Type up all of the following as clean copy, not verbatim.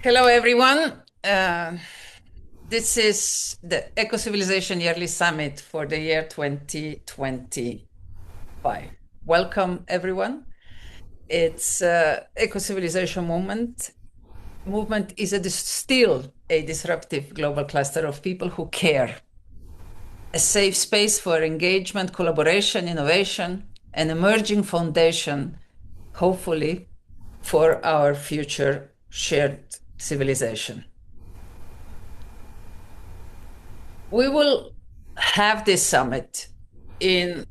Hello, everyone. This is the Ecocivilisation Yearly Summit for the year 2025. Welcome, everyone. It's Eco-Civilization movement is still a disruptive global cluster of people who care, a safe space for engagement, collaboration, innovation, an emerging foundation, hopefully, for our future shared civilization. We will have this summit in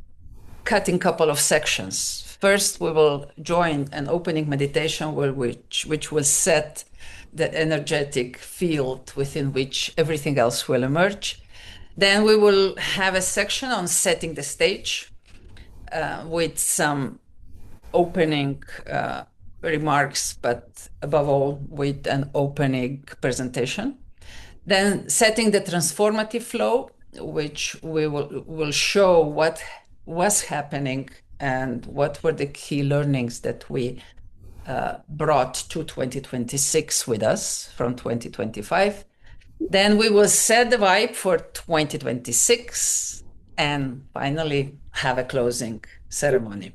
cutting couple of sections. First, we will join an opening meditation which will set the energetic field within which everything else will emerge. Then we will have a section on setting the stage with some opening remarks, but above all, with an opening presentation. Then setting the transformative flow, which we will show what was happening and what were the key learnings that we brought to 2026 with us from 2025. Then we will set the vibe for 2026 and finally have a closing ceremony.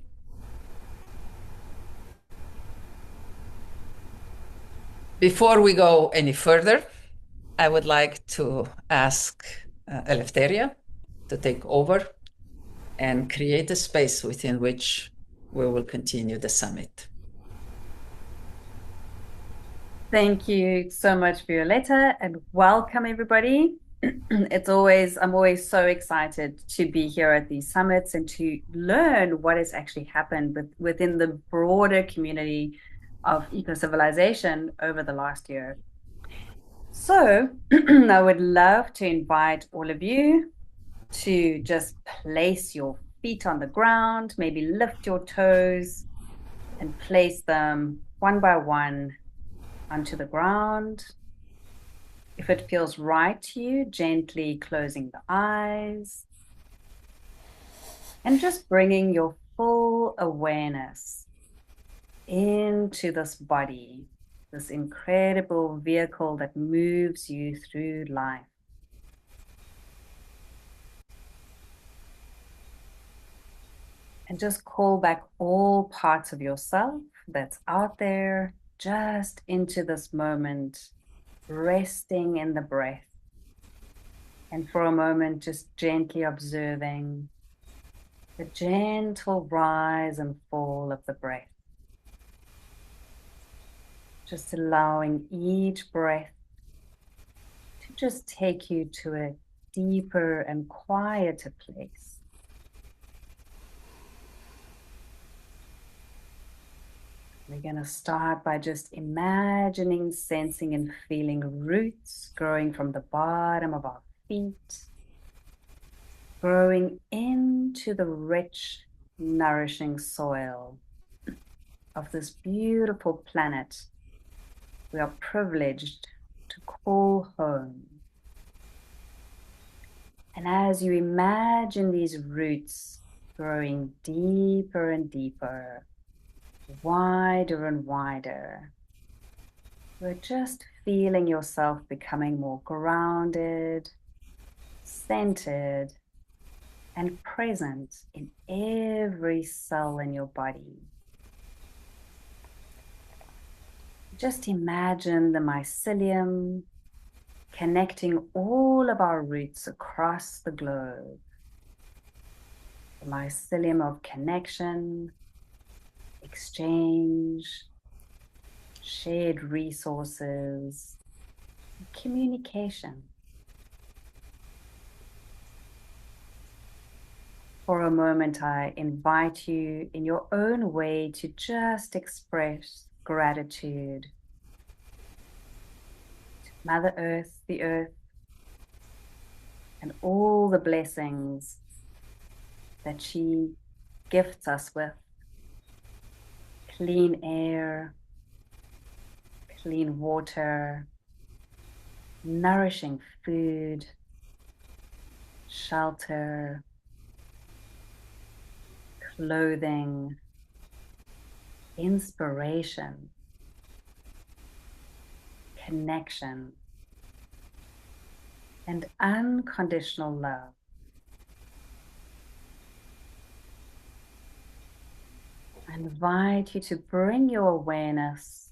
Before we go any further, I would like to ask Eleftheria to take over and create a space within which we will continue the summit. Thank you so much for your letter and welcome everybody. I'm always so excited to be here at these summits and to learn what has actually happened within the broader community of eco-civilization over the last year. So I would love to invite all of you to just place your feet on the ground, maybe lift your toes and place them one by one onto the ground. If it feels right to you, gently closing the eyes and just bringing your full awareness into this body, this incredible vehicle that moves you through life. And just call back all parts of yourself that's out there just into this moment, resting in the breath. And for a moment, just gently observing the gentle rise and fall of the breath. Just allowing each breath to just take you to a deeper and quieter place. We're going to start by just imagining, sensing, and feeling roots growing from the bottom of our feet, growing into the rich, nourishing soil of this beautiful planet we are privileged to call home. And as you imagine these roots growing deeper and deeper, wider and wider, you're just feeling yourself becoming more grounded, centered, and present in every cell in your body. Just imagine the mycelium connecting all of our roots across the globe. The mycelium of connection, exchange, shared resources, communication. For a moment, I invite you in your own way to just express gratitude to Mother Earth, the Earth, and all the blessings that she gifts us with. Clean air, clean water, nourishing food, shelter, clothing, inspiration, connection, and unconditional love. I invite you to bring your awareness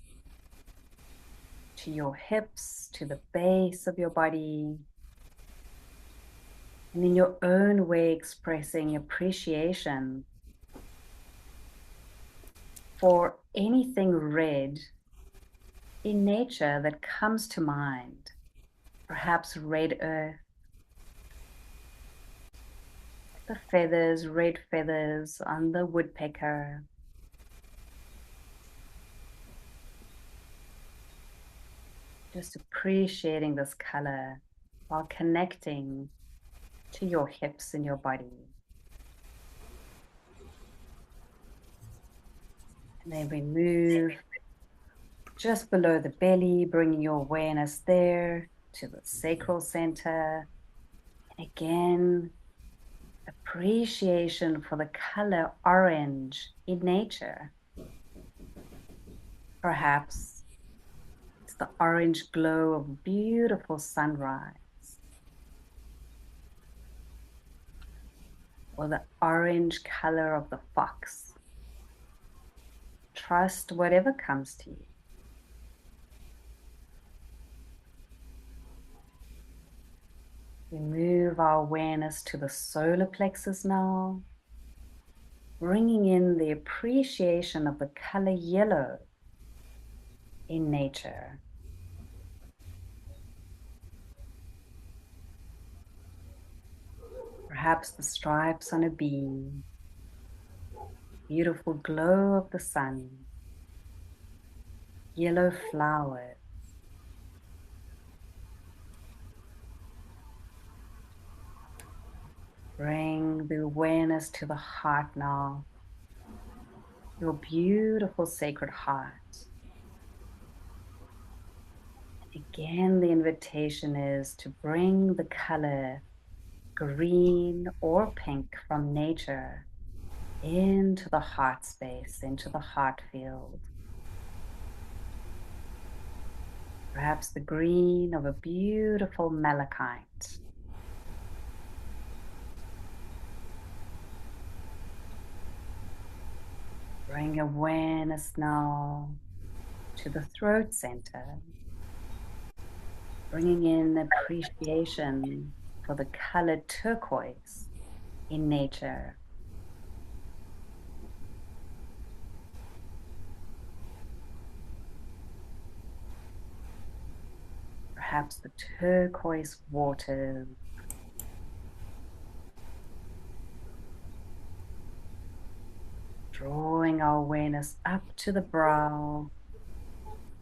to your hips, to the base of your body, and in your own way expressing appreciation for anything red in nature that comes to mind. Perhaps red earth, the feathers, red feathers on the woodpecker. Just appreciating this color while connecting to your hips and your body. And then we move just below the belly, bringing your awareness there to the sacral center. And again, appreciation for the color orange in nature. Perhaps it's the orange glow of beautiful sunrise, or the orange color of the fox. Trust whatever comes to you. We move our awareness to the solar plexus now, bringing in the appreciation of the color yellow in nature. Perhaps the stripes on a bee, beautiful glow of the sun, yellow flowers. Bring the awareness to the heart now, your beautiful sacred heart. Again, the invitation is to bring the color green or pink from nature into the heart space, into the heart field. Perhaps the green of a beautiful malachite. Bring awareness now to the throat center, bringing in appreciation for the color turquoise in nature. Perhaps the turquoise water. Drawing our awareness up to the brow,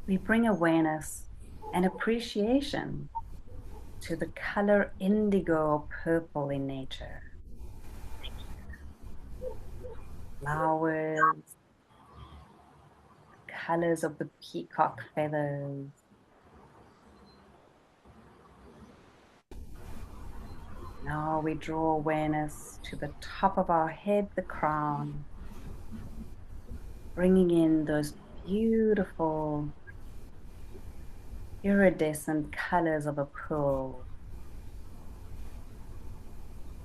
we bring awareness and appreciation to the color indigo or purple in nature. Flowers, colors of the peacock feathers. Now we draw awareness to the top of our head, the crown, bringing in those beautiful iridescent colors of a pearl,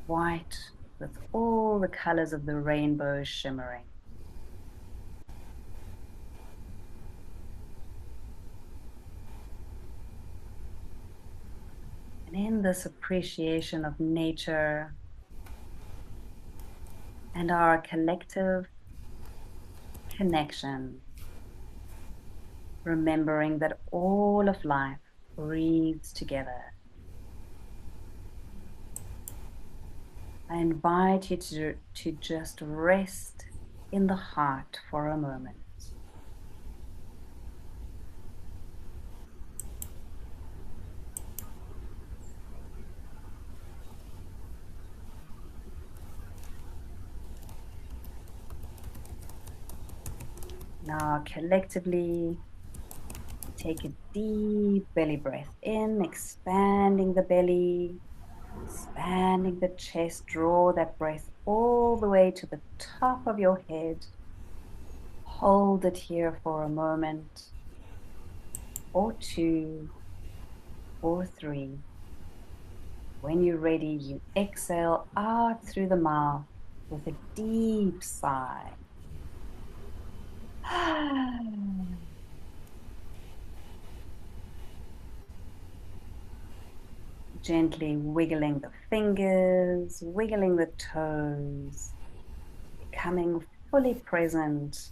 white with all the colors of the rainbow shimmering. And in this appreciation of nature and our collective connection, remembering that all of life breathes together, I invite you to just rest in the heart for a moment. Now, collectively, take a deep belly breath in, expanding the belly, expanding the chest. Draw that breath all the way to the top of your head. Hold it here for a moment. or two, or three. When you're ready, you exhale out through the mouth with a deep sigh. Gently wiggling the fingers, wiggling the toes, becoming fully present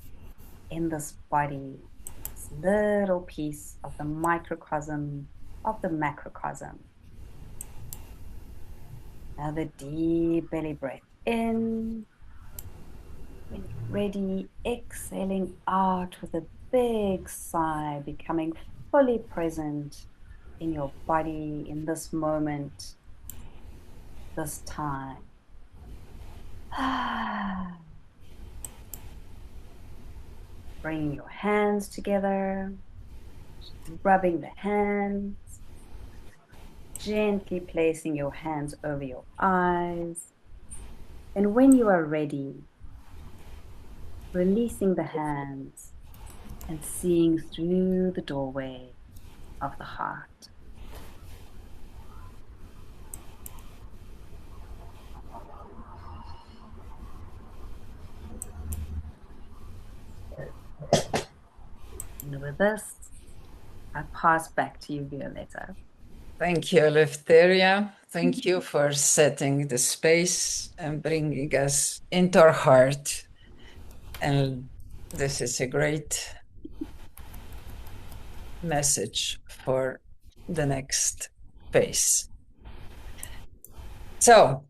in this body, this little piece of the microcosm of the macrocosm. Another deep belly breath in. When you're ready, exhaling out with a big sigh, becoming fully present in your body in this moment, this time. Bringing your hands together, rubbing the hands, gently placing your hands over your eyes. And when you are ready, releasing the hands and seeing through the doorway of the heart. And with this, I pass back to you, Violetta. Thank you, Eleftheria. Thank you for setting the space and bringing us into our heart. And this is a great message for the next phase. So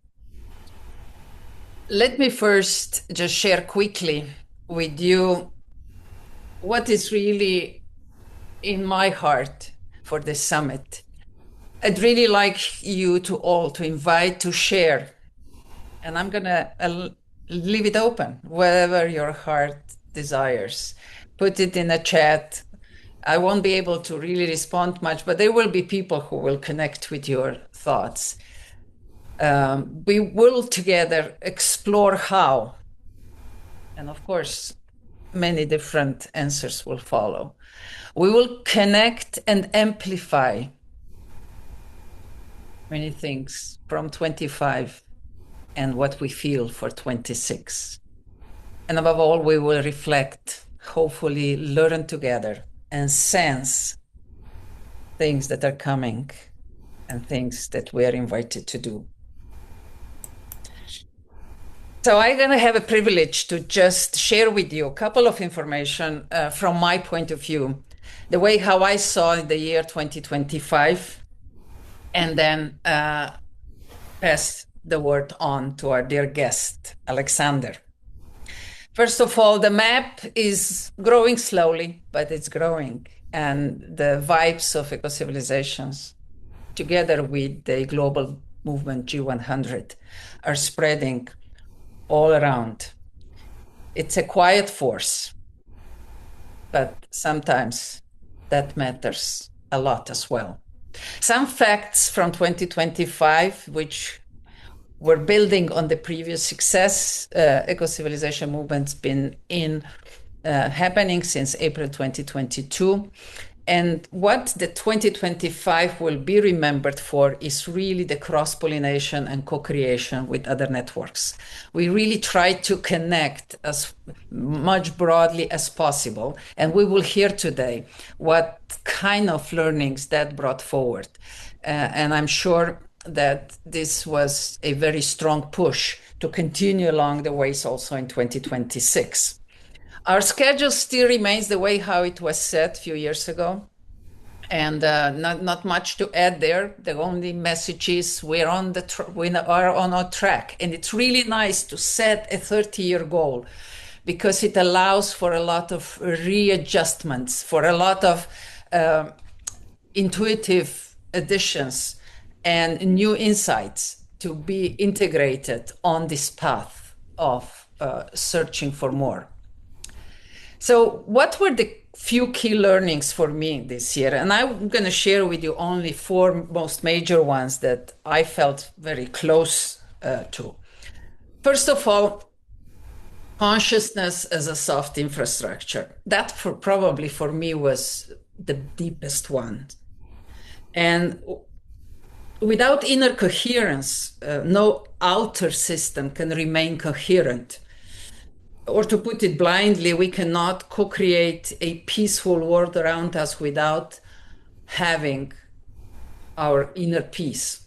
let me first just share quickly with you what is really in my heart for this summit. I'd really like you to all to invite to share, and I'm gonna leave it open, whatever your heart desires. Put it in a chat. I won't be able to really respond much, but there will be people who will connect with your thoughts. We will together explore how, and of course, many different answers will follow. We will connect and amplify many things from 25 and what we feel for 26. And above all, we will reflect, hopefully learn together and sense things that are coming and things that we are invited to do. So I'm going to have a privilege to just share with you a couple of information from my point of view, the way how I saw the year 2025, and then pass the word on to our dear guest, Alexander. First of all, the map is growing slowly, but it's growing. And the vibes of eco-civilizations, together with the global movement G100, are spreading all around. It's a quiet force, but sometimes that matters a lot as well. Some facts from 2025, which were building on the previous success, eco-civilization movement's been happening since April 2022. And what the 2025 will be remembered for is really the cross-pollination and co-creation with other networks. We really try to connect as much broadly as possible. And we will hear today what kind of learnings that brought forward. And I'm sure that this was a very strong push to continue along the ways also in 2026. Our schedule still remains the way how it was set a few years ago. And not much to add there. The only message is we are on our track. And it's really nice to set a 30-year goal because it allows for a lot of readjustments, for a lot of intuitive additions and new insights to be integrated on this path of searching for more. So what were the few key learnings for me this year? And I'm going to share with you only four most major ones that I felt very close to. First of all, consciousness as a soft infrastructure. That probably for me was the deepest one. And without inner coherence, no outer system can remain coherent. Or to put it blindly, we cannot co-create a peaceful world around us without having our inner peace.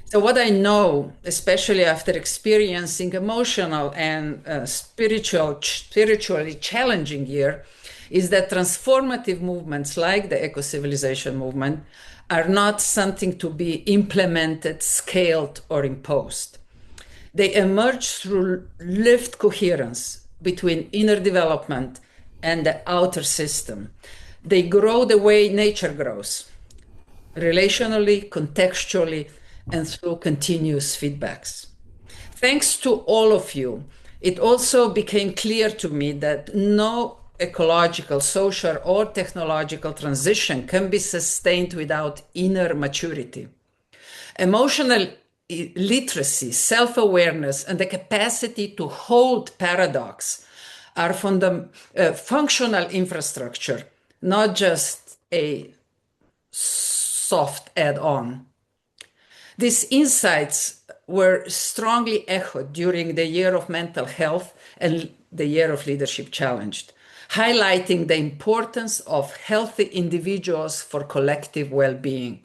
So what I know, especially after experiencing emotional and spiritually challenging year, is that transformative movements like the eco-civilization movement are not something to be implemented, scaled, or imposed. They emerge through lived coherence between inner development and the outer system. They grow the way nature grows, relationally, contextually, and through continuous feedbacks. Thanks to all of you, it also became clear to me that no ecological, social, or technological transition can be sustained without inner maturity. Emotional literacy, self-awareness, and the capacity to hold paradox are functional infrastructure, not just a soft add-on. These insights were strongly echoed during the year of mental health and the year of leadership challenged, highlighting the importance of healthy individuals for collective well-being.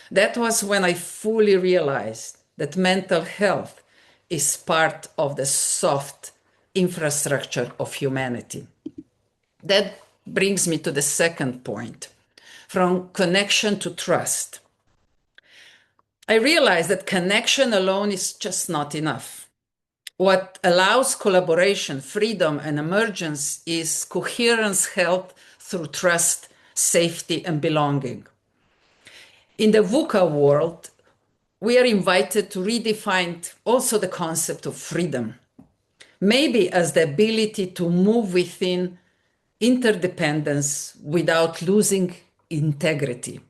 That was when I fully realized that mental health is part of the soft infrastructure of humanity. That brings me to the second point, from connection to trust. I realized that connection alone is just not enough. What allows collaboration, freedom, and emergence is coherence held through trust, safety, and belonging. In the VUCA world, we are invited to redefine also the concept of freedom, maybe as the ability to move within interdependence without losing integrity.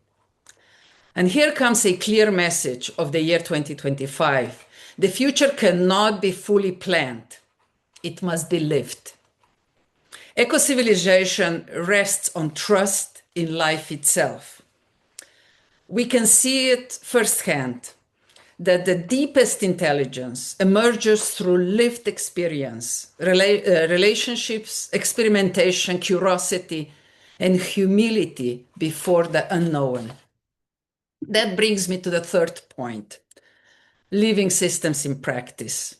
And here comes a clear message of the year 2025. The future cannot be fully planned. It must be lived. Eco-civilization rests on trust in life itself. We can see it firsthand that the deepest intelligence emerges through lived experience, relationships, experimentation, curiosity, and humility before the unknown. That brings me to the third point, living systems in practice.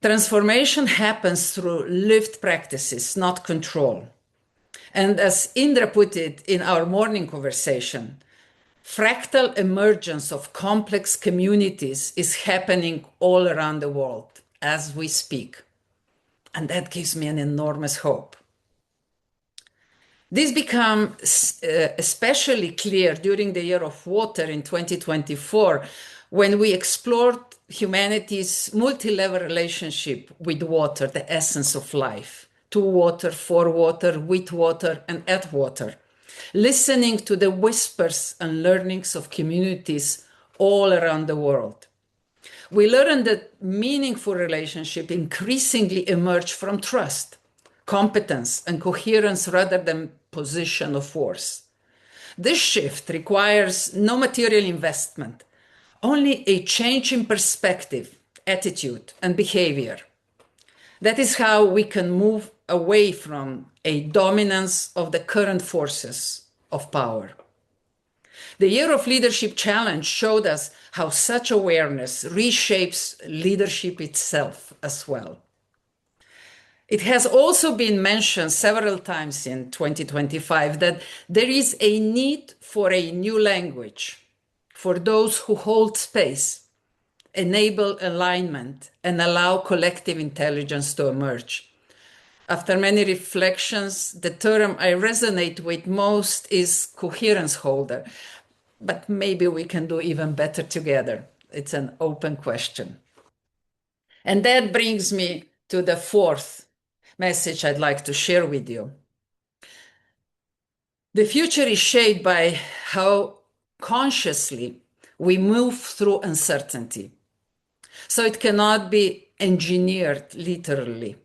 Transformation happens through lived practices, not control. And as Indra put it in our morning conversation, fractal emergence of complex communities is happening all around the world as we speak. And that gives me an enormous hope. This became especially clear during the year of water in 2024, when we explored humanity's multi-level relationship with water, the essence of life, to water, for water, with water, and at water, listening to the whispers and learnings of communities all around the world. We learned that meaningful relationships increasingly emerge from trust, competence, and coherence rather than position of force. This shift requires no material investment, only a change in perspective, attitude, and behavior. That is how we can move away from a dominance of the current forces of power. The Year of Leadership Challenge showed us how such awareness reshapes leadership itself as well. It has also been mentioned several times in 2025 that there is a need for a new language for those who hold space, enable alignment, and allow collective intelligence to emerge. After many reflections, the term I resonate with most is coherence holder, but maybe we can do even better together. It's an open question. And that brings me to the fourth message I'd like to share with you. The future is shaped by how consciously we move through uncertainty. So it cannot be engineered literally.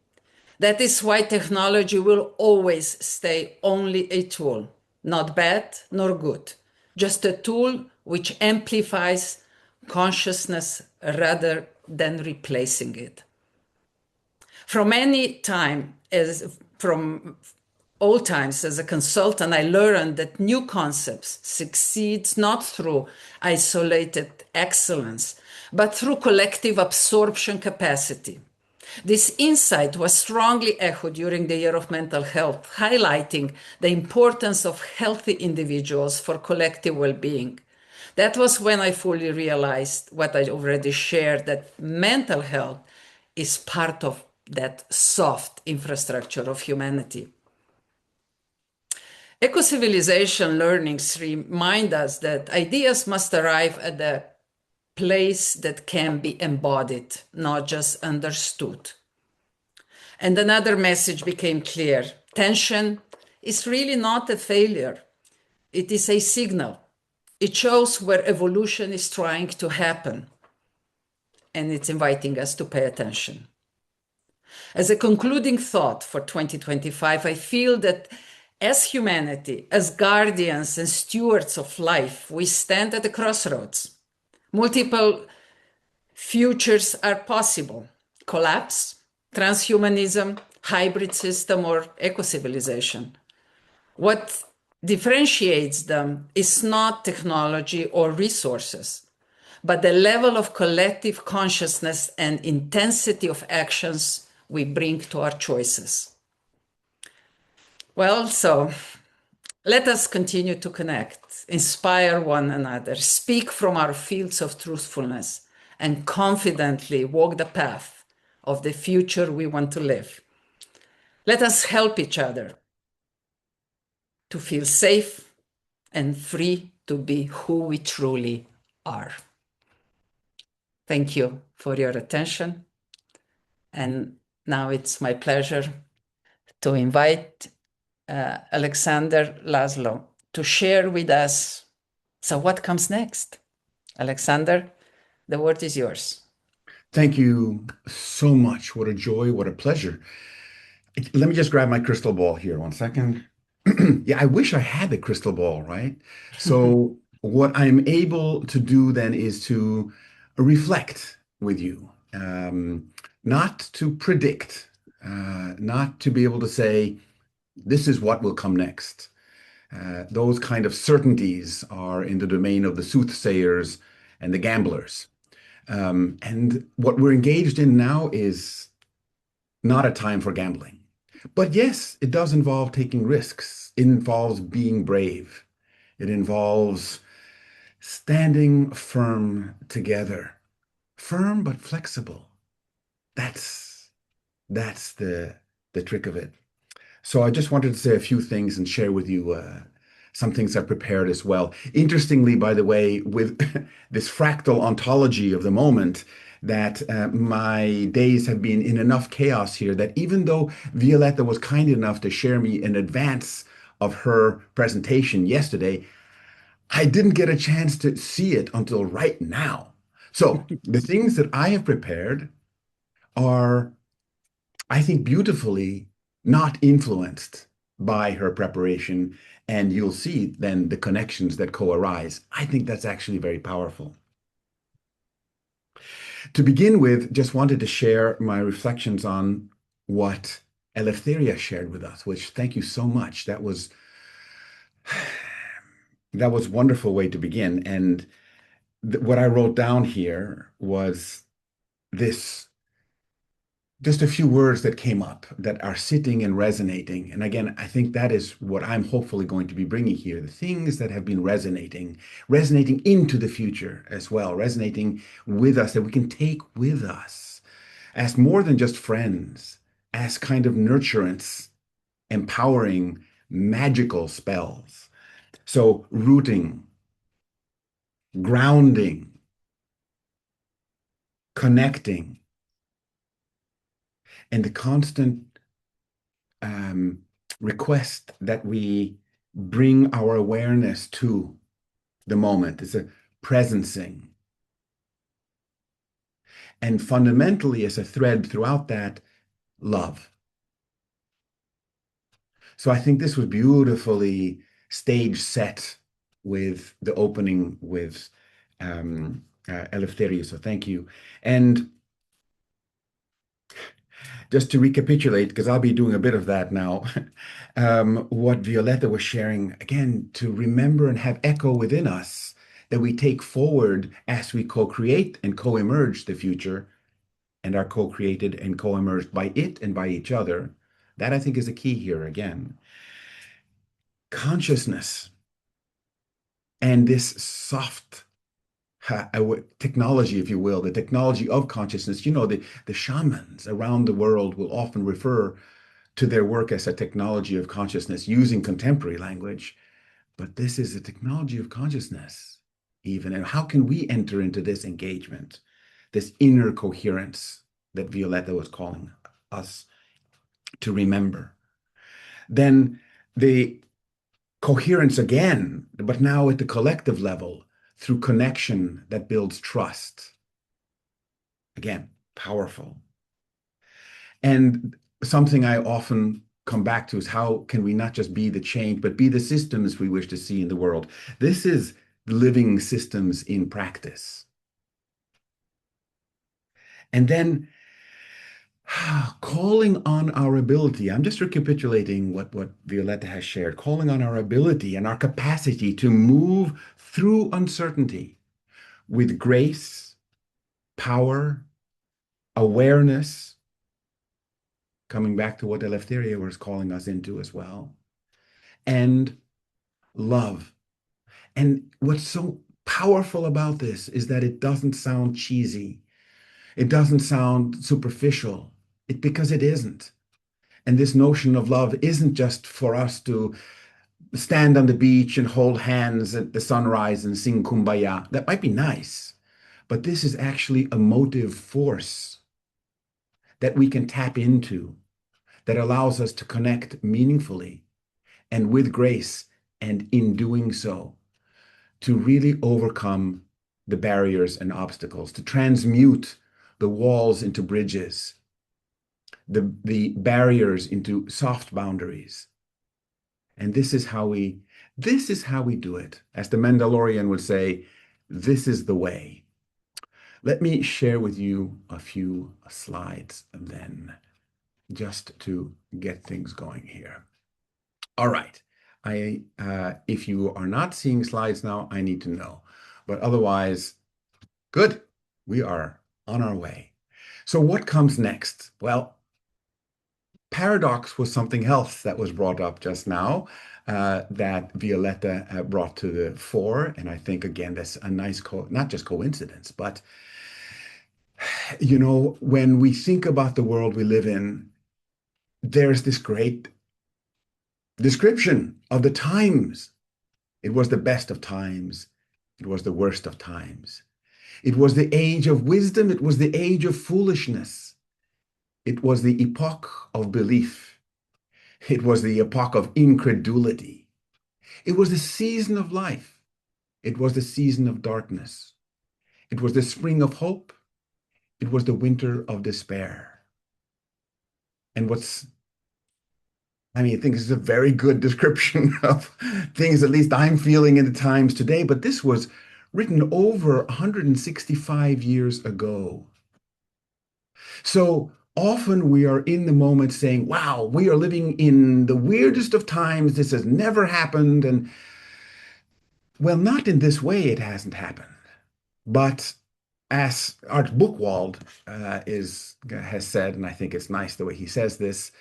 That is why technology will always stay only a tool. not bad nor good, just a tool which amplifies consciousness rather than replacing it. From any time, from all times as a consultant, I learned that new concepts succeeds not through isolated excellence, but through collective absorption capacity. This insight was strongly echoed during the Year of Mental Health, highlighting the importance of healthy individuals for collective well-being. That was when I fully realized what I already shared, that mental health is part of that soft infrastructure of humanity. Eco-civilization learnings remind us that ideas must arrive at the place that can be embodied, not just understood. And another message became clear. Tension is really not a failure. It is a signal. It shows where evolution is trying to happen, and it's inviting us to pay attention. As a concluding thought for 2025, I feel that as humanity, as guardians and stewards of life, we stand at the crossroads. Multiple futures are possible: collapse, transhumanism, hybrid system, or eco-civilization. What differentiates them is not technology or resources, but the level of collective consciousness and intensity of actions we bring to our choices. Well, so let us continue to connect, inspire one another, speak from our fields of truthfulness, and confidently walk the path of the future we want to live. Let us help each other to feel safe and free to be who we truly are. Thank you for your attention. And now it's my pleasure to invite Alexander Laszlo to share with us, so what comes next? Alexander, the word is yours. Thank you so much. What a joy, what a pleasure. Let me just grab my crystal ball here 1 second. Yeah, I wish I had the crystal ball, right? So what I'm able to do then is to reflect with you, not to predict, not to be able to say, this is what will come next. Those kind of certainties are in the domain of the soothsayers and the gamblers. And what we're engaged in now is not a time for gambling. But yes, it does involve taking risks. It involves being brave. It involves standing firm together. Firm but flexible. That's the trick of it. So I just wanted to say a few things and share with you some things I've prepared as well. Interestingly, by the way, with this fractal ontology of the moment, that my days have been in enough chaos here that even though Violetta was kind enough to share me in advance of her presentation yesterday, I didn't get a chance to see it until right now. So the things that I have prepared are, I think, beautifully not influenced by her preparation. And you'll see then the connections that co-arise. I think that's actually very powerful. To begin with, just wanted to share my reflections on what Eleftheria shared with us, which thank you so much. That was a wonderful way to begin. And what I wrote down here was this, just a few words that came up that are sitting and resonating. And again, I think that is what I'm hopefully going to be bringing here. The things that have been resonating into the future as well, resonating with us, that we can take with us as more than just friends, as kind of nurturance, empowering, magical spells. So rooting, grounding, connecting, and the constant request that we bring our awareness to the moment. It's a presencing. And fundamentally, as a thread throughout that, love. So I think this was beautifully stage set with the opening with Eleftheria. So thank you. And just to recapitulate, because I'll be doing a bit of that now, what Violetta was sharing, again, to remember and have echo within us that we take forward as we co-create and co-emerge the future and are co-created and co-emerged by it and by each other. That I think is a key here again. Consciousness and this soft technology, if you will, the technology of consciousness. The shamans around the world will often refer to their work as a technology of consciousness using contemporary language. But this is a technology of consciousness, even. And how can we enter into this engagement, this inner coherence that Violetta was calling us to remember? Then the coherence again, but now at the collective level through connection that builds trust. Again, powerful. And something I often come back to is how can we not just be the change, but be the systems we wish to see in the world? This is living systems in practice. And then calling on our ability. I'm just recapitulating what Violetta has shared, calling on our ability and our capacity to move through uncertainty with grace, power, awareness, coming back to what Eleftheria was calling us into as well, and love. And what's so powerful about this is that it doesn't sound cheesy. It doesn't sound superficial, because it isn't. And this notion of love isn't just for us to stand on the beach and hold hands at the sunrise and sing Kumbaya. That might be nice, but this is actually a motive force that we can tap into that allows us to connect meaningfully and with grace, and in doing so, to really overcome the barriers and obstacles, to transmute the walls into bridges, the barriers into soft boundaries. And this is how we do it. As the Mandalorian would say, this is the way. Let me share with you a few slides then, just to get things going here. All right. If you are not seeing slides now, I need to know. But otherwise, good. We are on our way. So what comes next? Well, paradox was something else that was brought up just now, that Violetta brought to the fore. And I think, again, that's a nice, not just coincidence, but, when we think about the world we live in, there's this great description of the times. It was the best of times. It was the worst of times. It was the age of wisdom. It was the age of foolishness. It was the epoch of belief. It was the epoch of incredulity. It was the season of life. It was the season of darkness. It was the spring of hope. It was the winter of despair. And I think this is a very good description of things, at least I'm feeling in the times today, but this was written over 165 years ago. So often we are in the moment saying, wow, we are living in the weirdest of times. This has never happened. And well, not in this way, it hasn't happened. But as Art Buchwald has said, and I think it's nice the way he says this,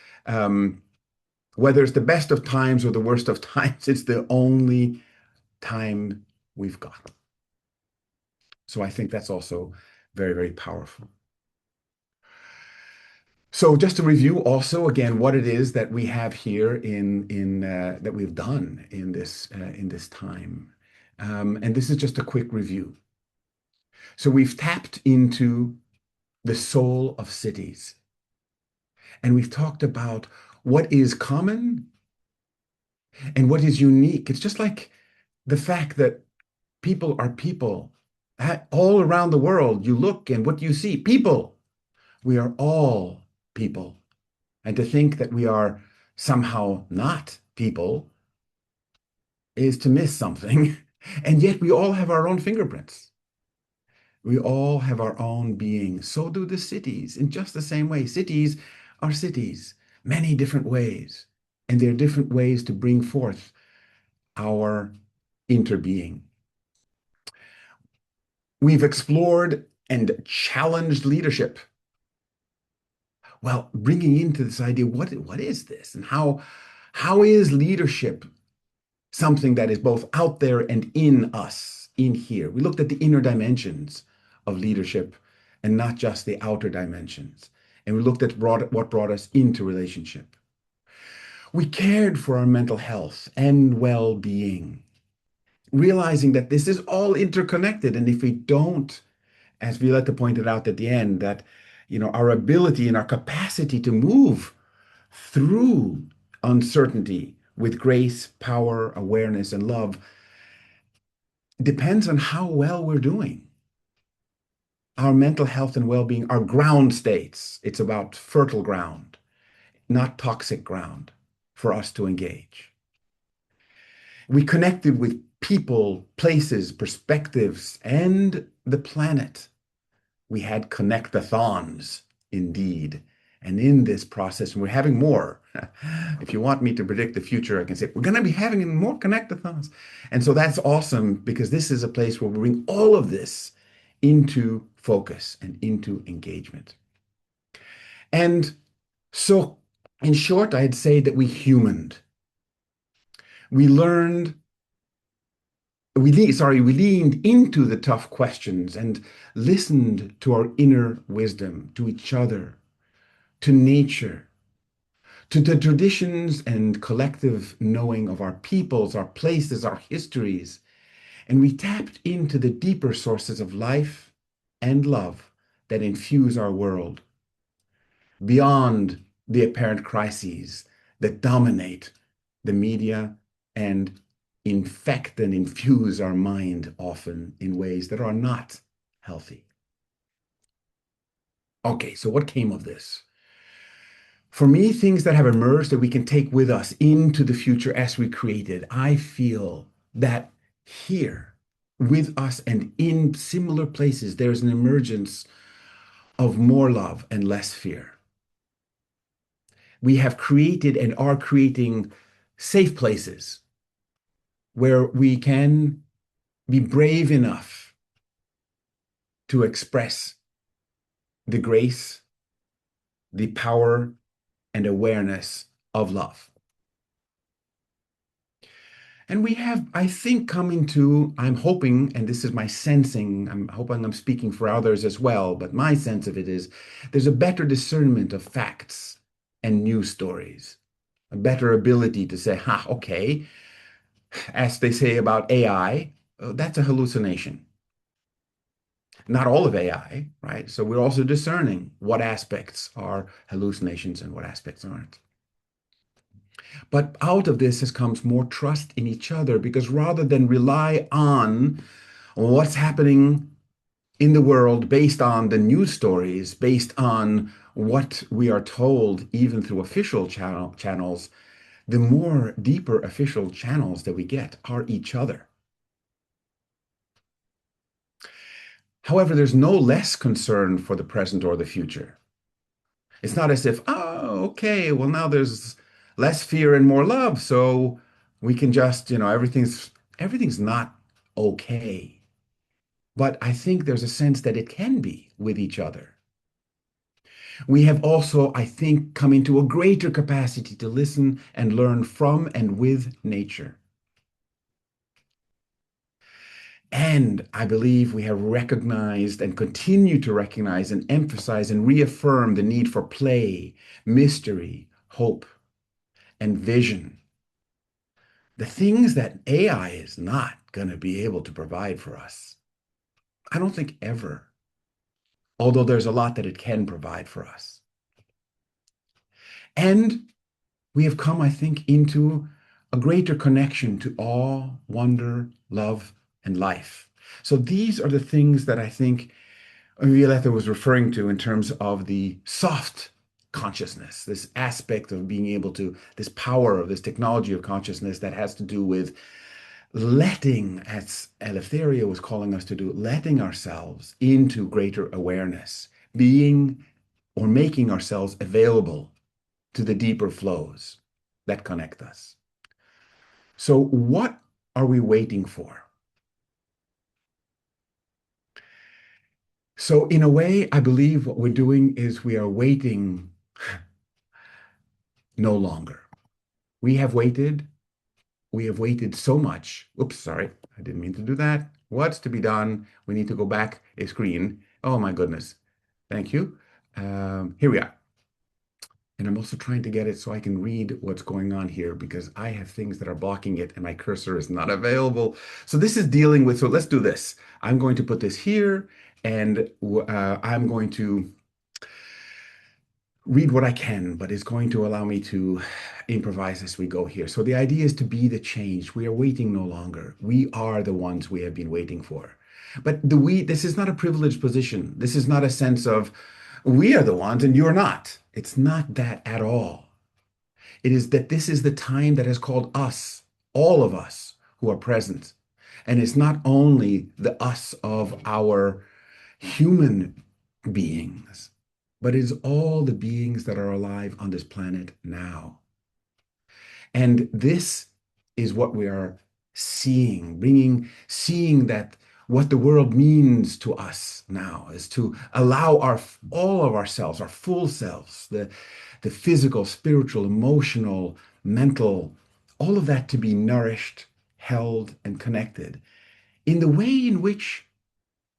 whether it's the best of times or the worst of times, it's the only time we've got. So I think that's also very, very powerful. So just to review also again what it is that we have here in that we've done in this time, and this is just a quick review. So we've tapped into the soul of cities, and we've talked about what is common and what is unique. It's just like the fact that people are people. All around the world, you look and what do you see? People. We are all people. And to think that we are somehow not people is to miss something. And yet we all have our own fingerprints. We all have our own being. So do the cities in just the same way. Cities are cities, many different ways. And there are different ways to bring forth our interbeing. We've explored and challenged leadership. Well, bringing into this idea, what is this? And how is leadership something that is both out there and in us, in here? We looked at the inner dimensions of leadership and not just the outer dimensions. And we looked at what brought us into relationship. We cared for our mental health and well-being, realizing that this is all interconnected. And if we don't, as Violetta pointed out at the end, that our ability and our capacity to move through uncertainty with grace, power, awareness, and love depends on how well we're doing. Our mental health and well-being are ground states. It's about fertile ground, not toxic ground for us to engage. We connected with people, places, perspectives, and the planet. We had connect-a-thons, indeed. And in this process, and we're having more. If you want me to predict the future, I can say we're going to be having more connect-a-thons. And so that's awesome because this is a place where we bring all of this into focus and into engagement. And so, in short, I'd say that we humaned. We learned, we leaned into the tough questions and listened to our inner wisdom, to each other, to nature, to the traditions and collective knowing of our peoples, our places, our histories. And we tapped into the deeper sources of life and love that infuse our world, beyond the apparent crises that dominate the media and infect and infuse our mind often in ways that are not healthy. Okay, so what came of this? For me, things that have emerged that we can take with us into the future as we created, I feel that here with us and in similar places, there's an emergence of more love and less fear. We have created and are creating safe places where we can be brave enough to express the grace, the power, and awareness of love. And we have, I think, coming to, I'm hoping, and this is my sensing, I'm hoping I'm speaking for others as well, but my sense of it is there's a better discernment of facts and news stories, a better ability to say, okay, as they say about AI, that's a hallucination. Not all of AI, right? So we're also discerning what aspects are hallucinations and what aspects aren't. But out of this has comes more trust in each other, because rather than rely on what's happening in the world based on the news stories, based on what we are told, even through official channels, the more deeper official channels that we get are each other. However, there's no less concern for the present or the future. It's not as if, oh, okay, well, now there's less fear and more love, so we can just, everything's not okay. But I think there's a sense that it can be with each other. We have also, I think, come into a greater capacity to listen and learn from and with nature. And I believe we have recognized and continue to recognize and emphasize and reaffirm the need for play, mystery, hope, and vision. The things that AI is not going to be able to provide for us. I don't think ever, although there's a lot that it can provide for us. And we have come, I think, into a greater connection to awe, wonder, love, and life. So these are the things that I think Violetta was referring to in terms of the soft consciousness, this aspect of being able to, this power of this technology of consciousness that has to do with letting, as Eleftheria was calling us to do, letting ourselves into greater awareness, being or making ourselves available to the deeper flows that connect us. So what are we waiting for? So in a way, I believe what we're doing is we are waiting no longer. We have waited. We have waited so much. Oops, sorry. I didn't mean to do that. What's to be done? We need to go back a screen. Oh my goodness. Thank you. Here we are. And I'm also trying to get it so I can read what's going on here because I have things that are blocking it and my cursor is not available. So this is dealing with, so let's do this. I'm going to put this here and I'm going to read what I can, but it's going to allow me to improvise as we go here. So the idea is to be the change. We are waiting no longer. We are the ones we have been waiting for. But this is not a privileged position. This is not a sense of we are the ones and you're not. It's not that at all. It is that this is the time that has called us, all of us who are present. And it's not only the us of our human beings, but it's all the beings that are alive on this planet now. And this is what we are seeing that what the world means to us now is to allow all of ourselves, our full selves, the physical, spiritual, emotional, mental, all of that to be nourished, held, and connected in the way in which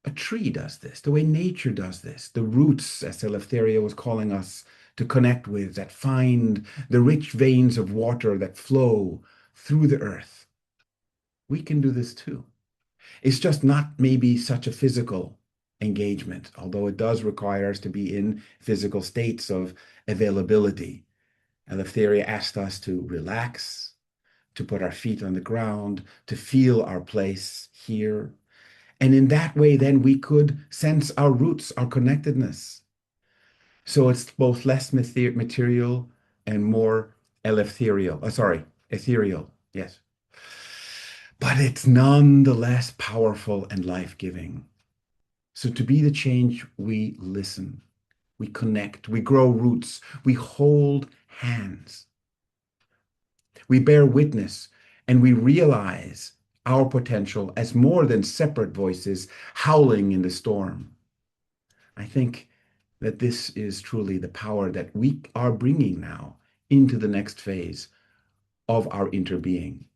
a tree does this, the way nature does this, the roots, as Eleftheria was calling us to connect with, that find the rich veins of water that flow through the earth. We can do this too. It's just not maybe such a physical engagement, although it does require us to be in physical states of availability. Eleftheria asked us to relax, to put our feet on the ground, to feel our place here. And in that way, then we could sense our roots, our connectedness. So it's both less material and more ethereal. Yes. But it's nonetheless powerful and life-giving. So to be the change, we listen, we connect, we grow roots, we hold hands, we bear witness, and we realize our potential as more than separate voices howling in the storm. I think that this is truly the power that we are bringing now into the next phase of our interbeing.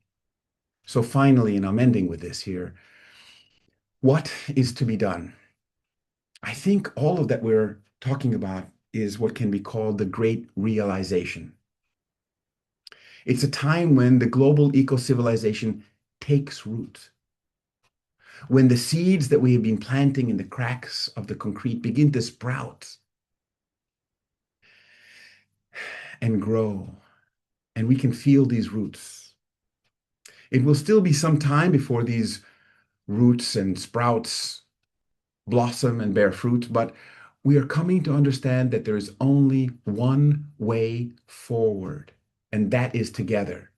So finally, and I'm ending with this here, what is to be done? I think all of that we're talking about is what can be called the great realization. It's a time when the global eco-civilization takes root, when the seeds that we have been planting in the cracks of the concrete begin to sprout and grow, and we can feel these roots. It will still be some time before these roots and sprouts blossom and bear fruit, but we are coming to understand that there is only one way forward, and that is together.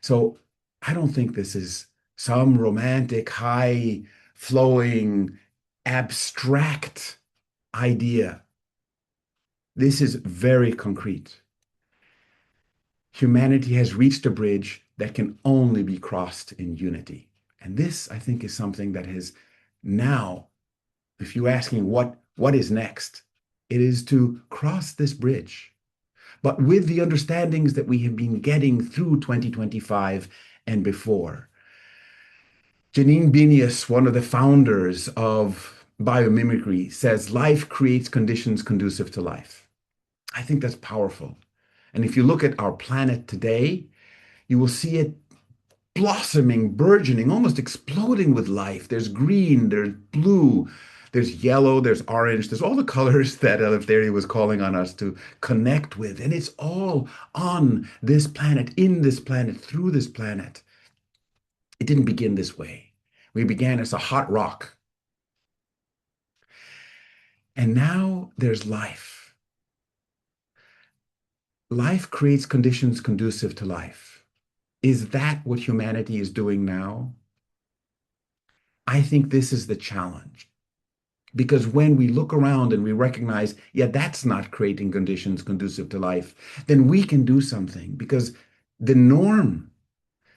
So I don't think this is some romantic, high flowing, abstract idea. This is very concrete. Humanity has reached a bridge that can only be crossed in unity. And this, I think, is something that has now, if you're asking what is next, it is to cross this bridge, but with the understandings that we have been getting through 2025 and before. Janine Benyus, one of the founders of biomimicry, says life creates conditions conducive to life. I think that's powerful. And if you look at our planet today, you will see it blossoming, burgeoning, almost exploding with life. There's green, there's blue, there's yellow, there's orange, there's all the colors that Eleftheria was calling on us to connect with. And it's all on this planet, in this planet, through this planet. It didn't begin this way. We began as a hot rock. And now there's life. Life creates conditions conducive to life. Is that what humanity is doing now? I think this is the challenge. Because when we look around and we recognize, yeah, that's not creating conditions conducive to life, then we can do something because the norm,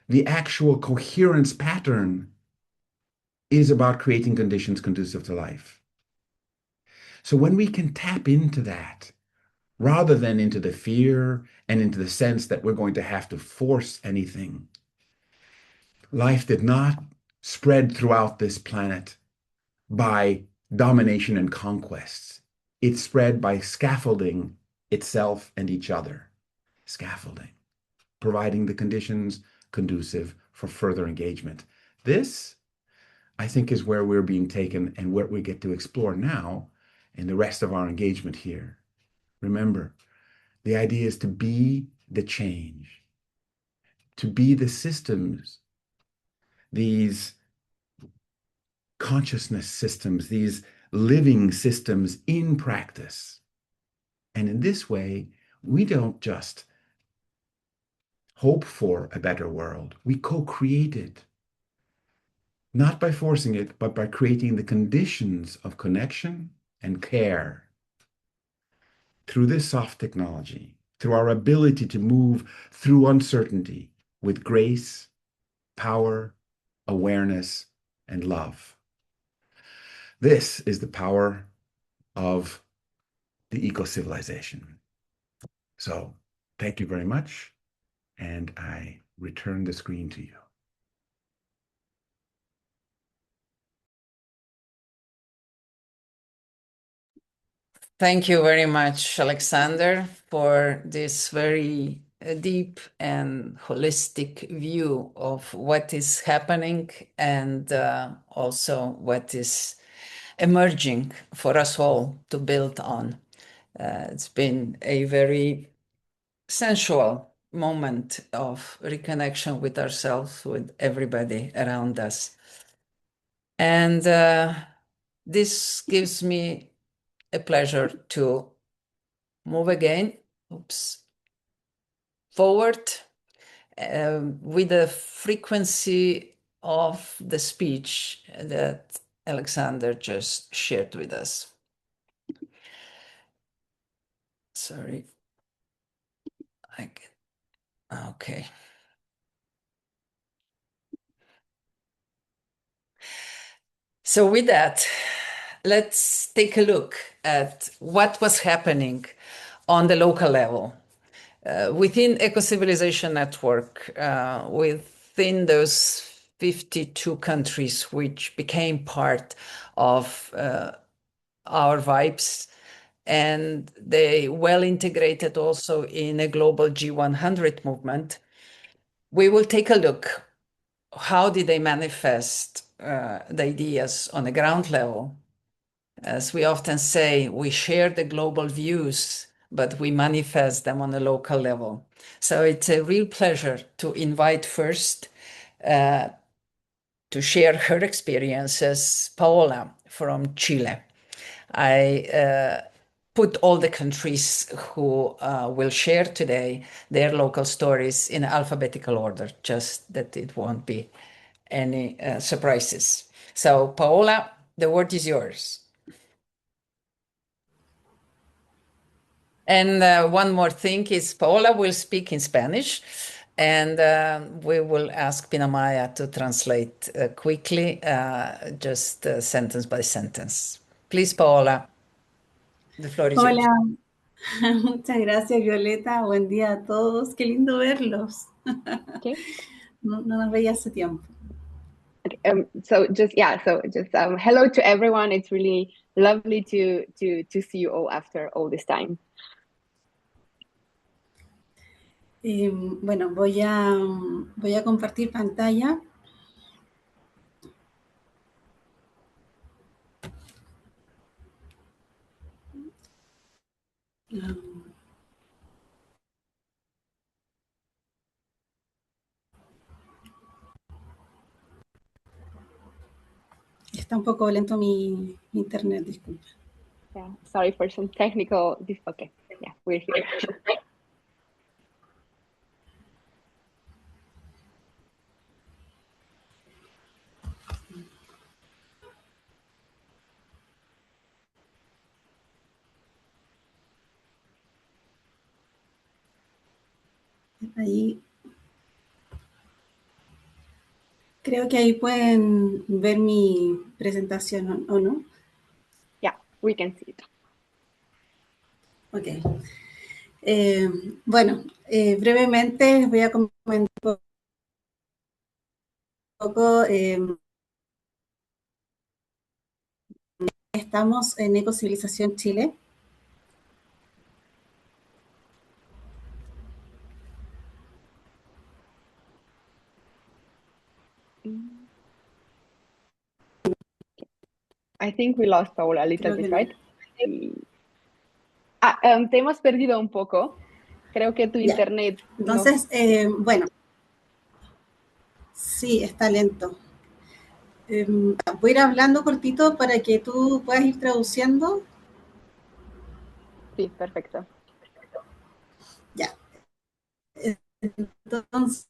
the actual coherence pattern is about creating conditions conducive to life. So when we can tap into that, rather than into the fear and into the sense that we're going to have to force anything, life did not spread throughout this planet by domination and conquests. It spread by scaffolding itself and each other. Scaffolding, providing the conditions conducive for further engagement. This, I think, is where we're being taken and what we get to explore now in the rest of our engagement here. Remember, the idea is to be the change, to be the systems, these consciousness systems, these living systems in practice. And in this way, we don't just hope for a better world, we co-create it, not by forcing it, but by creating the conditions of connection and care through this soft technology, through our ability to move through uncertainty with grace, power, awareness, and love. This is the power of the eco-civilization. So thank you very much, and I return the screen to you. Thank you very much, Alexander, for this very deep and holistic view of what is happening and also what is emerging for us all to build on. It's been a very sensual moment of reconnection with ourselves, with everybody around us. And this gives me a pleasure to move again, forward with the frequency of the speech that Alexander just shared with us. Sorry. Okay. So with that, let's take a look at what was happening on the local level. Within Ecocivilisation Network, within those 52 countries which became part of our vibes, and they well integrated also in a global G100 movement, we will take a look. How did they manifest the ideas on the ground level? As we often say, we share the global views, but we manifest them on a local level. So it's a real pleasure to invite first to share her experiences, Paola from Chile. I put all the countries who will share today their local stories in alphabetical order, just that it won't be any surprises. So Paola, the word is yours. And one more thing is Paola will speak in Spanish, and we will ask Pinamaya to translate quickly, just sentence by sentence. Please, Paola, the floor is yours. Hola, muchas gracias Violeta, buen día a todos, qué lindo verlos. Okay. No nos veía hace tiempo. So just hello to everyone. It's really lovely to see you all after all this time. Bueno, voy a compartir pantalla. Está un poco lento mi internet, disculpa. Yeah, sorry for some technical. Okay, yeah, we're here. Ahí, creo que ahí pueden ver mi presentación, ¿o no? Yeah, we can see it. Ok. Bueno, brevemente les voy a comentar un poco. Estamos en Ecocivilización Chile. I think we lost Paula a little Creo que bit, no. right? Te hemos perdido un poco. Creo que tu Ya. internet nos... Entonces, bueno, sí, está lento. Voy a ir hablando cortito para que tú puedas ir traduciendo. Sí, perfecto. Ya. Entonces,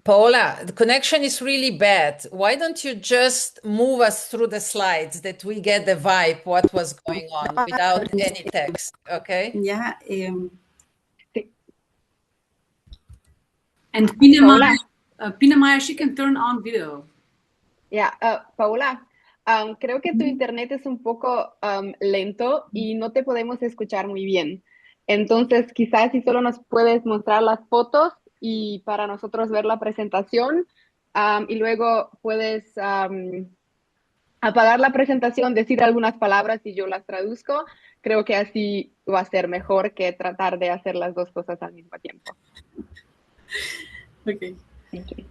Paola, the connection is really bad. Why don't you just move us through the slides that we get the vibe, what was going on without any text, okay? ya, Sí. And Pina Paola, Maya, she can turn on video. ya, Paola, creo que tu internet es un poco lento y no te podemos escuchar muy bien. Entonces, quizás si solo nos puedes mostrar las fotos y para nosotros ver la presentación, y luego puedes apagar la presentación, decir algunas palabras y yo las traduzco. Creo que así va a ser mejor que tratar de hacer las dos cosas al mismo tiempo. ok. Thank you.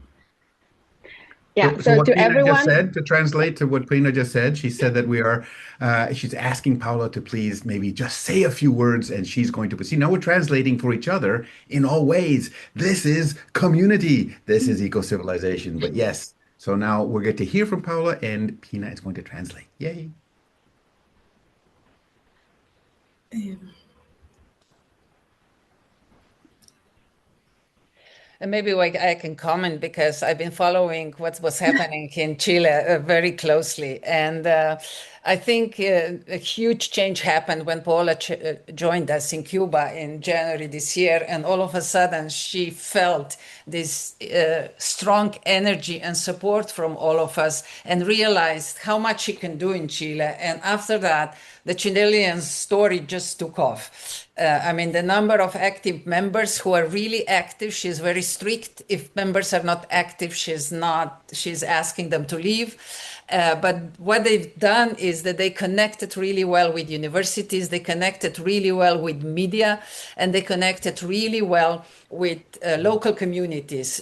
Yeah, So so what to Pina just everyone, said, to translate to what Pina just said, she said that she's asking Paula to please maybe just say a few words and she's going to see. Now we're translating for each other in all ways. This is community. This is eco-civilization. But yes, so now we'll get to hear from Paula and Pina is going to translate. Yay. And maybe I can comment because I've been following what was happening in Chile very closely. And I think a huge change happened when Paola joined us in Cuba in January this year. And all of a sudden, she felt this strong energy and support from all of us and realized how much she can do in Chile. And after that, the Chilean story just took off. I mean, the number of active members who are really active, she's very strict. If members are not active, she's asking them to leave. But what they've done is that they connected really well with universities, they connected really well with media, and they connected really well with local communities,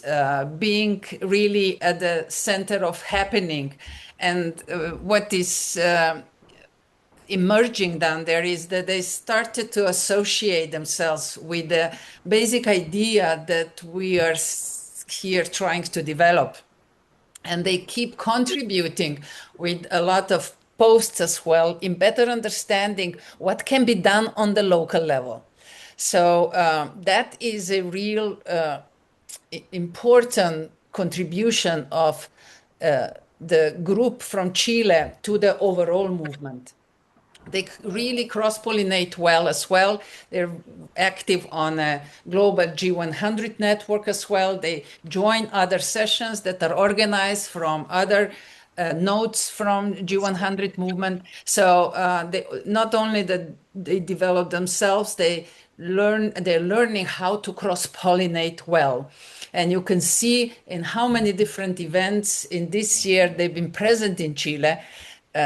being really at the center of happening. And what is emerging down there is that they started to associate themselves with the basic idea that we are here trying to develop. And they keep contributing with a lot of posts as well in better understanding what can be done on the local level. So that is a real important contribution of the group from Chile to the overall movement. They really cross-pollinate well as well. They're active on a global G100 network as well. They join other sessions that are organized from other nodes from G100 movement. So they not only that they develop themselves, they're learning how to cross-pollinate well. And you can see in how many different events in this year they've been present in Chile.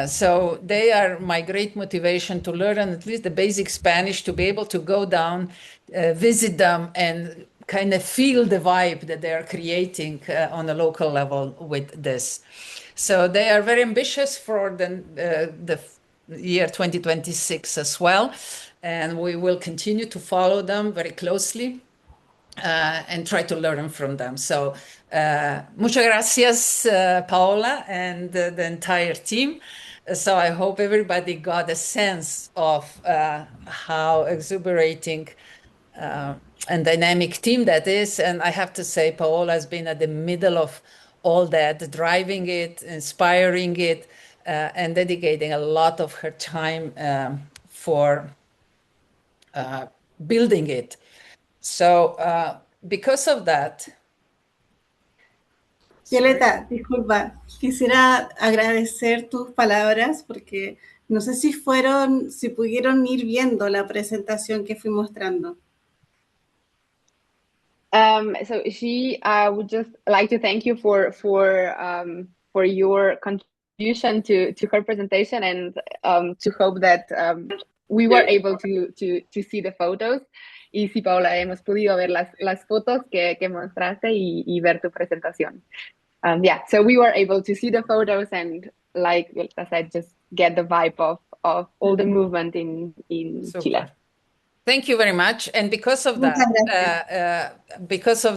So they are my great motivation to learn at least the basic Spanish, to be able to go down, visit them, and kind of feel the vibe that they are creating on a local level with this. So they are very ambitious for the year 2026 as well. And we will continue to follow them very closely. And try to learn from them. So, muchas gracias, Paola, and the entire team. So, I hope everybody got a sense of how exuberating and dynamic team that is. And I have to say, Paola has been at the middle of all that, driving it, inspiring it, and dedicating a lot of her time for building it. So because of that. Violeta, disculpa, quisiera agradecer tus palabras porque no sé si pudieron ir viendo la presentación que fui mostrando. So she would just like to thank you for your contribution to her presentation, and to hope that we were able to see the photos. Y sí, Paula, hemos podido ver las fotos que mostraste y ver tu presentación. Yeah, so we were able to see the photos and, like I said, just get the vibe of all the movement in Chile. Thank you very much. And because of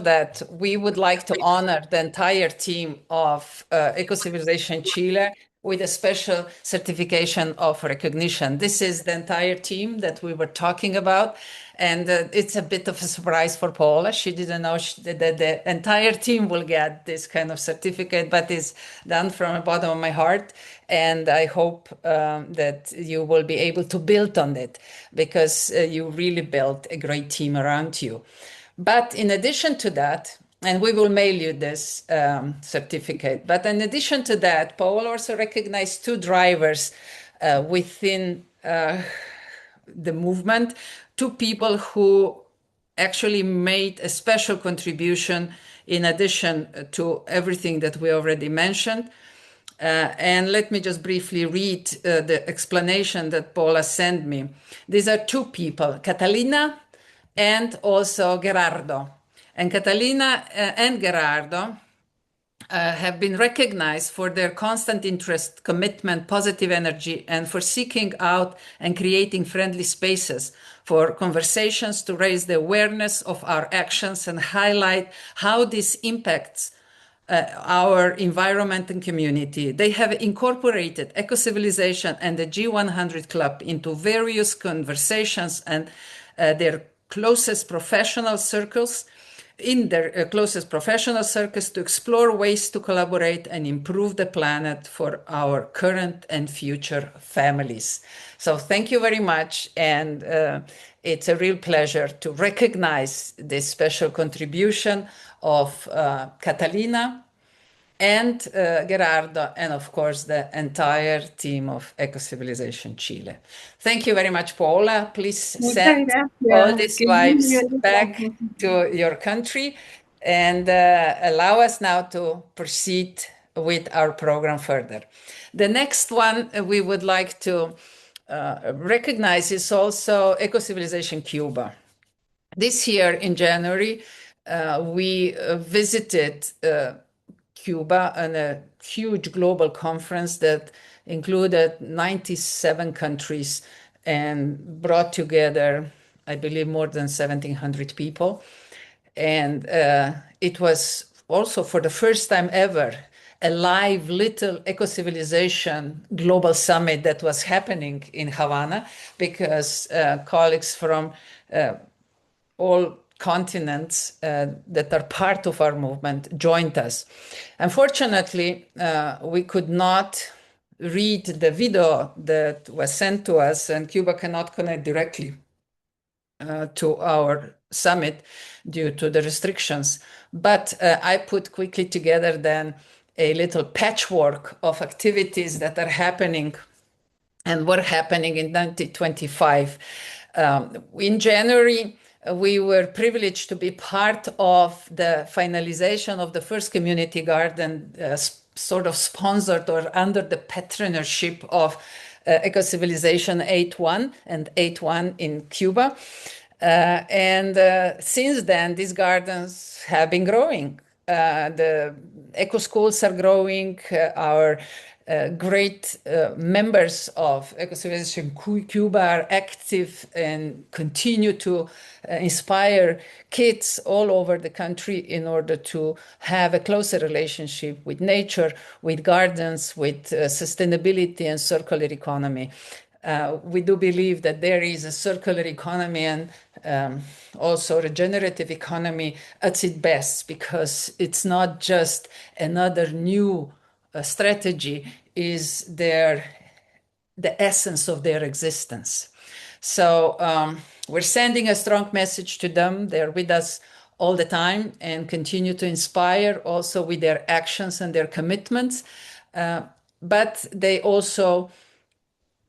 that, we would like to honor the entire team of Ecocivilisation Chile with a special certification of recognition. This is the entire team that we were talking about. And it's a bit of a surprise for Paula. She didn't know that the entire team will get this kind of certificate, but it's done from the bottom of my heart. And I hope that you will be able to build on it, because you really built a great team around you. But in addition to that, and we will mail you this certificate, but in addition to that, Paul also recognized two drivers within the movement, two people who actually made a special contribution in addition to everything that we already mentioned. And let me just briefly read the explanation that Paula sent me. These are two people, Catalina and also Gerardo. And Catalina and Gerardo have been recognized for their constant interest, commitment, positive energy, and for seeking out and creating friendly spaces for conversations to raise the awareness of our actions and highlight how this impacts our environment and community. They have incorporated Ecocivilization and the G100 Club into various conversations and their closest professional circles, to explore ways to collaborate and improve the planet for our current and future families. So thank you very much. And it's a real pleasure to recognize this special contribution of Catalina and Gerardo, and of course the entire team of Ecocivilization Chile. Thank you very much, Paula. Please send all these vibes back to your country, and allow us now to proceed with our program further. The next one we would like to recognize is also Ecocivilization Cuba. This year in January, we visited Cuba on a huge global conference that included 97 countries and brought together, I believe, more than 1,700 people. And it was also, for the first time ever, a live little Ecocivilization global summit that was happening in Havana, because colleagues from all continents that are part of our movement joined us. Unfortunately, we could not read the video that was sent to us, and Cuba cannot connect directly to our summit due to the restrictions. But I put quickly together then a little patchwork of activities that are happening and were happening in 2025. In January, we were privileged to be part of the finalization of the first community garden, sort of sponsored or under the patronage of Ecocivilization 8.1 and 8.1 in Cuba. And since then, these gardens have been growing. The eco schools are growing. Our great members of Ecocivilization Cuba are active and continue to inspire kids all over the country in order to have a closer relationship with nature, with gardens, with sustainability and circular economy. We do believe that there is a circular economy and also regenerative economy at its best, because it's not just another new strategy. is the essence of their existence. So we're sending a strong message to them. They're with us all the time and continue to inspire also with their actions and their commitments. But they also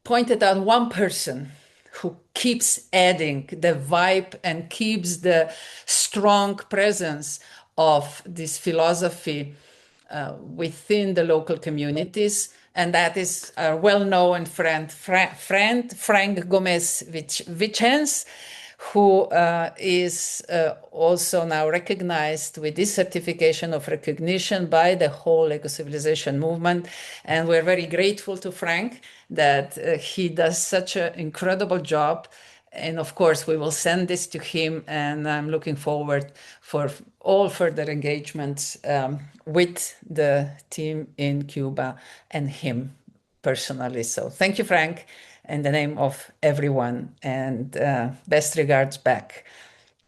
pointed out one person who keeps adding the vibe and keeps the strong presence of this philosophy within the local communities. And that is our well-known friend, Frank Gomez Vicens, who is also now recognized with this certification of recognition by the whole eco-civilization movement. And we're very grateful to Frank that he does such an incredible job. And of course, we will send this to him, and I'm looking forward for all further engagements with the team in Cuba and him personally. So thank you, Frank, in the name of everyone, and best regards back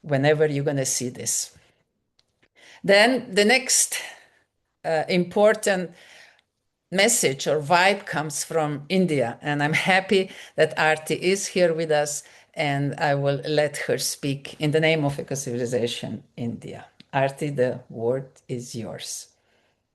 whenever you're going to see this. Then the next important message or vibe comes from India, and I'm happy that Arti is here with us, and I will let her speak in the name of Ecocivilisation India. Arti, the word is yours.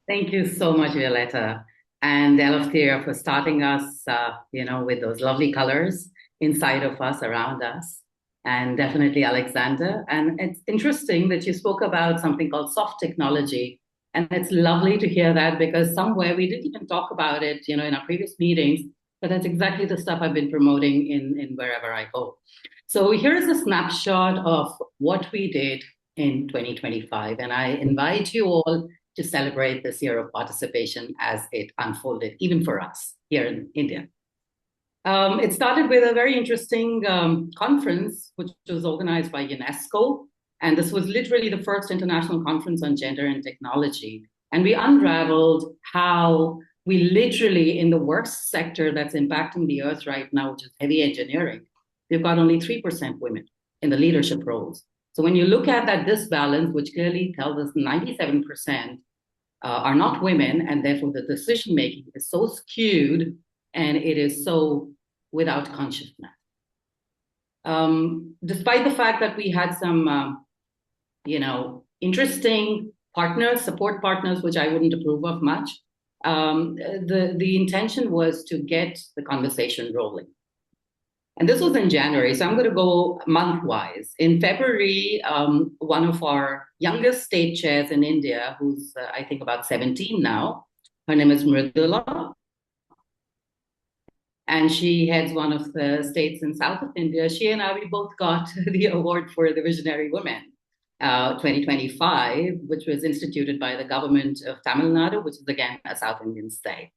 Thank you so much, Violetta, and Eleftheria for starting us, with those lovely colors inside of us, around us, and definitely Alexander. And it's interesting that you spoke about something called soft technology, and it's lovely to hear that, because somewhere we didn't even talk about it, in our previous meetings, but that's exactly the stuff I've been promoting in wherever I go. So here's a snapshot of what we did in 2025, and I invite you all to celebrate this year of participation as it unfolded, even for us here in India. It started with a very interesting conference, which was organized by UNESCO. And this was literally the first international conference on gender and technology. And we unraveled how we literally, in the worst sector that's impacting the earth right now, which is heavy engineering, we've got only 3% women in the leadership roles. So when you look at that disbalance, which clearly tells us 97% are not women, and therefore the decision-making is so skewed and it is so without consciousness. Despite the fact that we had some, interesting partners, support partners, which I wouldn't approve of much, the intention was to get the conversation rolling. And this was in January, so I'm going to go month-wise. In February, one of our youngest state chairs in India, who's I think about 17 now, her name is Mridula, and she heads one of the states in south of India. She and I, we both got the award for the Visionary Women 2025, which was instituted by the government of Tamil Nadu, which is again a South Indian state.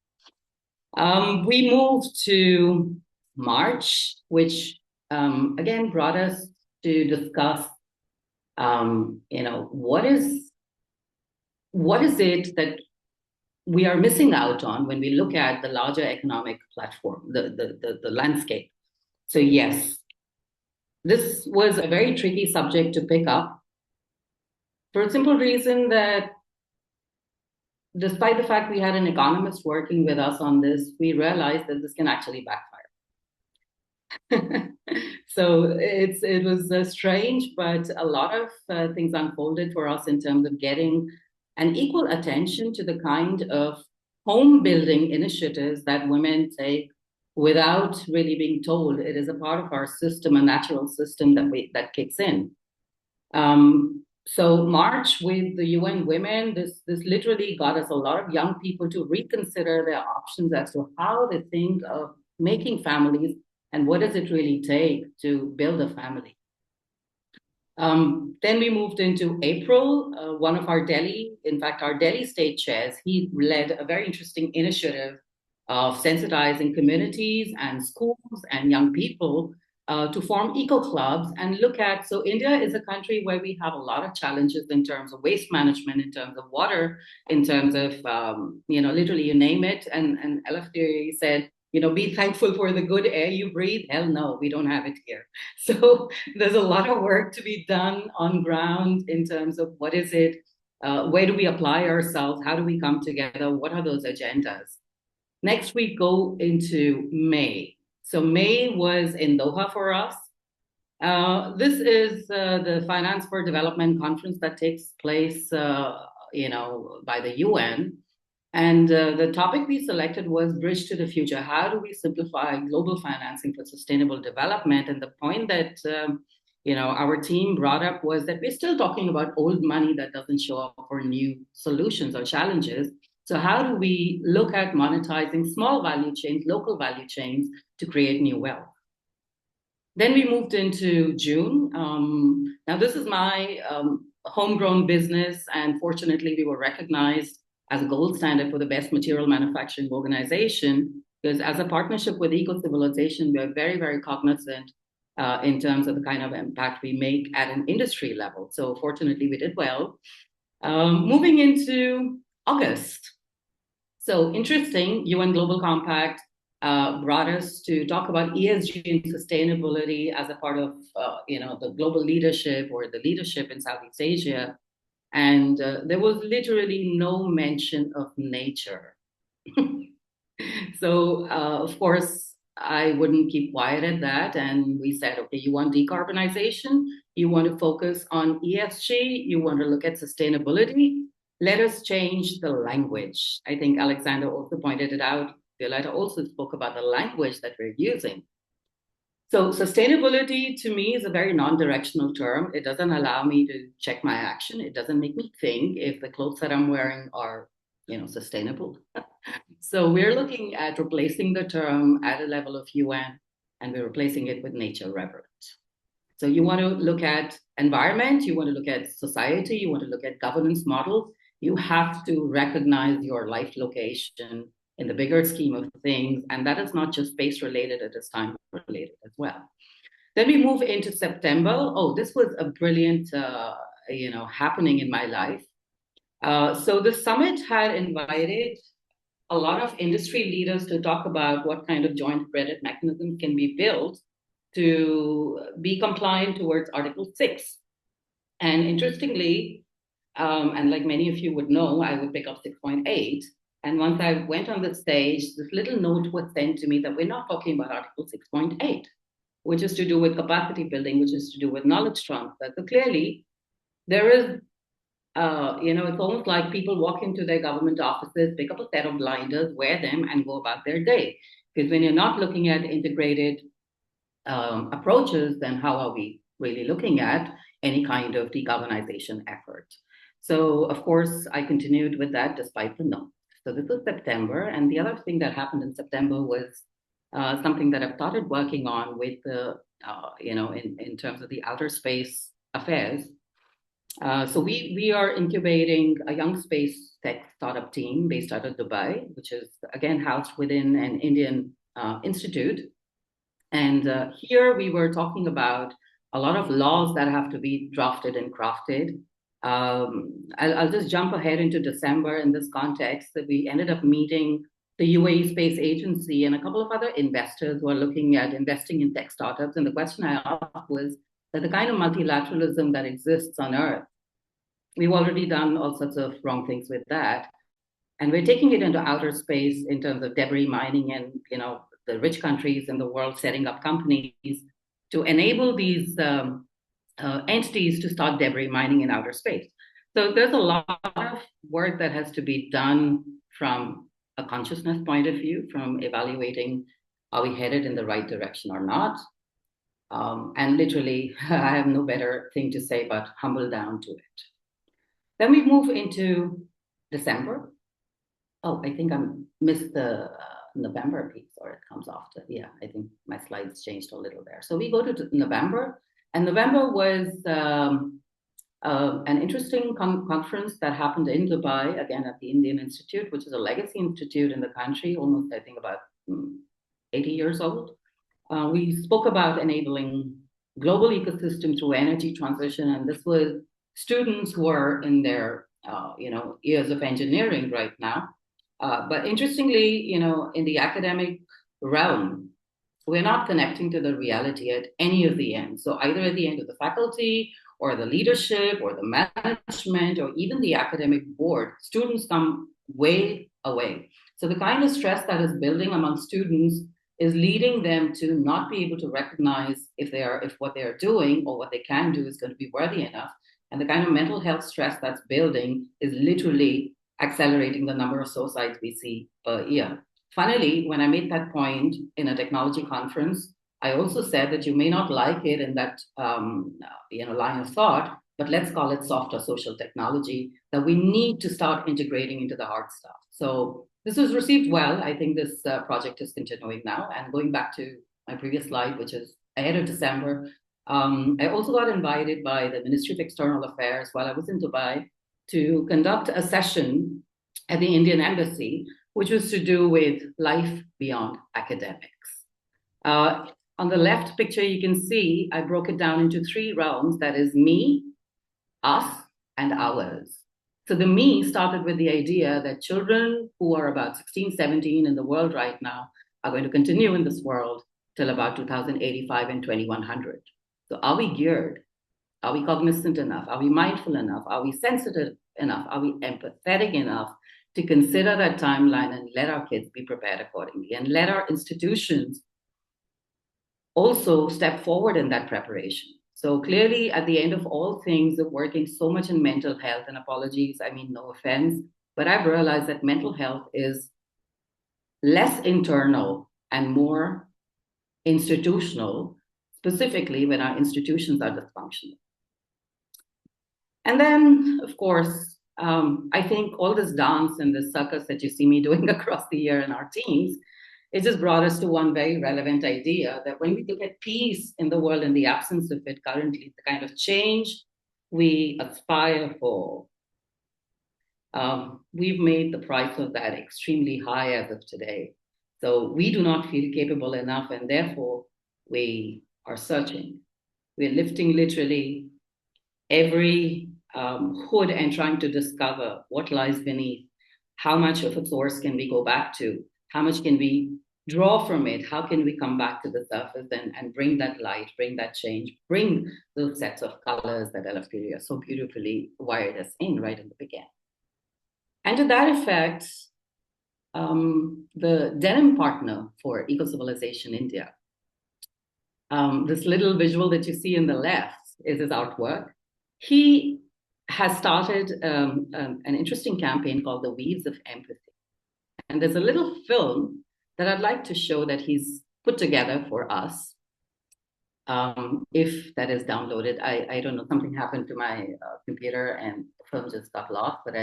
We moved to March, which again brought us to discuss, what is it that we are missing out on when we look at the larger economic platform, the landscape. So yes, this was a very tricky subject to pick up for a simple reason that despite the fact we had an economist working with us on this, we realized that this can actually backfire. So it was strange, but a lot of things unfolded for us in terms of getting an equal attention to the kind of home building initiatives that women take without really being told. It is a part of our system, a natural system that kicks in. So March with the UN Women, this literally got us a lot of young people to reconsider their options as to how they think of making families and what does it really take to build a family. Then we moved into April. One of our Delhi state chairs, he led a very interesting initiative of sensitizing communities and schools and young people to form eco clubs and look at, so India is a country where we have a lot of challenges in terms of waste management, in terms of water, in terms of, literally you name it. And Eleftheria said, be thankful for the good air you breathe. Hell no, we don't have it here. So there's a lot of work to be done on ground in terms of what is it, where do we apply ourselves, how do we come together, what are those agendas? Next, we go into May. So May was in Doha for us. This is the Finance for Development conference that takes place, by the UN. And the topic we selected was Bridge to the Future. How do we simplify global financing for sustainable development? And the point that our team brought up was that we're still talking about old money that doesn't show up for new solutions or challenges. So how do we look at monetizing small value chains, local value chains, to create new wealth? Then we moved into June. Now, this is my homegrown business, and fortunately, we were recognized as a gold standard for the best material manufacturing organization, because as a partnership with Ecocivilisation, we are very, very cognizant in terms of the kind of impact we make at an industry level. So fortunately, we did well. Moving into August. So interesting, UN Global Compact brought us to talk about ESG and sustainability as a part of the global leadership or the leadership in Southeast Asia. And there was literally no mention of nature. So, of course, I wouldn't keep quiet at that. And we said, okay, you want decarbonization, you want to focus on ESG, you want to look at sustainability. Let us change the language. I think Alexander also pointed it out. Violeta also spoke about the language that we're using. So sustainability to me is a very non-directional term. It doesn't allow me to check my action. It doesn't make me think if the clothes that I'm wearing are, sustainable. So we're looking at replacing the term at a level of UN, and we're replacing it with nature reverent. So you want to look at environment, you want to look at society, you want to look at governance models. You have to recognize your life location in the bigger scheme of things. And that is not just space related, it is time related as well. Then we move into September. Oh, this was a brilliant, happening in my life. So the summit had invited a lot of industry leaders to talk about what kind of joint credit mechanisms can be built to be compliant towards Article 6. And interestingly, and like many of you would know, I would pick up 6.8. And once I went on the stage, this little note was sent to me that we're not talking about Article 6.8, which is to do with capacity building, which is to do with knowledge transfer. So clearly, there is, it's almost like people walk into their government offices, pick up a set of blinders, wear them, and go about their day. Because when you're not looking at integrated approaches, then how are we really looking at any kind of decarbonization effort? So, of course, I continued with that despite the no. So this was September. And the other thing that happened in September was something that I've started working on with in terms of the outer space affairs. So we are incubating a young space tech startup team based out of Dubai, which is, again, housed within an Indian institute. And here we were talking about a lot of laws that have to be drafted and crafted. I'll just jump ahead into December in this context that we ended up meeting the UAE Space Agency and a couple of other investors who are looking at investing in tech startups. And the question I asked was that the kind of multilateralism that exists on Earth, we've already done all sorts of wrong things with that. And we're taking it into outer space in terms of debris mining and, the rich countries in the world setting up companies to enable these entities to start debris mining in outer space. So there's a lot of work that has to be done from a consciousness point of view, from evaluating, are we headed in the right direction or not? And literally, I have no better thing to say but humble down to it. Then we move into December. Oh, I think I missed the November piece, or it comes after. Yeah, I think my slides changed a little there. So we go to November, and November was an interesting conference that happened in Dubai, again at the Indian Institute, which is a legacy institute in the country, almost, I think, about 80 years old. We spoke about enabling global ecosystems through energy transition, and this was students who are in their years of engineering right now. But interestingly, in the academic realm, we're not connecting to the reality at any of the ends. So either at the end of the faculty or the leadership or the management or even the academic board, students come way away. So the kind of stress that is building among students is leading them to not be able to recognize if what they are doing or what they can do is going to be worthy enough. And the kind of mental health stress that's building is literally accelerating the number of suicides we see per year. Funnily, when I made that point in a technology conference, I also said that you may not like it in that line of thought, but let's call it softer social technology that we need to start integrating into the hard stuff. So this was received well. I think this project is continuing now. And going back to my previous slide, which is ahead of December, I also got invited by the Ministry of External Affairs while I was in Dubai to conduct a session at the Indian Embassy, which was to do with life beyond academics. On the left picture, you can see I broke it down into 3 realms. That is me, us, and ours. So the me started with the idea that children who are about 16, 17 in the world right now are going to continue in this world till about 2085 and 2100. So are we geared? Are we cognizant enough? Are we mindful enough? Are we sensitive enough? Are we empathetic enough to consider that timeline and let our kids be prepared accordingly and let our institutions also step forward in that preparation? So clearly, at the end of all things, of working so much in mental health, and apologies, I mean, no offense, but I've realized that mental health is less internal and more institutional, specifically when our institutions are dysfunctional. And then, of course, I think all this dance and this circus that you see me doing across the year in our teams, it just brought us to one very relevant idea that when we look at peace in the world and the absence of it currently, the kind of change we aspire for, we've made the price of that extremely high as of today. So we do not feel capable enough, and therefore we are searching. We're lifting literally every hood and trying to discover what lies beneath. How much of a source can we go back to? How much can we draw from it? How can we come back to the surface and bring that light, bring that change, bring those sets of colors that Eleftheria so beautifully wired us in right in the beginning? And to that effect, the denim partner for Ecocivilisation India, this little visual that you see in the left is his artwork. He has started an interesting campaign called the Weaves of Empathy. And there's a little film that I'd like to show that he's put together for us. If that is downloaded, I don't know, something happened to my computer and the film just got lost, but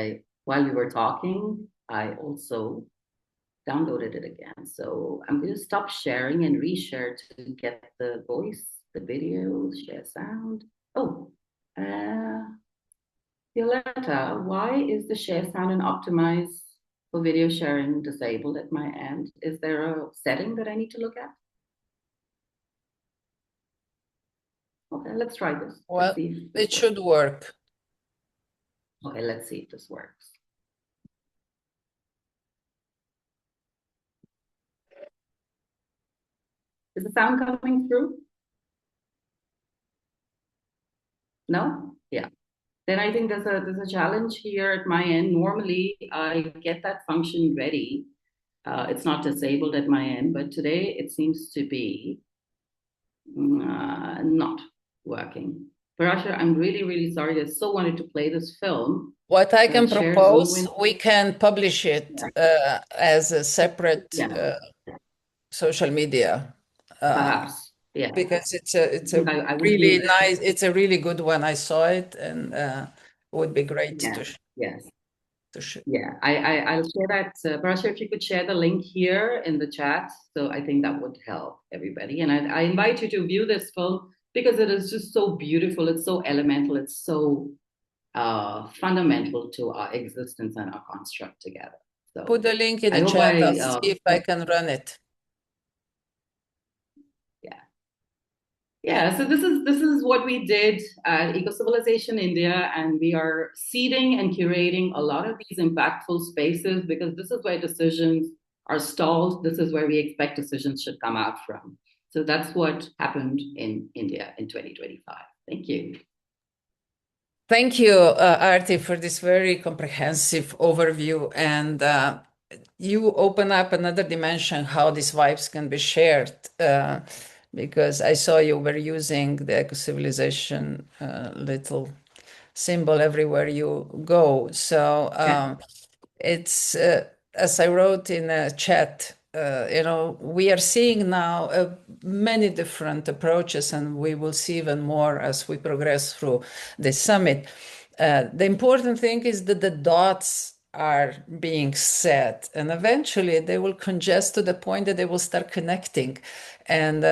while we were talking, I also downloaded it again. So I'm going to stop sharing and reshare to get the voice, the video, share sound. Oh, Violetta, why is the share sound and optimize for video sharing disabled at my end? Is there a setting that I need to look at? Okay, let's try this. Well, it should work. Okay, let's see if this works. Is the sound coming through? No? Yeah. Then I think there's a challenge here at my end. Normally, I get that function ready. It's not disabled at my end, but today it seems to be not working. Parasha, I'm really, really sorry. I so wanted to play this film. What I can propose, we can publish it as a separate social media. Perhaps, yeah. Because it's a really nice, it's a really good one. I saw it, and it would be great to share. Yeah, I'll share that. Parasha, if you could share the link here in the chat, so I think that would help everybody. And I invite you to view this film because it is just so beautiful. It's so elemental. It's so fundamental to our existence and our construct together. So put the link in the chat. I'll see if I can run it. Yeah, so this is what we did at Ecocivilisation India, and we are seeding and curating a lot of these impactful spaces because this is where decisions are stalled. This is where we expect decisions should come out from. So that's what happened in India in 2025. Thank you. Thank you, Arti, for this very comprehensive overview. And you open up another dimension how these vibes can be shared, because I saw you were using the eco-civilization little symbol everywhere you go. So it's, as I wrote in a chat, we are seeing now many different approaches, and we will see even more as we progress through the summit. The important thing is that the dots are being set, and eventually they will congest to the point that they will start connecting. And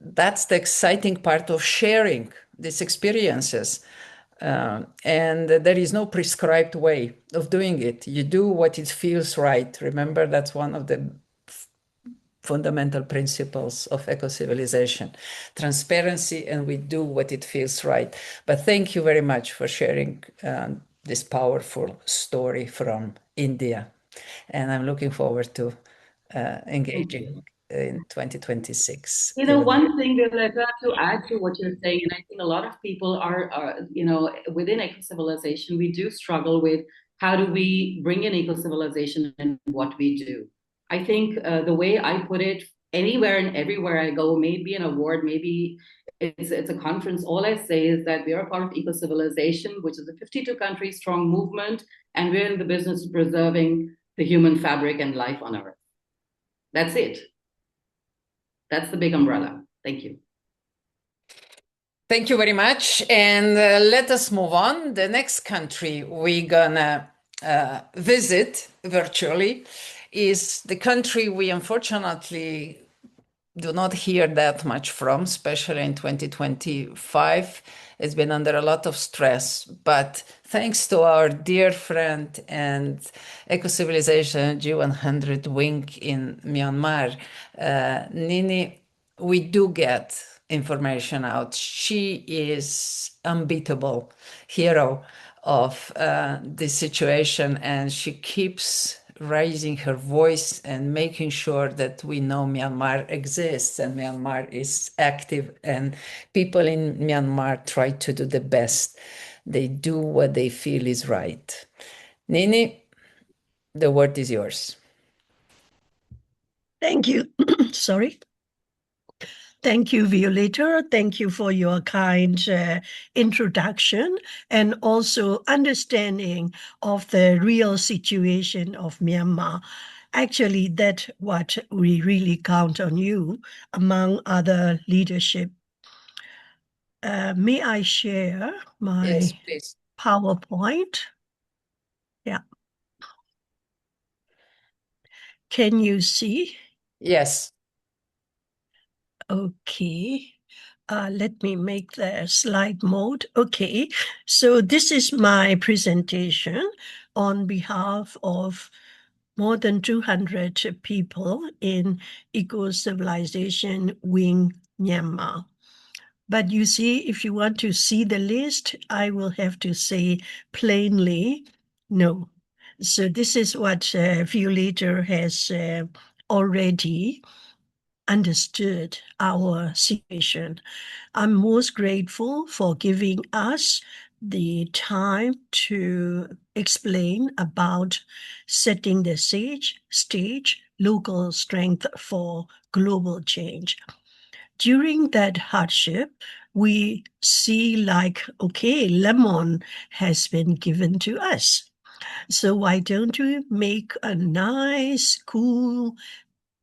that's the exciting part of sharing these experiences. And there is no prescribed way of doing it. You do what it feels right. Remember, that's one of the fundamental principles of eco-civilization, transparency, and we do what it feels right. But thank you very much for sharing this powerful story from India. And I'm looking forward to engaging in 2026. One thing, Violetta, to add to what you're saying, and I think a lot of people are within eco-civilization, we do struggle with how do we bring in eco-civilization in what we do. I think the way I put it, anywhere and everywhere I go, maybe an award, maybe it's a conference, all I say is that we are a part of eco-civilization, which is a 52 country strong movement, and we're in the business of preserving the human fabric and life on Earth. That's it. That's the big umbrella. Thank you. Thank you very much. And let us move on. The next country we're gonna visit virtually is the country we unfortunately do not hear that much from, especially in 2025. It's been under a lot of stress, but thanks to our dear friend and Eco-Civilization G100 wing in Myanmar, Nini, we do get information out. She is unbeatable hero of this situation, and she keeps raising her voice and making sure that we know Myanmar exists and Myanmar is active, and people in Myanmar try to do the best. They do what they feel is right. Nini, the word is yours. Thank you. Sorry. Thank you, Violeta. Thank you for your kind introduction and also understanding of the real situation of Myanmar. Actually, that's what we really count on you, among other leadership. May I share my Yes, please. PowerPoint? Yeah. Can you see? Yes. Okay. Let me make the slide mode. Okay, so this is my presentation on behalf of more than 200 people in Eco-Civilization Wing Myanmar. But you see, if you want to see the list, I will have to say plainly, no. So this is what Violeta has already understood our situation. I'm most grateful for giving us the time to explain about setting the stage, local strength for global change. During that hardship, we see like, okay, lemon has been given to us. So why don't we make a nice, cool,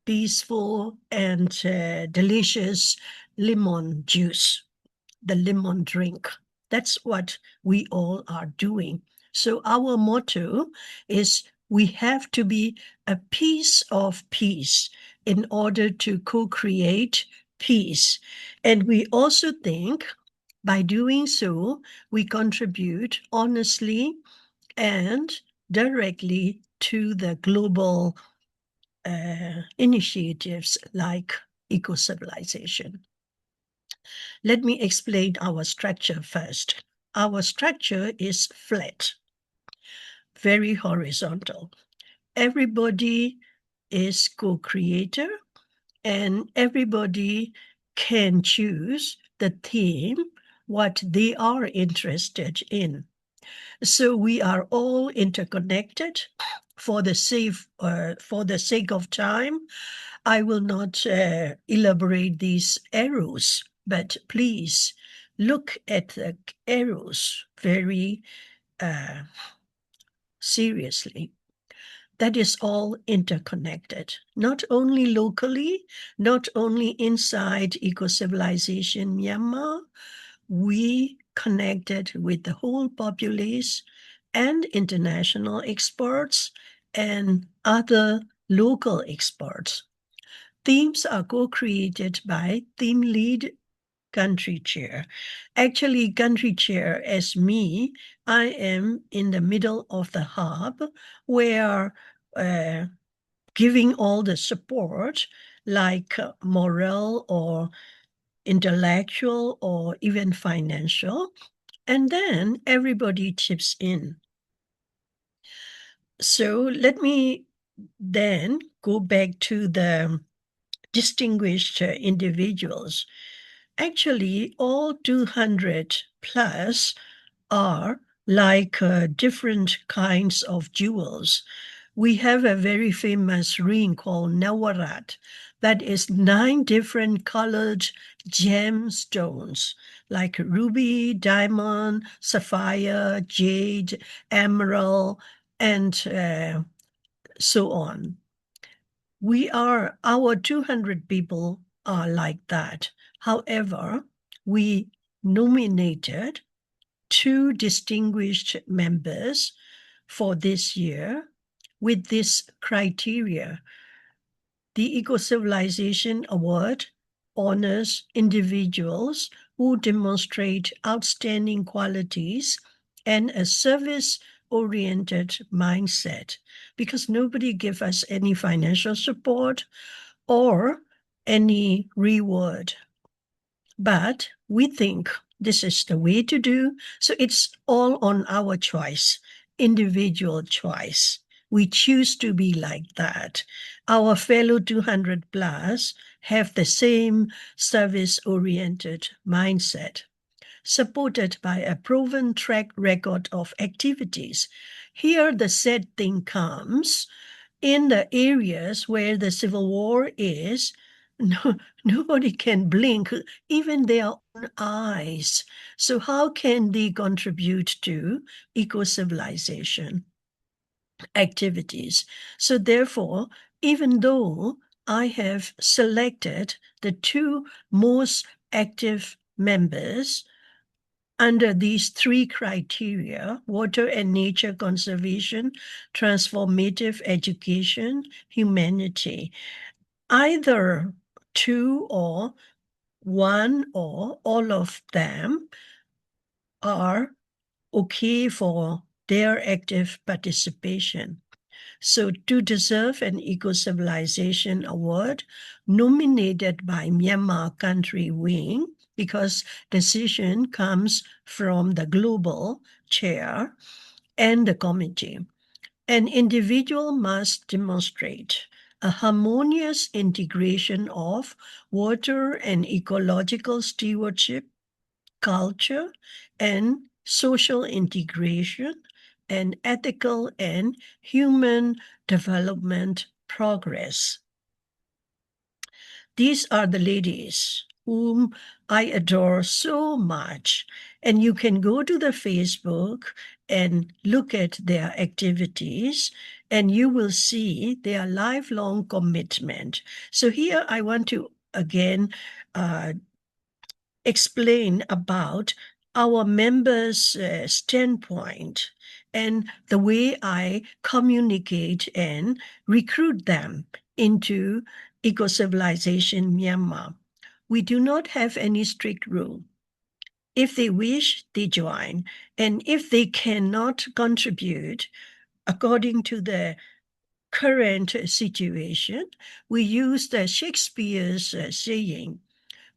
peaceful and delicious lemon juice, the lemon drink. That's what we all are doing. So our motto is we have to be a piece of peace in order to co-create peace. And we also think by doing so, we contribute honestly and directly to the global initiatives like eco-civilization. Let me explain our structure first. Our structure is flat, very horizontal. Everybody is co-creator and everybody can choose the theme, what they are interested in. So we are all interconnected. For the sake of time, I will not elaborate these arrows, but please look at the arrows very seriously. That is all interconnected, not only locally, not only inside Eco-Civilization Myanmar, we connected with the whole populace and international experts and other local experts. Themes are co-created by theme lead country chair. Actually, country chair as me, I am in the middle of the hub where giving all the support like moral or intellectual or even financial, and then everybody chips in. So let me then go back to the distinguished individuals. Actually, all 200 plus are like different kinds of jewels. We have a very famous ring called Nawarat that is 9 different colored gemstones like ruby, diamond, sapphire, jade, emerald, and so on. Our 200 people are like that. However, we nominated 2 distinguished members for this year with this criteria. The Eco-Civilization Award honors individuals who demonstrate outstanding qualities and a service-oriented mindset, because nobody gives us any financial support or any reward. But we think this is the way to do. So it's all on our choice, individual choice. We choose to be like that. Our fellow 200 plus have the same service-oriented mindset, supported by a proven track record of activities. Here, the sad thing comes in the areas where the civil war is. Nobody can blink, even their own eyes. So how can they contribute to eco-civilization activities? So therefore, even though I have selected the 2 most active members under these 3 criteria, water and nature conservation, transformative education, humanity, either 2 or 1 or all of them are okay for their active participation. So to deserve an Eco-Civilization Award nominated by Myanmar Country Wing, because decision comes from the global chair and the committee, an individual must demonstrate a harmonious integration of water and ecological stewardship, culture and social integration, and ethical and human development progress. These are the ladies whom I adore so much. And you can go to the Facebook and look at their activities, and you will see their lifelong commitment. So here I want to again explain about our members' standpoint and the way I communicate and recruit them into Eco-Civilization Myanmar. We do not have any strict rule. If they wish, they join. And if they cannot contribute according to the current situation, we use the Shakespeare's saying,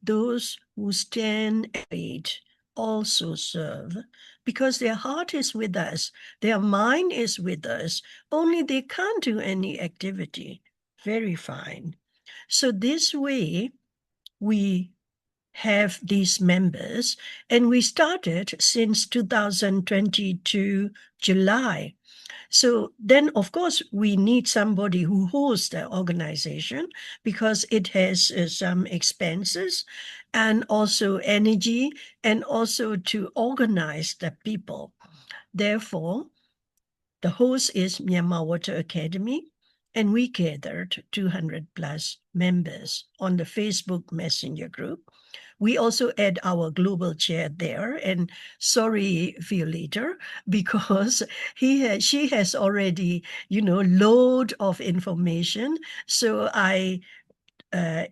those who stand and wait also serve, because their heart is with us, their mind is with us, only they can't do any activity. Very fine. So this way, we have these members, and we started since 2022 July. So then, of course, we need somebody who hosts the organization because it has some expenses and also energy and also to organize the people. Therefore, the host is Myanmar Water Academy, and we gathered 200 plus members on the Facebook Messenger group. We also add our global chair there, and sorry, Violeta, because she has already, load of information. So I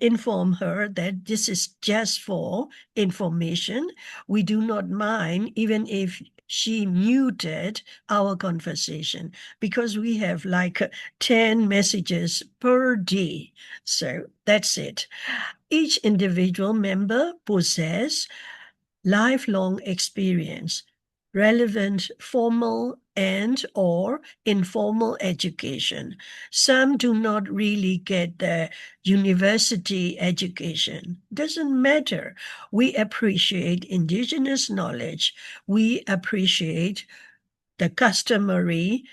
inform her that this is just for information. We do not mind even if she muted our conversation because we have like 10 messages per day. So that's it. Each individual member possesses lifelong experience, relevant formal and or informal education. Some do not really get the university education. Doesn't matter. We appreciate indigenous knowledge. We appreciate the customary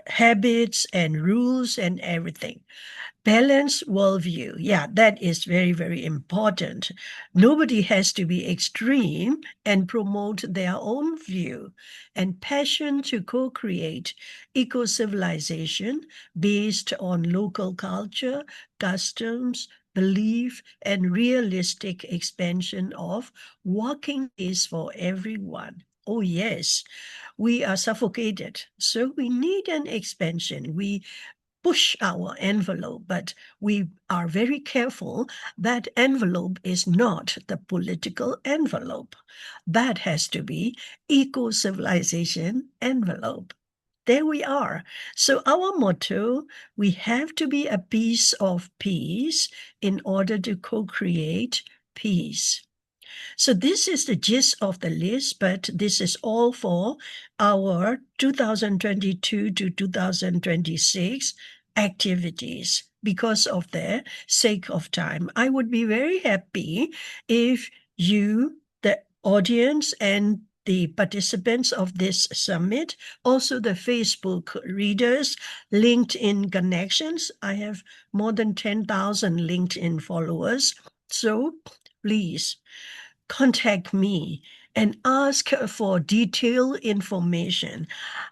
habits and rules and everything. Balanced worldview. Yeah, that is very, very important. Nobody has to be extreme and promote their own view. And passion to co-create eco-civilization based on local culture, customs, belief, and realistic expansion of working days for everyone. Oh, yes, we are suffocated. So we need an expansion. We push our envelope, but we are very careful that envelope is not the political envelope. That has to be eco-civilization envelope. There we are. So our motto, we have to be a piece of peace in order to co-create peace. So this is the gist of the list, but this is all for our 2022 to 2026 activities because of the sake of time. I would be very happy if you, the audience and the participants of this summit, also the Facebook readers, LinkedIn connections. I have more than 10,000 LinkedIn followers. So please contact me and ask for detailed information.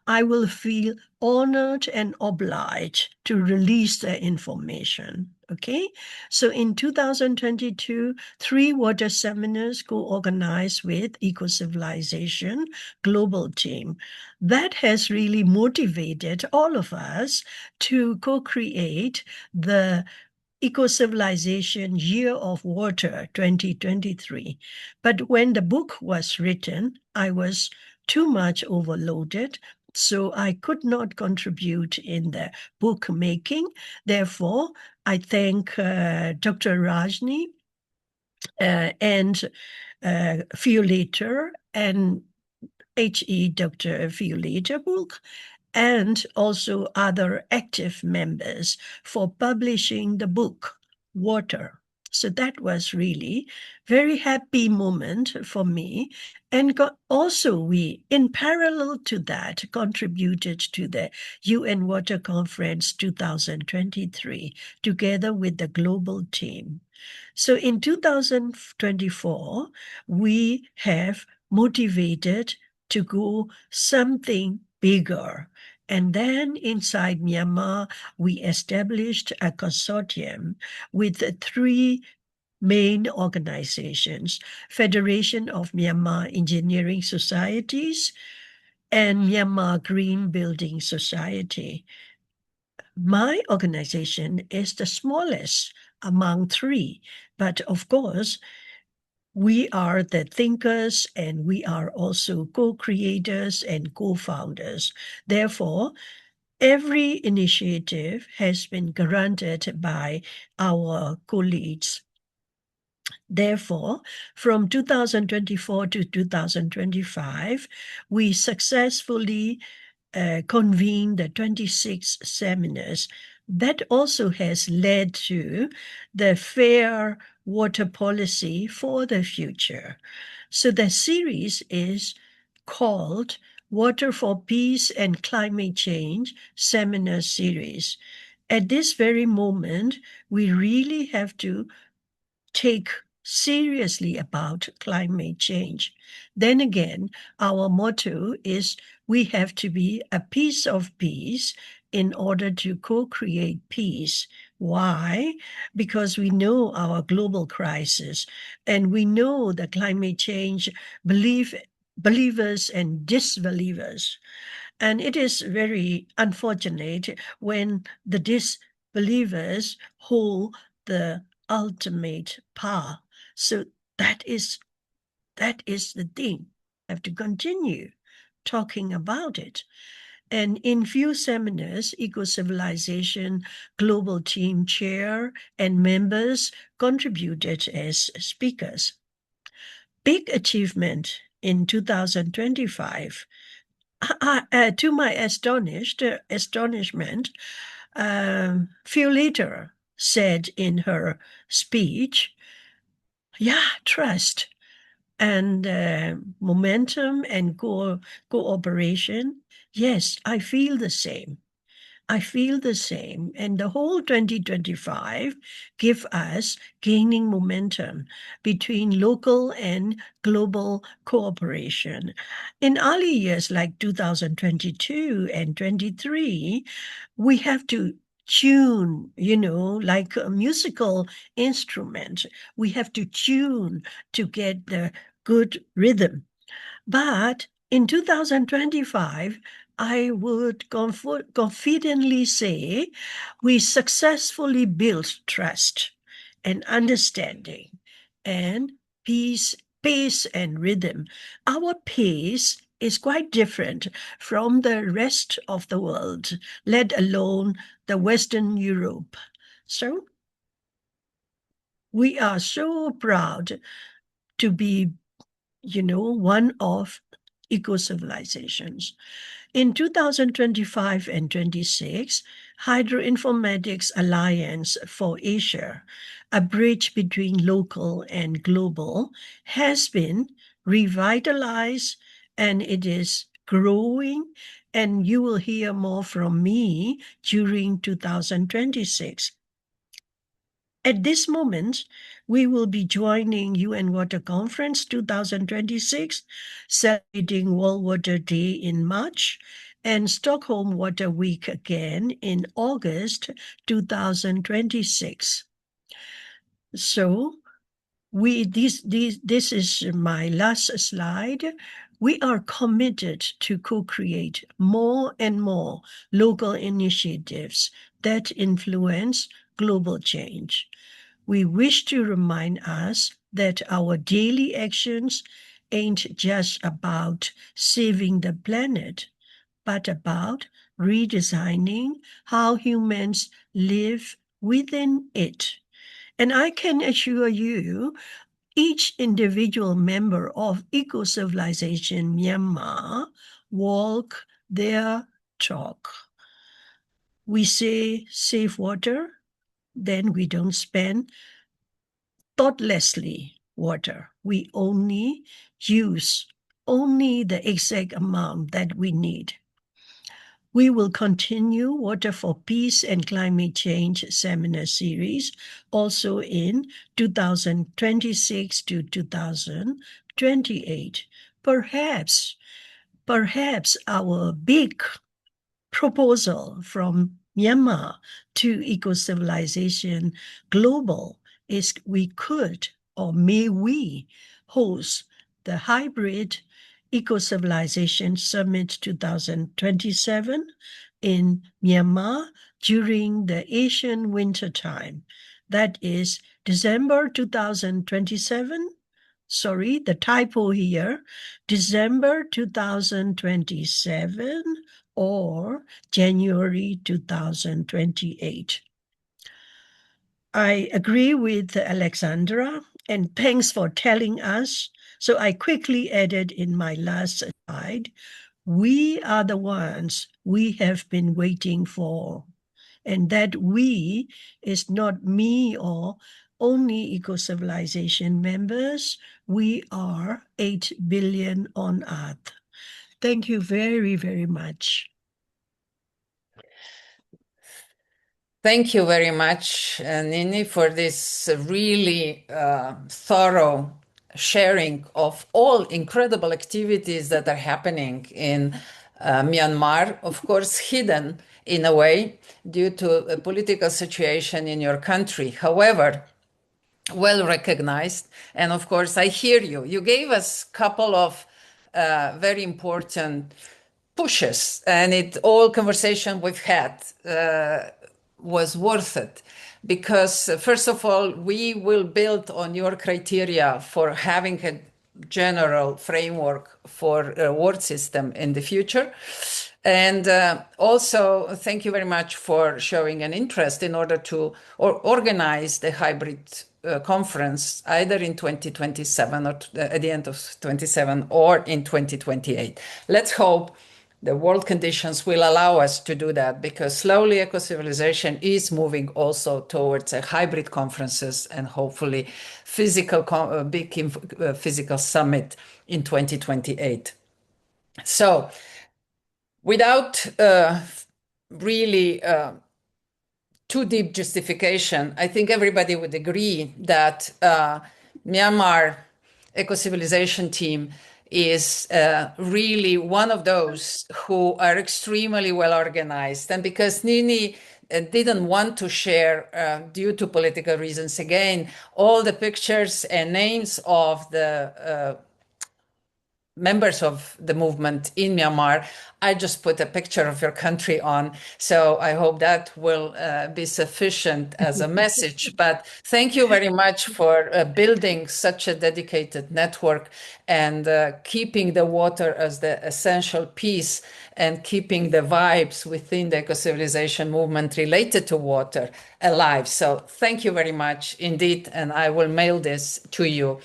I will feel honored and obliged to release the information. Okay, so in 2022, 3 water seminars co-organized with Ecocivilisation Global Team. That has really motivated all of us to co-create the Ecocivilisation Year of Water 2023. But when the book was written, I was too much overloaded, so I could not contribute in the book making. Therefore, I thank Dr. Rajni and Violeta and H.E. Dr. Violeta book, and also other active members for publishing the book, Water. So that was really very happy moment for me. And also we, in parallel to that, contributed to the UN Water Conference 2023, together with the global team. So in 2024, we have motivated to go something bigger. And then inside Myanmar, we established a consortium with 3 main organizations: Federation of Myanmar Engineering Societies and Myanmar Green Building Society. My organization is the smallest among 3, but of course, we are the thinkers and we are also co-creators and co-founders. Therefore, every initiative has been granted by our colleagues. Therefore, from 2024 to 2025, we successfully convened the 26 seminars. That also has led to the fair water policy for the future. So the series is called Water for Peace and Climate Change Seminar Series. At this very moment, we really have to take seriously about climate change. Then again, our motto is we have to be a piece of peace in order to co-create peace. Why? Because we know our global crisis and we know the climate change believers and disbelievers. And it is very unfortunate when the disbelievers hold the ultimate power. So that is the thing. I have to continue talking about it. And in few seminars, Eco-Civilization Global Team Chair and members contributed as speakers. Big achievement in 2025. To my astonishment, Violeta said in her speech, yeah, trust and momentum and cooperation. Yes, I feel the same. I feel the same. And the whole 2025 give us gaining momentum between local and global cooperation. In early years like 2022 and 23, we have to tune, like a musical instrument. We have to tune to get the good rhythm. But in 2025, I would confidently say we successfully built trust and understanding and peace, pace and rhythm. Our pace is quite different from the rest of the world, let alone the Western Europe. So we are so proud to be one of eco-civilizations. In 2025 and 26, Hydroinformatics Alliance for Asia, a bridge between local and global, has been revitalized and it is growing, and you will hear more from me during 2026. At this moment, we will be joining UN Water Conference 2026, celebrating World Water Day in March, and Stockholm Water Week again in August 2026. So this is my last slide. We are committed to co-create more and more local initiatives that influence global change. We wish to remind us that our daily actions ain't just about saving the planet, but about redesigning how humans live within it. And I can assure you, each individual member of Eco-Civilization Myanmar walk their talk. We say save water, then we don't spend thoughtlessly water. We only use the exact amount that we need. We will continue Water for Peace and Climate Change seminar series also in 2026 to 2028. Perhaps our big proposal from Myanmar to Eco-Civilization Global is we could or may we host the hybrid Eco-Civilization Summit 2027 in Myanmar during the Asian winter time. That is December 2027. Sorry, the typo here, December 2027 or January 2028. I agree with Alexandra, and thanks for telling us. So I quickly added in my last slide, we are the ones we have been waiting for. And that we is not me or only Eco-Civilization members. We are 8 billion on Earth. Thank you very, very much. Thank you very much, Nini, for this really thorough sharing of all incredible activities that are happening in Myanmar, of course, hidden in a way due to a political situation in your country. However, well recognized. And of course, I hear you. You gave us a couple of very important pushes, and all conversation we've had was worth it, because first of all, we will build on your criteria for having a general framework for a ward system in the future. And also, thank you very much for showing an interest in order to organize the hybrid conference either in 2027 or at the end of 27 or in 2028. Let's hope the world conditions will allow us to do that, because slowly Eco-Civilization is moving also towards a hybrid conferences and hopefully big physical summit in 2028. So without really too deep justification, I think everybody would agree that Myanmar Eco-Civilization team is really one of those who are extremely well organized. And because Nini didn't want to share, due to political reasons, again, all the pictures and names of the members of the movement in Myanmar, I just put a picture of your country on. So I hope that will be sufficient as a message. But thank you very much for building such a dedicated network and keeping the water as the essential piece and keeping the vibes within the eco-civilization movement related to water alive. So thank you very much indeed. And I will mail this to you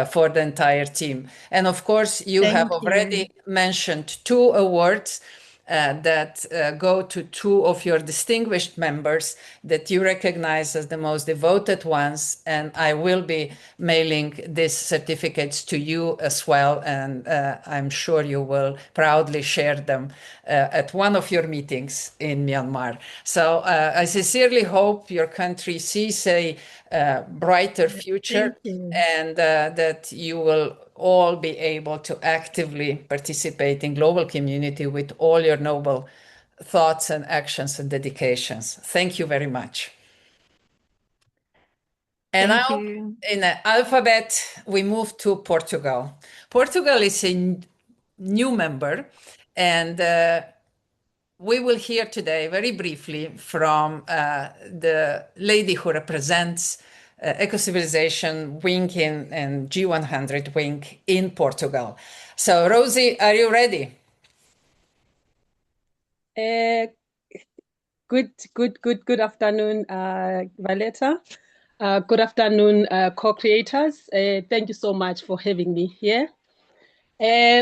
for the entire team. And of course, you have already mentioned 2 awards that go to 2 of your distinguished members that you recognize as the most devoted ones. And I will be mailing these certificates to you as well. And I'm sure you will proudly share them at one of your meetings in Myanmar. So I sincerely hope your country sees a brighter future, and that you will all be able to actively participate in global community with all your noble thoughts and actions and dedications. Thank you very much. And now, in the alphabet, we move to Portugal. Portugal is a new member, and we will hear today very briefly from the lady who represents Eco-Civilization wing and G100 wing in Portugal. So Rosie, are you ready? Good afternoon, Violeta. Good afternoon, co-creators. Thank you so much for having me here.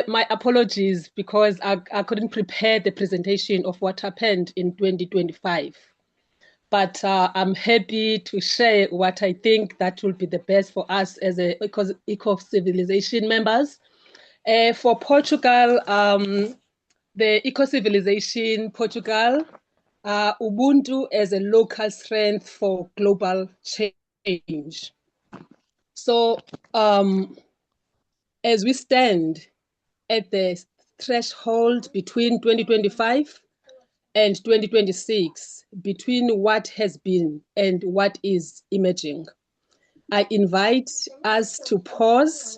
My apologies because I couldn't prepare the presentation of what happened in 2025. But I'm happy to share what I think that will be the best for us as Eco-Civilization members. For Portugal, the Eco-Civilization Portugal, Ubuntu as a local strength for global change. So as we stand at the threshold between 2025 and 2026, between what has been and what is emerging, I invite us to pause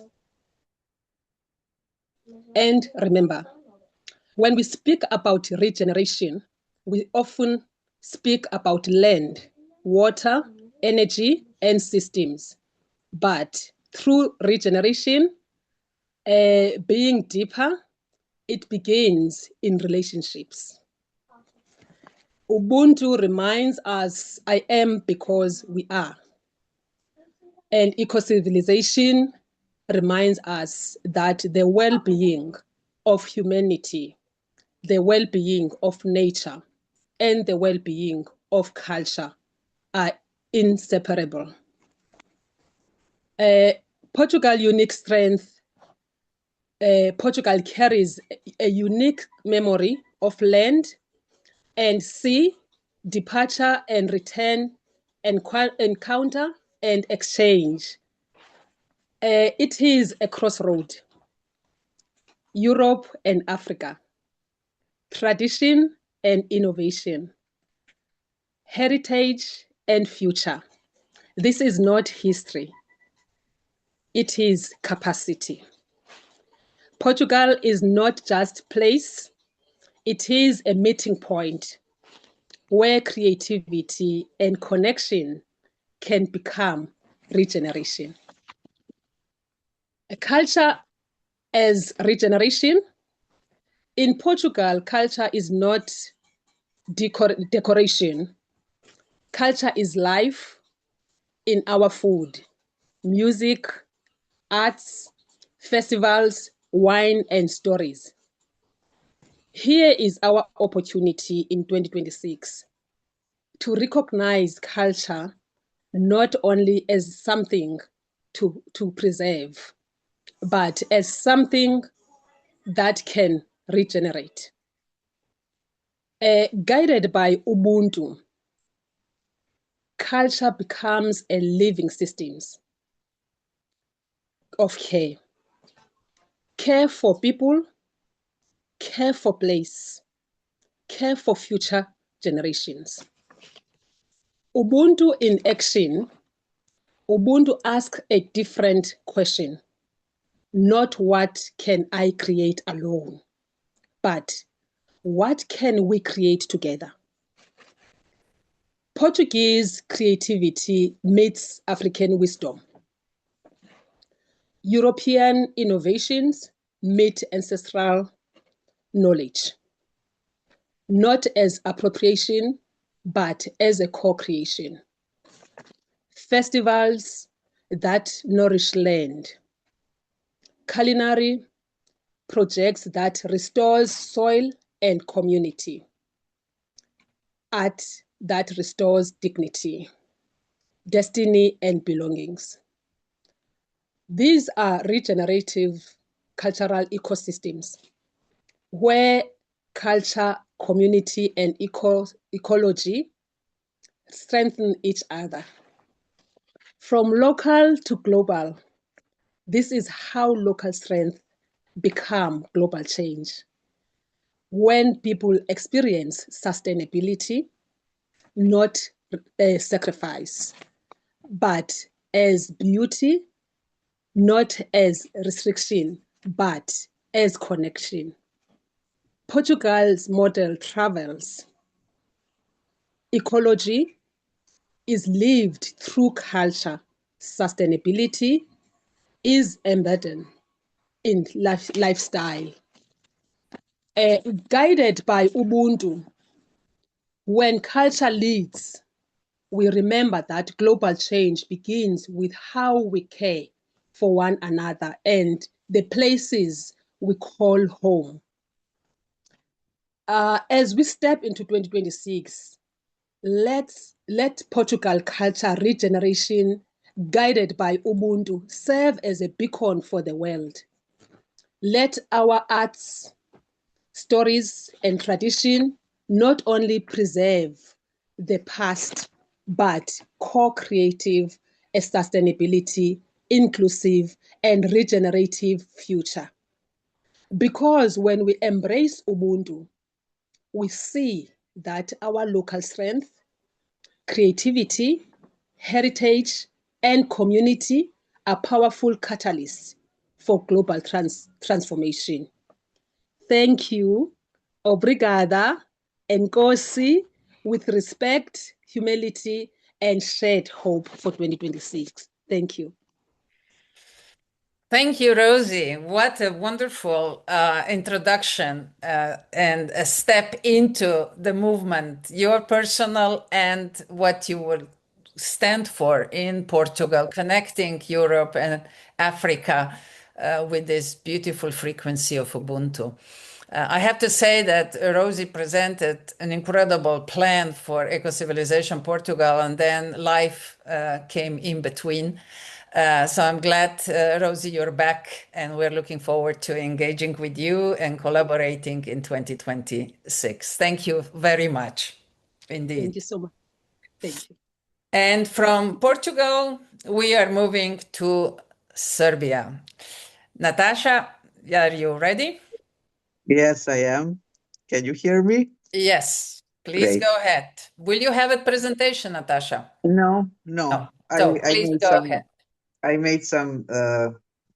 and remember. When we speak about regeneration, we often speak about land, water, energy, and systems. But through regeneration, being deeper, it begins in relationships. Ubuntu reminds us, I am because we are. And Eco-Civilization reminds us that the well-being of humanity, the well-being of nature, and the well-being of culture are inseparable. Portugal unique strength. Portugal carries a unique memory of land and sea, departure and return, encounter and exchange. It is a crossroad, Europe and Africa, tradition and innovation, heritage and future. This is not history. It is capacity. Portugal is not just place, it is a meeting point where creativity and connection can become regeneration. A culture as regeneration. In Portugal, culture is not decoration. Culture is life in our food, music, arts, festivals, wine, and stories. Here is our opportunity in 2026 to recognize culture not only as something to preserve, but as something that can regenerate. Guided by Ubuntu, culture becomes a living system of care. Care for people, care for place, care for future generations. Ubuntu in action, Ubuntu asks a different question. Not what can I create alone, but what can we create together? Portuguese creativity meets African wisdom. European innovations meet ancestral knowledge, not as appropriation, but as a co-creation. Festivals that nourish land. Culinary projects that restores soil and community. Art that restores dignity, destiny, and belongings. These are regenerative cultural ecosystems where culture, community, and ecology strengthen each other. From local to global, this is how local strength become global change. When people experience sustainability, not sacrifice, but as beauty, not as restriction, but as connection. Portugal's model travels. Ecology is lived through culture. Sustainability is embedded in lifestyle. Guided by Ubuntu, when culture leads, we remember that global change begins with how we care for one another and the places we call home. As we step into 2026, let Portugal culture regeneration, guided by Ubuntu, serve as a beacon for the world. Let our arts, stories, and tradition not only preserve the past, but co-creative a sustainability, inclusive, and regenerative future. Because when we embrace Ubuntu, we see that our local strength, creativity, heritage, and community are powerful catalysts for global transformation. Thank you. Obrigada. Enkosi, with respect, humility, and shared hope for 2026. Thank you. Thank you, Rosie. What a wonderful introduction and a step into the movement, your personal and what you will stand for in Portugal, connecting Europe and Africa with this beautiful frequency of Ubuntu. I have to say that Rosie presented an incredible plan for Ecocivilisation Portugal, and then life came in between. So I'm glad, Rosie, you're back, and we're looking forward to engaging with you and collaborating in 2026. Thank you very much, indeed. Thank you so much. Thank you. And from Portugal, we are moving to Serbia. Natasha, are you ready? Yes, I am. Can you hear me? Yes, please Great. go ahead. Will you have a presentation, Natasha? No. So I please made go some ahead. I made some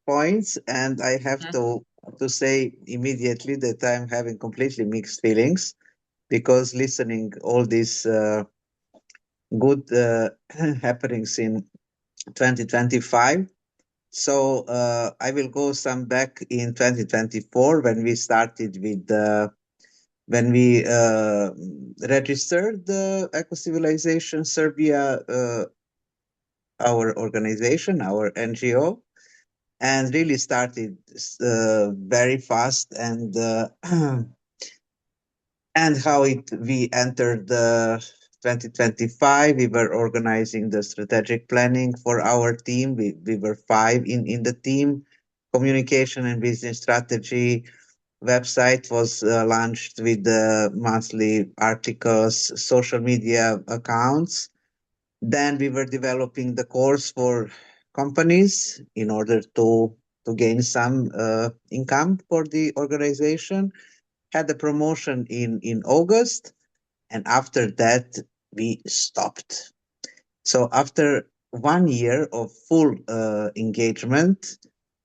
points, and I have Mhm. to say immediately that I'm having completely mixed feelings because listening all these good happenings in 2025. So I will go some back in 2024 when we started with when we registered the Ecocivilisation Serbia, our organization, our NGO, and really started very fast, and how we entered the 2025. We were organizing the strategic planning for our team. We were five in the team. Communication and business strategy website was launched with the monthly articles, social media accounts. Then we were developing the course for companies in order to gain some income for the organization. Had the promotion in August, and after that we stopped. So after 1 year of full engagement,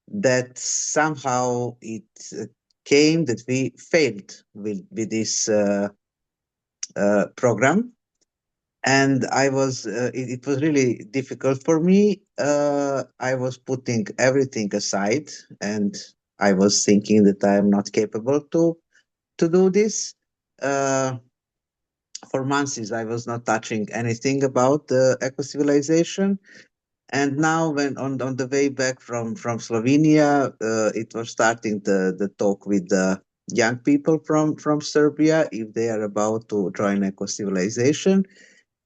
that somehow it came that we failed with this program, and it was really difficult for me. I was putting everything aside, and I was thinking that I am not capable to do this. Uh, for months, I was not touching anything about eco-civilization. And now, when on the way back from Slovenia, it was starting the talk with the young people from Serbia if they are about to join eco-civilization.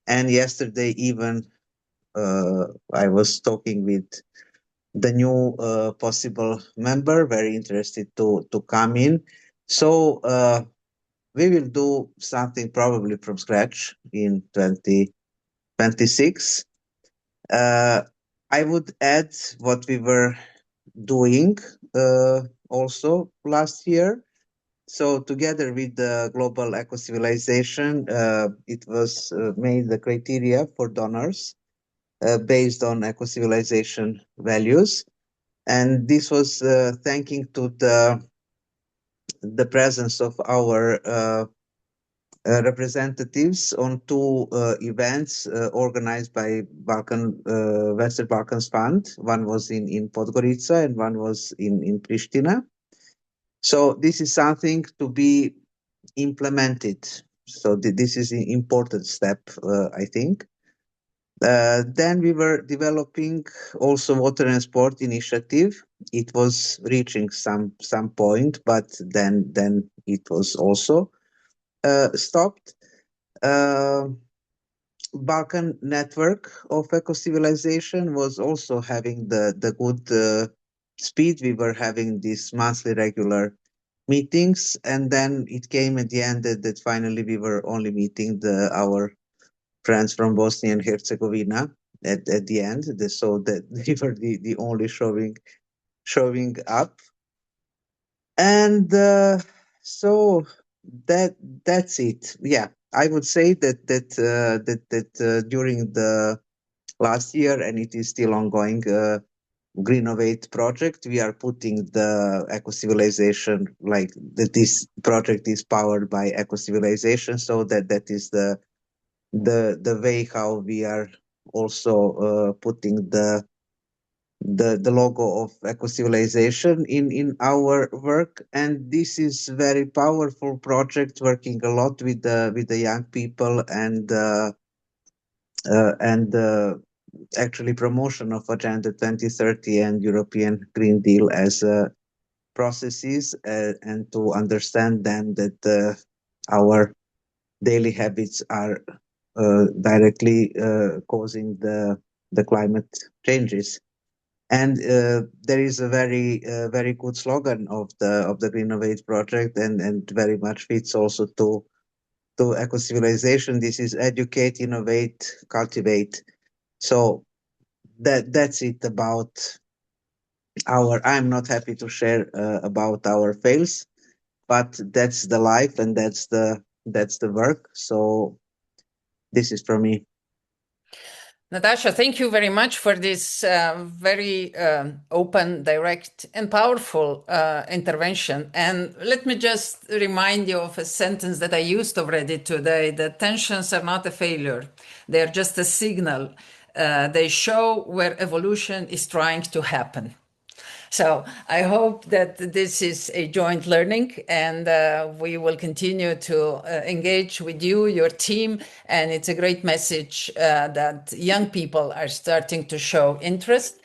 And yesterday, even I was talking with the new possible member, very interested to come in. So we will do something probably from scratch in 2026. I would add what we were doing also last year. So together with the global eco-civilization, it was made the criteria for donors based on eco-civilization values. And this was thanking to the presence of our representatives on two events organized by Western Balkans Fund. One was in Podgorica and one was in Pristina. So this is something to be implemented. So this is an important step, I think. Then we were developing also water and sport initiative. It was reaching some point, but then it was also stopped. Balkan network of eco-civilization was also having the good speed. We were having these monthly regular meetings, and then it came at the end that finally we were only meeting our friends from Bosnia and Herzegovina at the end. So that they were the only showing up, and so that's it. Yeah, I would say that during the last year, and it is still ongoing, Greenovate project, we are putting the eco-civilization, like that this project is powered by eco-civilization, so that is the way how we are also putting the logo of eco-civilization in our work. And this is very powerful project, working a lot with the young people, and actually promotion of Agenda 2030 and European Green Deal as processes, and to understand then that our daily habits are directly causing the climate changes. And there is a very good slogan of the Greenovate project, and very much fits also to eco-civilization. This is educate, innovate, cultivate. So that's it about our. I'm not happy to share about our fails, but that's the life and that's the work. So this is from me. Natasha, thank you very much for this very open, direct, and powerful intervention. And let me just remind you of a sentence that I used already today, that tensions are not a failure. They're just a signal. They show where evolution is trying to happen. So I hope that this is a joint learning, and we will continue to engage with you, your team, and it's a great message that young people are starting to show interest,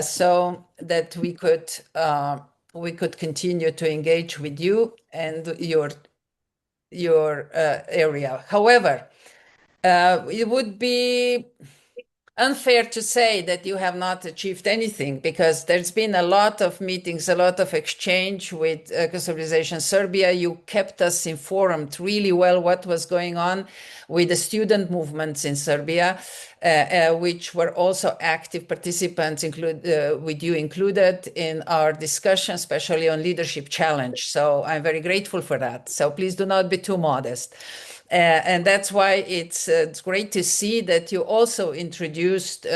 so that we could continue to engage with you and your area. However, it would be unfair to say that you have not achieved anything, because there's been a lot of meetings, a lot of exchange with Ecocivilisation Serbia. You kept us informed really well what was going on with the student movements in Serbia, which were also active participants, with you included in our discussion, especially on leadership challenge. So I'm very grateful for that. So please do not be too modest. And that's why it's great to see that you also introduced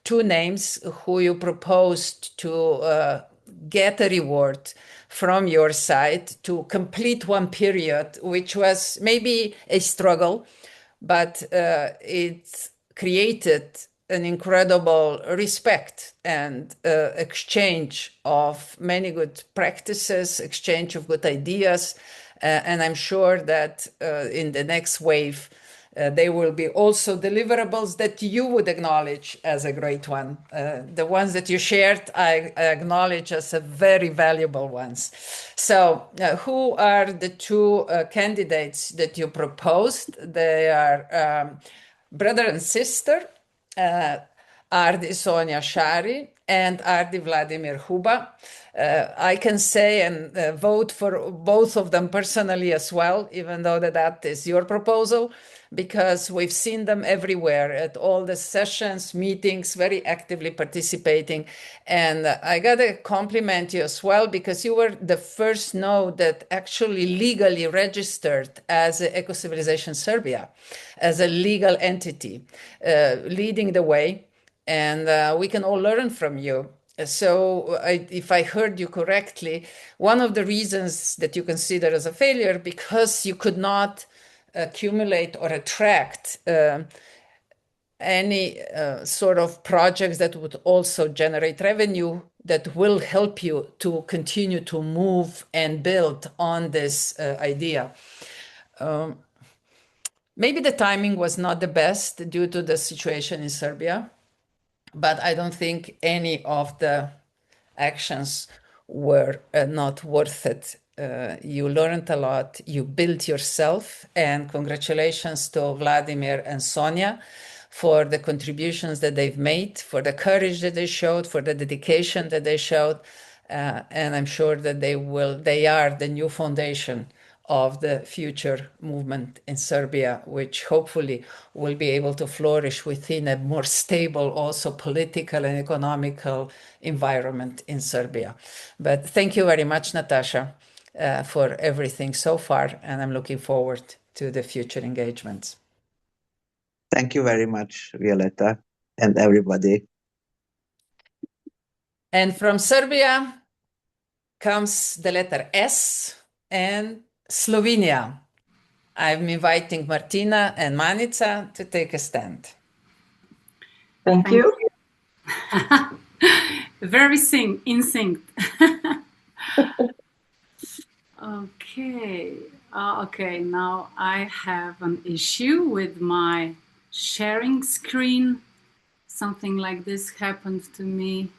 two names who you proposed to get a reward from your side to complete one period, which was maybe a struggle, but it created an incredible respect and exchange of many good practices, exchange of good ideas. And I'm sure that in the next wave, there will be also deliverables that you would acknowledge as a great one. The ones that you shared, I acknowledge as a very valuable ones. So who are the two candidates that you proposed? They are brother and sister, Ardi Sonia Shari and Ardi Vladimir Huba. I can say and vote for both of them personally as well, even though that is your proposal, because we've seen them everywhere at all the sessions, meetings, very actively participating. And I got to compliment you as well, because you were the first node that actually legally registered as Ecocivilisation Serbia, as a legal entity, leading the way. And we can all learn from you. So if I heard you correctly, one of the reasons that you consider as a failure, because you could not accumulate or attract any sort of projects that would also generate revenue that will help you to continue to move and build on this idea. Maybe the timing was not the best due to the situation in Serbia, but I don't think any of the actions were not worth it. You learned a lot, you built yourself, and congratulations to Vladimir and Sonia for the contributions that they've made, for the courage that they showed, for the dedication that they showed. And I'm sure that they are the new foundation of the future movement in Serbia, which hopefully will be able to flourish within a more stable, also political and economical environment in Serbia. But thank you very much, Natasha, for everything so far, and I'm looking forward to the future engagements. Thank you very much, Violeta, and everybody. And from Serbia comes the letter S and Slovenia. I'm inviting Martina and Manica to take a stand. Thank you. Very in sync. Okay. Okay, now I have an issue with my sharing screen. Something like this happened to me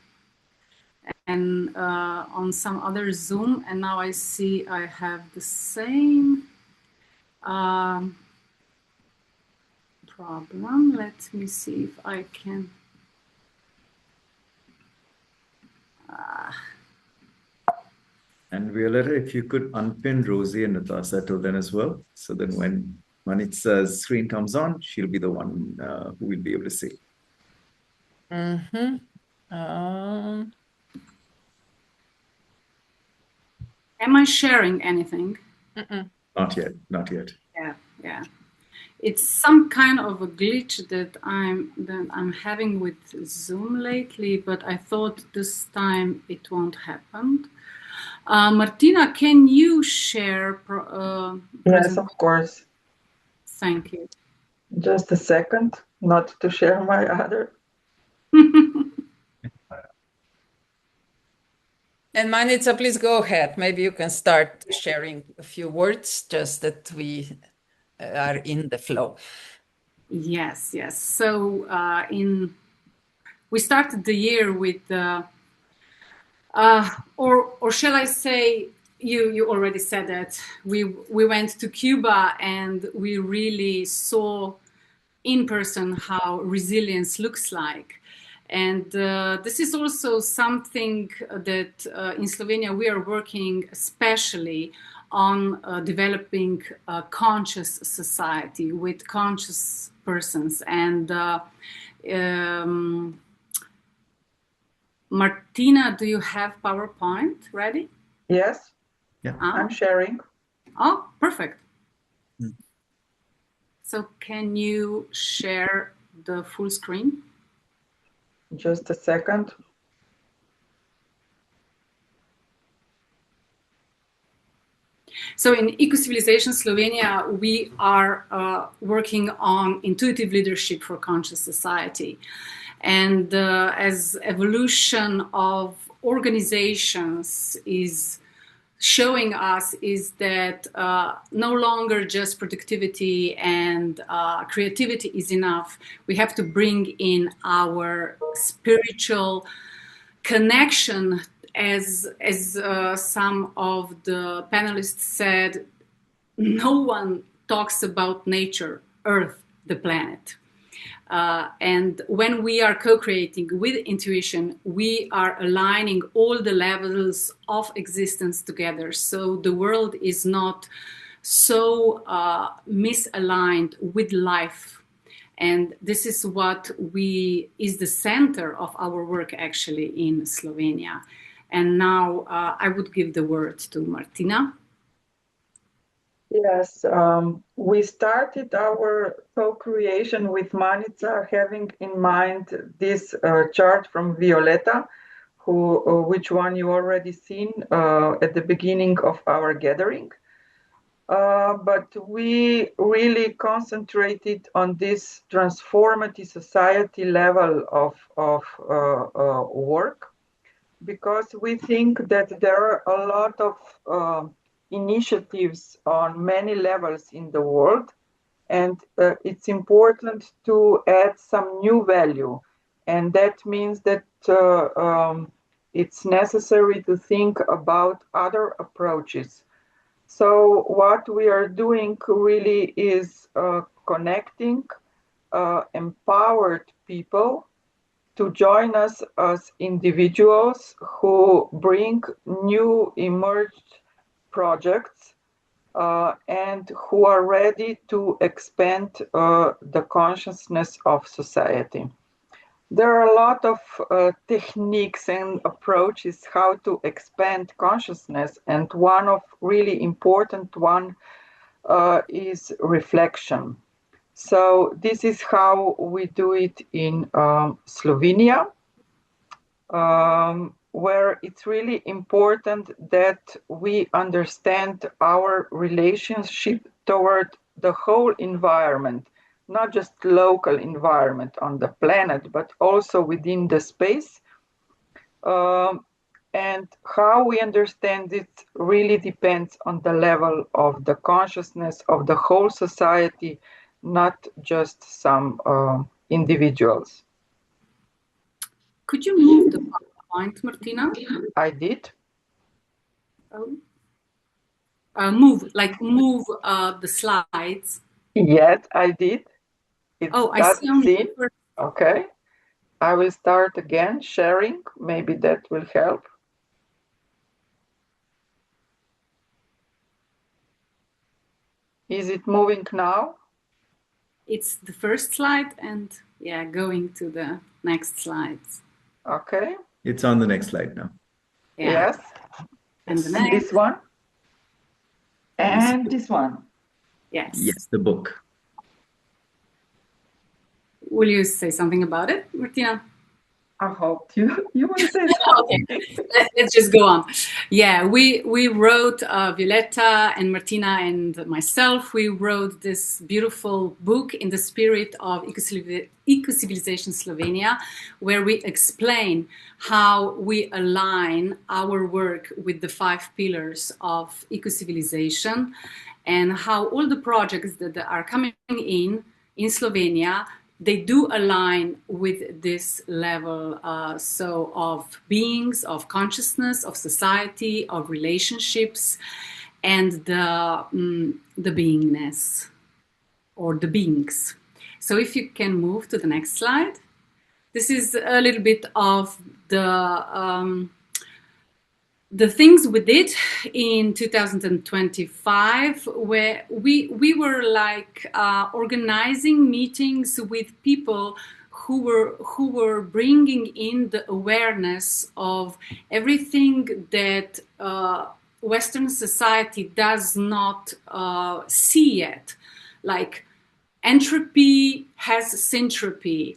and on some other Zoom, and now I see I have the same problem. Let me see if I can And Violetta, if you could unpin Rosie and Natasha till then as well. So then when Manitza's screen comes on, she'll be the one who will be able to see. Mm-hmm. Am I sharing anything? Not yet, not yet. Yeah. It's some kind of a glitch that I'm having with Zoom lately, but I thought this time it won't happen. Martina, can you share? Yes, of course. Thank you. Just a second, not to share my other. And Manitza, please go ahead. Maybe you can start sharing a few words, just that we are in the flow. Yes. So we started the year with, or shall I say, you already said that we went to Cuba and we really saw in person how resilience looks like. And this is also something that in Slovenia we are working especially on developing a conscious society with conscious persons. And Martina, do you have PowerPoint ready? Yes. Yeah. I'm sharing. Oh, perfect. So can you share the full screen? Just a second. So in Ecocivilisation Slovenia, we are working on intuitive leadership for conscious society. And as evolution of organizations is showing us is that no longer just productivity and creativity is enough. We have to bring in our spiritual connection, as some of the panelists said. No one talks about nature, Earth, the planet. And when we are co-creating with intuition, we are aligning all the levels of existence together. So the world is not so misaligned with life. And this is what is the center of our work actually in Slovenia. And now I would give the word to Martina. Yes, we started our co-creation with Manica having in mind this chart from Violetta, which one you already seen at the beginning of our gathering. But we really concentrated on this transformative society level of work, because we think that there are a lot of initiatives on many levels in the world, and it's important to add some new value. And that means that it's necessary to think about other approaches. So what we are doing really is connecting empowered people to join us as individuals who bring new emerged projects and who are ready to expand the consciousness of society. There are a lot of techniques and approaches how to expand consciousness, and one of really important one is reflection. So this is how we do it in Slovenia, where it's really important that we understand our relationship toward the whole environment, not just local environment on the planet, but also within the space. And how we understand it really depends on the level of the consciousness of the whole society, not just some individuals. Could you move the PowerPoint, Martina? I did. Oh. Move the slides. Yes, I did. It I see only the first. Okay. I will start again sharing. Maybe that will help. Is it moving now? It's the first slide, and yeah, going to the next slides. Okay. It's on the next slide now. Yeah. Yes. And the And next. this one. And this one. Yes. Yes, the book. Will you say something about it, Martina? I hope you will say something. Okay. Let's just go on. Yeah, we wrote, Violeta and Martina and myself, we wrote this beautiful book in the spirit of Ecocivilisation Slovenia, where we explain how we align our work with the 5 pillars of ecocivilization, and how all the projects that are coming in Slovenia, they do align with this level so of beings, of consciousness, of society, of relationships, and the beingness or the beings. So if you can move to the next slide. This is a little bit of the things we did in 2025, where we were like organizing meetings with people who were bringing in the awareness of everything that Western society does not see yet, like entropy has syntropy.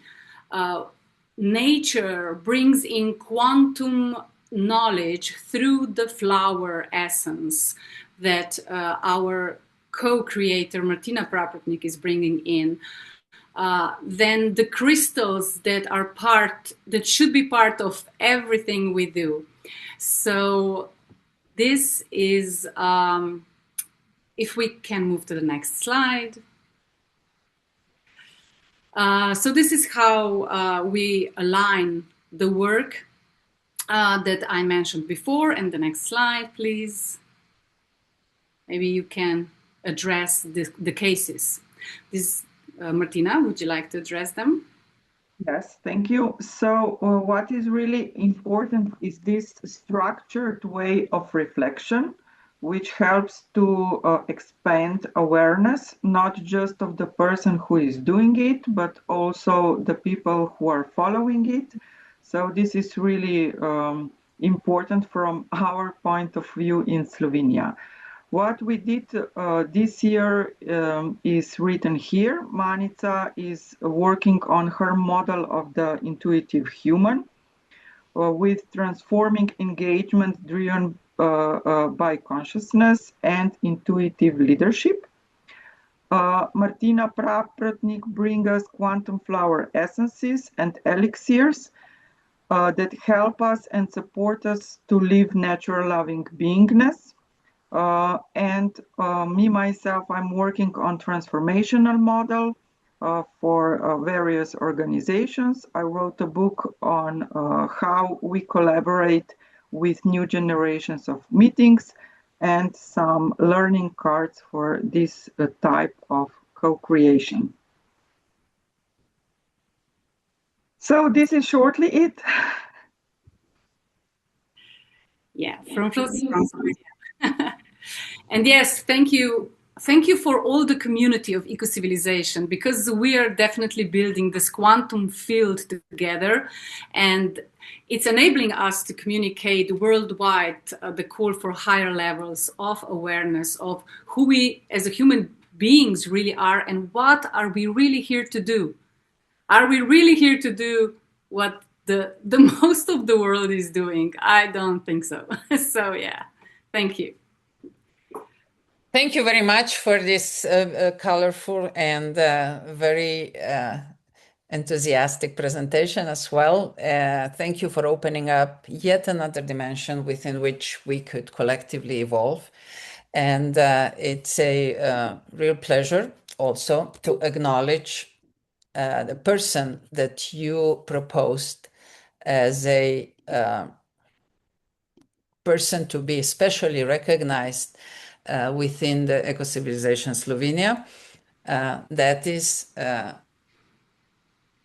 Nature brings in quantum knowledge through the flower essence that our co-creator Martina Prapratnik is bringing in. Then the crystals that should be part of everything we do. So this is, if we can move to the next slide. So this is how we align the work that I mentioned before. And the next slide, please. Maybe you can address the cases. Martina, would you like to address them? Yes, thank you. So what is really important is this structured way of reflection, which helps to expand awareness, not just of the person who is doing it, but also the people who are following it. So this is really important from our point of view in Slovenia. What we did this year is written here. Manica is working on her model of the intuitive human with transforming engagement driven by consciousness and intuitive leadership. Martina Prapratnik brings us quantum flower essences and elixirs that help us and support us to live natural loving beingness. Me, myself, I'm working on transformational model for various organizations. I wrote a book on how we collaborate with new generations of meetings and some learning cards for this type of co-creation. So this is shortly it. Yeah, from and yes, thank you. Thank you for all the community of Ecocivilisation, because we are definitely building this quantum field together, and it's enabling us to communicate worldwide the call for higher levels of awareness of who we as a human beings really are and what are we really here to do. Are we really here to do what the most of the world is doing? I don't think so. So yeah, thank you. Thank you very much for this colorful and very enthusiastic presentation as well. Thank you for opening up yet another dimension within which we could collectively evolve. And it's a real pleasure also to acknowledge the person that you proposed as a person to be especially recognized within the Ecocivilisation Slovenia. That is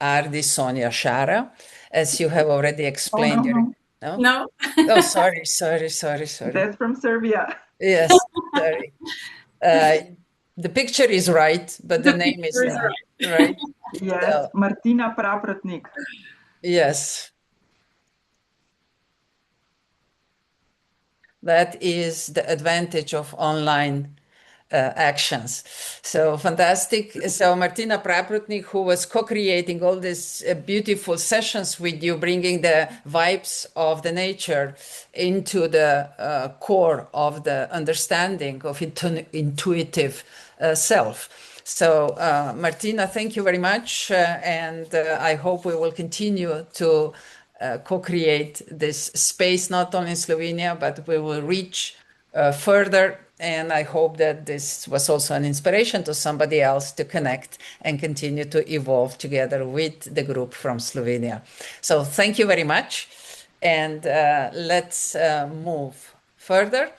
Ardi Sonia Shara, as you have already explained. No. No? Oh, sorry. That's from Serbia. Yes, sorry. The picture is right, but the name is not, right? Yes, So, Martina Praprotnik. yes. That is the advantage of online actions. So fantastic. So Martina Praprotnik, who was co-creating all these beautiful sessions with you, bringing the vibes of the nature into the core of the understanding of intuitive self. So Martina, thank you very much. And I hope we will continue to co-create this space, not only in Slovenia, but we will reach further. And I hope that this was also an inspiration to somebody else to connect and continue to evolve together with the group from Slovenia. So thank you very much. And let's move further.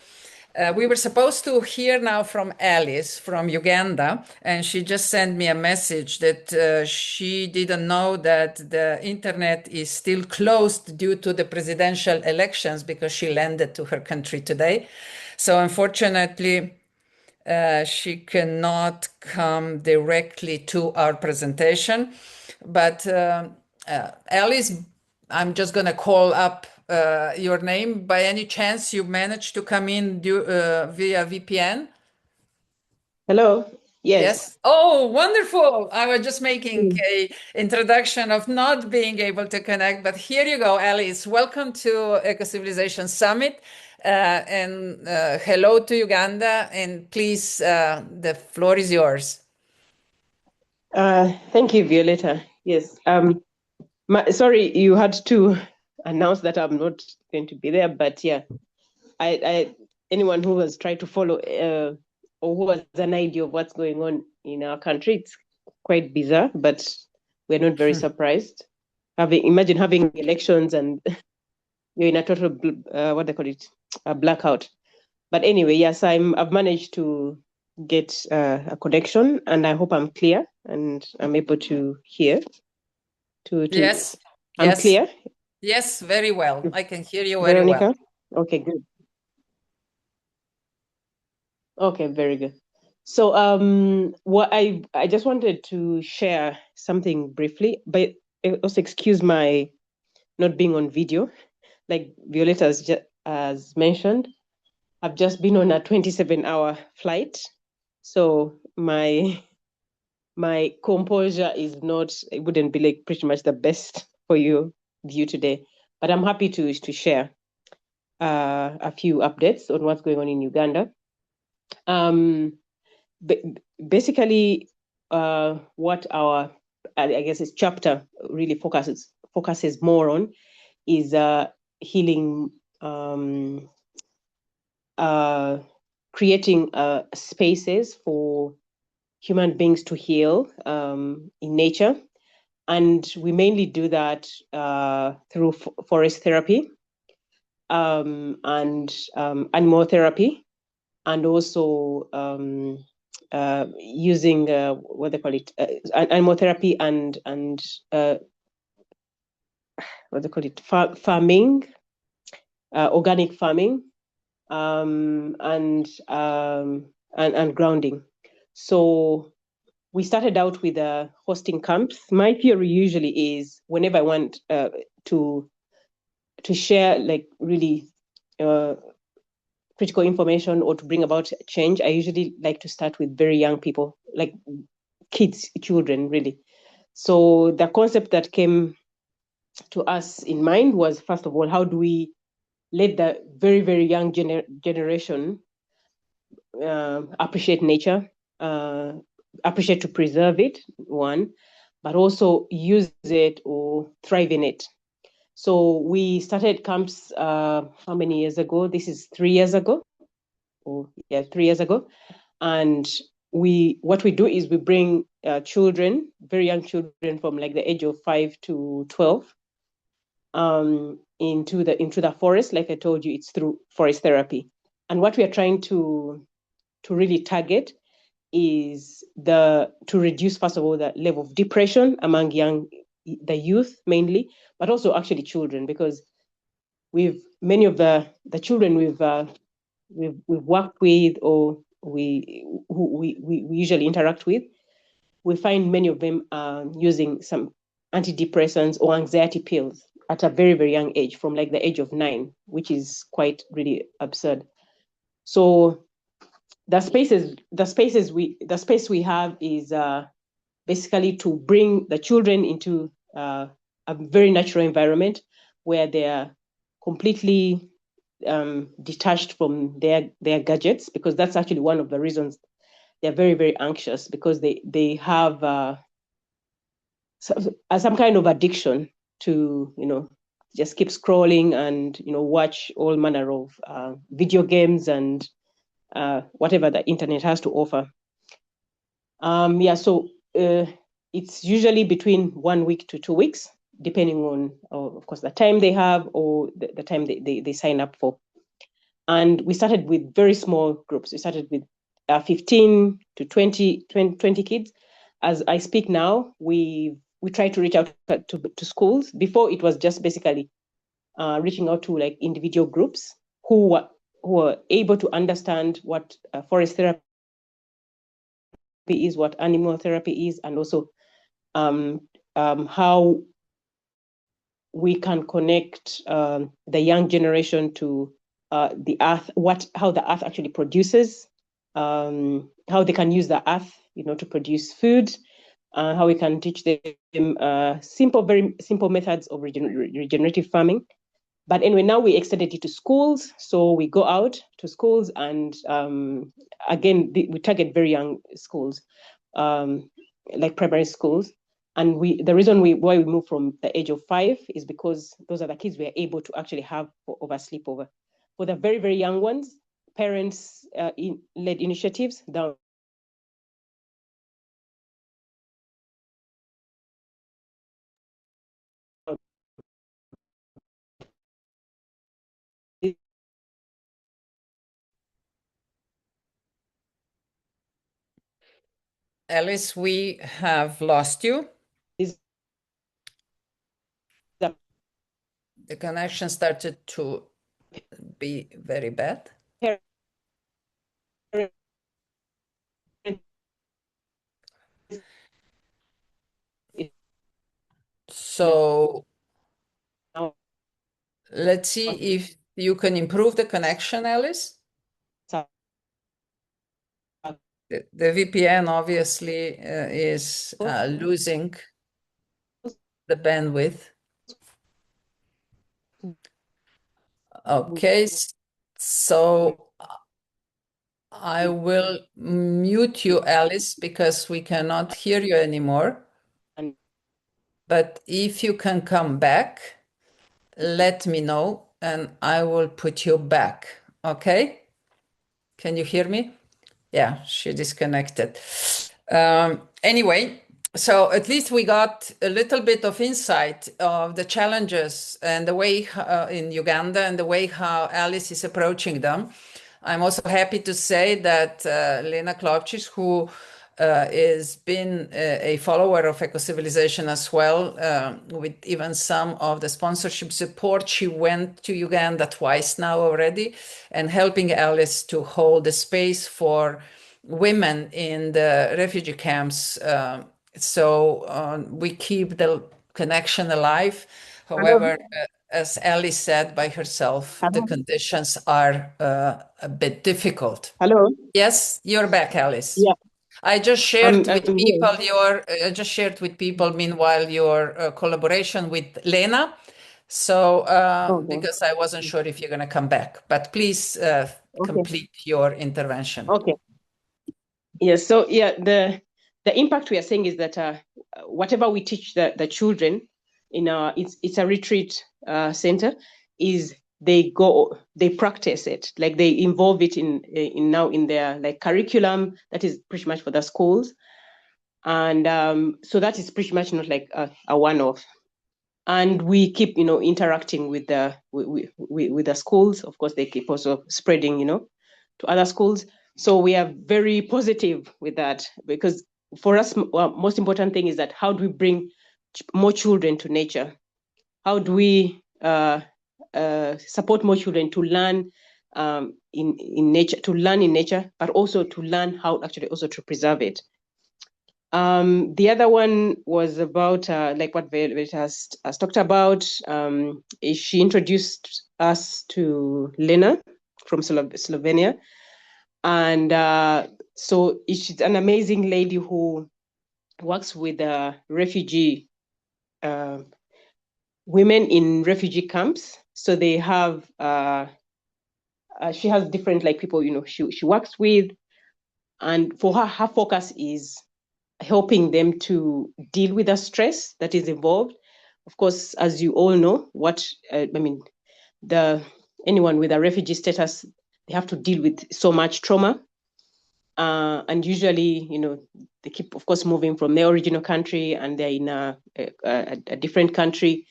We were supposed to hear now from Alice from Uganda, and she just sent me a message that she didn't know that the internet is still closed due to the presidential elections because she landed to her country today. So unfortunately, she cannot come directly to our presentation. But Alice, I'm just going to call up your name. By any chance, you managed to come in via VPN? Hello. Yes. Oh, wonderful. I was just making a introduction of not being able to connect, but here you go, Alice. Welcome to Ecocivilisation Summit. And hello to Uganda. And please, the floor is yours. Thank you, Violeta. Yes. Sorry, you had to announce that I'm not going to be there, but yeah, anyone who has tried to follow or who has an idea of what's going on in our country, it's quite bizarre, but we're not very surprised. Imagine having elections and you're in a total what they call it, a blackout. But anyway, yes, I've managed to get a connection, and I hope I'm clear and I'm able to hear. Yes. I'm yes. clear. Yes, very well. I can hear you very Veronica? well. Okay, good. Okay, very good. So what I just wanted to share something briefly, but also excuse my not being on video. Like Violeta has mentioned, I've just been on a 27-hour flight. So my composure is not, it wouldn't be like pretty much the best for your view today. But I'm happy to share a few updates on what's going on in Uganda. Basically, what our, I guess, this chapter really focuses more on is healing, creating spaces for human beings to heal in nature. And we mainly do that through forest therapy and animal therapy, and also using what they call it, animal therapy and what they call it, farming, organic farming, and grounding. So we started out with hosting camps. My theory usually is whenever I want to share like really critical information or to bring about change, I usually like to start with very young people, like children, really. So the concept that came to us in mind was, first of all, how do we let the very, very young generation appreciate nature, appreciate to preserve it, one, but also use it or thrive in it. So we started camps how many years ago? This is 3 years ago. 3 years ago. And what we do is we bring children, very young children from like the age of 5 to 12 into the forest. Like I told you, it's through forest therapy. And what we are trying to really target is to reduce, first of all, the level of depression among young the youth mainly, but also actually children, because many of the children we've worked with, or we usually interact with, we find many of them using some antidepressants or anxiety pills at a very, very young age, from like the age of 9, which is quite really absurd. So the space we have is basically to bring the children into a very natural environment where they are completely detached from their gadgets, because that's actually one of the reasons they're very, very anxious, because they have some kind of addiction to, just keep scrolling and, watch all manner of video games and whatever the internet has to offer. So it's usually between 1 week to 2 weeks, depending on, of course, the time they have or the time they sign up for. And we started with very small groups. We started with 15 to 20 kids. As I speak now, we try to reach out to schools. Before, it was just basically reaching out to like individual groups who were able to understand what forest therapy is, what animal therapy is, and also how we can connect the young generation to the earth, how the earth actually produces, how they can use the earth, to produce food, how we can teach them very simple methods of regenerative farming. But anyway, now we extended it to schools. So we go out to schools, and again, we target very young schools, like primary schools. And the reason why we moved from the age of 5 is because those are the kids we are able to actually have over sleepover. For the very, very young ones, parents led initiatives down. Alice, we have lost you. The connection started to be very bad. So let's see if you can improve the connection, Alice. The VPN obviously is losing the bandwidth. Okay, so I will mute you, Alice, because we cannot hear you anymore. But if you can come back, let me know and I will put you back. Okay? Can you hear me? Yeah, she disconnected. Anyway, so at least we got a little bit of insight of the challenges and the way in Uganda and the way how Alice is approaching them. I'm also happy to say that Lena Klopčić, who has been a follower of Ecocivilisation as well, with even some of the sponsorship support, she went to Uganda twice now already, and helping Alice to hold the space for women in the refugee camps. So we keep the connection alive. However, as Alice said by herself, the conditions are a bit difficult. Hello. Yes, you're back, Alice. Yeah. I just shared with people meanwhile your collaboration with Lena. So because I wasn't sure if you're going to come back, but please complete your intervention. Okay. Yes. So yeah, the impact we are saying is that whatever we teach the children in it's a retreat center, is they practice it, like they involve it in their like curriculum that is pretty much for the schools, and so that is pretty much not like a one-off. And we keep interacting with the schools. Of course, they keep also spreading to other schools. So we are very positive with that, because for us, most important thing is that how do we bring more children to nature? How do we support more children to learn in nature, but also to learn how actually also to preserve it? The other one was about like what Violeta has talked about. She introduced us to Lena from Slovenia. And so she's an amazing lady who works with refugee women in refugee camps. So they have, she has different like people, she works with, and for her focus is helping them to deal with the stress that is involved. Of course, as you all know, anyone with a refugee status, they have to deal with so much trauma. And usually, they keep, of course, moving from their original country, and they're in a different country.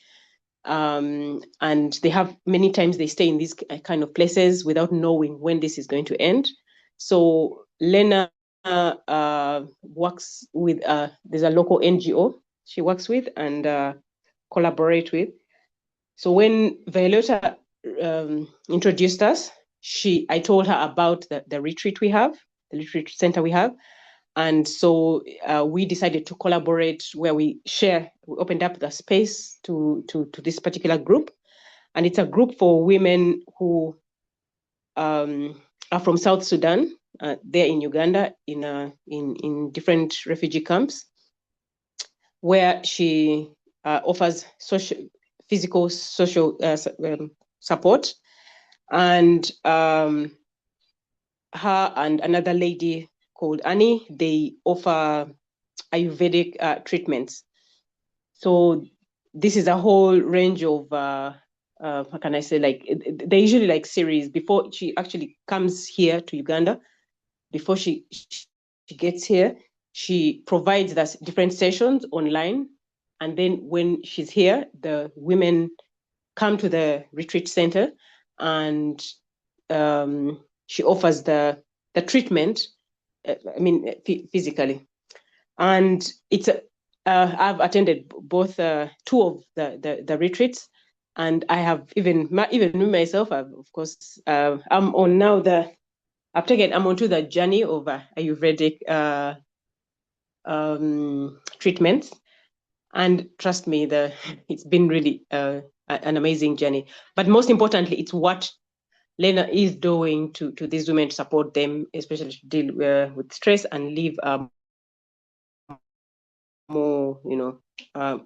And they have, many times they stay in these kind of places without knowing when this is going to end. So Lena works with, there's a local NGO she works with and collaborate with. So when Violeta introduced us, I told her about the retreat we have, the retreat center we have. And so we decided to collaborate where we opened up the space to this particular group. And it's a group for women who are from South Sudan. They're in Uganda in different refugee camps, where she offers physical, social support. And her and another lady called Annie, they offer Ayurvedic treatments. So this is a whole range of, how can I say, like, they usually like series. Before she actually comes here to Uganda, before she gets here, she provides us different sessions online. And then when she's here, the women come to the retreat center, and she offers the treatment, physically. And it's I've attended both two of the retreats, and I have even me myself, of course, I'm on now I'm onto the journey of Ayurvedic treatments. And trust me, it's been really an amazing journey. But most importantly, it's what Lena is doing to these women to support them, especially to deal with stress and live more,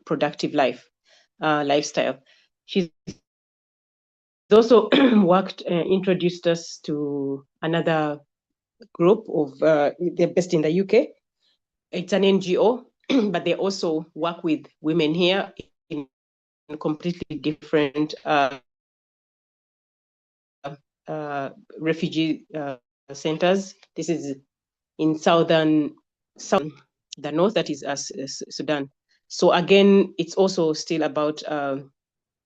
productive lifestyle. She's also introduced us to another group of, they're based in the UK. It's an NGO, but they also work with women here in completely different refugee centers. This is in the north, that is Sudan. So again, it's also still about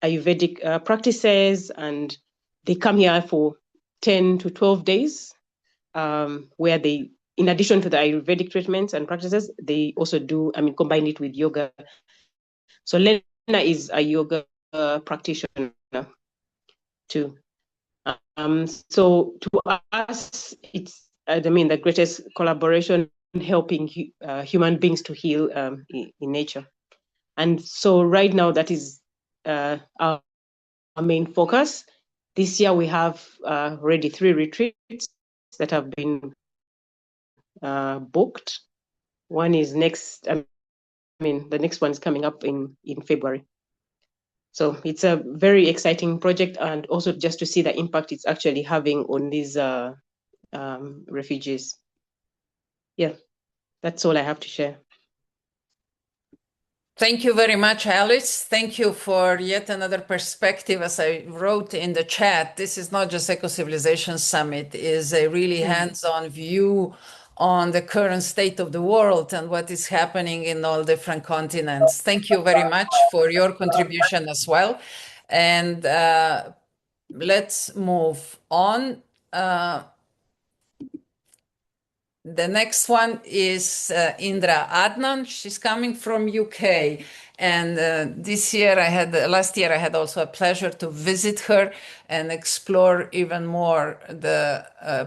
Ayurvedic practices, and they come here for 10 to 12 days, where they, in addition to the Ayurvedic treatments and practices, they also do, combine it with yoga. So Lena is a yoga practitioner too. So to us, it's, the greatest collaboration, helping human beings to heal in nature. And so right now, that is our main focus. This year, we have already 3 retreats that have been booked. One is next, the next one is coming up in February. So it's a very exciting project, and also just to see the impact it's actually having on these refugees. Yeah, that's all I have to share. Thank you very much, Alice. Thank you for yet another perspective. As I wrote in the chat, this is not just Ecocivilisation Summit, it is a really hands-on view on the current state of the world and what is happening in all different continents. Thank you very much for your contribution as well. And let's move on. The next one is Indra Adnan. She's coming from UK. And last year I had also a pleasure to visit her and explore even more the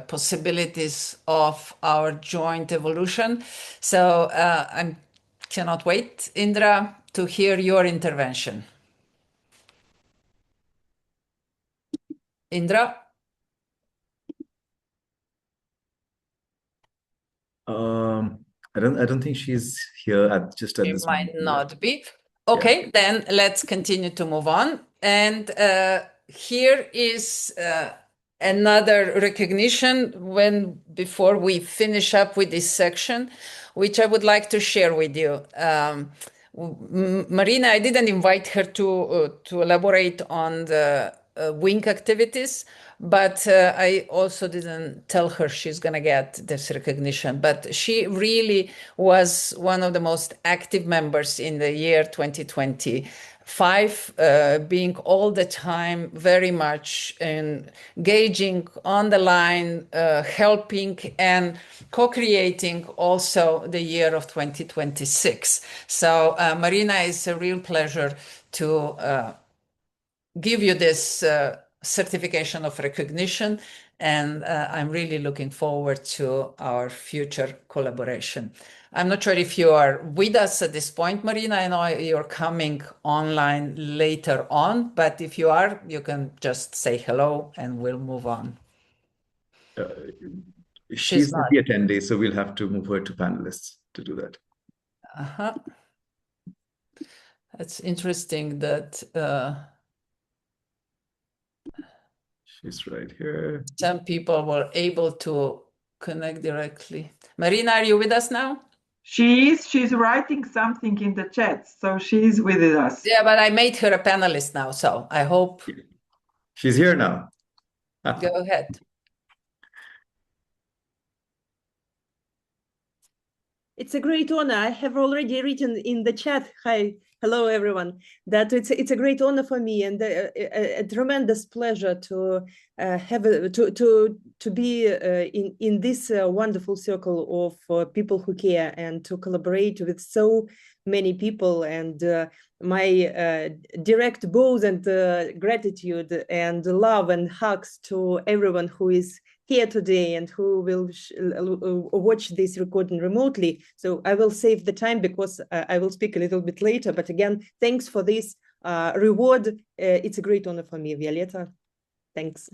possibilities of our joint evolution. So I cannot wait, Indra, to hear your intervention. Indra? I don't think she's here at this She might moment. not be. Okay, then let's continue to move on. And here is another recognition before we finish up with this section, which I would like to share with you. Marina, I didn't invite her to elaborate on the wing activities, but I also didn't tell her she's going to get this recognition. But she really was one of the most active members in the year 2025, being all the time very much engaging on the line, helping and co-creating also the year of 2026. So Marina, it's a real pleasure to give you this certification of recognition, and I'm really looking forward to our future collaboration. I'm not sure if you are with us at this point, Marina. I know you're coming online later on, but if you are, you can just say hello and we'll move on. She's not the attendee, so we'll have to move her to panelists to do that. It's interesting that she's right here. Some people were able to connect directly. Marina, are you with us now? She is. She's writing something in the chat, so she's with us. Yeah, but I made her a panelist now, so I hope. She's here now. Go ahead. It's a great honor. I have already written in the chat, hi, hello everyone, that it's a great honor for me and a tremendous pleasure to to be in this wonderful circle of people who care and to collaborate with so many people. And my direct bows and gratitude and love and hugs to everyone who is here today and who will watch this recording remotely. So I will save the time because I will speak a little bit later. But again, thanks for this reward. It's a great honor for me, Violeta. Thanks.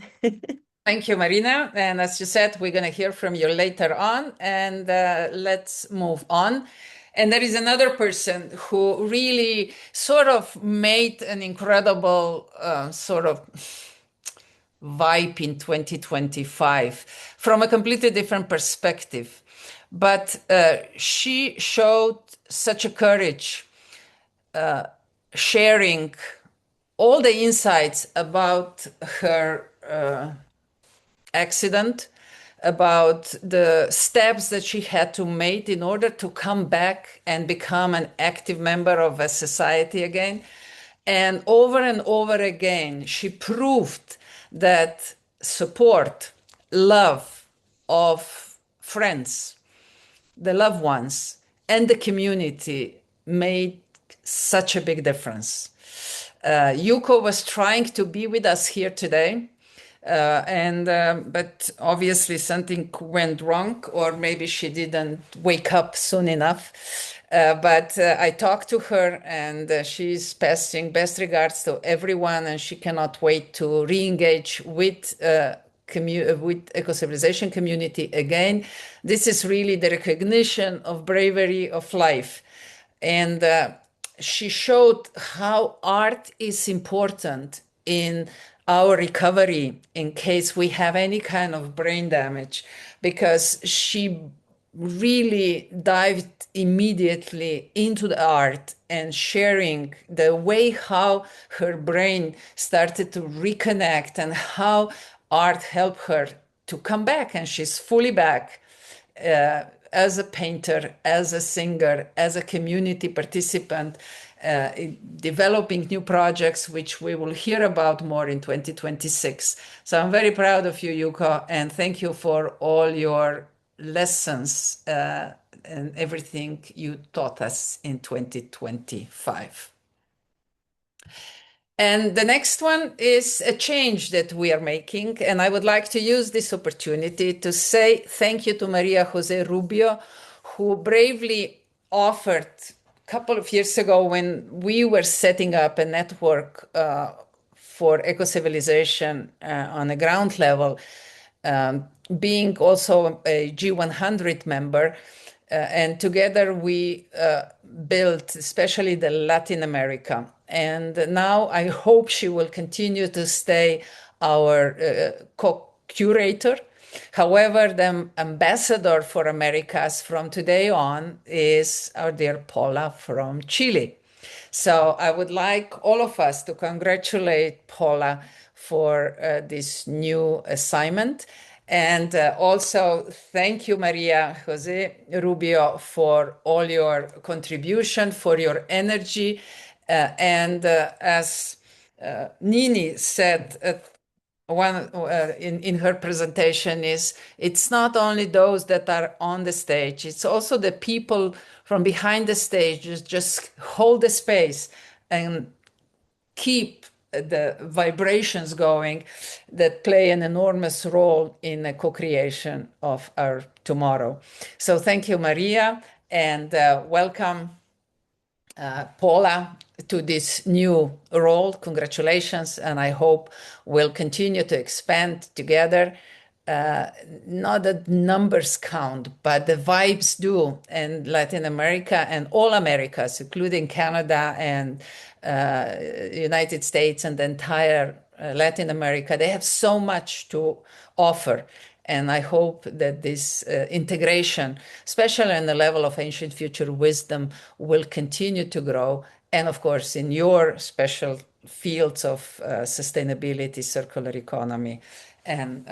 Thank you, Marina. And as you said, we're going to hear from you later on. And let's move on. And there is another person who really sort of made an incredible sort of vibe in 2025 from a completely different perspective. But she showed such a courage, sharing all the insights about her accident, about the steps that she had to make in order to come back and become an active member of a society again. And over again, she proved that support, love of friends, the loved ones, and the community made such a big difference. Yuko was trying to be with us here today, but obviously something went wrong, or maybe she didn't wake up soon enough. But I talked to her, and she's passing best regards to everyone, and she cannot wait to re-engage with Ecocivilisation community again. This is really the recognition of bravery of life. And she showed how art is important in our recovery in case we have any kind of brain damage, because she really dived immediately into the art and sharing the way how her brain started to reconnect and how art helped her to come back. And she's fully back as a painter, as a singer, as a community participant, developing new projects, which we will hear about more in 2026. So I'm very proud of you, Yuko, and thank you for all your lessons and everything you taught us in 2025. And the next one is a change that we are making. And I would like to use this opportunity to say thank you to Maria Jose Rubio, who bravely offered a couple of years ago when we were setting up a network for eco-civilization on a ground level, being also a G100 member. And together we built especially the Latin America. And now I hope she will continue to stay our co-curator. However, the ambassador for Americas from today on is our dear Paula from Chile. So I would like all of us to congratulate Paula for this new assignment. And also thank you, Maria Jose Rubio, for all your contribution, for your energy. And as Nini said in her presentation, it's not only those that are on the stage, it's also the people from behind the stage just hold the space and keep the vibrations going that play an enormous role in the co-creation of our tomorrow. So thank you, Maria, and welcome, Paula, to this new role. Congratulations, and I hope we'll continue to expand together. Not that numbers count, but the vibes do. And Latin America and all Americas, including Canada and United States and the entire Latin America, they have so much to offer. And I hope that this integration, especially on the level of ancient future wisdom, will continue to grow. And of course, in your special fields of sustainability, circular economy, and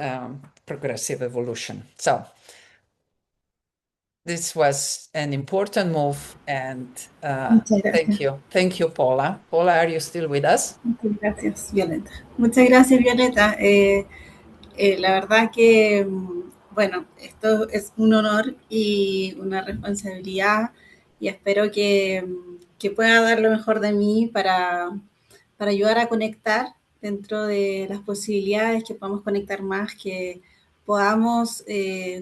progressive evolution. So this was an important move, and thank you. Thank you, Paula. Paula, are you still with us? Muchas gracias, Violeta. Muchas gracias, Violeta. La verdad que, bueno, esto es un honor y una responsabilidad y espero que pueda dar lo mejor de mí para ayudar a conectar dentro de las posibilidades, que podamos conectar más, que podamos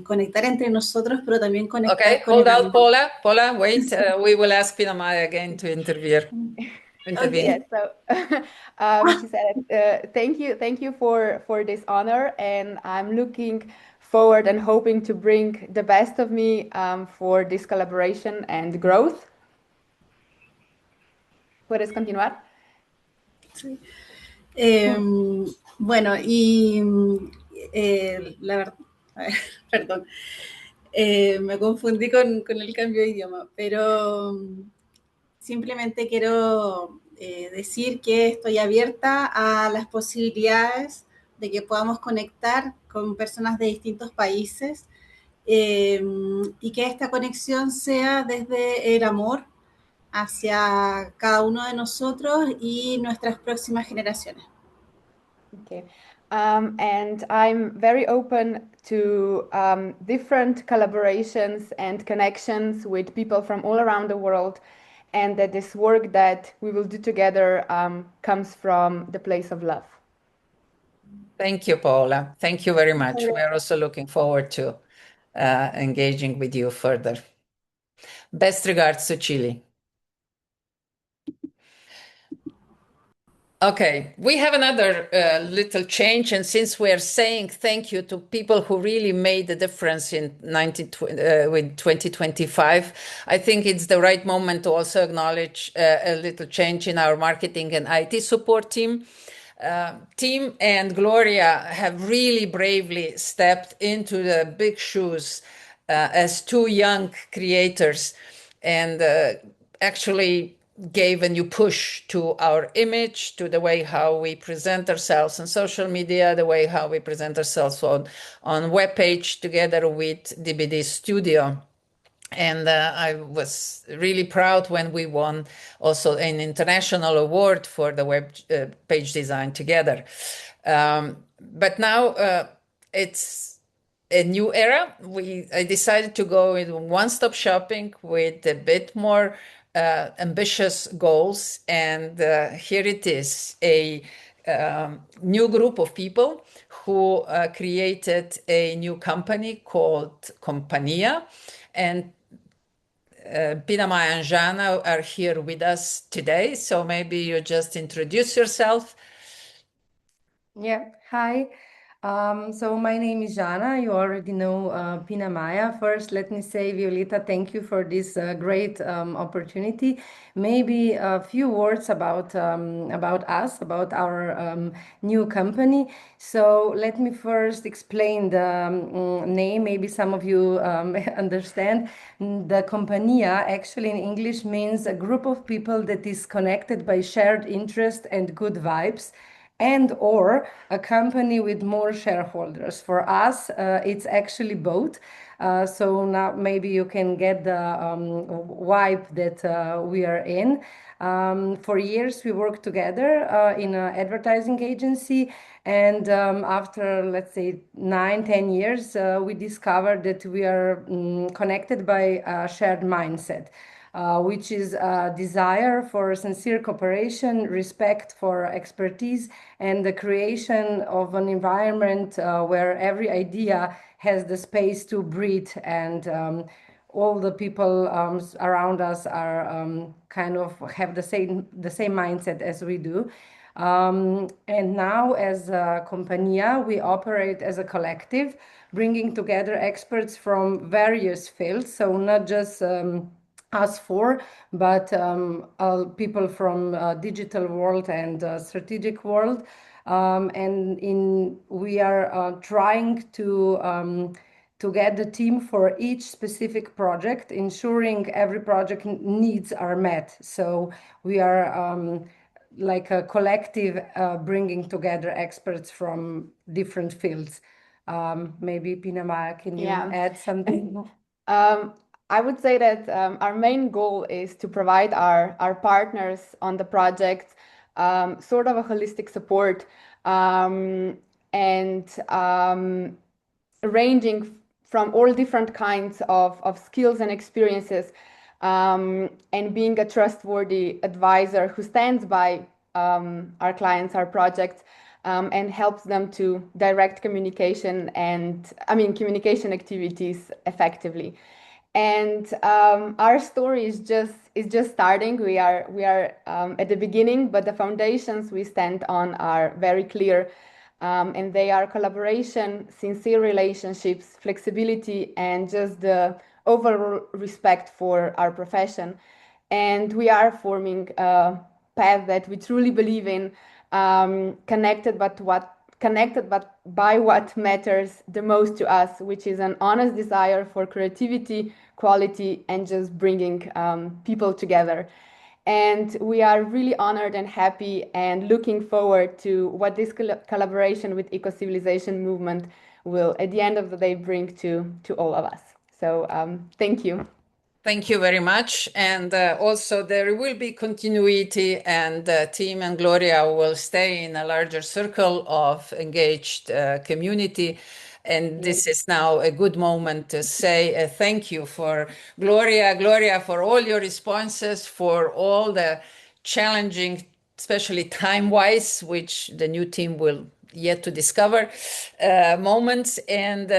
conectar entre nosotros, pero también conectar con hold el out, amor. Paula. Paula, wait. We will ask Pinamaya again to intervene. Okay, so she said, thank you for this honor, and I'm looking forward and hoping to bring the best of me for this collaboration and growth. ¿Puedes continuar? Sí. Bueno, y la verdad, perdón, me confundí con el cambio de idioma, pero simplemente quiero decir que estoy abierta a las posibilidades de que podamos conectar con personas de distintos países y que esta conexión sea desde el amor hacia cada uno de nosotros y nuestras próximas generaciones. Okay. And I'm very open to different collaborations and connections with people from all around the world, and that this work that we will do together comes from the place of love. Thank you, Paula. Thank you very much. We are also looking forward to engaging with you further. Best regards to Chile. Okay, we have another little change, and since we are saying thank you to people who really made the difference in 2025, I think it's the right moment to also acknowledge a little change in our marketing and IT support team. Tim and Gloria have really bravely stepped into the big shoes as two young creators, and actually gave a new push to our image, to the way how we present ourselves on social media, the way how we present ourselves on webpage, together with DBD Studio. And I was really proud when we won also an international award for the web page design together. But now it's a new era. I decided to go in one-stop shopping with a bit more ambitious goals, and here it is, a new group of people who created a new company called Compania, and Pina, Maya, and Jana are here with us today. So maybe you just introduce yourself. Yeah, hi. So my name is Jana. You already know Pina Maya. First, let me say, Violeta, thank you for this great opportunity. Maybe a few words about us, about our new company. So let me first explain the name. Maybe some of you understand. The Compania actually in English means a group of people that is connected by shared interest and good vibes, and or a company with more shareholders. For us, it's actually both. So now maybe you can get the vibe that we are in. For years, we worked together in an advertising agency. And after, let's say, 9, 10 years, we discovered that we are connected by a shared mindset. Which is a desire for sincere cooperation, respect for expertise, and the creation of an environment where every idea has the space to breathe, and all the people around us are kind of have the same mindset as we do. And now, as a Compania, we operate as a collective, bringing together experts from various fields. So not just us four, but people from digital world and strategic world. We are trying to get the team for each specific project, ensuring every project needs are met. So we are like a collective bringing together experts from different fields. Maybe Pina Maya, can you add something? I would say that our main goal is to provide our partners on the project sort of a holistic support, and ranging from all different kinds of skills and experiences, and being a trustworthy advisor who stands by our clients, our projects, and helps them to direct communication communication activities effectively. And our story is just starting. We are at the beginning, but the foundations we stand on are very clear, and they are collaboration, sincere relationships, flexibility, and just the overall respect for our profession. And we are forming a path that we truly believe in, connected but by what matters the most to us, which is an honest desire for creativity, quality, and just bringing people together. And we are really honored and happy and looking forward to what this collaboration with Ecocivilisation movement will, at the end of the day, bring to all of us. So thank you. Thank you very much. And also there will be continuity, and Team and Gloria will stay in a larger circle of engaged community. And this is now a good moment to say thank you for Gloria, for all your responses, for all the challenging, especially time-wise, which the new team will yet to discover moments, and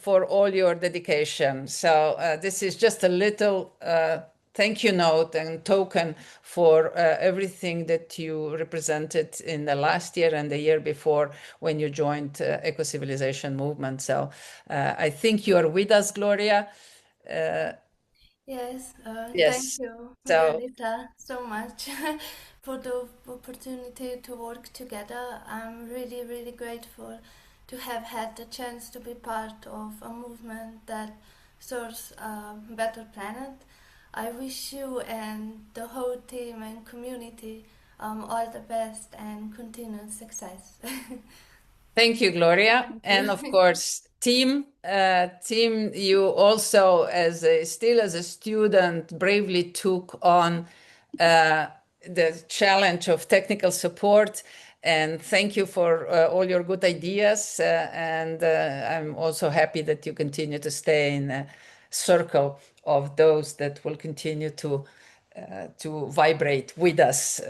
for all your dedication. So this is just a little thank you note and token for everything that you represented in the last year and the year before when you joined Ecocivilisation movement. So I think you are with us, Gloria. Yes, Yes. thank you, So Violeta, so much for the opportunity to work together. I'm really, really grateful to have had the chance to be part of a movement that serves a better planet. I wish you and the whole team and community all the best and continued success. thank you, Gloria. Thank And you. of course, team, you also, still as a student, bravely took on the challenge of technical support. And thank you for all your good ideas. And I'm also happy that you continue to stay in a circle of those that will continue to vibrate with us.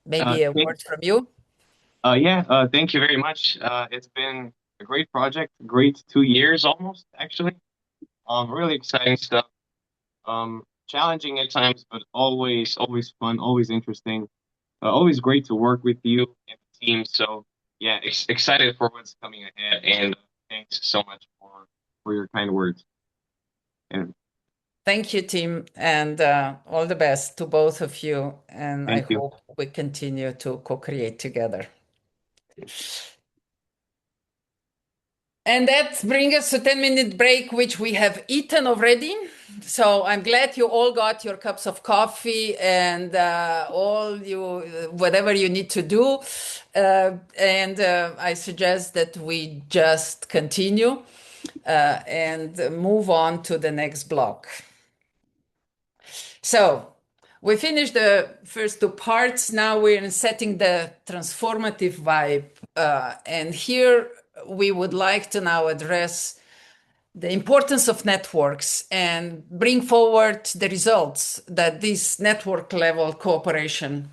Maybe a word from you? Thank you very much. It's been a great project, great 2 years almost, actually. Really exciting stuff. Challenging at times, but always fun, always interesting. Always great to work with you and the team. So yeah, excited for what's coming ahead. And thanks so much for your kind words. And thank you, Tim, and all the best to both of you. And I hope we continue to co-create together. And that brings us to 10-minute break, which we have eaten already. So I'm glad you all got your cups of coffee and whatever you need to do. And I suggest that we just continue and move on to the next block. So we finished the first two parts. Now we're setting the transformative vibe. And here we would like to now address the importance of networks and bring forward the results that this network level cooperation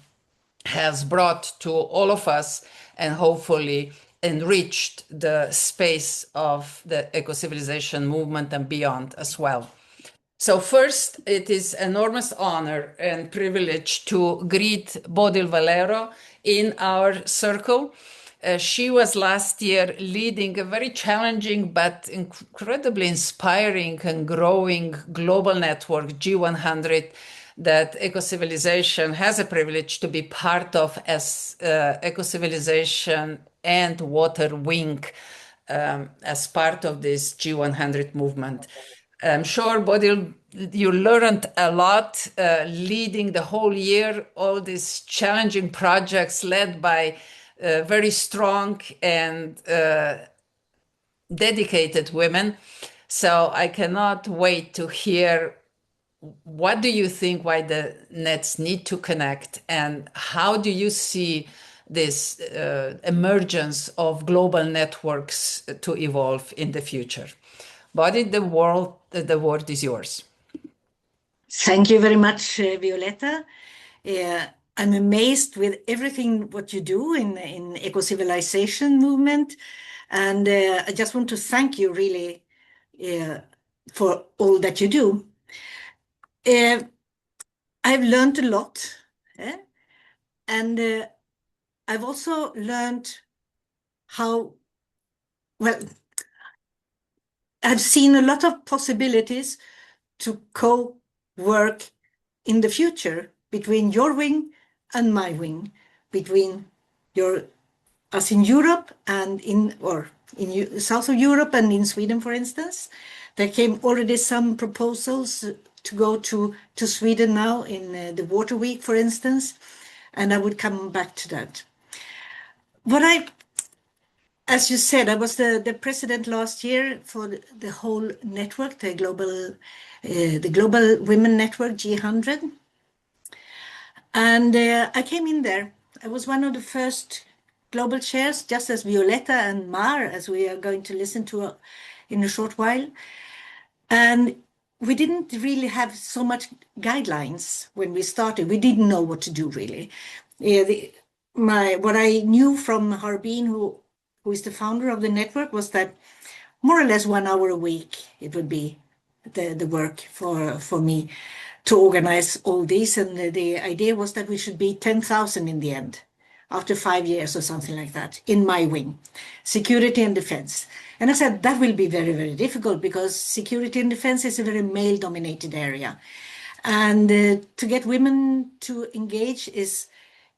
has brought to all of us and hopefully enriched the space of the eco-civilization movement and beyond as well. So first, it is enormous honor and privilege to greet Bodil Valero in our circle. She was last year leading a very challenging but incredibly inspiring and growing global network, G100, that Ecocivilisation has a privilege to be part of as Ecocivilisation and Water Wing as part of this G100 movement. I'm sure, Bodil, you learned a lot leading the whole year, all these challenging projects led by very strong and dedicated women. So I cannot wait to hear what do you think why the nets need to connect and how do you see this emergence of global networks to evolve in the future? Bodil, the word is yours. Thank you very much, Violeta. I'm amazed with everything what you do in eco-civilization movement. And I just want to thank you really for all that you do. I've learned a lot. And I've also learned how, well, I've seen a lot of possibilities to co-work in the future between your wing and my wing, between us in Europe and in south of Europe and in Sweden, for instance. There came already some proposals to go to Sweden now in the Water Week, for instance, and I would come back to that. As you said, I was the president last year for the whole network, the global women network, G100. And I came in there. I was one of the first global chairs, just as Violeta and Mar, as we are going to listen to in a short while. And we didn't really have so much guidelines when we started. We didn't know what to do, really. What I knew from Harbin, who is the founder of the network, was that more or less 1 hour a week, it would be the work for me to organize all these. And the idea was that we should be 10,000 in the end, after 5 years or something like that, in my wing, security and defense. And I said, that will be very, very difficult because security and defense is a very male-dominated area. And to get women to engage is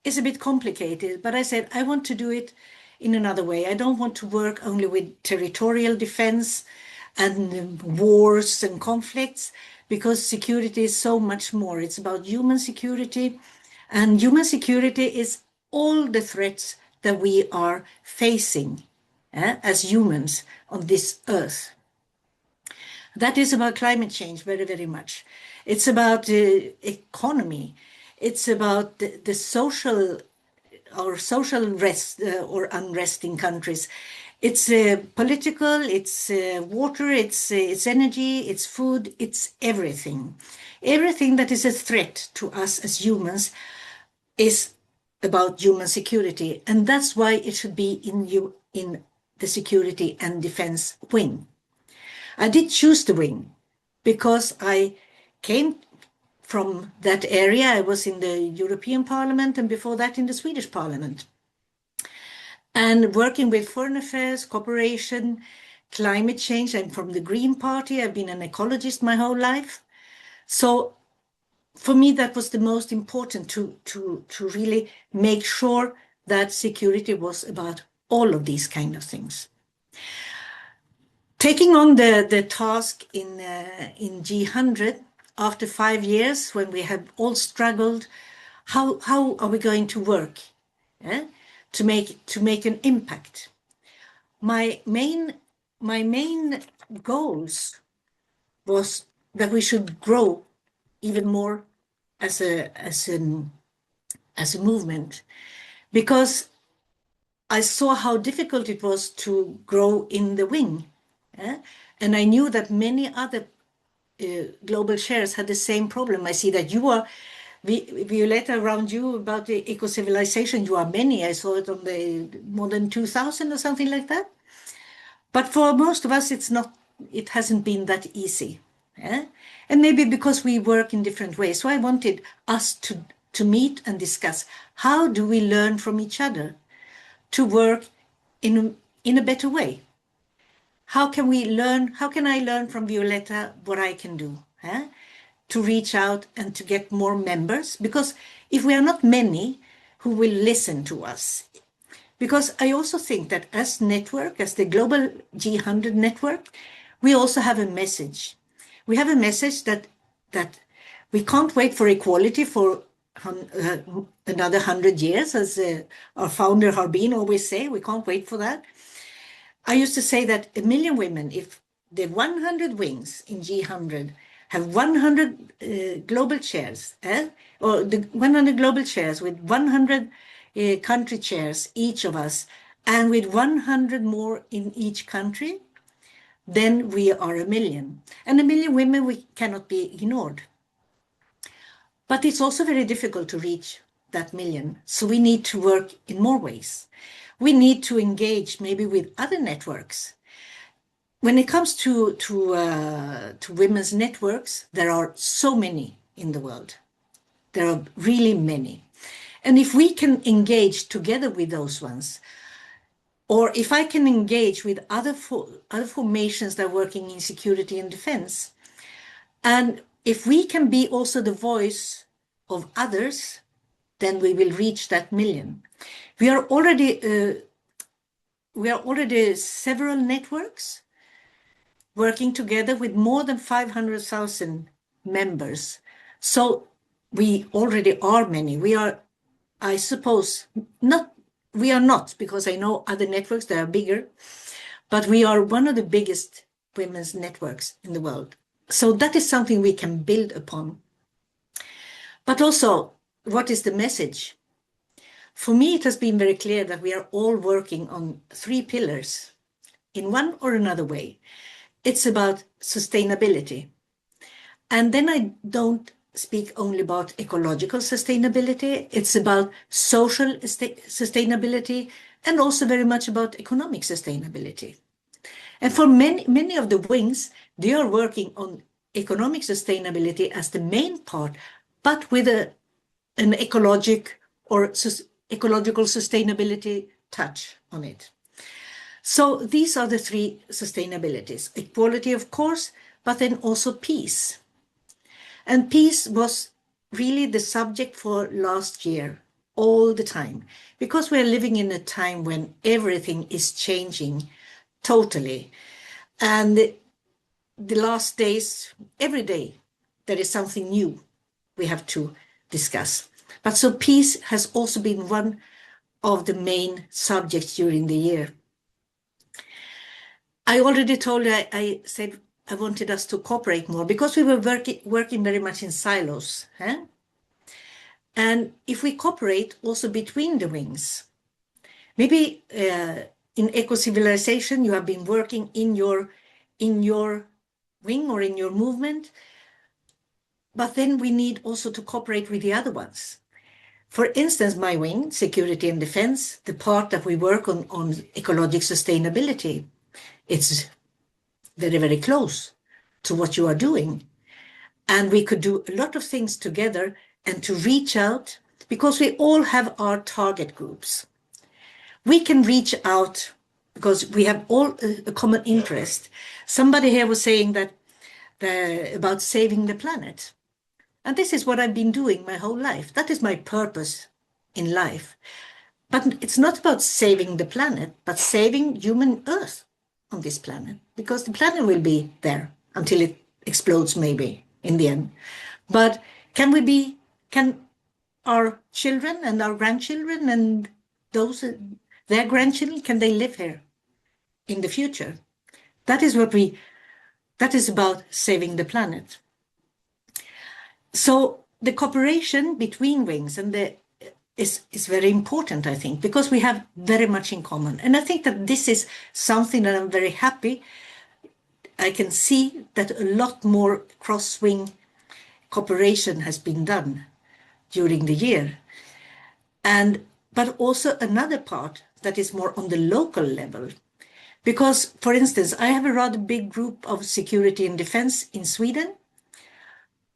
a bit complicated. But I said, I want to do it in another way. I don't want to work only with territorial defense and wars and conflicts, because security is so much more. It's about human security, and human security is all the threats that we are facing as humans on this earth. That is about climate change very, very much. It's about economy. It's about the social our social rest or unrest in countries. It's political, it's water, it's energy, it's food, it's everything. Everything that is a threat to us as humans is about human security, and that's why it should be in the security and defense wing. I did choose the wing because I came from that area. I was in the European Parliament and before that in the Swedish Parliament. And working with foreign affairs, cooperation, climate change. I'm from the Green Party. I've been an ecologist my whole life. So for me, that was the most important to really make sure that security was about all of these kind of things. Taking on the task in G100 after 5 years, when we have all struggled, how are we going to work to make an impact? My main goals was that we should grow even more as a movement, because I saw how difficult it was to grow in the wing. And I knew that many other global chairs had the same problem. I see that you are, Violeta, around you about the eco-civilization, you are many. I saw it on the more than 2,000 or something like that. But for most of us, it hasn't been that easy. And maybe because we work in different ways. So I wanted us to meet and discuss, how do we learn from each other to work in a better way? How can I learn from Violeta what I can do to reach out and to get more members? Because if we are not many who will listen to us, because I also think that as network, as the global G100 network, we also have a message. We have a message that we can't wait for equality for another 100 years, as our founder Harbin always say, we can't wait for that. I used to say that 1 million women, if the 100 wings in G100 have 100 global chairs, or the 100 global chairs with 100 country chairs, each of us, and with 100 more in each country, then we are 1 million. And 1 million women, we cannot be ignored. But it's also very difficult to reach that million. So we need to work in more ways. We need to engage maybe with other networks. When it comes to women's networks, there are so many in the world. There are really many. And if we can engage together with those ones, or if I can engage with other formations that are working in security and defense, and if we can be also the voice of others, then we will reach that million. We are already several networks working together with more than 500,000 members. So we already are many. We are, I suppose, we are not, because I know other networks that are bigger, but we are one of the biggest women's networks in the world. So that is something we can build upon. But also, what is the message? For me, it has been very clear that we are all working on 3 pillars in one or another way. It's about sustainability. And then I don't speak only about ecological sustainability. It's about social sustainability and also very much about economic sustainability. And for many of the wings, they are working on economic sustainability as the main part, but with an ecological sustainability touch on it. So these are the 3 sustainabilities: equality, of course, but then also peace. And peace was really the subject for last year, all the time, because we're living in a time when everything is changing totally. And the last days, every day, there is something new we have to discuss. But so peace has also been one of the main subjects during the year. I already told you, I said I wanted us to cooperate more because we were working very much in silos. And if we cooperate also between the wings, maybe in Ecocivilisation, you have been working in your wing or in your movement, but then we need also to cooperate with the other ones. For instance, my wing, Security and Defense, the part that we work on ecological sustainability, it's very, very close to what you are doing. And we could do a lot of things together and to reach out, because we all have our target groups. We can reach out because we have all a common interest. Somebody here was saying that about saving the planet. And this is what I've been doing my whole life. That is my purpose in life. But it's not about saving the planet, but saving human Earth on this planet, because the planet will be there until it explodes, maybe in the end. But can our children and our grandchildren and those, their grandchildren, can they live here in the future? That is about saving the planet. So the cooperation between wings and is very important, I think, because we have very much in common. And I think that this is something that I'm very happy. I can see that a lot more cross-wing cooperation has been done during the year. But also another part that is more on the local level. Because, for instance, I have a rather big group of security and defense in Sweden,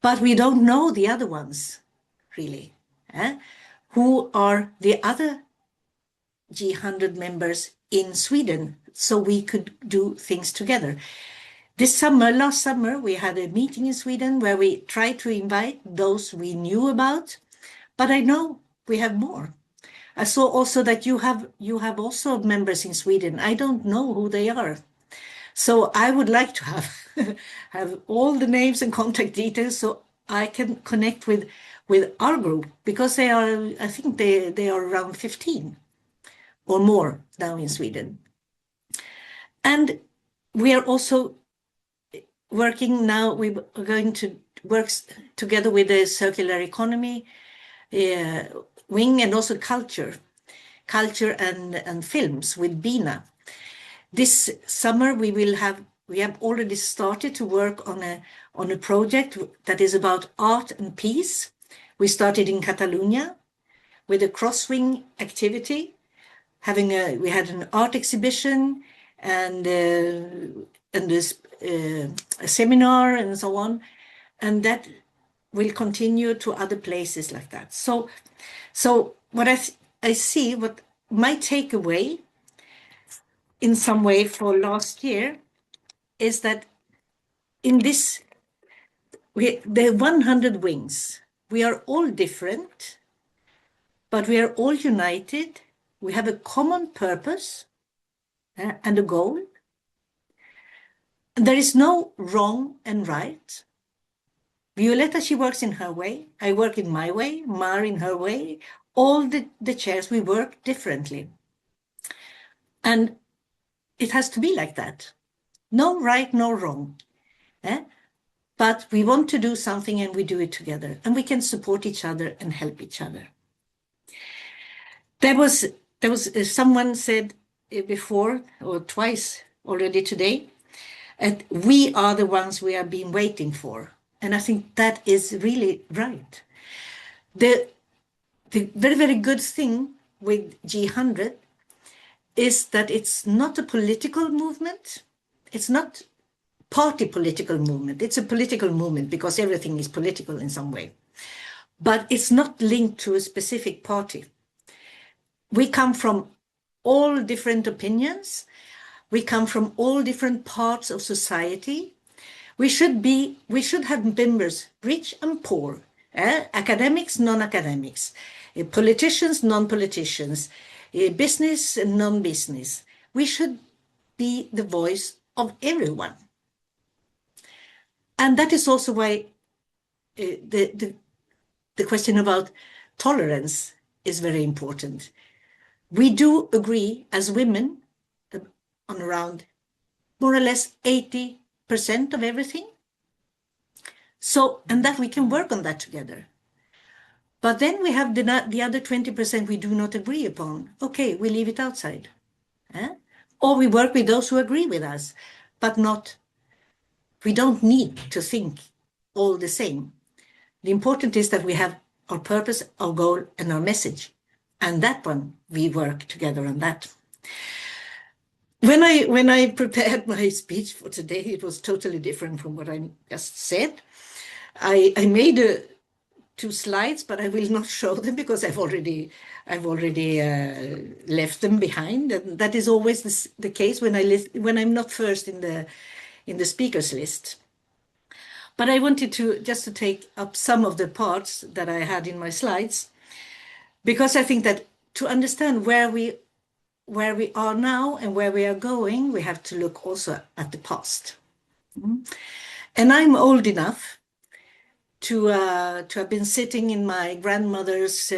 but we don't know the other ones, really. Who are the other G100 members in Sweden, so we could do things together. Last summer, we had a meeting in Sweden where we tried to invite those we knew about, but I know we have more. I saw also that you have also members in Sweden. I don't know who they are. So I would like to have all the names and contact details so I can connect with our group, because I think they are around 15 or more now in Sweden. And we are also working now, we're going to work together with the circular economy wing, and also culture and films with Bina. This summer we have already started to work on a project that is about art and peace. We started in Catalonia with a cross-wing activity. We had an art exhibition and a seminar and so on, and that will continue to other places like that. So what I see, what my takeaway in some way for last year is that in the 100 wings, we are all different, but we are all united. We have a common purpose and a goal. There is no wrong and right. Violetta, she works in her way. I work in my way. Mar in her way. All the chairs, we work differently. And it has to be like that. No right, no wrong. But we want to do something and we do it together. And we can support each other and help each other. There was someone said before, or twice already today, and we are the ones we have been waiting for. And I think that is really right. The very, very good thing with G100 is that it's not a political movement. It's not party political movement. It's a political movement because everything is political in some way. But it's not linked to a specific party. We come from all different opinions. We come from all different parts of society. We should have members, rich and poor, academics, non-academics, politicians, non-politicians, business and non-business. We should be the voice of everyone. And that is also why the question about tolerance is very important. We do agree as women on around more or less 80% of everything. So, and that we can work on that together. But then we have the other 20% we do not agree upon. Okay, we leave it outside. Or we work with those who agree with us, but we don't need to think all the same. The important is that we have our purpose, our goal, and our message. And that one, we work together on that. When I prepared my speech for today, it was totally different from what I just said. I made 2 slides, but I will not show them because I've already left them behind. And that is always the case when I'm not first in the speakers list. But I wanted to take up some of the parts that I had in my slides, because I think that to understand where we are now and where we are going, we have to look also at the past. And I'm old enough to have been sitting in my grandmother's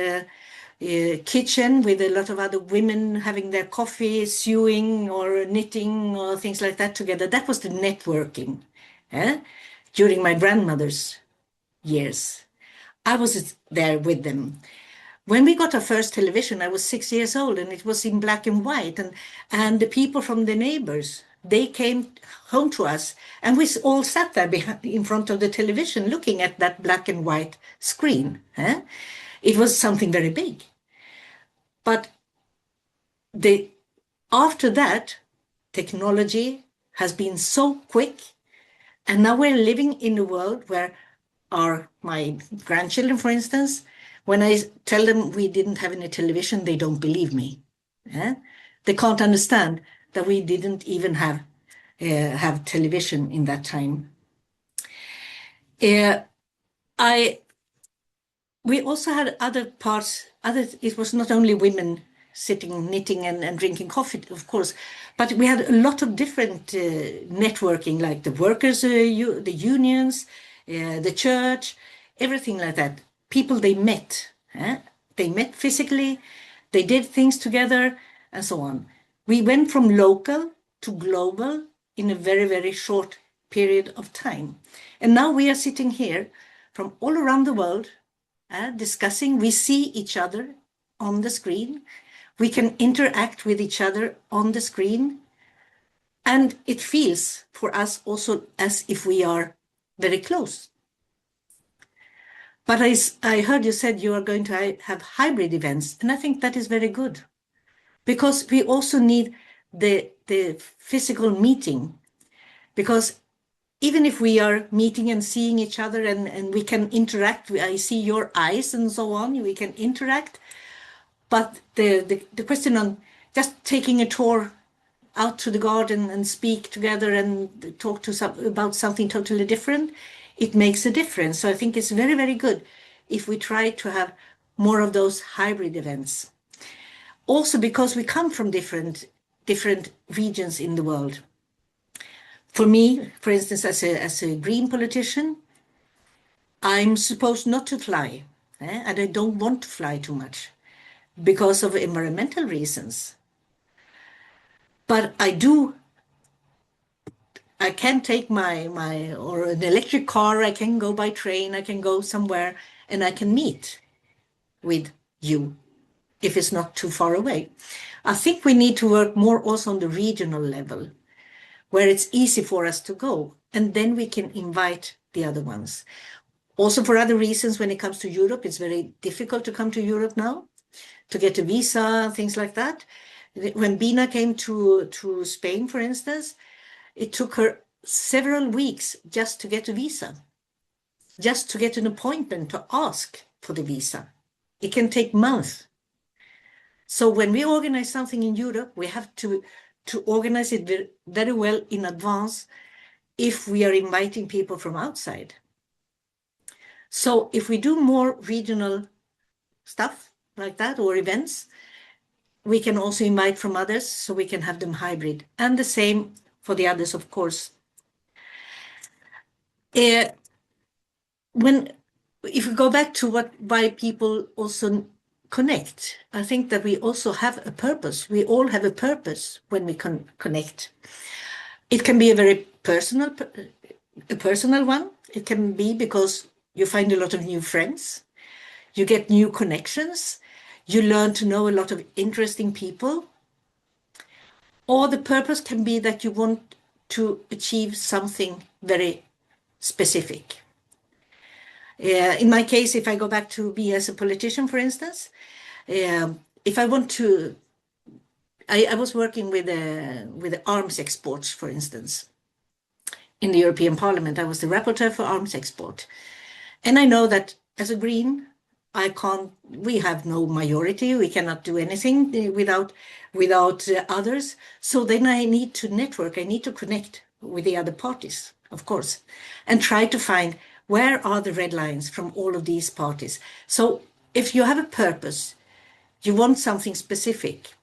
kitchen with a lot of other women having their coffee, sewing or knitting or things like that together. That was the networking during my grandmother's years. I was there with them. When we got our first television, I was 6 years old, and it was in black and white. And the people from the neighbors, they came home to us, and we all sat there in front of the television looking at that black and white screen. It was something very big. But after that, technology has been so quick, and now we're living in a world where my grandchildren, for instance, when I tell them we didn't have any television, they don't believe me. They can't understand that we didn't even have television in that time. We also had other parts. It was not only women sitting, knitting, and drinking coffee, of course, but we had a lot of different networking, like the workers, the unions, the church, everything like that. People they met. They met physically, they did things together, and so on. We went from local to global in a very, very short period of time. And now we are sitting here from all around the world discussing. We see each other on the screen. We can interact with each other on the screen. And it feels for us also as if we are very close. But I heard you said you are going to have hybrid events, and I think that is very good, because we also need the physical meeting, because even if we are meeting and seeing each other and we can interact, I see your eyes and so on, we can interact, but the question on just taking a tour out to the garden and speak together and talk about something totally different, it makes a difference. So I think it's very, very good if we try to have more of those hybrid events. Also because we come from different regions in the world. For me, for instance, as a green politician, I'm supposed not to fly, and I don't want to fly too much because of environmental reasons. But I can take or an electric car, I can go by train, I can go somewhere, and I can meet with you if it's not too far away. I think we need to work more also on the regional level, where it's easy for us to go, and then we can invite the other ones. Also for other reasons, when it comes to Europe, it's very difficult to come to Europe now, to get a visa, things like that. When Bina came to Spain, for instance, it took her several weeks just to get a visa, just to get an appointment to ask for the visa. It can take months. So when we organize something in Europe, we have to organize it very, very well in advance if we are inviting people from outside. So if we do more regional stuff like that or events, we can also invite from others, so we can have them hybrid, and the same for the others, of course. If we go back to why people also connect, I think that we also have a purpose. We all have a purpose when we connect. It can be a very personal one. It can be because you find a lot of new friends. you get new connections, you learn to know a lot of interesting people, or the purpose can be that you want to achieve something very specific. In my case, if I go back to be as a politician, for instance, if I want to, I was working with arms exports, for instance. In the European Parliament, I was the rapporteur for arms export. And I know that as a Green, we have no majority, we cannot do anything without others. So then I need to network, I need to connect with the other parties, of course, and try to find where are the red lines from all of these parties. So if you have a purpose, you want something specific,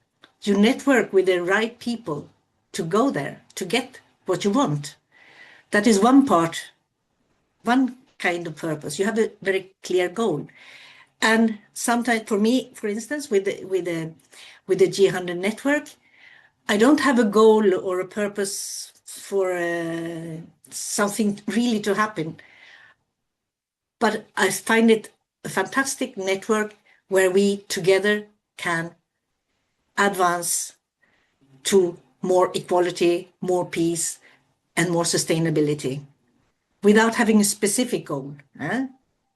you network with the right people to go there, to get what you want. That is one part, one kind of purpose. You have a very clear goal. And sometimes for me, for instance, with the G100 network, I don't have a goal or a purpose for something really to happen. But I find it a fantastic network where we together can advance to more equality, more peace, and more sustainability without having a specific goal.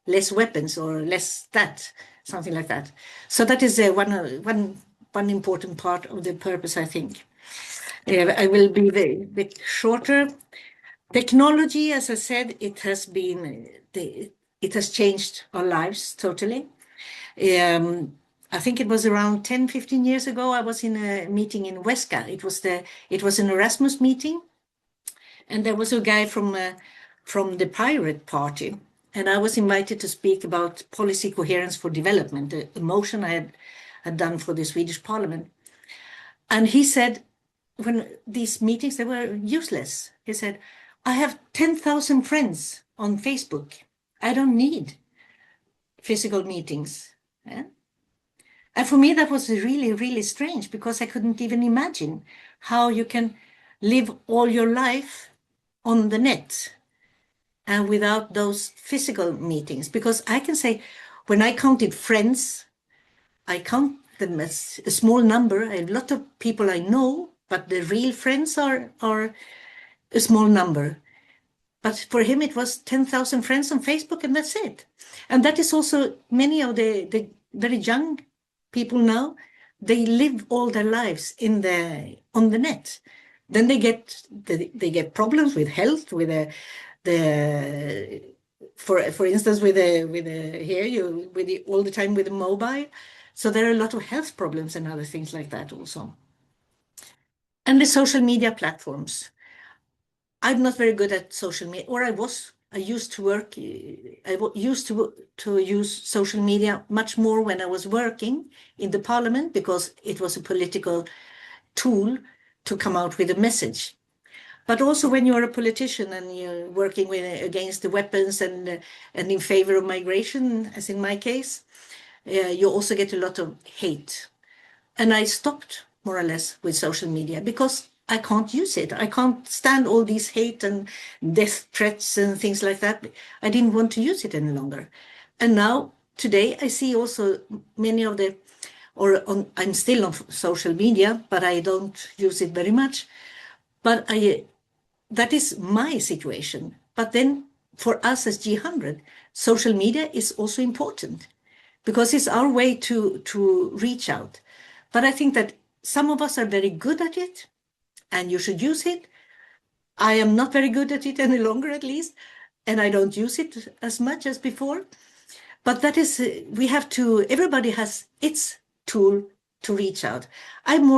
Less weapons or less that, something like that. So that is one important part of the purpose, I think. I will be a bit shorter. Technology, as I said, it has changed our lives totally. I think it was around 10, 15 years ago, I was in a meeting in Huesca. It was an Erasmus meeting, and there was a guy from the Pirate Party, and I was invited to speak about policy coherence for development, a motion I had done for the Swedish Parliament. And he said, when these meetings, they were useless. He said, I have 10,000 friends on Facebook. I don't need physical meetings. And for me, that was really, really strange, because I couldn't even imagine how you can live all your life on the net and without those physical meetings. Because I can say, when I counted friends, I count them as a small number. A lot of people I know, but the real friends are a small number. But for him, it was 10,000 friends on Facebook, and that's it. And that is also many of the very young people now, they live all their lives on the net. Then they get problems with health, with for instance, all the time with the mobile. So there are a lot of health problems and other things like that also. And the social media platforms. I'm not very good at social media, or I used to use social media much more when I was working in the parliament, because it was a political tool to come out with a message. But also when you're a politician and you're working against the weapons and in favor of migration, as in my case, you also get a lot of hate. And I stopped more or less with social media because I can't use it. I can't stand all these hate and death threats and things like that. I didn't want to use it any longer. And now, today, I see also many of I'm still on social media, but I don't use it very much. But that is my situation. But then for us as G100, social media is also important because it's our way to reach out. But I think that some of us are very good at it, and you should use it. I am not very good at it any longer, at least, and I don't use it as much as before. But that is, everybody has its tool to reach out. I'm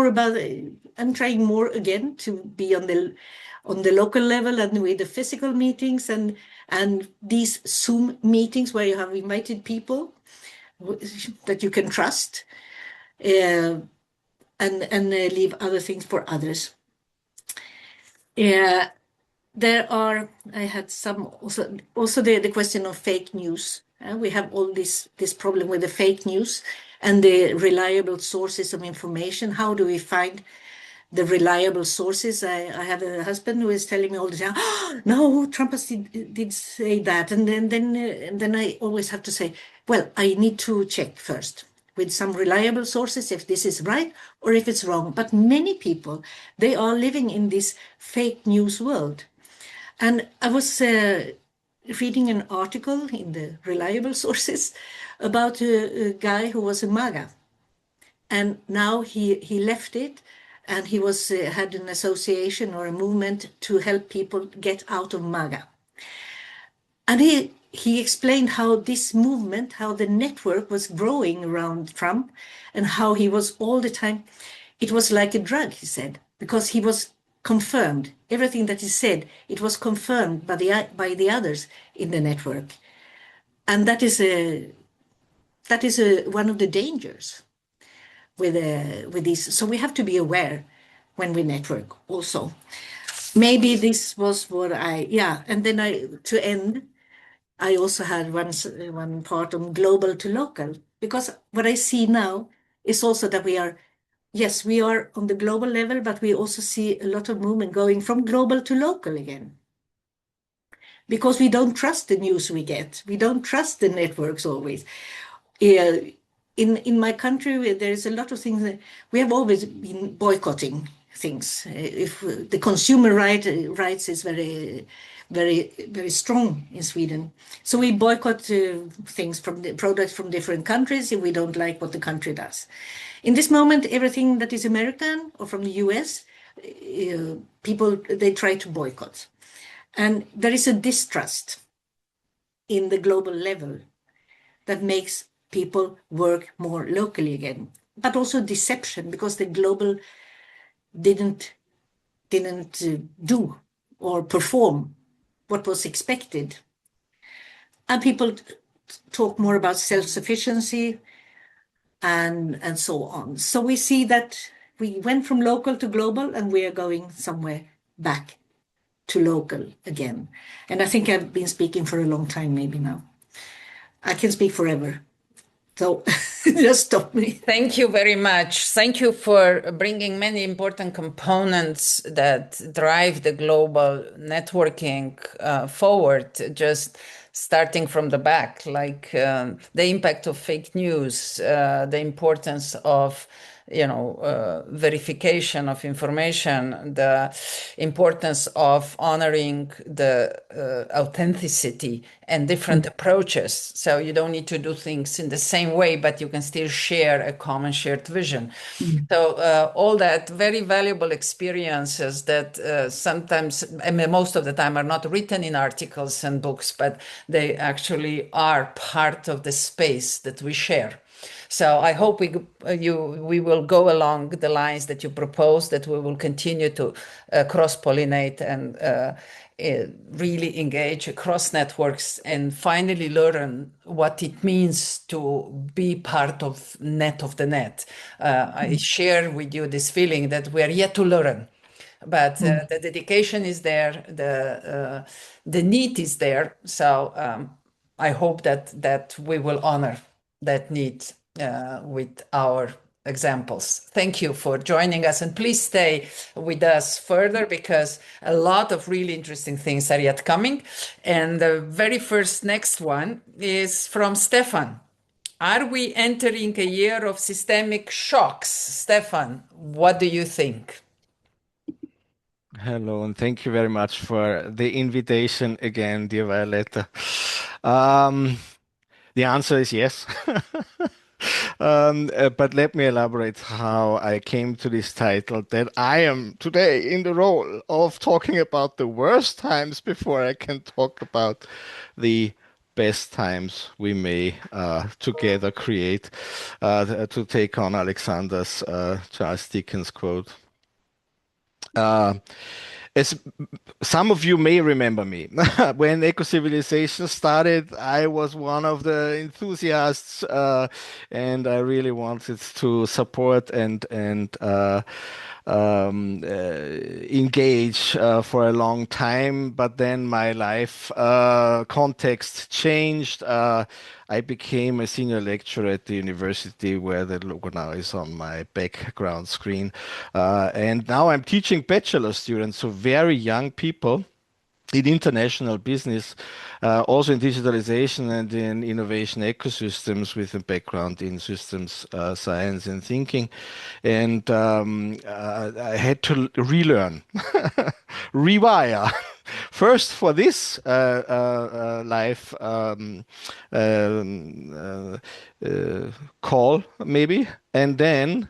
trying more again to be on the local level and with the physical meetings and these Zoom meetings where you have invited people that you can trust and leave other things for others. I had some also the question of fake news. We have all this problem with the fake news and the reliable sources of information. How do we find the reliable sources. I have a husband who is telling me all the time, oh, no, Trump did say that. And then I always have to say, well, I need to check first with some reliable sources if this is right or if it's wrong. But many people, they are living in this fake news world. And I was reading an article in the reliable sources about a guy who was a MAGA. And now he left it, and he was had an association or a movement to help people get out of MAGA. And he explained how this movement, how the network was growing around Trump, and how he was all the time, it was like a drug, he said, because he was confirmed. Everything that he said, it was confirmed by the others in the network. And that is one of the dangers with this. So we have to be aware when we network also. Maybe this was what and then to end, I also had one part on global to local, because what I see now is also that we are on the global level, but we also see a lot of movement going from global to local again. Because we don't trust the news we get. We don't trust the networks always. In my country, there is a lot of things that we have always been boycotting things. If the consumer rights is very, very, very strong in Sweden, so we boycott things from the products from different countries if we don't like what the country does. In this moment, everything that is American or from the US, people they try to boycott, and there is a distrust in the global level that makes people work more locally again, but also deception, because the global didn't do or perform what was expected. And people talk more about self-sufficiency and so on. So we see that we went from local to global, and we are going somewhere back to local again. And I think I've been speaking for a long time, maybe now. I can speak forever. So just stop me. Thank you very much. Thank you for bringing many important components that drive the global networking forward, just starting from the back, like the impact of fake news, the importance of verification of information, the importance of honoring the authenticity and different approaches. So you don't need to do things in the same way, but you can still share a common shared vision. So all that very valuable experiences that sometimes, most of the time, are not written in articles and books, but they actually are part of the space that we share. So I hope we will go along the lines that you propose, that we will continue to cross-pollinate and really engage across networks and finally learn what it means to be part of the net. I share with you this feeling that we are yet to learn, but the dedication is there, the need is there. So I hope that we will honor that need with our examples. Thank you for joining us, and please stay with us further because a lot of really interesting things are yet coming. And the very first next one is from Stefan. Are we entering a year of systemic shocks? Stefan, what do you think? Hello, and thank you very much for the invitation again, dear Violetta. The answer is yes. But let me elaborate how I came to this title, that I am today in the role of talking about the worst times before I can talk about the best times we may together create, to take on Alexander's Charles Dickens quote. As some of you may remember me, when Ecocivilisation started, I was one of the enthusiasts, and I really wanted to support and engage for a long time, but then my life context changed. I became a senior lecturer at the university where the logo now is on my background screen. And now I'm teaching bachelor students, so very young people in international business, also in digitalization and in innovation ecosystems with a background in systems science and thinking. And I had to relearn, rewire. First for this live call, maybe, and then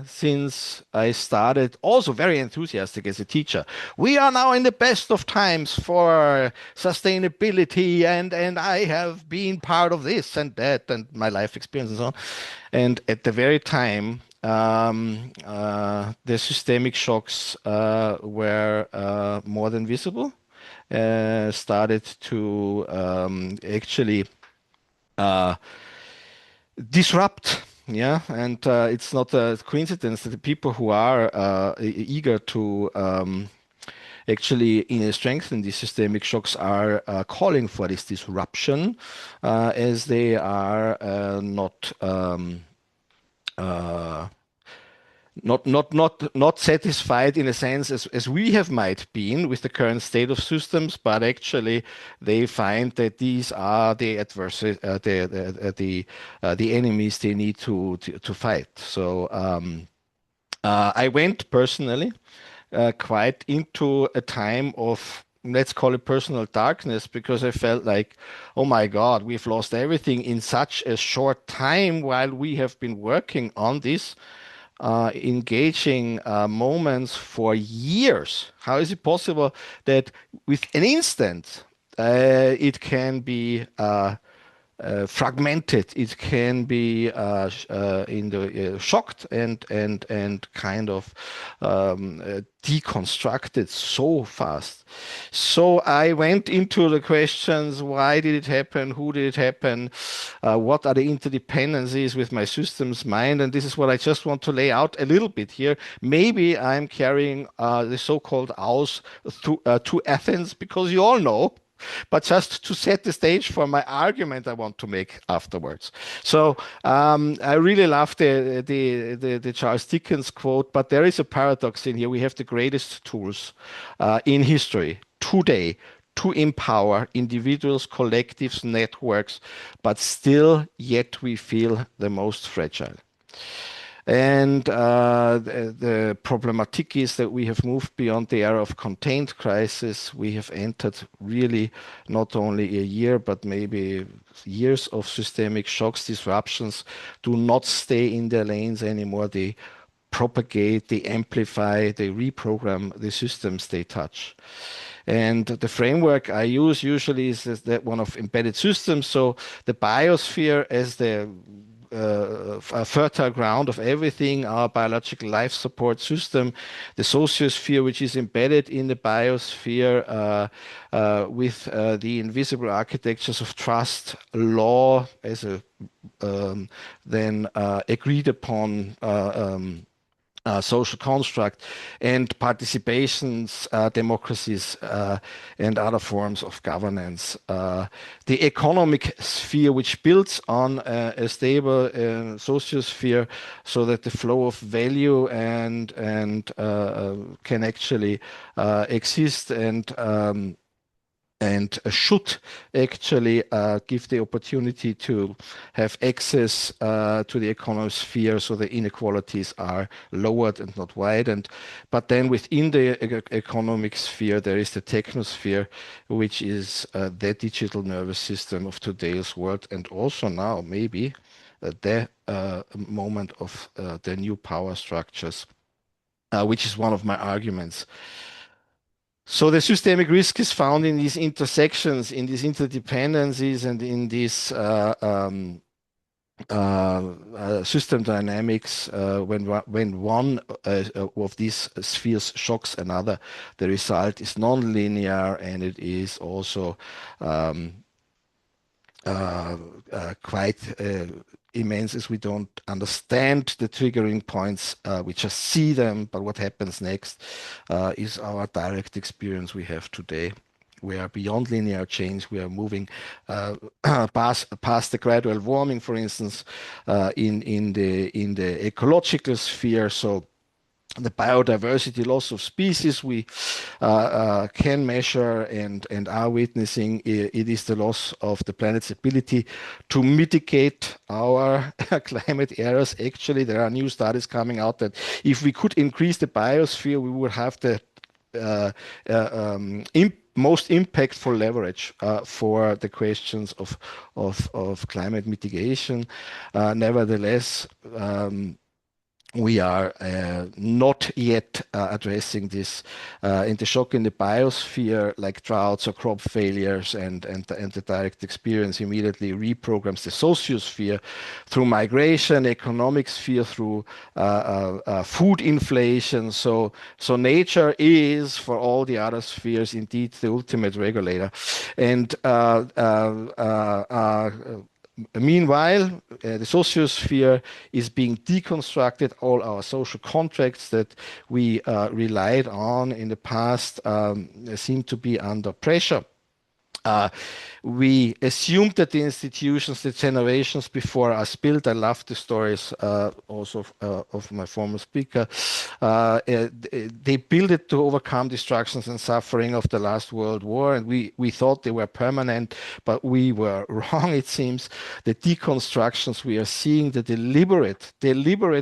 since I started also very enthusiastic as a teacher. We are now in the best of times for sustainability, and I have been part of this and that and my life experience and so on. And at the very time, the systemic shocks were more than visible, started to actually disrupt. Yeah, and it's not a coincidence that the people who are eager to actually strengthen these systemic shocks are calling for this disruption, as they are not satisfied in a sense as we have might been with the current state of systems, but actually they find that these are the adversaries, the enemies they need to fight. So I went personally quite into a time of, let's call it, personal darkness, because I felt like, oh my God, we've lost everything in such a short time while we have been working on this engaging moments for years. How is it possible that with an instant it can be fragmented, it can be shocked and kind of deconstructed so fast. So I went into the questions: why did it happen? Who did it happen? What are the interdependencies with my systems mind? And this is what I just want to lay out a little bit here. Maybe I'm carrying the so-called Aus to Athens, because you all know, but just to set the stage for my argument I want to make afterwards. So I really love the Charles Dickens quote, but there is a paradox in here. We have the greatest tools in history today to empower individuals, collectives, networks, but still yet we feel the most fragile. And the problematic is that we have moved beyond the era of contained crisis. We have entered really not only a year, but maybe years of systemic shocks. Disruptions do not stay in their lanes anymore. They propagate, they amplify, they reprogram the systems they touch. And the framework I use usually is that one of embedded systems. So the biosphere as the a fertile ground of everything, our biological life support system, the sociosphere, which is embedded in the biosphere with the invisible architectures of trust, law as a then agreed upon social construct, and participations, democracies, and other forms of governance. The economic sphere, which builds on a stable sociosphere, so that the flow of value and can actually exist and should actually give the opportunity to have access to the economic sphere, so the inequalities are lowered and not widened. But then within the economic sphere, there is the technosphere, which is the digital nervous system of today's world, and also now maybe the moment of the new power structures, which is one of my arguments. So the systemic risk is found in these intersections, in these interdependencies, and in these system dynamics. When one of these spheres shocks another, the result is non-linear, and it is also quite immense as we don't understand the triggering points. We just see them, but what happens next is our direct experience we have today. We are beyond linear change. We are moving past the gradual warming, for instance, in the ecological sphere. So the biodiversity loss of species we can measure and are witnessing. It is the loss of the planet's ability to mitigate our climate errors. Actually, there are new studies coming out that if we could increase the biosphere, we would have the most impactful leverage for the questions of climate mitigation. Nevertheless, we are not yet addressing this. And the shock in the biosphere, like droughts or crop failures and the direct experience, immediately reprograms the sociosphere through migration, economic sphere through food inflation. So nature is, for all the other spheres, indeed the ultimate regulator. And meanwhile, the sociosphere is being deconstructed. All our social contracts that we relied on in the past seem to be under pressure. We assumed that the institutions, the generations before us built. I love the stories also of my former speaker. They built it to overcome destructions and suffering of the last World War, and we thought they were permanent, but we were wrong, it seems. The deconstructions we are seeing, the deliberate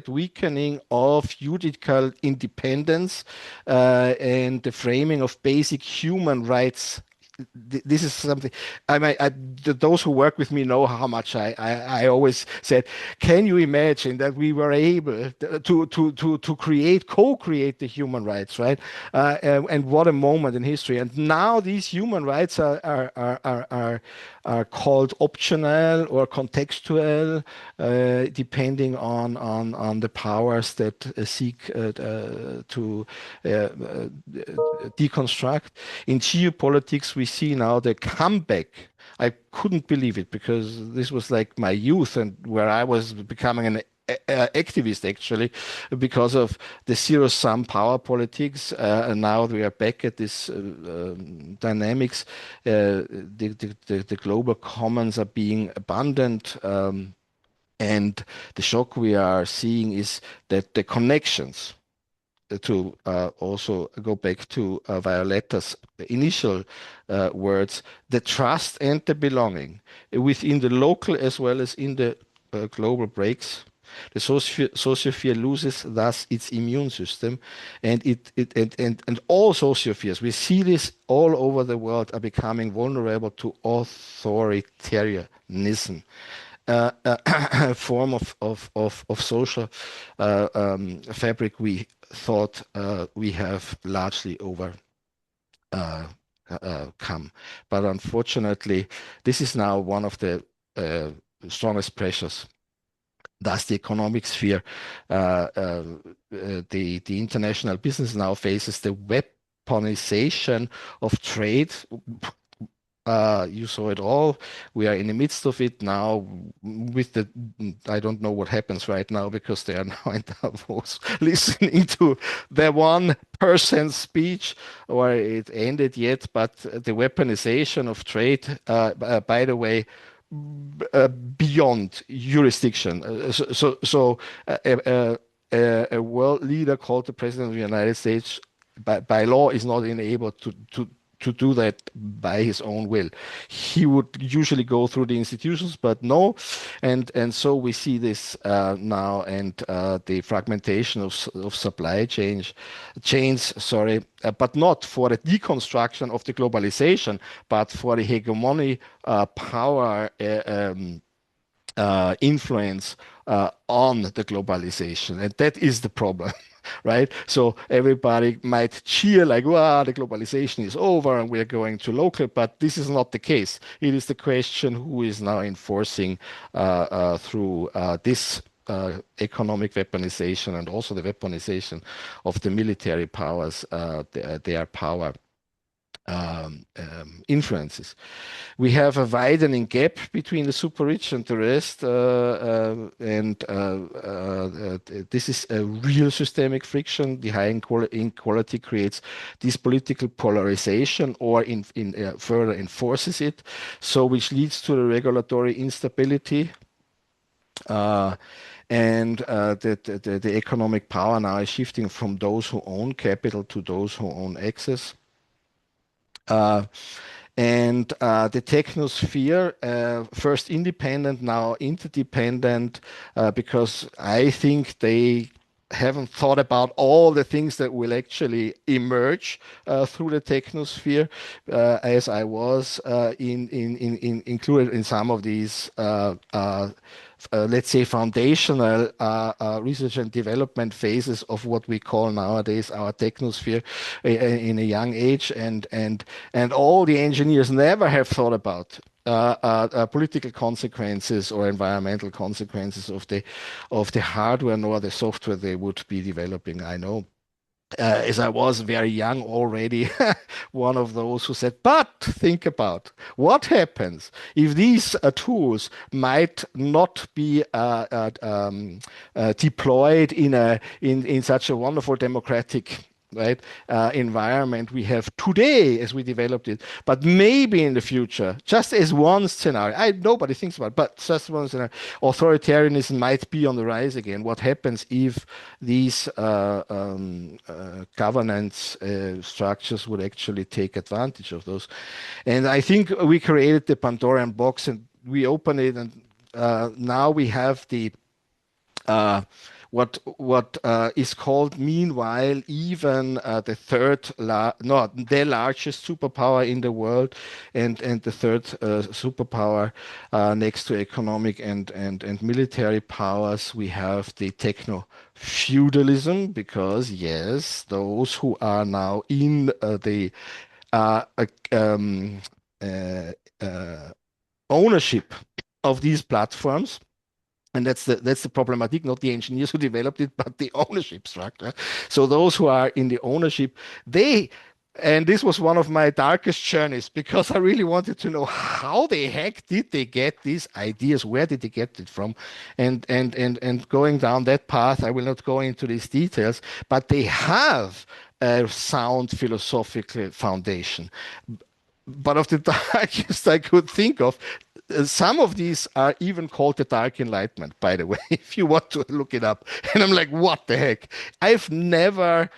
weakening of judicial independence and the framing of basic human rights. This is something those who work with me know how much I always said, can you imagine that we were able to co-create the human rights, right? And what a moment in history. And now these human rights are called optional or contextual, depending on the powers that seek to deconstruct. In geopolitics, we see now the comeback. I couldn't believe it because this was like my youth and where I was becoming an activist, actually, because of the zero-sum power politics. And now we are back at this dynamics. The global commons are being abundant. And the shock we are seeing is that the connections, to also go back to Violetta's initial words, the trust and the belonging within the local as well as in the global breaks. The sociosphere loses thus its immune system, and and all sociospheres, we see this all over the world, are becoming vulnerable to authoritarianism. Form of social fabric we thought we have largely overcome. But unfortunately, this is now one of the strongest pressures. Thus, the economic sphere, the international business now faces the weaponization of trade. You saw it all. We are in the midst of it now with I don't know what happens right now because they are now in Davos listening to the 1% speech, or it ended yet, but the weaponization of trade, by the way, beyond jurisdiction. A world leader called the President of the United States by law is not enabled to do that by his own will. He would usually go through the institutions, but no. And so we see this now, and the fragmentation of supply chains, but not for the deconstruction of the globalization, but for the hegemony, power, influence on the globalization. And that is the problem. Right? So everybody might cheer like, wow, the globalization is over and we're going to local, but this is not the case. It is the question who is now enforcing through this economic weaponization and also the weaponization of the military powers, their power. influences. We have a widening gap between the super rich and the rest, and this is a real systemic friction. The high inequality creates this political polarization, or further enforces it, so which leads to the regulatory instability. And the economic power now is shifting from those who own capital to those who own access. And the technosphere, first independent, now interdependent, because I think they haven't thought about all the things that will actually emerge through the technosphere, as I was included in some of these let's say foundational research and development phases of what we call nowadays our technosphere in a young age, and all the engineers never have thought about political consequences or environmental consequences of the hardware nor the software they would be developing. I know. As I was very young already, one of those who said, but think about what happens if these tools might not be deployed in such a wonderful democratic environment we have today as we developed it, but maybe in the future, just as one scenario, nobody thinks about it, but just one scenario, authoritarianism might be on the rise again. What happens if these governance structures would actually take advantage of those? And I think we created the Pandoran box and we open it, and now we have the what is called meanwhile even the largest superpower in the world, and the third superpower next to economic and military powers. We have the techno feudalism, because yes, those who are now in the ownership of these platforms. And that's the problematic, not the engineers who developed it, but the ownership structure. So those who are in the ownership, and this was one of my darkest journeys, because I really wanted to know how the heck did they get these ideas? Where did they get it from? And going down that path, I will not go into these details, but they have a sound philosophical foundation. But of the darkest I could think of, some of these are even called the Dark Enlightenment, by the way, if you want to look it up. And I'm like, what the heck? I've never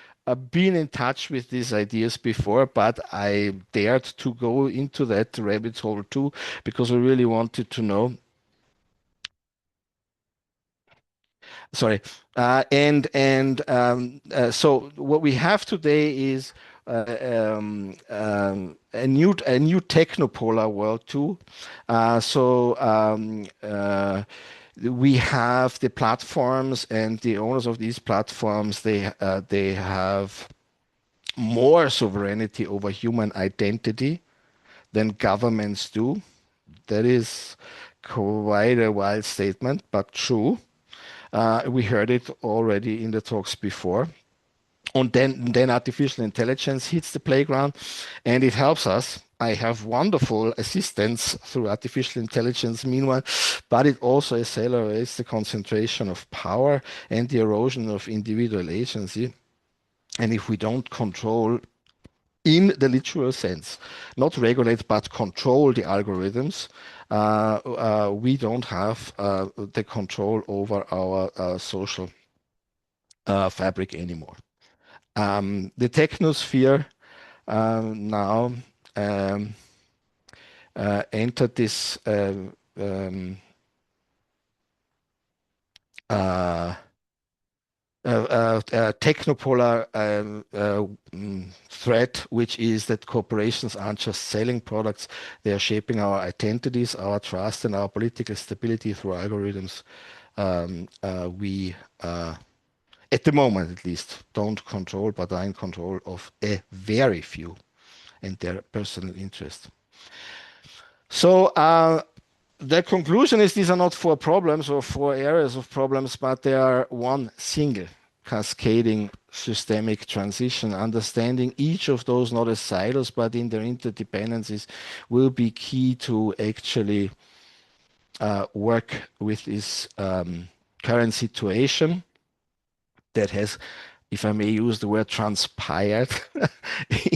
been in touch with these ideas before, but I dared to go into that rabbit hole too, because I really wanted to know. Sorry. So what we have today is a new technopolar world too. We have the platforms and the owners of these platforms. They have more sovereignty over human identity than governments do. That is quite a wild statement, but true. We heard it already in the talks before. And then artificial intelligence hits the playground, and it helps us. I have wonderful assistance through artificial intelligence meanwhile, but it also accelerates the concentration of power and the erosion of individual agency. And if we don't control, in the literal sense, not regulate but control the algorithms, we don't have the control over our social fabric anymore. The technosphere now entered this technopolar threat, which is that corporations aren't just selling products, they are shaping our identities, our trust, and our political stability through algorithms. We, at the moment at least, don't control, but are in control of a very few and their personal interest. So the conclusion is these are not 4 problems or 4 areas of problems, but they are one single cascading systemic transition. Understanding each of those not as silos, but in their interdependencies will be key to actually work with this current situation that has, if I may use the word, transpired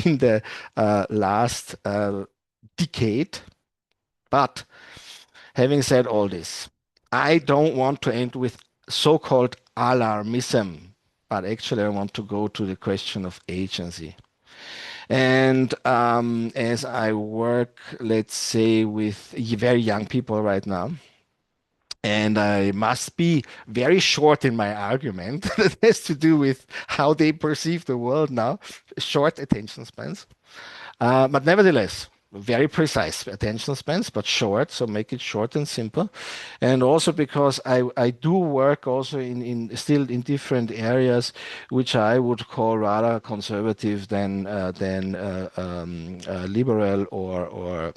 in the last decade. But having said all this, I don't want to end with so-called alarmism, but actually I want to go to the question of agency. And as I work, let's say, with very young people right now, and I must be very short in my argument that has to do with how they perceive the world now, short attention spans. But nevertheless, very precise attention spans, but short, so make it short and simple. And also because I do work also in still in different areas, which I would call rather conservative than liberal or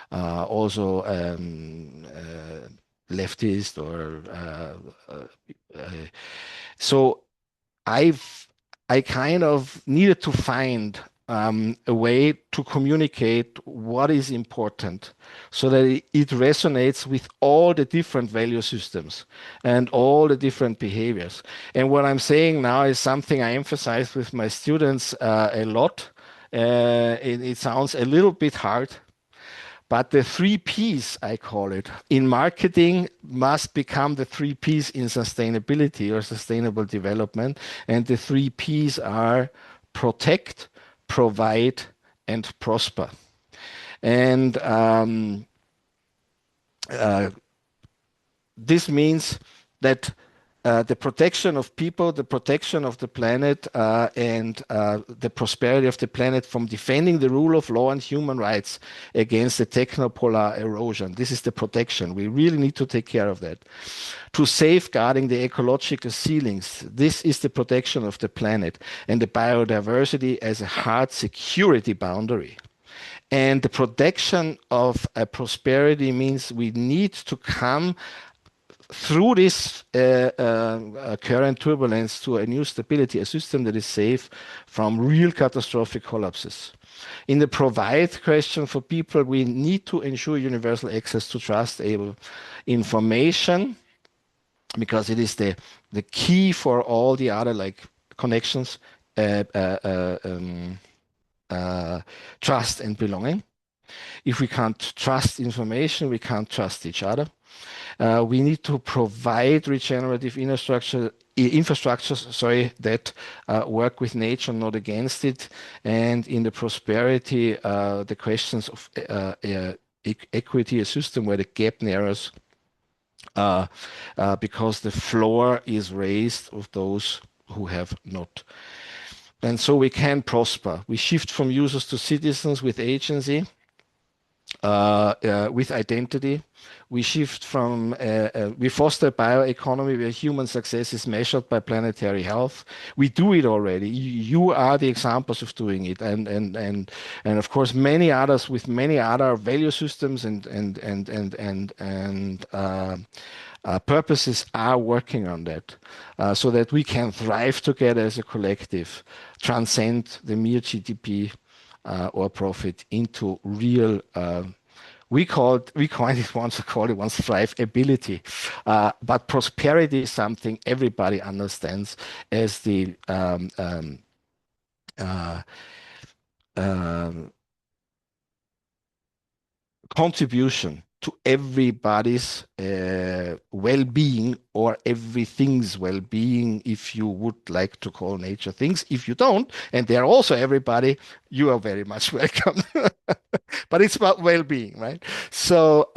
also leftist or so I kind of needed to find a way to communicate what is important so that it resonates with all the different value systems and all the different behaviors. And what I'm saying now is something I emphasize with my students a lot. It sounds a little bit hard, but the 3 Ps, I call it, in marketing must become the 3 Ps in sustainability or sustainable development. And the 3 Ps are protect, provide, and prosper. And this means that the protection of people, the protection of the planet, and the prosperity of the planet from defending the rule of law and human rights against the technopolar erosion. This is the protection. We really need to take care of that. To safeguarding the ecological ceilings. This is the protection of the planet and the biodiversity as a hard security boundary. And the protection of prosperity means we need to come through this current turbulence to a new stability, a system that is safe from real catastrophic collapses. In the provide question for people, we need to ensure universal access to trustable information because it is the key for all the other like connections, trust and belonging. If we can't trust information, we can't trust each other. We need to provide regenerative infrastructures, that work with nature, not against it. And in the prosperity, the questions of equity, a system where the gap narrows because the floor is raised of those who have not. And so we can prosper. We shift from users to citizens with agency. With identity, we shift from we foster a bioeconomy where human success is measured by planetary health. We do it already. You are the examples of doing it, and of course many others with many other value systems and purposes are working on that, so that we can thrive together as a collective, transcend the mere GDP. Or profit into real, we coined it once thriveability, but prosperity is something everybody understands as the contribution to everybody's well-being or everything's well-being, if you would like to call nature things. If you don't, and they're also everybody, you are very much welcome. But it's about well-being, right? So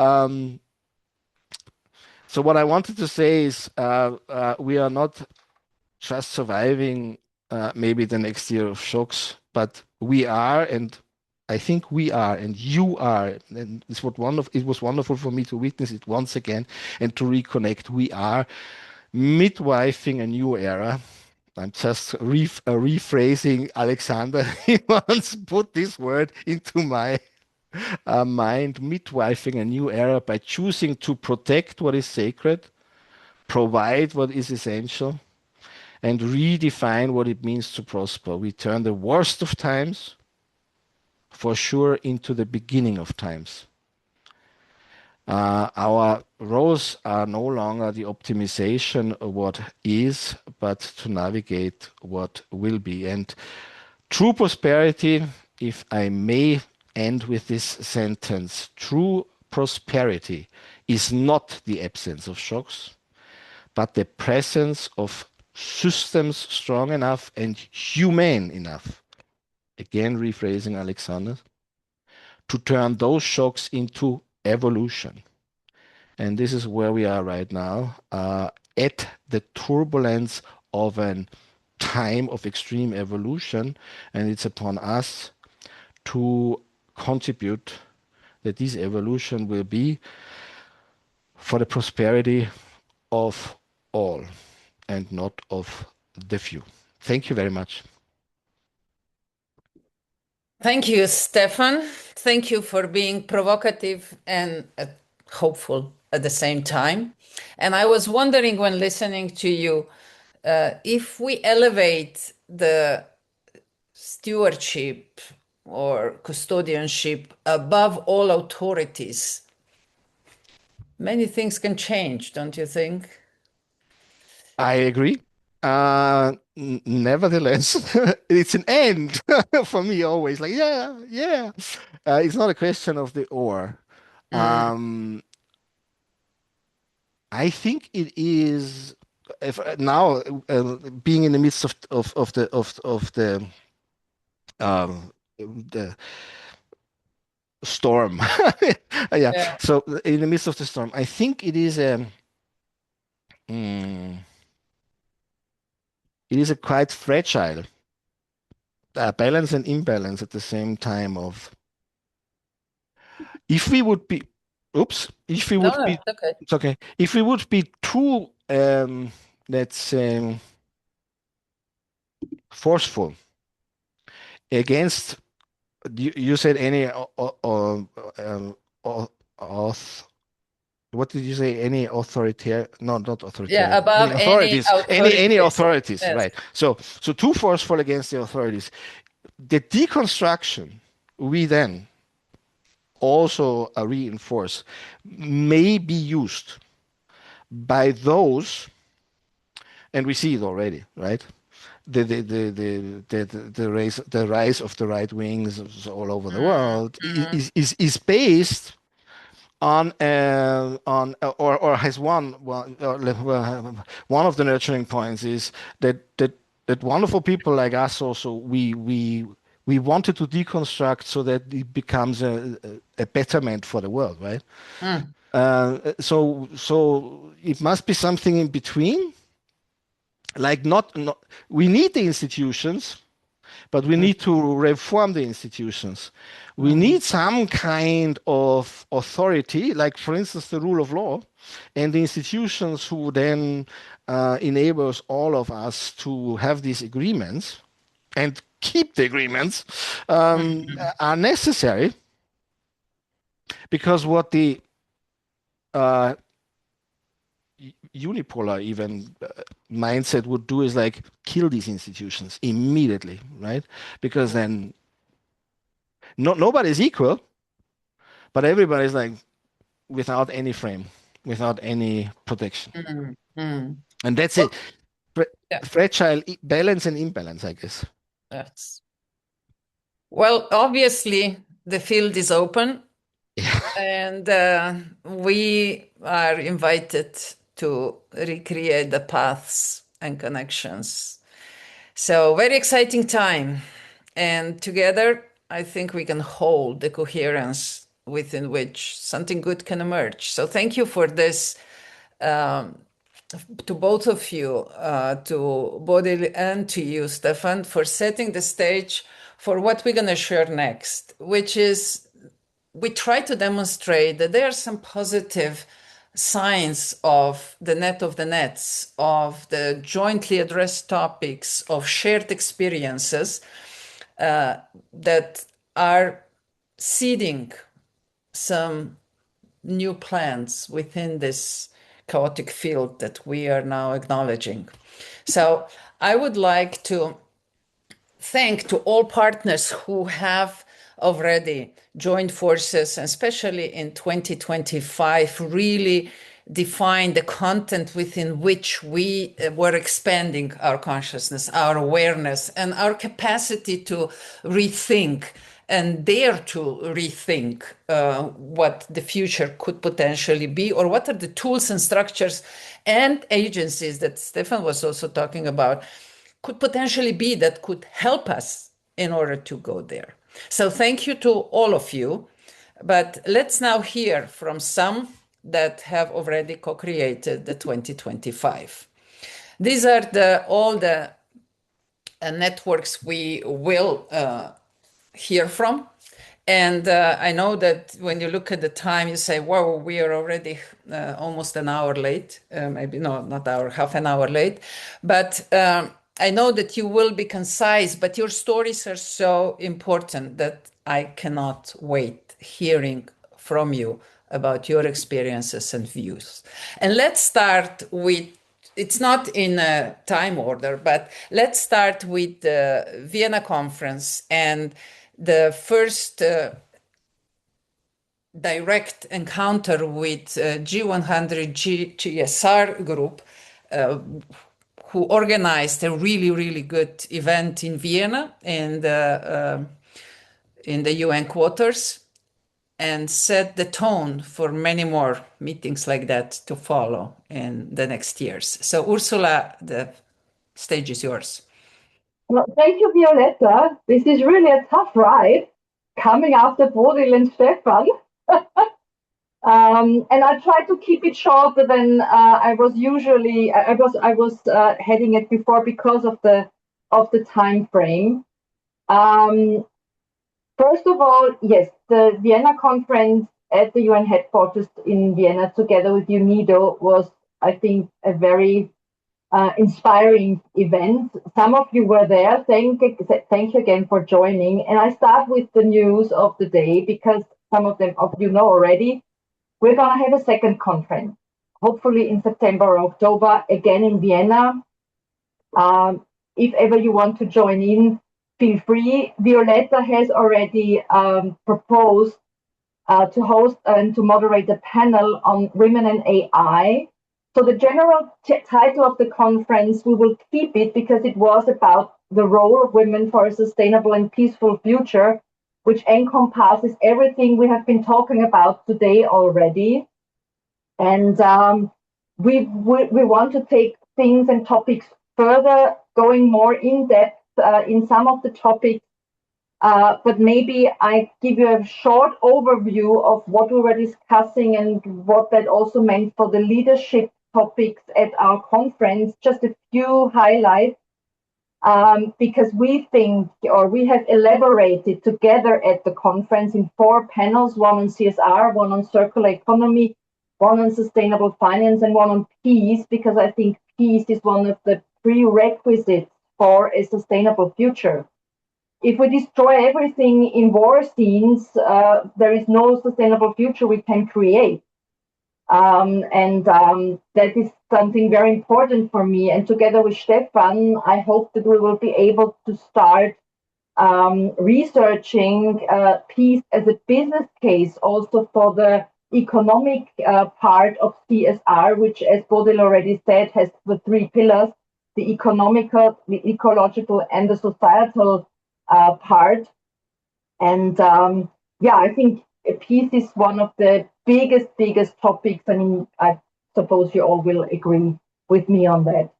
so what I wanted to say is we are not just surviving maybe the next year of shocks, but we are, and I think we are, and you are, and it was wonderful for me to witness it once again and to reconnect. We are midwifing a new era. I'm just rephrasing Alexander. He once put this word into my mind, midwifing a new era by choosing to protect what is sacred, provide what is essential, and redefine what it means to prosper. We turn the worst of times, for sure, into the beginning of times. Our roles are no longer the optimization of what is, but to navigate what will be. And true prosperity, if I may end with this sentence, true prosperity is not the absence of shocks, but the presence of systems strong enough and humane enough, again rephrasing Alexander, to turn those shocks into evolution. And this is where we are right now, at the turbulence of a time of extreme evolution. And it's upon us to contribute that this evolution will be for the prosperity of all and not of the few. Thank you very much. Thank you, Stefan. Thank you for being provocative and hopeful at the same time. And I was wondering when listening to you, if we elevate the stewardship or custodianship above all authorities, many things can change, don't you think? I agree. Nevertheless, it's an end for me always. Like, yeah. It's not a question of the or. I think it is. If now being in the midst of the storm, yeah. So in the midst of the storm, I think it is a. It is a quite fragile balance and imbalance at the same time of if we would be if we would be okay. It's okay. If we would be too let's say forceful against you said any what did you say? Any authoritarian? No, not authoritarian. Yeah, above any authorities. Any authorities, yes. right? So too forceful against the authorities. The deconstruction we then also reinforce may be used by those, and we see it already, right? The rise of the right wings all over the world is based on or has one of the nurturing points is that wonderful people like us also we wanted to deconstruct so that it becomes a betterment for the world, right? So it must be something in between, like not we need the institutions, but we need to reform the institutions. We need some kind of authority, like for instance the rule of law, and the institutions who then enables all of us to have these agreements and keep the agreements are necessary, because what the unipolar even mindset would do is like kill these institutions immediately, right? Because then nobody's equal, but everybody's like without any frame, without any protection. And that's it. Fragile balance and imbalance, I guess. Yes. Well, obviously the field is open, and we are invited to recreate the paths and connections. So very exciting time. And together, I think we can hold the coherence within which something good can emerge. So thank you for this, to both of you, to Bodil and to you, Stefan, for setting the stage for what we're going to share next, which is we try to demonstrate that there are some positive signs of the net of the nets, of the jointly addressed topics, of shared experiences that are seeding some new plans within this chaotic field that we are now acknowledging. So I would like to thank to all partners who have already joined forces, and especially in 2025, really define the content within which we were expanding our consciousness, our awareness, and our capacity to rethink and dare to rethink what the future could potentially be, or what are the tools and structures and agencies that Stefan was also talking about could potentially be that could help us in order to go there. So thank you to all of you. But let's now hear from some that have already co-created the 2025. These are all the networks we will hear from. And I know that when you look at the time, you say, wow, we are already almost an hour late. Maybe no, not hour, half an hour late. But I know that you will be concise, but your stories are so important that I cannot wait hearing from you about your experiences and views. And let's start with, it's not in a time order, but let's start with the Vienna conference and the first direct encounter with G100 GSR group, who organized a really, really good event in Vienna in the UN quarters, and set the tone for many more meetings like that to follow in the next years. So Ursula, the stage is yours. Well, thank you, Violetta. This is really a tough ride coming after Bodil and Stefan. And I try to keep it shorter than I was usually. I was heading it before because of the time frame. First of all, yes, the Vienna conference at the UN headquarters in Vienna, together with UNIDO, was, I think, a very inspiring event. Some of you were there. Thank you again for joining. And I start with the news of the day because some of you know already. We're going to have a second conference, hopefully in September or October, again in Vienna. If ever you want to join in, feel free. Violetta has already proposed to host and to moderate a panel on women and AI. So the general title of the conference, we will keep it because it was about the role of women for a sustainable and peaceful future, which encompasses everything we have been talking about today already. And we want to take things and topics further, going more in depth in some of the topics. But maybe I give you a short overview of what we were discussing and what that also meant for the leadership topics at our conference, just a few highlights. Because we think, or we have elaborated together at the conference in 4 panels, one on CSR, one on circular economy, one on sustainable finance, and one on peace, because I think peace is one of the prerequisites for a sustainable future. If we destroy everything in war scenes, there is no sustainable future we can create. That is something very important for me. And together with Stefan, I hope that we will be able to start researching peace as a business case also for the economic part of CSR, which, as Bodil already said, has the 3 pillars: the economical, the ecological, and the societal part. And I think peace is one of the biggest topics. I mean, I suppose you all will agree with me on that.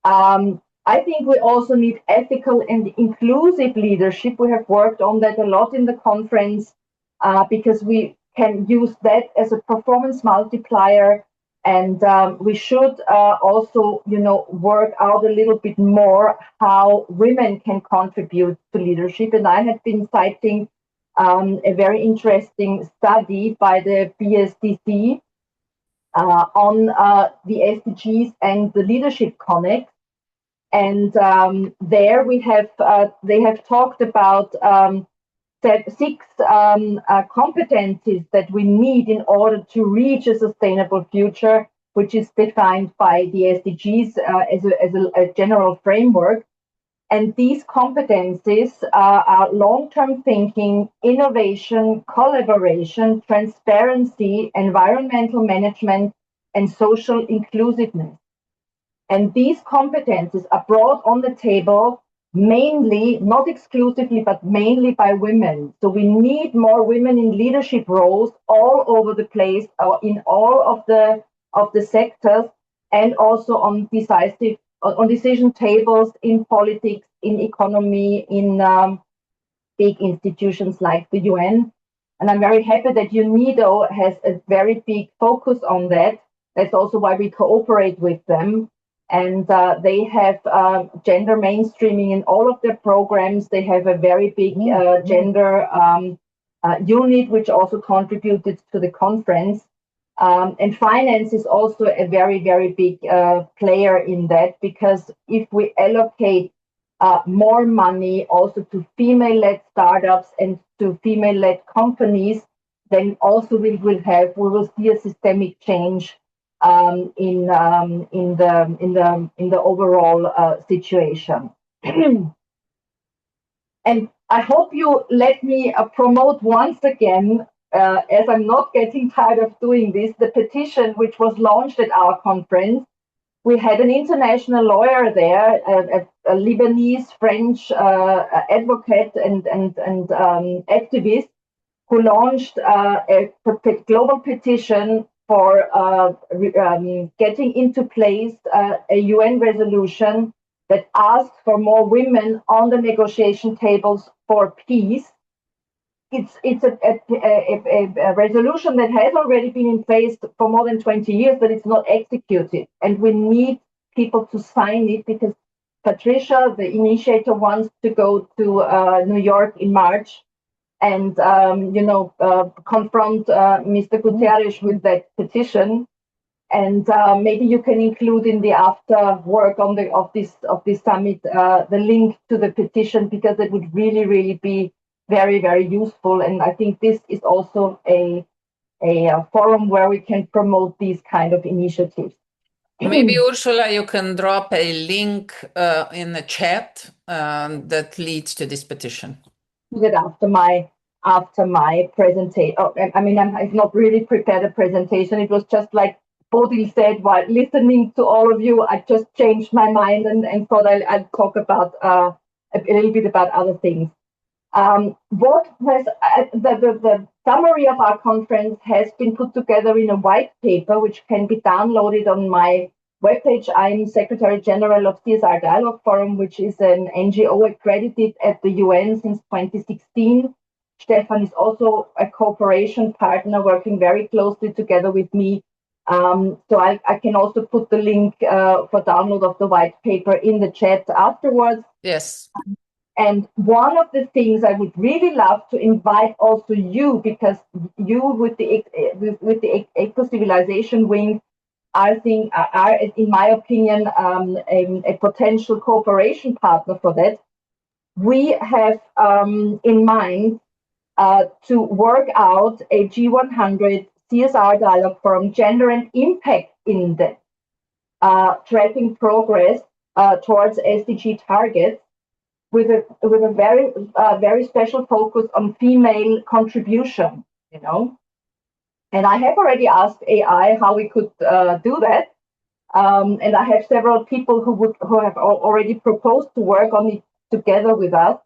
I think we also need ethical and inclusive leadership. We have worked on that a lot in the conference because we can use that as a performance multiplier. And we should also, work out a little bit more how women can contribute to leadership. And I have been citing a very interesting study by the BSDC on the SDGs and the Leadership Connect. And there we have, they have talked about 6 competencies that we need in order to reach a sustainable future, which is defined by the SDGs as a general framework. And these competencies are long-term thinking, innovation, collaboration, transparency, environmental management, and social inclusiveness. And these competencies are brought on the table mainly, not exclusively, but mainly by women. So we need more women in leadership roles all over the place, or in all of the sectors, and also on decision tables in politics, in economy, in big institutions like the UN. And I'm very happy that UNIDO has a very big focus on that. That's also why we cooperate with them. And they have gender mainstreaming in all of their programs. They have a very big gender unit, which also contributed to the conference. And finance is also a very, very big player in that, because if we allocate more money also to female-led startups and to female-led companies, then also we will see a systemic change in the overall situation. And I hope you let me promote once again, as I'm not getting tired of doing this, the petition which was launched at our conference. We had an international lawyer there, a Lebanese French advocate and activist, who launched a global petition for getting into place a UN resolution that asks for more women on the negotiation tables for peace. It's a resolution that has already been in place for more than 20 years, but it's not executed. And we need people to sign it, because Patricia, the initiator, wants to go to New York in March and confront Mr. Guterres with that petition. And maybe you can include in the after work of this summit the link to the petition, because it would really be very, very useful. And I think this is also a forum where we can promote these kind of initiatives. Maybe, Ursula, you can drop a link in the chat that leads to this petition. That after my presentation. Oh, I mean, I've not really prepared a presentation. It was just like Bodil said, while listening to all of you, I just changed my mind and thought I'd talk about a little bit about other things. What has the summary of our conference has been put together in a white paper, which can be downloaded on my webpage. I'm Secretary General of CSR Dialogue Forum, which is an NGO accredited at the UN since 2016. Stefan is also a cooperation partner working very closely together with me. So I can also put the link for download of the white paper in the chat afterwards. Yes. And one of the things I would really love to invite also you, because you with the Ecocivilisation wing, I think are, in my opinion, a potential cooperation partner for that. We have in mind to work out a G100 CSR dialogue forum, gender and impact index, tracking progress towards SDG targets, with a very special focus on female contribution, And I have already asked AI how we could do that, and I have several people who have already proposed to work on it together with us.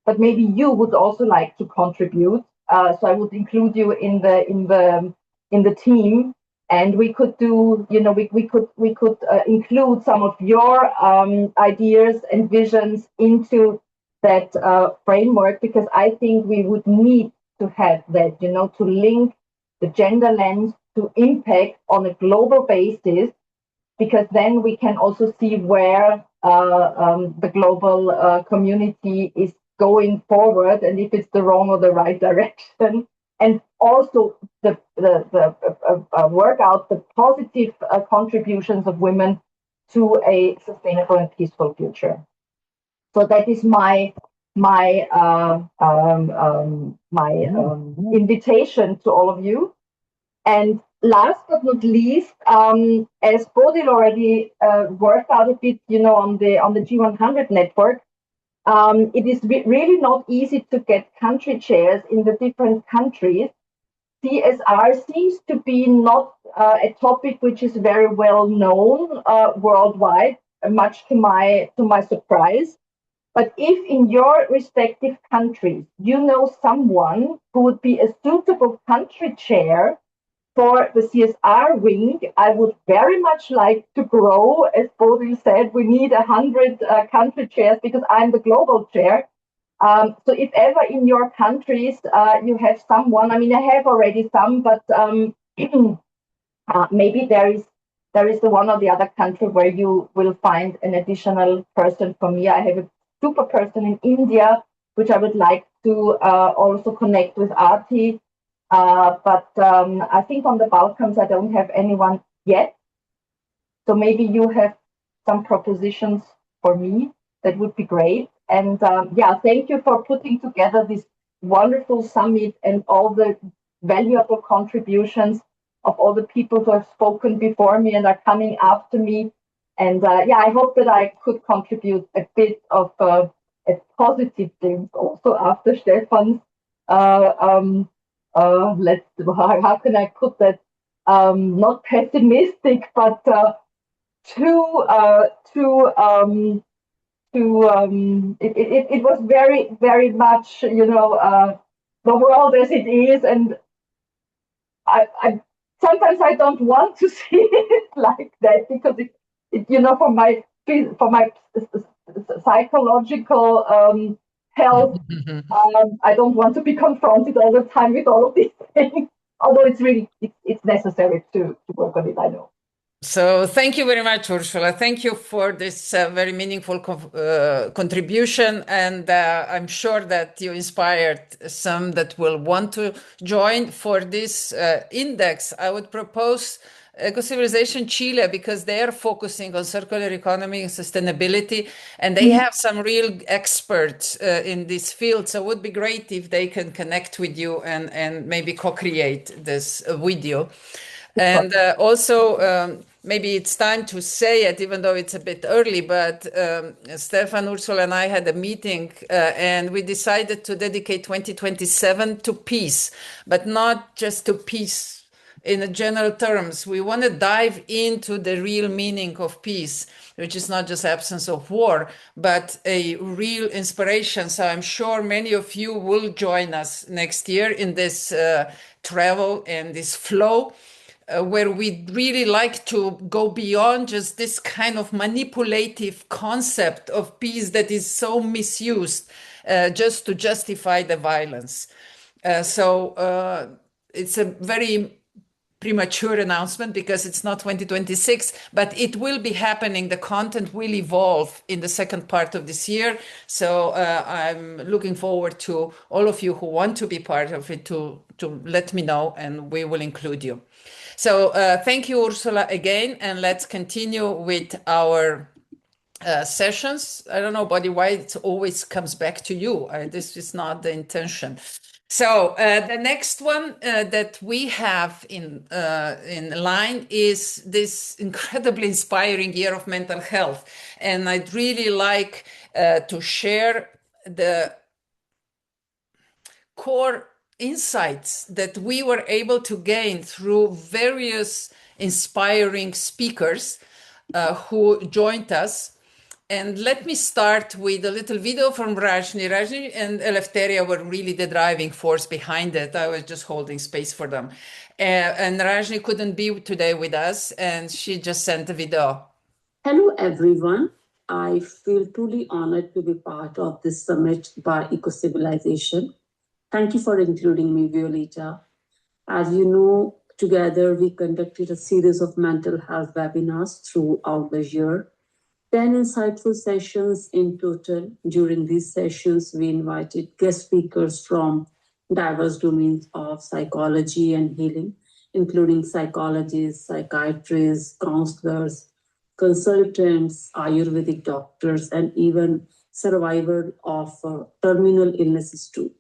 But maybe you would also like to contribute, so I would include you in the team, and we could do, we could include some of your ideas and visions into that framework, because I think we would need to have that, to link the gender lens to impact on a global basis, because then we can also see where the global community is going forward, and if it's the wrong or the right direction. And also the work out the positive contributions of women to a sustainable and peaceful future. So that is my invitation to all of you. And last but not least, as Bodil already worked out a bit, on the G100 network, it is really not easy to get country chairs in the different countries. CSR seems to be not a topic which is very well known worldwide, much to my surprise. But if in your respective countries you know someone who would be a suitable country chair for the CSR wing, I would very much like to grow. As Bodil said, we need 100 country chairs because I'm the global chair. So if ever in your countries you have someone, I mean, I have already some, but maybe there is the one or the other country where you will find an additional person for me. I have a super person in India, which I would like to also connect with Arti. But I think on the Balkans, I don't have anyone yet. So maybe you have some propositions for me. That would be great. And yeah, thank you for putting together this wonderful summit and all the valuable contributions of all the people who have spoken before me and are coming after me. And yeah, I hope that I could contribute a bit of a positive things also after Stefan's. How can I put that? Not pessimistic, but it was very, very much, the world as it is. And I sometimes I don't want to see it like that, because for my psychological health, I don't want to be confronted all the time with all of these things. Although it's necessary to work on it, I know. So thank you very much, Ursula. Thank you for this very meaningful contribution. And I'm sure that you inspired some that will want to join. For this index, I would propose Ecocivilisation Chile, because they are focusing on circular economy and sustainability, and they have some real experts in this field. So it would be great if they can connect with you and maybe co-create this video. And also, maybe it's time to say it, even though it's a bit early, but Stefan, Ursula, and I had a meeting, and we decided to dedicate 2027 to peace, but not just to peace in general terms. We want to dive into the real meaning of peace, which is not just absence of war, but a real inspiration. So I'm sure many of you will join us next year in this travel and this flow. Where we really like to go beyond just this kind of manipulative concept of peace that is so misused just to justify the violence. So it's a very premature announcement because it's not 2026, but it will be happening. The content will evolve in the second part of this year. So I'm looking forward to all of you who want to be part of it to let me know, and we will include you. So thank you, Ursula, again, and let's continue with our sessions. I don't know, Buddy, why it always comes back to you. This is not the intention. So the next one that we have in line is this incredibly inspiring year of mental health. And I'd really like to share the core insights that we were able to gain through various inspiring speakers who joined us. And let me start with a little video from Rajni. Rajni and Eleftheria were really the driving force behind it. I was just holding space for them. And Rajni couldn't be today with us, and she just sent a video. Hello, everyone. I feel truly honored to be part of this summit by Ecocivilisation. Thank you for including me, Violeta. As you know, together we conducted a series of mental health webinars throughout the year. 10 insightful sessions in total. During these sessions, we invited guest speakers from diverse domains of psychology and healing, including psychologists, psychiatrists, counselors, consultants, Ayurvedic doctors, and even survivors of terminal illnesses too.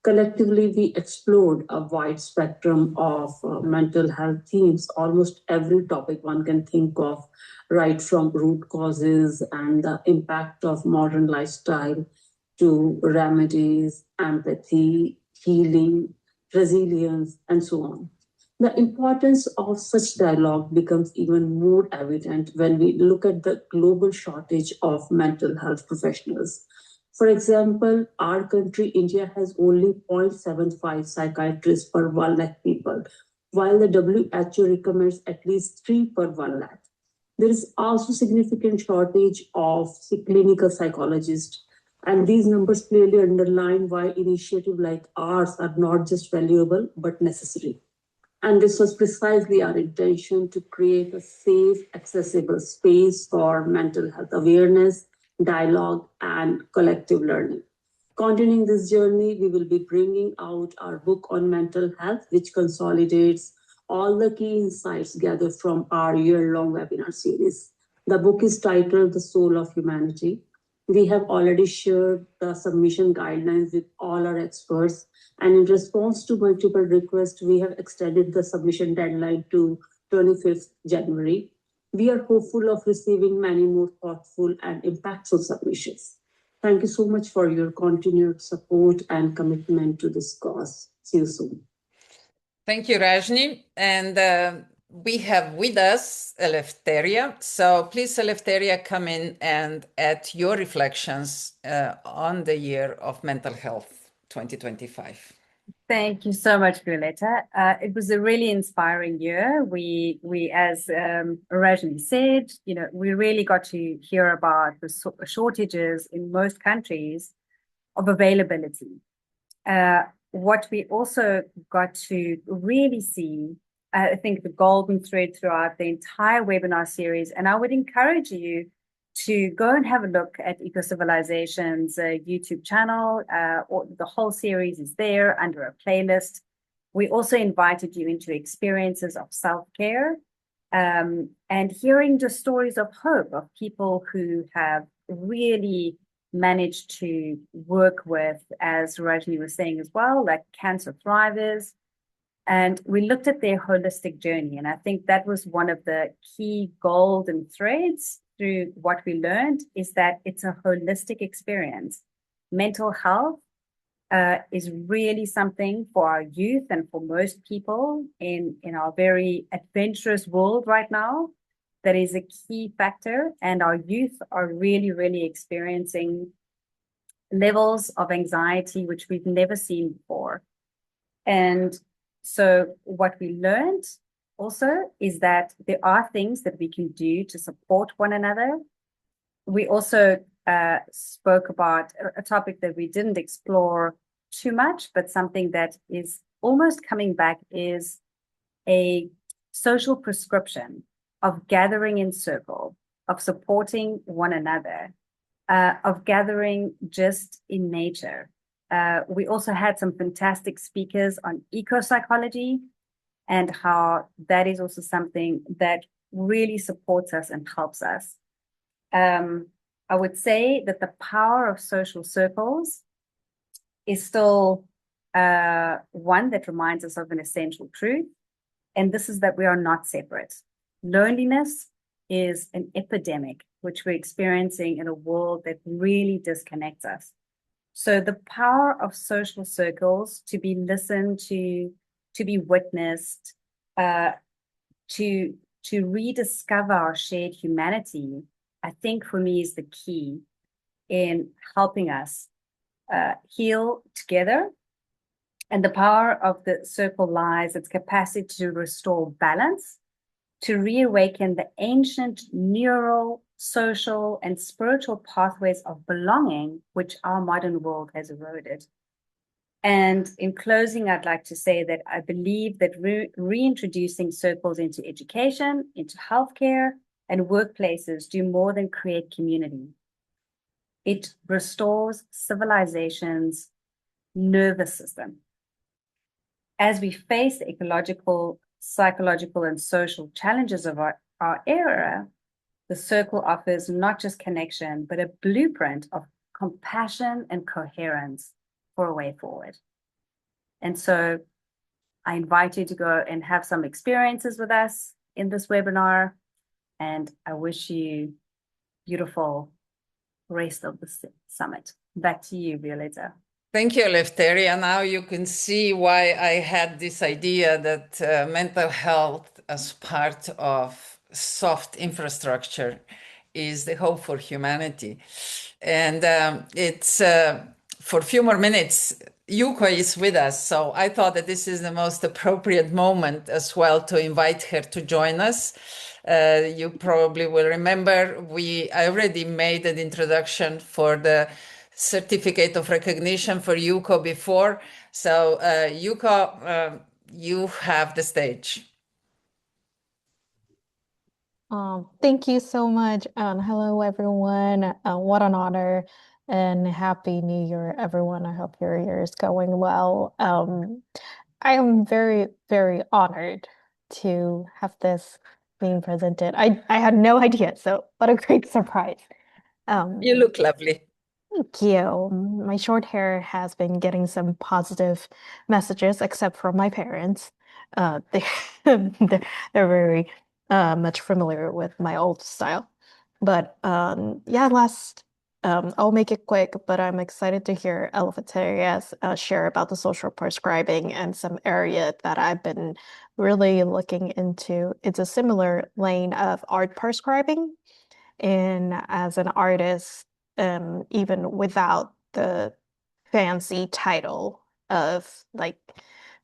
Collectively, we explored a wide spectrum of mental health themes, almost every topic one can think of, right from root causes and the impact of modern lifestyle to remedies, empathy, healing, resilience, and so on. The importance of such dialogue becomes even more evident when we look at the global shortage of mental health professionals. For example, our country, India, has only 0.75 psychiatrists per 1 lakh people, while the WHO recommends at least 3 per 1 lakh. There is also significant shortage of clinical psychologists, and these numbers clearly underline why initiatives like ours are not just valuable but necessary. And this was precisely our intention, to create a safe, accessible space for mental health awareness, dialogue, and collective learning. Continuing this journey, we will be bringing out our book on mental health, which consolidates all the key insights gathered from our year-long webinar series. The book is titled The Soul of Humanity. We have already shared the submission guidelines with all our experts, and in response to multiple requests, we have extended the submission deadline to 25th January. We are hopeful of receiving many more thoughtful and impactful submissions. Thank you so much for your continued support and commitment to this cause. See you soon. Thank you, Rajni. And we have with us Eleftheria. So please, Eleftheria, come in and add your reflections on the year of mental health 2025. Thank you so much, Violetta. It was a really inspiring year. We as Rajni said, we really got to hear about the shortages in most countries of availability. What we also got to really see, I think, the golden thread throughout the entire webinar series, and I would encourage you to go and have a look at Ecocivilisation's YouTube channel. Or the whole series is there under a playlist. We also invited you into experiences of self-care and hearing the stories of hope of people who have really managed to work with, as Rajni was saying as well, like cancer thrivers. And we looked at their holistic journey. And I think that was one of the key golden threads through what we learned, is that it's a holistic experience. Mental health is really something for our youth and for most people in our very adventurous world right now. That is a key factor. And our youth are really, really experiencing levels of anxiety which we've never seen before. And so what we learned also is that there are things that we can do to support one another. We also spoke about a topic that we didn't explore too much, but something that is almost coming back, is a social prescription of gathering in circle, of supporting one another, of gathering just in nature. We also had some fantastic speakers on eco-psychology, and how that is also something that really supports us and helps us. I would say that the power of social circles is still one that reminds us of an essential truth, and this is that we are not separate. Loneliness is an epidemic which we're experiencing in a world that really disconnects us. So the power of social circles, to be listened to be witnessed, to rediscover our shared humanity, I think for me is the key in helping us heal together. And the power of the circle lies its capacity to restore balance, to reawaken the ancient neural, social, and spiritual pathways of belonging, which our modern world has eroded. And in closing, I'd like to say that I believe that reintroducing circles into education, into healthcare, and workplaces do more than create community. It restores civilization's nervous system. As we face the ecological, psychological, and social challenges of our era, the circle offers not just connection, but a blueprint of compassion and coherence for a way forward. And so I invite you to go and have some experiences with us in this webinar. And I wish you beautiful rest of the summit. Back to you, Violeta. Thank you, Eleftheria. Now you can see why I had this idea that mental health as part of soft infrastructure is the hope for humanity. And it's for a few more minutes, Yuko is with us. So I thought that this is the most appropriate moment as well to invite her to join us. You probably will remember I already made an introduction for the certificate of recognition for Yuko before. So Yuko, you have the stage. Thank you so much. Hello, everyone. What an honor and Happy New Year, everyone. I hope your year is going well. I am very, very honored to have this being presented. I had no idea, so what a great surprise. You look lovely. Thank you. My short hair has been getting some positive messages, except from my parents. They they're very much familiar with my old style. But yeah, I'll make it quick, but I'm excited to hear Eleftheria's share about the social prescribing and some area that I've been really looking into. It's a similar lane of art prescribing. And as an artist, even without the fancy title of like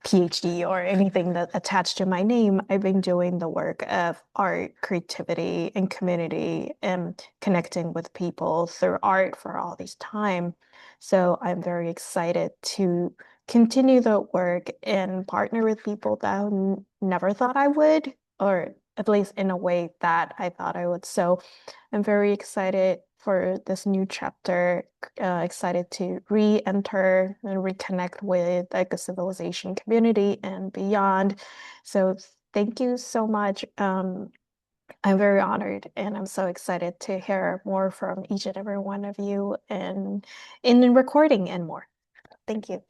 PhD or anything that attached to my name, I've been doing the work of art, creativity, and community and connecting with people through art for all this time. So I'm very excited to continue the work and partner with people that I never thought I would, or at least in a way that I thought I would. So I'm very excited for this new chapter, excited to re-enter and reconnect with the Ecocivilisation community and beyond. So thank you so much. I'm very honored and I'm so excited to hear more from each and every one of you and in recording and more. Thank you.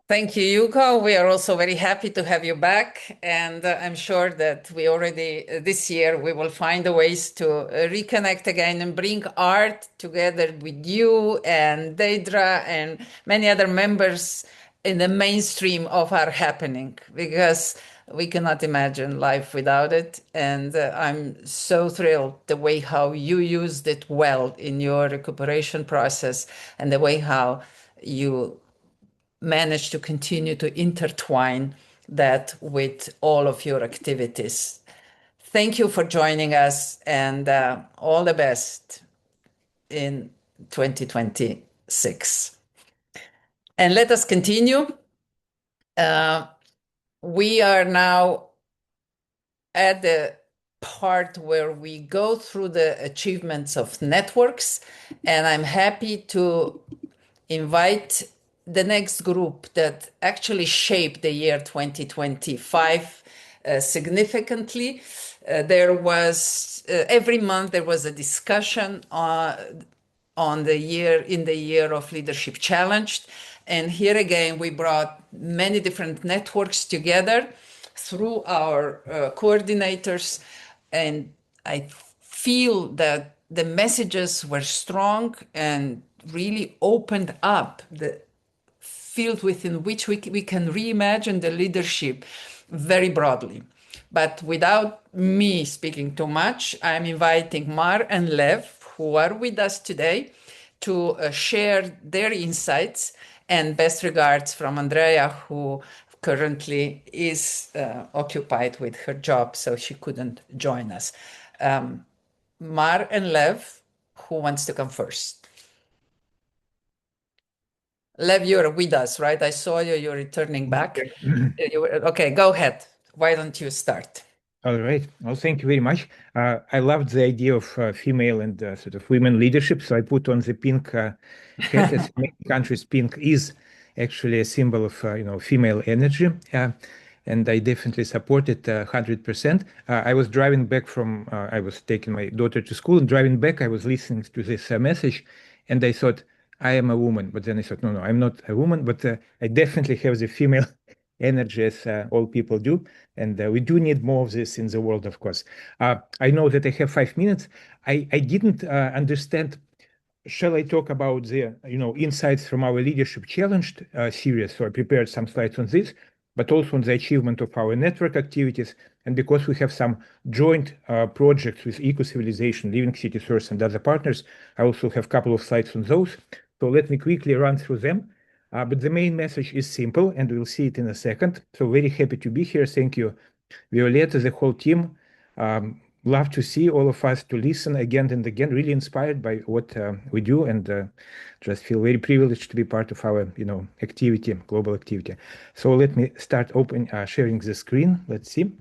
Thank you, Yuko. We are also very happy to have you back. And I'm sure that we already, this year, we will find the ways to reconnect again and bring art together with you and Deidre and many other members in the mainstream of our happening, because we cannot imagine life without it. And I'm so thrilled the way how you used it well in your recuperation process and the way how you manage to continue to intertwine that with all of your activities. Thank you for joining us and all the best in 2026. And let us continue. We are now at the part where we go through the achievements of networks, and I'm happy to invite the next group that actually shaped the year 2025 significantly. There was every month there was a discussion on the year in the year of leadership challenged, and here again we brought many different networks together through our coordinators, and I feel that the messages were strong and really opened up the field within which we can reimagine the leadership very broadly. But without me speaking too much, I'm inviting Mar and Lev, who are with us today, to share their insights, and best regards from Andrea, who currently is occupied with her job, so she couldn't join us. Mar and Lev, who wants to come first? Lev, you're with us, right? I saw you, you're returning back. Okay, go ahead. Why don't you start? All right. Well, thank you very much. I loved the idea of female and sort of women leadership. So I put on the pink hat. As in many countries, pink is actually a symbol of female energy. And I definitely support it 100%. I was driving back from, I was taking my daughter to school, and driving back, I was listening to this message, and I thought, I am a woman. But then I thought, no, I'm not a woman, but I definitely have the female energy as all people do. And we do need more of this in the world, of course. I know that I have 5 minutes. I didn't understand. Shall I talk about the insights from our Leadership Challenged series? So I prepared some slides on this, but also on the achievement of our network activities. And because we have some joint projects with Ecocivilisation, Living Cities Earth, and other partners, I also have a couple of slides on those. So let me quickly run through them. But the main message is simple, and we'll see it in a second. So very happy to be here. Thank you, Violeta, the whole team. Love to see all of us, to listen again and again, really inspired by what we do, and just feel very privileged to be part of our activity, global activity. So let me start sharing the screen. Let's see.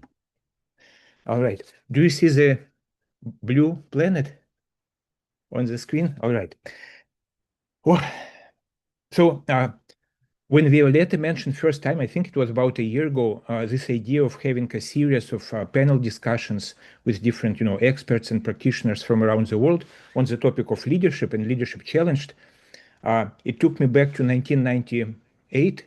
All right. Do you see the blue planet on the screen? All right. Oh. So when Violeta mentioned first time, I think it was about a year ago, this idea of having a series of panel discussions with different, experts and practitioners from around the world on the topic of leadership and leadership challenged. It took me back to 1998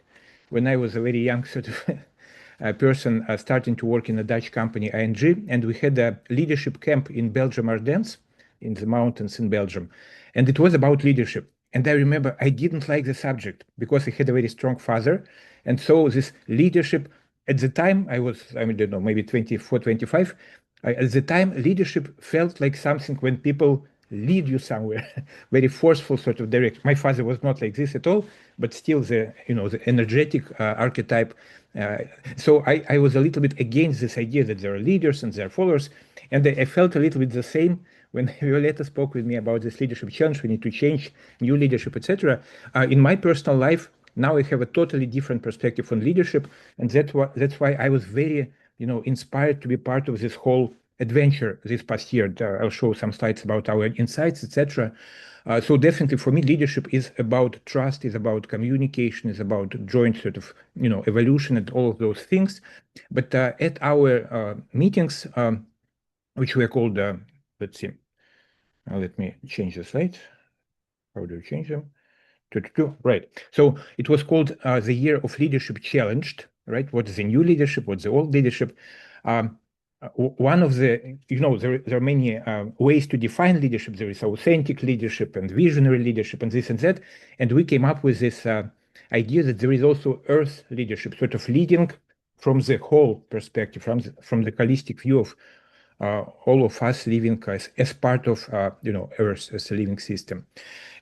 when I was a very young sort of person starting to work in a Dutch company, ING, and we had a leadership camp in Belgium, Ardennes, in the mountains in Belgium, and it was about leadership. And I remember I didn't like the subject because I had a very strong father. And so this leadership, at the time, I don't know, maybe 24, 25. At the time, leadership felt like something when people lead you somewhere, very forceful sort of direct. My father was not like this at all, but still the energetic archetype. So I was a little bit against this idea that there are leaders and there are followers. And I felt a little bit the same when Violeta spoke with me about this leadership challenge. We need to change new leadership, etc. In my personal life, now I have a totally different perspective on leadership, and that's why I was very, inspired to be part of this whole adventure this past year. I'll show some slides about our insights, etc. So definitely for me, leadership is about trust, is about communication, is about joint sort of, evolution and all of those things. But at our meetings, which were called, let's see, let me change the slides. How do you change them? Right. So it was called the Year of Leadership Challenged, right? What is the new leadership? What's the old leadership? One of the, there are many ways to define leadership. There is authentic leadership and visionary leadership and this and that. And we came up with this idea that there is also Earth leadership, sort of leading from the whole perspective, from the holistic view of all of us living as part of Earth as a living system.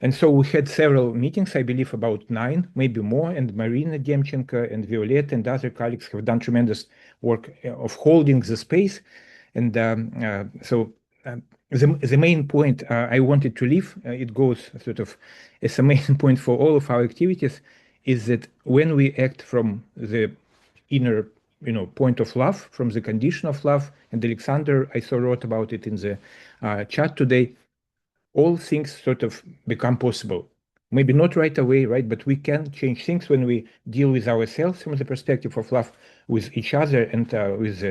And so we had several meetings, I believe about 9, maybe more, and Marina Demchenko and Violeta and other colleagues have done tremendous work of holding the space. And the main point I wanted to leave, it goes sort of as a main point for all of our activities, is that when we act from the inner point of love, from the condition of love, and Alexander, I saw, wrote about it in the chat today, all things sort of become possible. Maybe not right away, right? But we can change things when we deal with ourselves from the perspective of love, with each other, and with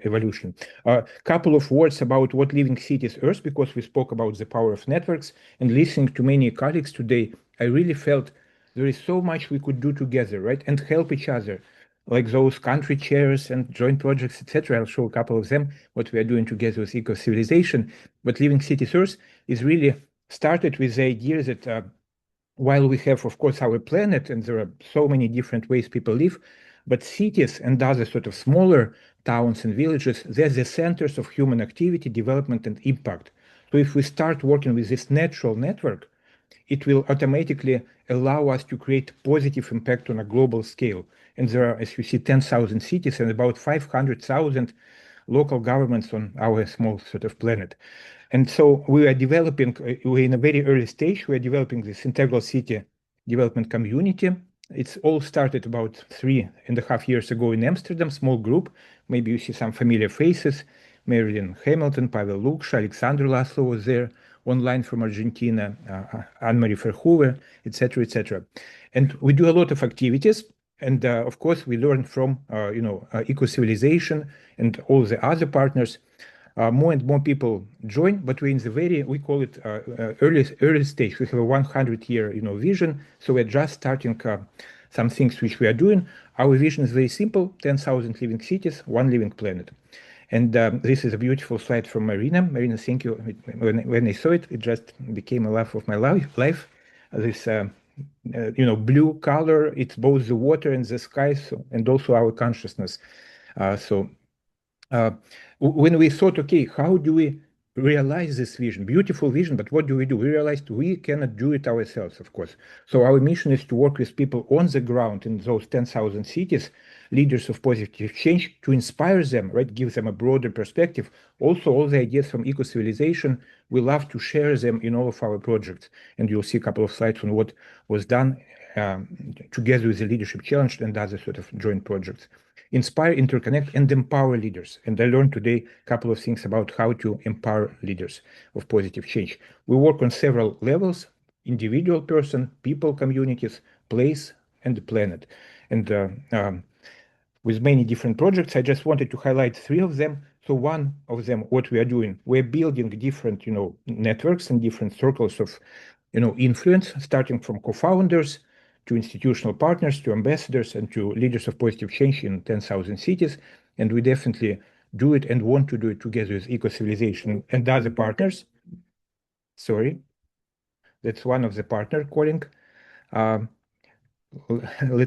evolution. A couple of words about what Living Cities Earth, because we spoke about the power of networks, and listening to many colleagues today, I really felt there is so much we could do together, right? And help each other, like those country chairs and joint projects, etc. I'll show a couple of them, what we are doing together with Ecocivilisation. But Living Cities Earth is really started with the idea that while we have, of course, our planet, and there are so many different ways people live, but cities and other sort of smaller towns and villages, they're the centers of human activity, development, and impact. So if we start working with this natural network, it will automatically allow us to create positive impact on a global scale. And there are, as you see, 10,000 cities and about 500,000 local governments on our small sort of planet. And so we are developing, we're in a very early stage, we are developing this integral city development community. It's all started about 3.5 years ago in Amsterdam, small group. Maybe you see some familiar faces. Marilyn Hamilton, Pavel Lukša, Alexander Laszlo was there, online from Argentina, Anne-Marie Verhoeven, etc., etc. And we do a lot of activities. And of course, we learn from, Ecocivilisation and all the other partners. more and more people join, but we're in the we call it early stage. We have a 100-year, vision. So we're just starting some things which we are doing. Our vision is very simple: 10,000 living cities, one living planet. And this is a beautiful slide from Marina. Marina, thank you. When I saw it, it just became a laugh of my life. This, blue color, it's both the water and the sky, and also our consciousness. When we thought, okay, how do we realize this vision, beautiful vision, but what do? We realized we cannot do it ourselves, of course. So our mission is to work with people on the ground in those 10,000 cities, leaders of positive change, to inspire them, right? Give them a broader perspective. Also, all the ideas from Ecocivilisation, we love to share them in all of our projects. And you'll see a couple of slides on what was done together with the Leadership Challenge and other sort of joint projects. Inspire, interconnect, and empower leaders. And I learned today a couple of things about how to empower leaders of positive change. We work on several levels: individual person, people, communities, place, and the planet. And with many different projects, I just wanted to highlight 3 of them. So one of them, what we are doing, we're building different, networks and different circles of, influence, starting from co-founders to institutional partners, to ambassadors, and to leaders of positive change in 10,000 cities. And we definitely do it and want to do it together with Ecocivilisation and other partners. Sorry, that's one of the partner calling. Let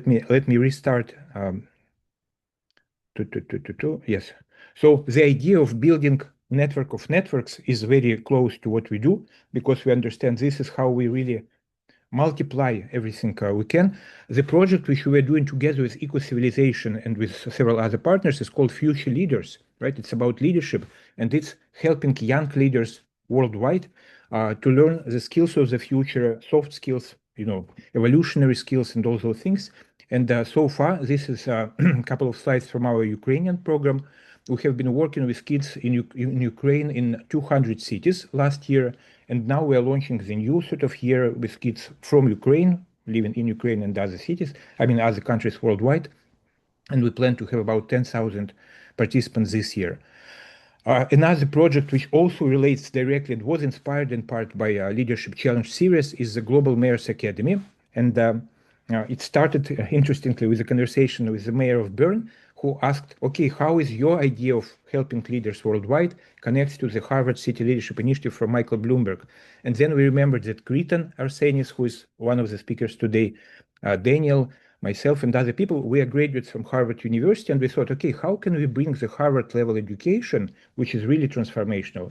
me restart. Yes. So the idea of building network of networks is very close to what we do, because we understand this is how we really multiply everything we can. The project which we were doing together with Ecocivilisation and with several other partners is called Future Leaders, right? It's about leadership, and it's helping young leaders worldwide to learn the skills of the future, soft skills, evolutionary skills, and all those things. And so far, this is a couple of slides from our Ukrainian program. We have been working with kids in Ukraine in 200 cities last year, and now we are launching the new sort of year with kids from Ukraine, living in Ukraine and other cities, other countries worldwide. And we plan to have about 10,000 participants this year. Another project which also relates directly and was inspired in part by Leadership Challenge series is the Global Mayors Academy. And it started, interestingly, with a conversation with the mayor of Bern, who asked, okay, how is your idea of helping leaders worldwide connects to the Harvard City Leadership Initiative from Michael Bloomberg? And then we remembered that Kriton Arsenis, who is one of the speakers today, Daniel, myself, and other people, we are graduates from Harvard University, and we thought, okay, how can we bring the Harvard level education, which is really transformational,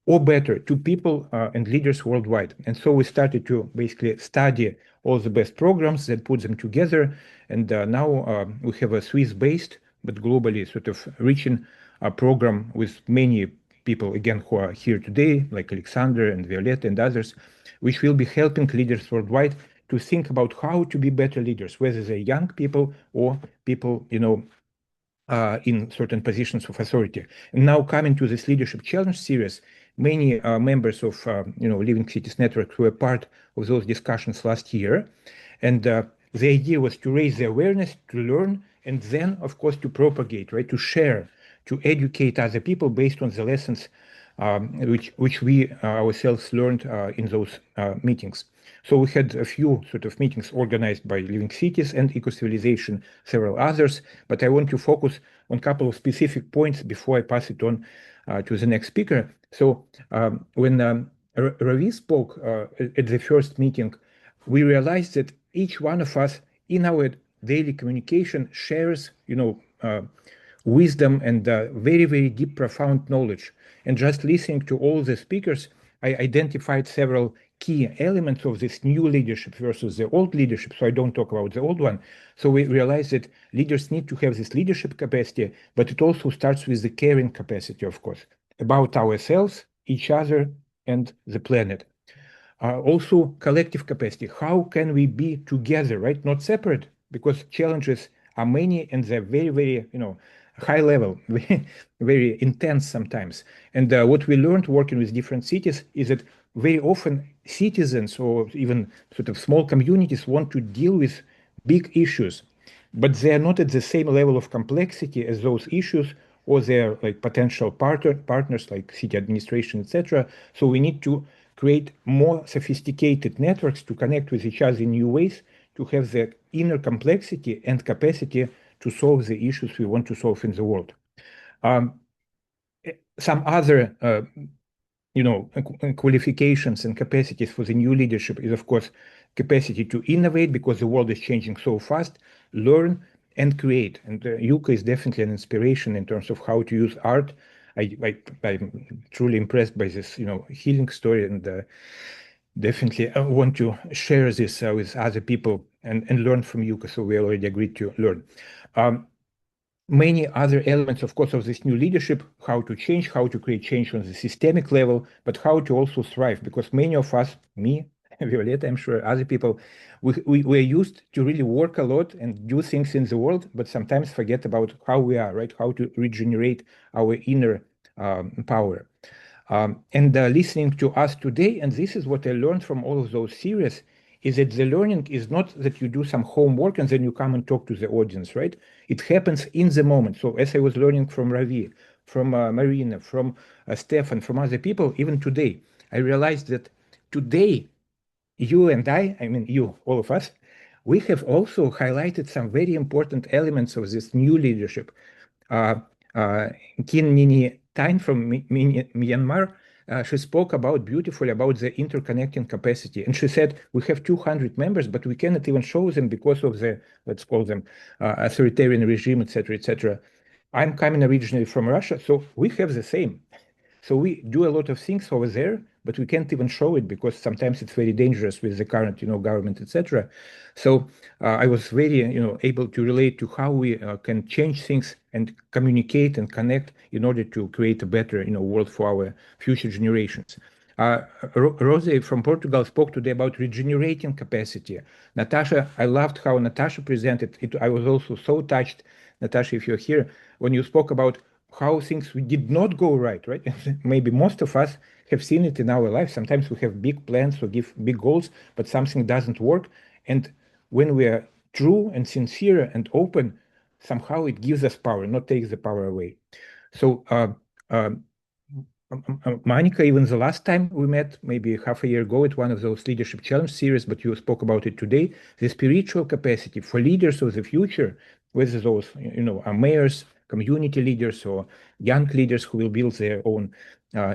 or better, to people and leaders worldwide? And so we started to basically study all the best programs that put them together. And now we have a Swiss-based, but globally sort of reaching a program with many people, again, who are here today, like Alexander and Violetta and others, which will be helping leaders worldwide to think about how to be better leaders, whether they're young people or people, in certain positions of authority. And now coming to this Leadership Challenge series, many members of, Living Cities Network were part of those discussions last year. And the idea was to raise the awareness, to learn, and then, of course, to propagate, right, to share, to educate other people based on the lessons which we ourselves learned in those meetings. So we had a few sort of meetings organized by Living Cities and Ecocivilisation, several others, but I want to focus on a couple of specific points before I pass it on to the next speaker. So when Ravi spoke at the first meeting, we realized that each one of us in our daily communication shares, wisdom and very, very deep, profound knowledge. And just listening to all the speakers, I identified several key elements of this new leadership versus the old leadership, so I don't talk about the old one. So we realize that leaders need to have this leadership capacity, but it also starts with the caring capacity, of course, about ourselves, each other, and the planet. Also, collective capacity. How can we be together, right? Not separate, because challenges are many and they're very, very, high level, very, very intense sometimes. And what we learned working with different cities is that very often citizens or even sort of small communities want to deal with big issues, but they are not at the same level of complexity as those issues or their like potential partners like city administration, etc. So we need to create more sophisticated networks to connect with each other in new ways, to have the inner complexity and capacity to solve the issues we want to solve in the world. Some other qualifications and capacities for the new leadership is, of course, capacity to innovate because the world is changing so fast, learn and create. And Yuka is definitely an inspiration in terms of how to use art. I'm truly impressed by this, healing story, and definitely I want to share this with other people and learn from Yuka. So we already agreed to learn. Many other elements, of course, of this new leadership, how to change, how to create change on the systemic level, but how to also thrive, because many of us, me, Violeta, I'm sure other people, we're used to really work a lot and do things in the world, but sometimes forget about how we are, right? How to regenerate our inner power. And listening to us today, and this is what I learned from all of those series, is that the learning is not that you do some homework and then you come and talk to the audience, right? It happens in the moment. So as I was learning from Ravi, from Marina, from Stefan, from other people, even today, I realized that today, you and I mean you, all of us, we have also highlighted some very important elements of this new leadership. Kin Nini Tain from Myanmar, she spoke about beautifully about the interconnecting capacity. And she said, we have 200 members, but we cannot even show them because of the, let's call them, authoritarian regime, etc., etc. I'm coming originally from Russia, so we have the same. So we do a lot of things over there, but we can't even show it because sometimes it's very dangerous with the current, government, etc. So I was very, able to relate to how we can change things and communicate and connect in order to create a better, world for our future generations. Rosie from Portugal spoke today about regenerating capacity. Natasha, I loved how Natasha presented it. I was also so touched, Natasha, if you're here, when you spoke about how things did not go right? Maybe most of us have seen it in our life. Sometimes we have big plans or give big goals, but something doesn't work. And when we are true and sincere and open, somehow it gives us power, not takes the power away. So Monica, even the last time we met, maybe half a year ago at one of those leadership challenge series, but you spoke about it today, the spiritual capacity for leaders of the future, whether those, are mayors, community leaders, or young leaders who will build their own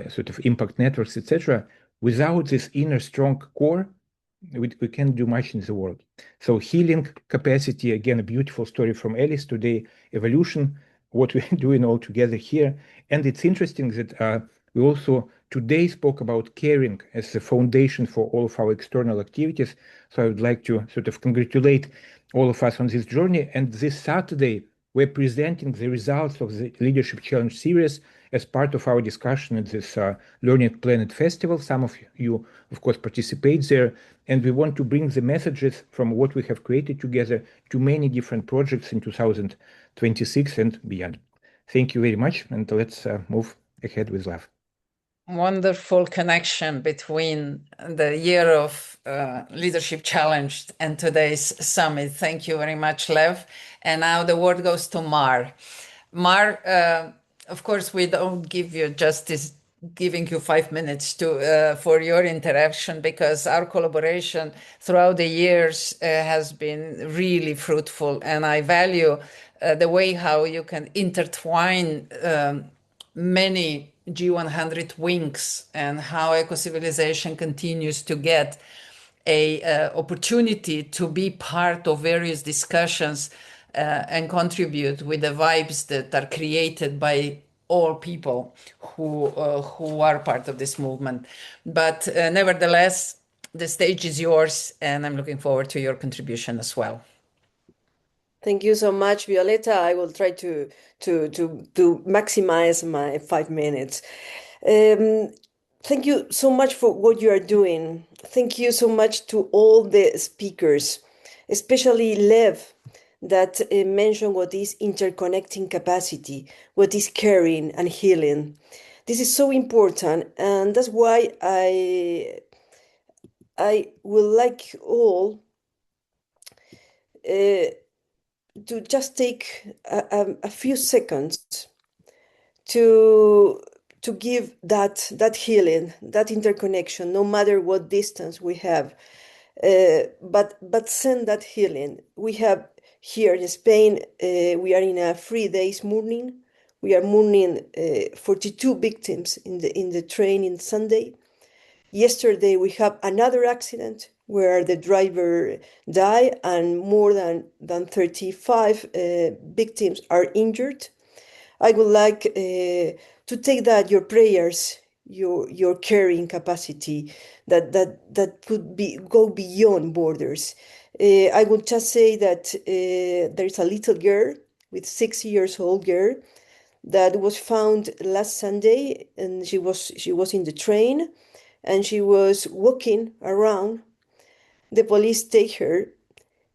sort of impact networks, etc. Without this inner strong core, we can't do much in the world. So healing capacity, again, a beautiful story from Alice today, evolution, what we're doing all together here. And it's interesting that we also today spoke about caring as the foundation for all of our external activities. So I would like to sort of congratulate all of us on this journey. And this Saturday, we're presenting the results of the Leadership Challenge series as part of our discussion at this Learning Planet Festival. Some of you, of course, participate there. And we want to bring the messages from what we have created together to many different projects in 2026 and beyond. Thank you very much. And let's move ahead with love. Wonderful connection between the year of Leadership Challenge and today's summit. Thank you very much, Lev. And now the word goes to Mar. Mar, of course, we don't give you justice giving you 5 minutes to for your interaction, because our collaboration throughout the years has been really fruitful, and I value the way how you can intertwine many G100 wings and how Ecocivilisation continues to get a opportunity to be part of various discussions and contribute with the vibes that are created by all people who are part of this movement. But nevertheless, the stage is yours, and I'm looking forward to your contribution as well. Thank you so much, Violeta. I will try to maximize my 5 minutes. Thank you so much for what you are doing. Thank you so much to all the speakers, especially Lev, that mentioned what is interconnecting capacity, what is caring and healing. This is so important, and that's why I would like all to just take a few seconds to give that healing, that interconnection, no matter what distance we have, but send that healing. We have here in Spain, we are in a 3 days mourning. We are mourning 42 victims in the train in Sunday. Yesterday we have another accident where the driver died and more than 35 victims are injured. I would like to take that your prayers, your caring capacity that could go beyond borders. I would just say that there is a little girl with 6 years old girl that was found last Sunday, and she was in the train, and she was walking around. The police take her,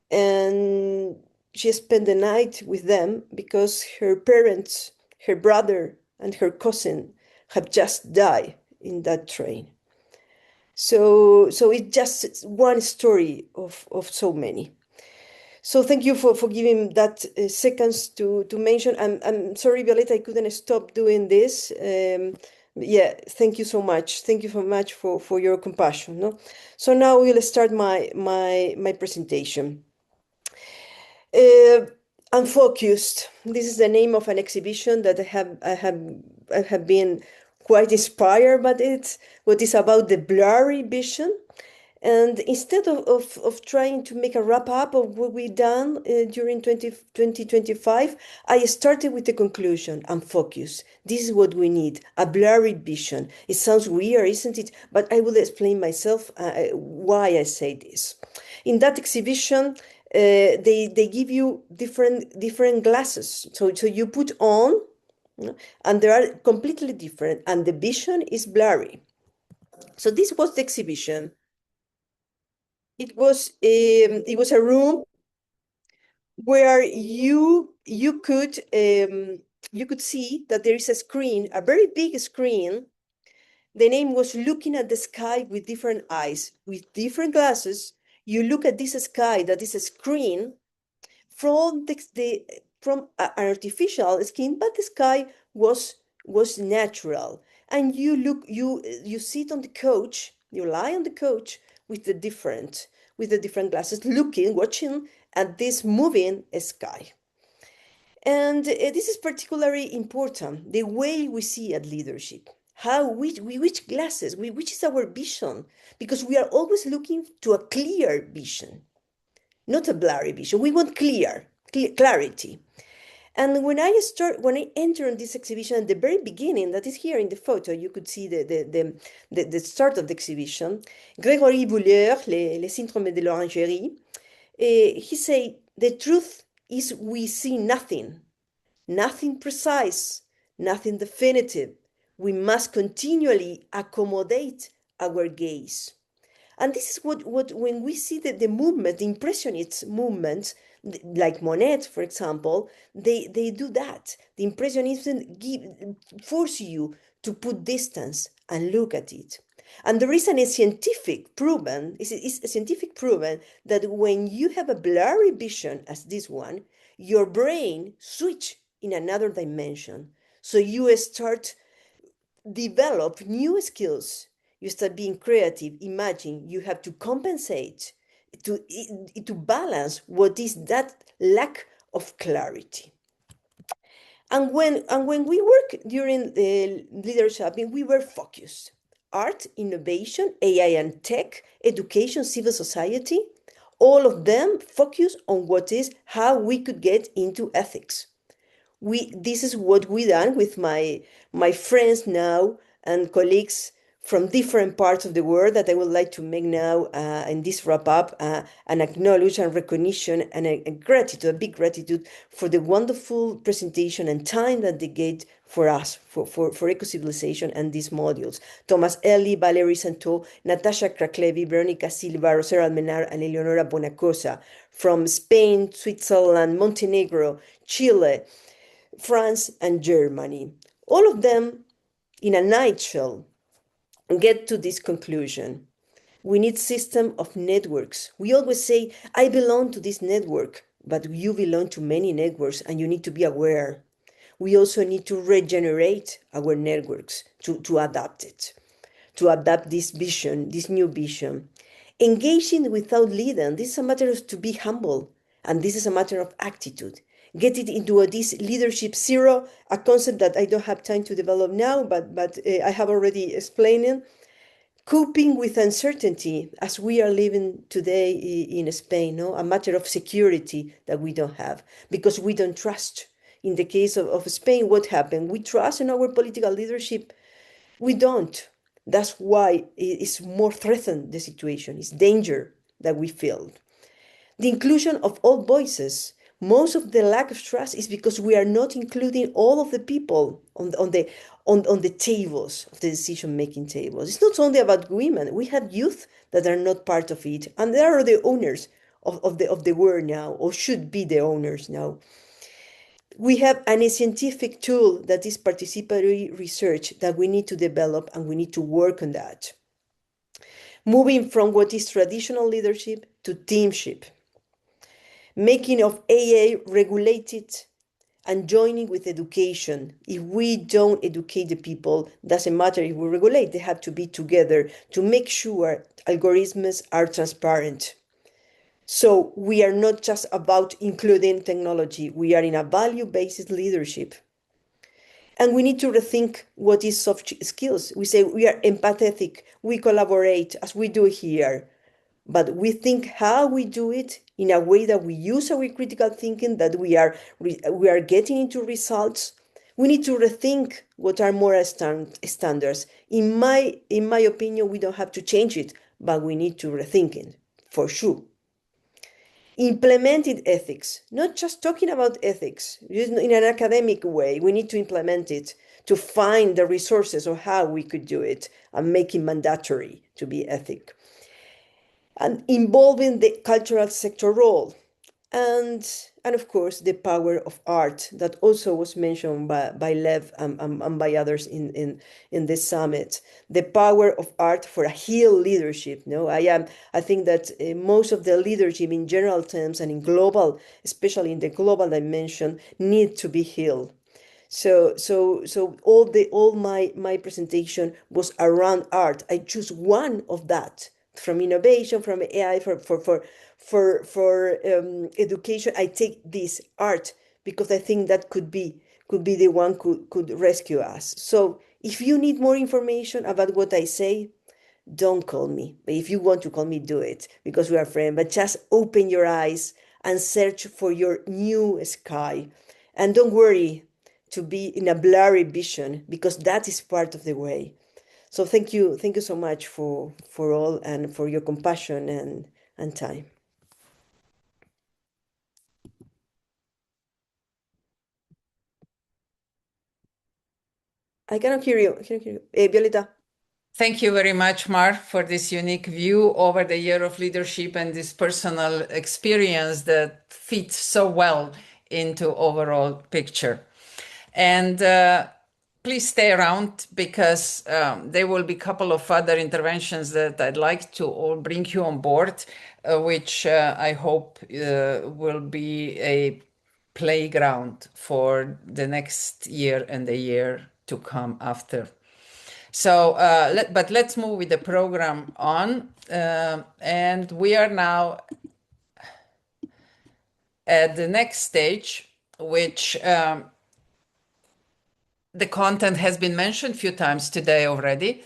and she spent the night with them because her parents, her brother, and her cousin have just died in that train. So it's just one story of so many. So thank you for giving that seconds to mention. I'm sorry, Violeta, I couldn't stop doing this. Yeah, thank you so much. Thank you so much for your compassion. No? So now we'll start my presentation. Unfocused. This is the name of an exhibition that I have been quite inspired by it. What is about the blurry vision. And instead of trying to make a wrap up of what we've done during 2025, I started with the conclusion and focus. This is what we need, a blurry vision. It sounds weird, isn't it? But I will explain myself why I say this. In that exhibition, they give you different glasses. So you put on, and they are completely different, and the vision is blurry. So this was the exhibition. It was a room where you could see that there is a screen, a very big screen. The name was Looking at the Sky with Different Eyes. With different glasses, you look at this sky that is a screen from from an artificial skin, but the sky was natural. And you sit on the couch, you lie on the couch with the different glasses, watching at this moving sky. And this is particularly important, the way we see at leadership. Which glasses, which is our vision? Because we are always looking to a clear vision, not a blurry vision. We want clarity. And when I enter in this exhibition at the very beginning, that is here in the photo, you could see the start of the exhibition. Grégory Bouleur, Les Syndromes de l'Orangerie, he said, the truth is we see nothing precise, nothing definitive. We must continually accommodate our gaze. And this is what when we see the movement, the Impressionist movements, like Monet, for example, they do that. The Impressionists force you to put distance and look at it. And there is a scientific proven that when you have a blurry vision as this one, your brain switch in another dimension. So you start develop new skills. You start being creative. Imagine you have to compensate to balance what is that lack of clarity. And when we work during the leadership, we were focused. Art, innovation, AI and tech, education, civil society, all of them focus on how we could get into ethics. This is what we done with my friends now and colleagues from different parts of the world that I would like to make now in this wrap up and acknowledge and recognition and a big gratitude for the wonderful presentation and time that they gave for us, for Ecocivilisation and these modules. Thomas Ellie, Valerie Santo, Natasha Kraklevi, Veronica Silva, Rosera Almenar, and Eleonora Bonacosa from Spain, Switzerland, Montenegro, Chile, France, and Germany. All of them, in a nutshell, get to this conclusion. We need system of networks. We always say, I belong to this network, but you belong to many networks and you need to be aware. we also need to regenerate our networks to adapt it, to adapt this vision, this new vision. Engaging without leading, this is a matter of to be humble, and this is a matter of attitude. Get it into this leadership zero, a concept that I don't have time to develop now, but I have already explained it. Coping with uncertainty, as we are living today in Spain, no? A matter of security that we don't have because we don't trust. In the case of Spain, what happened? We trust in our political leadership. We don't. That's why it's more threatened, the situation. It's danger that we feel. The inclusion of all voices. Most of the lack of trust is because we are not including all of the people on the tables of the decision-making tables. It's not only about women. We have youth that are not part of it, and they are the owners of the world now, or should be the owners now. We have a scientific tool that is participatory research that we need to develop, and we need to work on that. Moving from what is traditional leadership to teamship. Making of AA regulated and joining with education. If we don't educate the people, doesn't matter if we regulate, they have to be together to make sure algorithms are transparent. So we are not just about including technology, we are in a value-based leadership. And we need to rethink what is soft skills. We say we are empathetic, we collaborate as we do here, but we think how we do it in a way that we use our critical thinking, that we are getting into results. We need to rethink what are moral standards. In my opinion, we don't have to change it, but we need to rethink it, for sure. Implemented ethics, not just talking about ethics in an academic way. We need to implement it to find the resources of how we could do it and make it mandatory to be ethic. And involving the cultural sector role. And of course, the power of art that also was mentioned by Lev and by others in this summit. The power of art for a healed leadership. No, I think that most of the leadership in general terms and in global, especially in the global dimension, need to be healed. So all my presentation was around art. I choose one of that from innovation, from AI, for education. I take this art because I think that could be the one could rescue us. So if you need more information about what I say, don't call me. But if you want to call me, do it because we are friends. But just open your eyes and search for your new sky, and don't worry to be in a blurry vision because that is part of the way. So thank you so much for all and for your compassion and time. I cannot hear you. Violeta. Thank you very much, Mar, for this unique view over the year of leadership and this personal experience that fits so well into overall picture. And please stay around because there will be a couple of other interventions that I'd like to all bring you on board, which I hope will be a playground for the next year and the year to come after. So, but let's move with the program on. And we are now at the next stage, which the content has been mentioned a few times today already.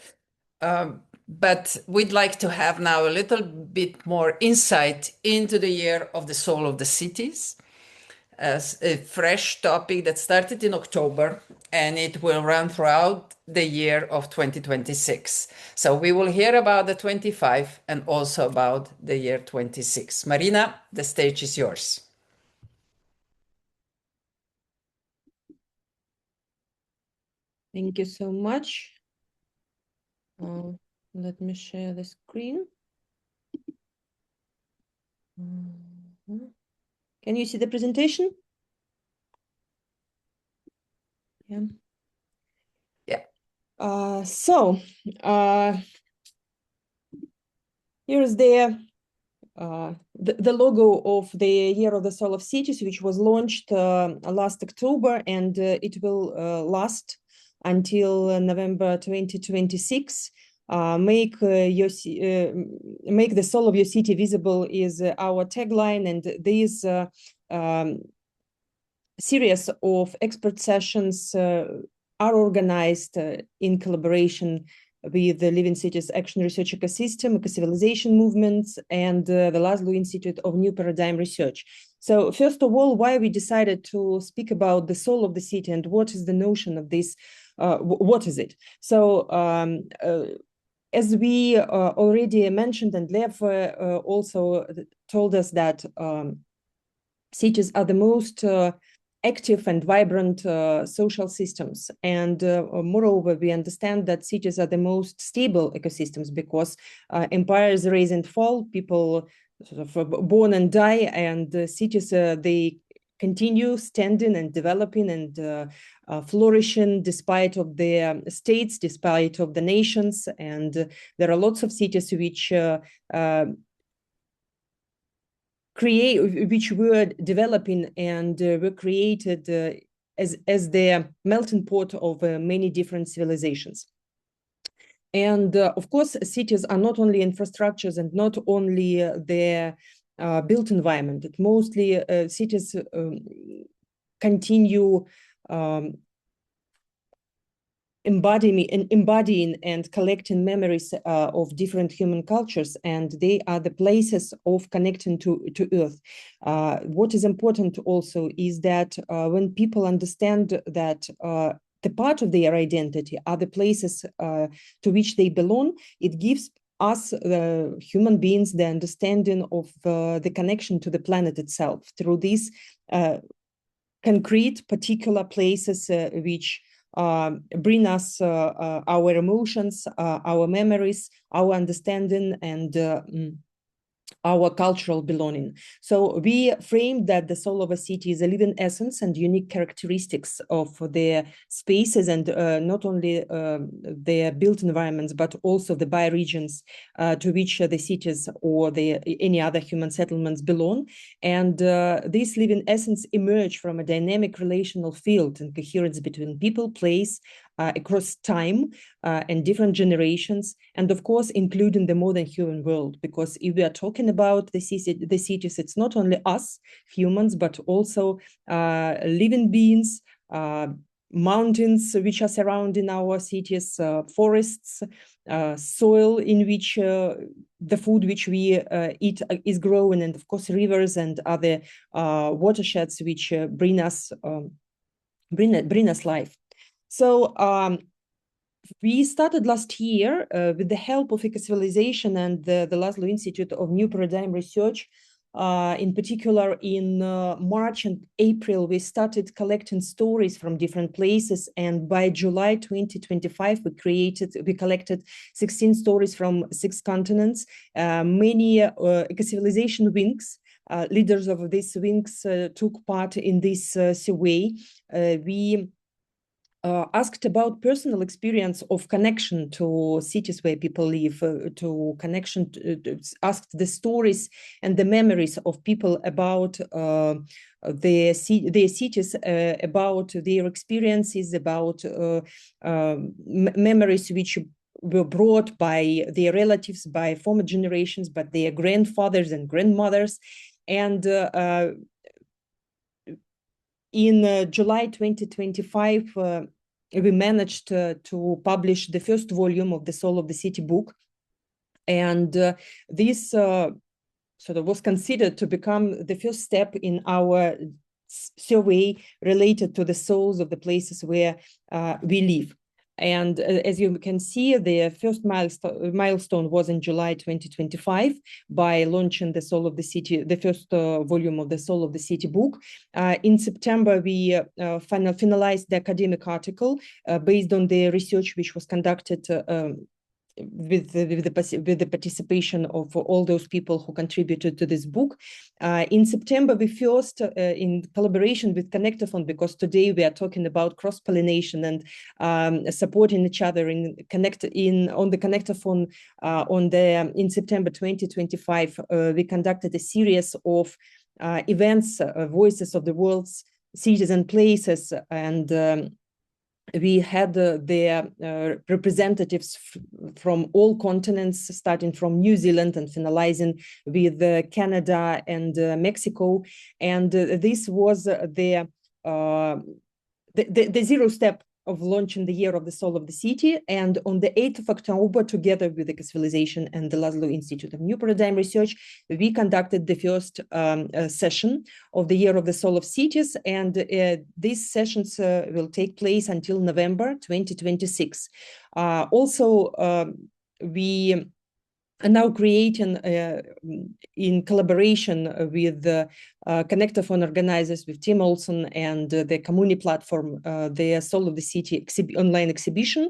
But we'd like to have now a little bit more insight into the year of the soul of the cities, as a fresh topic that started in October and it will run throughout the year of 2026. So we will hear about the 25 and also about the year 26. Marina, the stage is yours. Thank you so much. Let me share the screen. Can you see the presentation? Yeah. Yeah. So here's the the logo of the Year of the Soul of Cities, which was launched last October, and it will last until November 2026. Make the soul of your city visible is our tagline, and these series of expert sessions are organized in collaboration with the Living Cities Action Research Ecosystem, Ecocivilisation movements, and the Laszlo Institute of New Paradigm Research. So first of all, why we decided to speak about the soul of the city and what is the notion of this, what is it? So as we already mentioned, and Lev also told us that cities are the most active and vibrant social systems. And moreover, we understand that cities are the most stable ecosystems because empires rise and fall, people sort of born and die, and cities, they continue standing and developing and flourishing despite of the states, despite of the nations. And there are lots of cities which which were developing and were created as the melting pot of many different civilizations. And of course, cities are not only infrastructures and not only the built environment. It mostly cities continue embodying and collecting memories of different human cultures, and they are the places of connecting to Earth. What is important also is that when people understand that the part of their identity are the places to which they belong, it gives us, human beings, the understanding of the connection to the planet itself through these concrete particular places which bring us our emotions, our memories, our understanding, and our cultural belonging. So we framed that the soul of a city is a living essence and unique characteristics of the spaces, and not only their built environments, but also the bioregions to which the cities or any other human settlements belong. And this living essence emerge from a dynamic relational field and coherence between people, place, across time and different generations, and of course, including the modern human world. Because if we are talking about the cities, it's not only us humans, but also living beings, mountains which are surrounding our cities, forests, soil in which the food which we eat is growing, and of course, rivers and other watersheds which bring us life. So we started last year with the help of Ecocivilisation and the Laszlo Institute of New Paradigm Research. In particular, in March and April, we started collecting stories from different places. And by July 2025, we collected 16 stories from 6 continents, many Ecocivilisation wings. Leaders of these wings took part in this survey. We asked about personal experience of connection to cities where people live, to connection, asked the stories and the memories of people about their cities, about their experiences, about memories which were brought by their relatives, by former generations, but their grandfathers and grandmothers. And in July 2025, we managed to publish the first volume of the Soul of the City book. And this sort of was considered to become the first step in our survey related to the souls of the places where we live. And as you can see, the first milestone was in July 2025 by launching the Soul of the City, the first volume of the Soul of the City book. In September, we finalized the academic article based on the research which was conducted with the participation of all those people who contributed to this book. In September, we first, in collaboration with Connectaphone, because today we are talking about cross-pollination and supporting each other on the Connectaphone in September 2025, we conducted a series of events, Voices of the World's Cities and Places, and we had the representatives from all continents, starting from New Zealand and finalizing with Canada and Mexico. And this was the zero step of launching the Year of the Soul of the City. And on the 8th of October, together with Ecocivilisation and the Laszlo Institute of New Paradigm Research, we conducted the first session of the Year of the Soul of Cities. And these sessions will take place until November 2026. Also, we are now creating, in collaboration with the Connectaphone organizers, with Tim Olson and the Community platform, the Soul of the City online exhibition.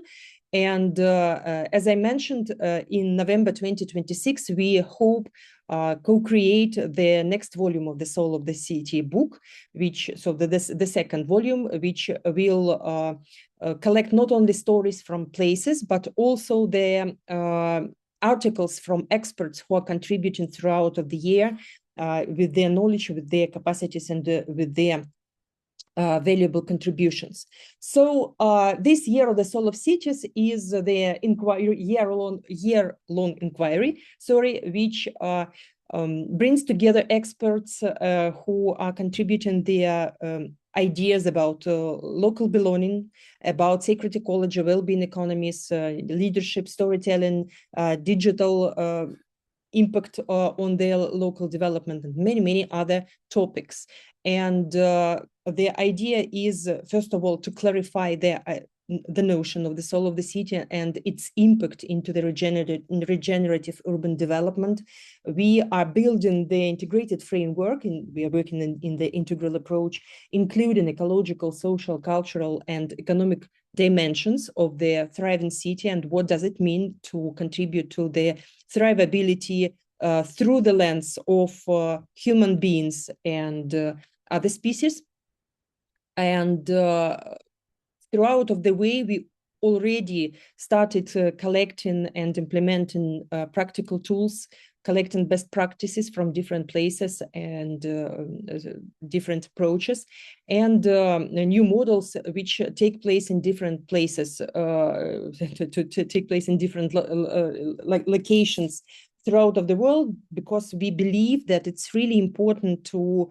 And as I mentioned, in November 2026, we hope co-create the next volume of the Soul of the City book, the second volume, which will collect not only stories from places, but also the articles from experts who are contributing throughout of the year with their knowledge, with their capacities, and with their valuable contributions. So this Year of the Soul of Cities is the year-long inquiry, which brings together experts who are contributing their ideas about local belonging, about sacred ecology, well-being economies, leadership, storytelling, digital impact on their local development, and many, many other topics. And the idea is, first of all, to clarify the notion of the soul of the city and its impact into the regenerative urban development. We are building the integrated framework, and we are working in the integral approach, including ecological, social, cultural, and economic dimensions of the thriving city, and what does it mean to contribute to the thrivability through the lens of human beings and other species. And throughout of the way, we already started collecting and implementing practical tools, collecting best practices from different places and different approaches, and new models which take place in different places, to take place in different locations throughout of the world, because we believe that it's really important to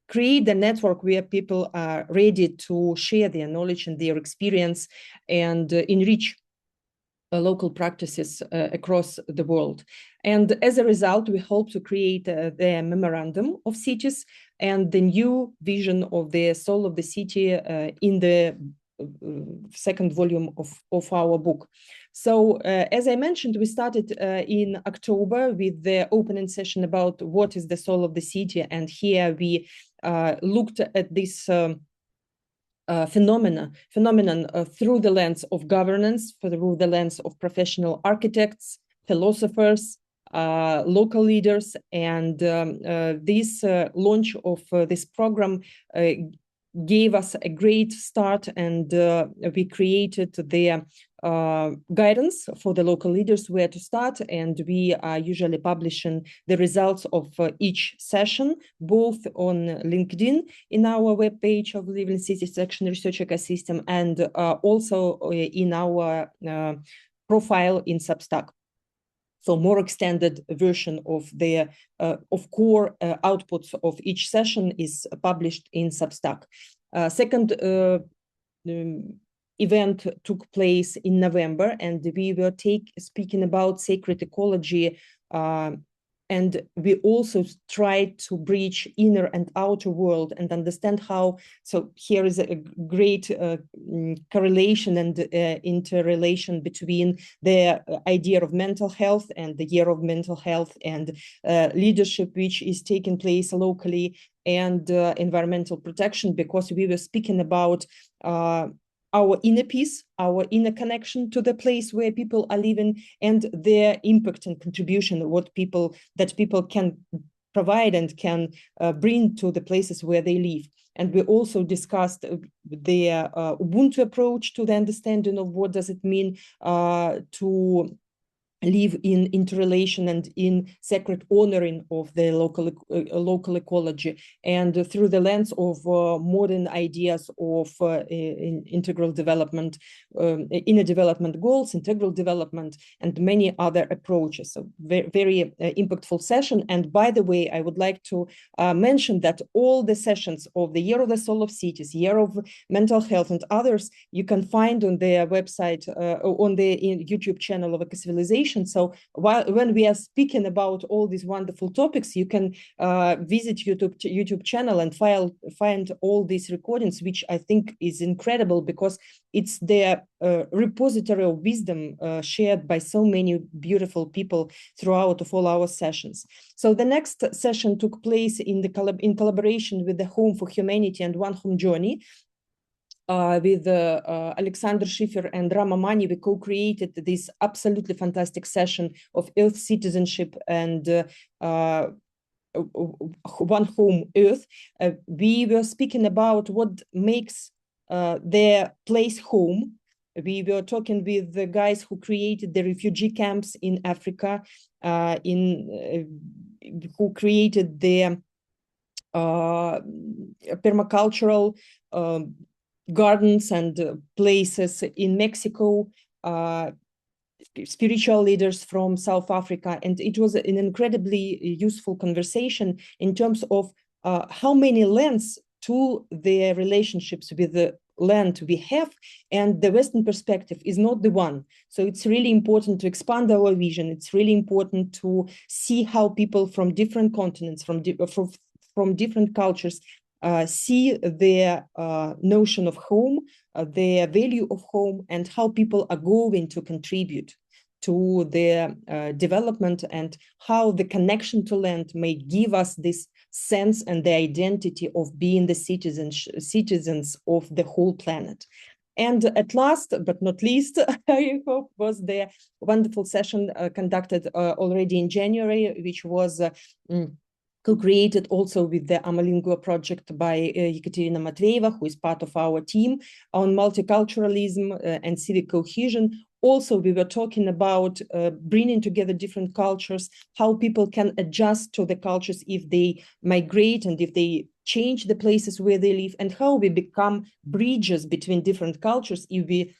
create a network where people are ready to share their knowledge and their experience and enrich local practices across the world. And as a result, we hope to create the Memorandum of Cities and the new vision of the soul of the city in the second volume of our book. So as I mentioned, we started in October with the opening session about what is the soul of the city. And here we looked at this phenomenon through the lens of governance, through the lens of professional architects, philosophers, local leaders. And this launch of this program gave us a great start, and we created the guidance for the local leaders where to start, and we are usually publishing the results of each session, both on LinkedIn in our webpage of Living Cities Action Research Ecosystem, and also in our profile in Substack. So more extended version of the core outputs of each session is published in Substack. Second event took place in November, and we were speaking about sacred ecology, and we also tried to bridge inner and outer world and understand how. So here is a great correlation and interrelation between the idea of mental health and the Year of Mental Health, and leadership, which is taking place locally, and environmental protection, because we were speaking about our inner peace, our inner connection to the place where people are living, and their impact and contribution, that people can provide and can bring to the places where they live. And we also discussed their Ubuntu approach to the understanding of what does it mean to live in interrelation and in sacred honoring of the local ecology, and through the lens of modern ideas of integral development, inner development goals, integral development, and many other approaches. So very impactful session. And by the way, I would like to mention that all the sessions of the Year of the Soul of Cities, Year of Mental Health, and others, you can find on their website, on the YouTube channel of Ecocivilisation. So when we are speaking about all these wonderful topics, you can visit YouTube channel and find all these recordings, which I think is incredible because it's their repository of wisdom shared by so many beautiful people throughout of all our sessions. So the next session took place in collaboration with the Home for Humanity and One Home Journey. With Alexander Schiffer and Rama Mani, we co-created this absolutely fantastic session of Earth citizenship and One Home Earth. We were speaking about what makes their place home. We were talking with the guys who created the refugee camps in Africa, who created the permacultural gardens and places in Mexico, spiritual leaders from South Africa. And it was an incredibly useful conversation in terms of how many lens to the relationships with the land we have, and the Western perspective is not the one. So it's really important to expand our vision. It's really important to see how people from different continents, from different cultures, see their notion of home, their value of home, and how people are going to contribute to their development, and how the connection to land may give us this sense and the identity of being the citizens of the whole planet. And at last, but not least, I hope, was the wonderful session conducted already in January, which was co-created also with the Amalingua project by Ekaterina Matveyeva, who is part of our team, on multiculturalism and civic cohesion. Also, we were talking about bringing together different cultures, how people can adjust to the cultures if they migrate and if they change the places where they live, and how we become bridges between different cultures if we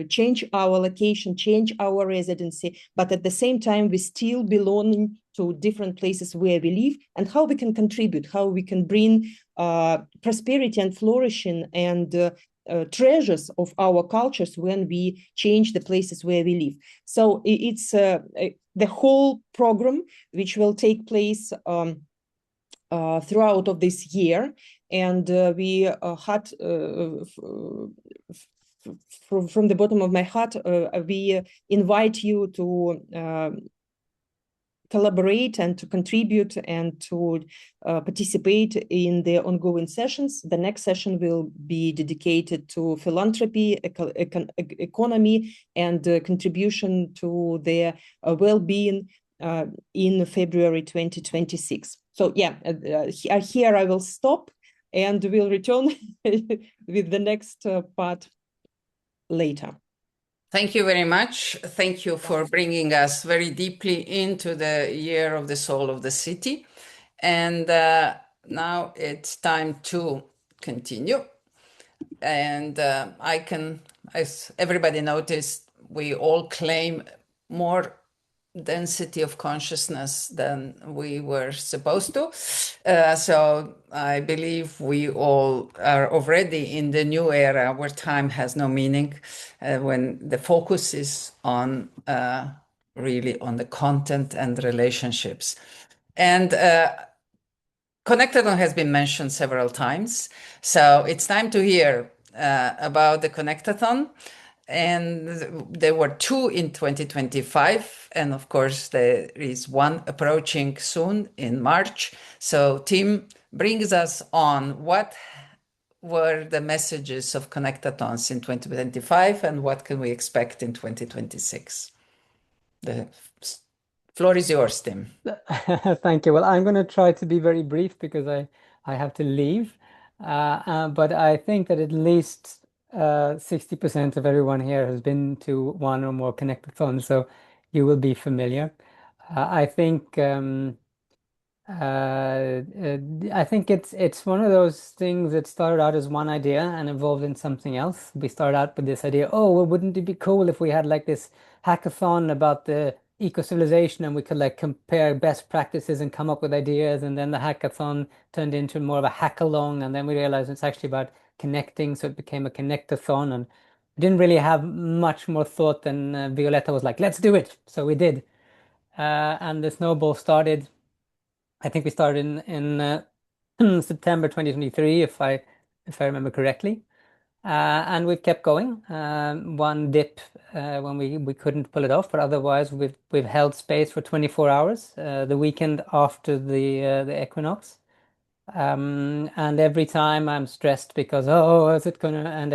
change our location, change our residency, but at the same time we still belong to different places where we live, and how we can contribute, how we can bring prosperity and flourishing and treasures of our cultures when we change the places where we live. So it's the whole program which will take place throughout of this year, and we had from the bottom of my heart, we invite you to collaborate and to contribute and to participate in the ongoing sessions. The next session will be dedicated to philanthropy, economy, and contribution to their well-being in February 2026. So yeah, here I will stop and we'll return with the next part later. Thank you very much. Thank you for bringing us very deeply into the Year of the Soul of the City. And now it's time to continue. And as everybody noticed, we all claim more density of consciousness than we were supposed to. So I believe we all are already in the new era where time has no meaning, when the focus is on really on the content and relationships. And Connectathon has been mentioned several times, so it's time to hear about the Connectathon. And there were two in 2025, and of course there is one approaching soon in March. So Tim brings us on what were the messages of Connectathons in 2025 and what can we expect in 2026? The floor is yours, Tim. Thank you. Well, I'm going to try to be very brief because I have to leave. But I think that at least 60% of everyone here has been to one or more Connectathons, so you will be familiar. I think I think it's one of those things that started out as one idea and evolved in something else. We started out with this idea, oh, well, wouldn't it be cool if we had like this hackathon about the eco-civilization and we could like compare best practices and come up with ideas, and then the hackathon turned into more of a hackalong, and then we realized it's actually about connecting, so it became a connectathon, and we didn't really have much more thought than Violetta was like, let's do it, so we did. And the snowball started. I think we started in September 2023, if I remember correctly, and we've kept going. One dip when we couldn't pull it off, but otherwise we've held space for 24 hours. The weekend after the equinox, and every time I'm stressed because is it gonna?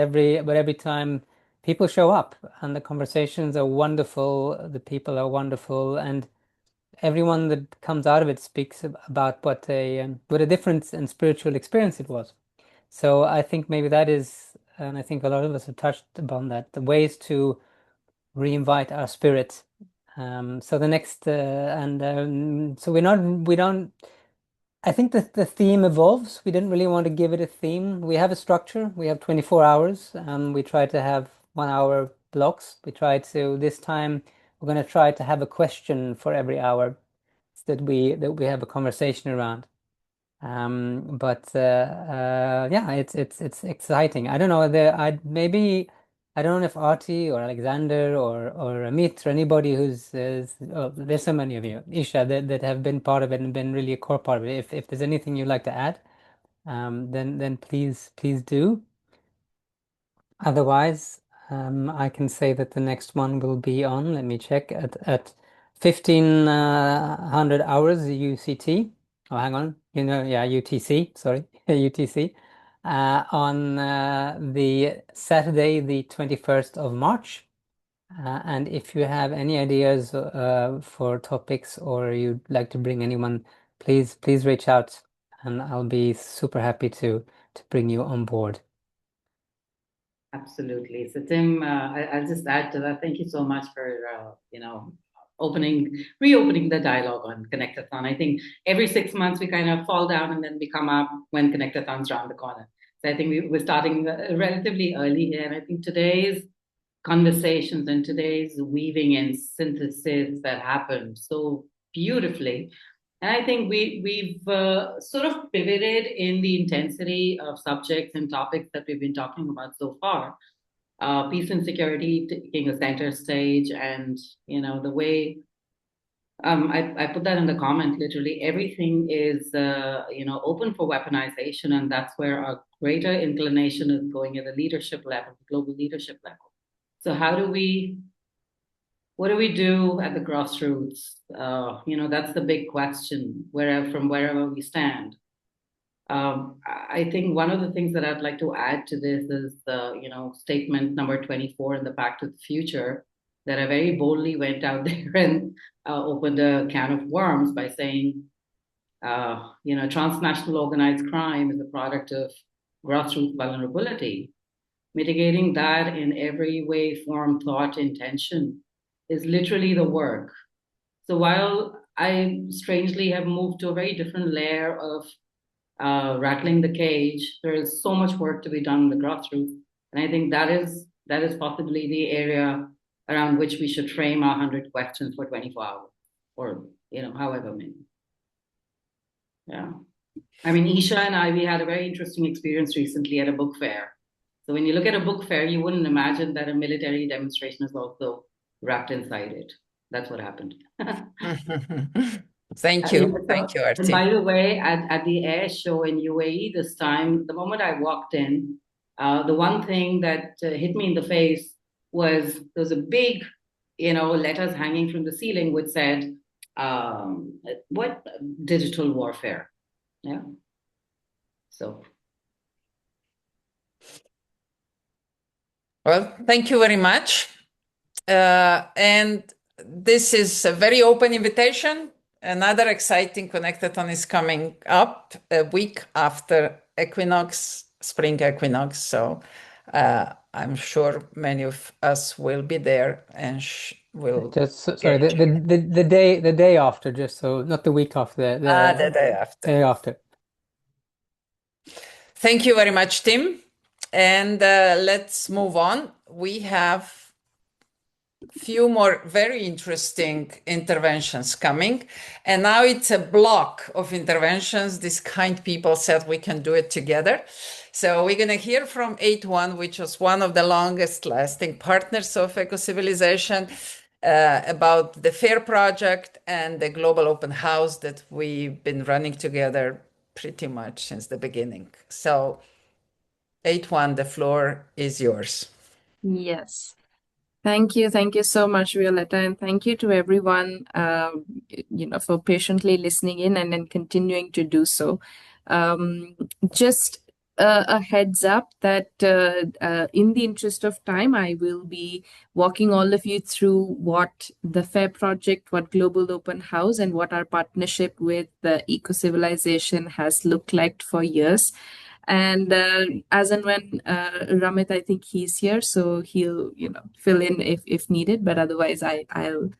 But every time people show up and the conversations are wonderful, the people are wonderful, and everyone that comes out of it speaks about what a different and spiritual experience it was. So I think maybe that is, and I think a lot of us have touched upon that, the ways to reinvite our spirit. So the next, so we don't, I think that the theme evolves. We didn't really want to give it a theme. We have a structure. We have 24 hours. We try to have 1 hour blocks. This time, we're going to try to have a question for every hour that we have a conversation around. Yeah, it's exciting. I don't know, I don't know if Artie or Alexander or Amit or anybody there's so many of you, Isha, that have been part of it and been really a core part of it. If there's anything you'd like to add, then please do. Otherwise, I can say that the next one will be on, let me check, at 1500 hours UCT. Oh, hang on, yeah, UTC, sorry, UTC, on the Saturday, the 21st of March. And if you have any ideas for topics or you'd like to bring anyone, please reach out and I'll be super happy to bring you on board. Absolutely. So Tim, I'll just add to that. Thank you so much for, reopening the dialogue on Connectathon. I think every 6 months we kind of fall down and then we come up when Connectathon's around the corner. So I think we're starting relatively early here. And I think today's conversations and today's weaving and synthesis that happened so beautifully. And I think we've sort of pivoted in the intensity of subjects and topics that we've been talking about so far. Peace and security taking a center stage, and the way I put that in the comment. Literally, everything is open for weaponization, and that's where our greater inclination is going at the leadership level, global leadership level. So what do we do at the grassroots? That's the big question, from wherever we stand. I think one of the things that I'd like to add to this is, statement number 24 in the Pact of the Future, that I very boldly went out there and opened a can of worms by saying, transnational organized crime is a product of grassroots vulnerability. Mitigating that in every way, form, thought, intention is literally the work. So while I strangely have moved to a very different layer of rattling the cage, there is so much work to be done in the grassroots. And I think that is possibly the area around which we should frame our 100 questions for 24 hours, or however many. Yeah. I mean, Isha and we had a very interesting experience recently at a book fair. So when you look at a book fair, you wouldn't imagine that a military demonstration is also wrapped inside it. That's what happened. Thank you. Thank you, Artie. And by the way, at the air show in UAE this time, the moment I walked in, the one thing that hit me in the face was there was a big, letters hanging from the ceiling which said, what digital warfare? Yeah. So Well, thank you very much. And this is a very open invitation. Another exciting Connectathon is coming up a week after equinox, spring equinox. So I'm sure many of us will be there and will Sorry, the day after, just so not the week after, the day after. Day after. Thank you very much, Tim. And let's move on. We have few more very interesting interventions coming. And now it's a block of interventions. These kind people said we can do it together. So we're going to hear from 8-1, which was one of the longest lasting partners of Ecocivilisation, about the FAIR project and the Global Open House that we've been running together pretty much since the beginning. So 8-1, the floor is yours. Yes. Thank you so much, Violetta, and thank you to everyone, for patiently listening in and then continuing to do so. Just a heads up that in the interest of time, I will be walking all of you through what the FAIR project, what Global Open House, and what our partnership with the Ecocivilisation has looked like for years. And as and when Ramit, I think he's here, so he'll fill in if needed. But otherwise, I'll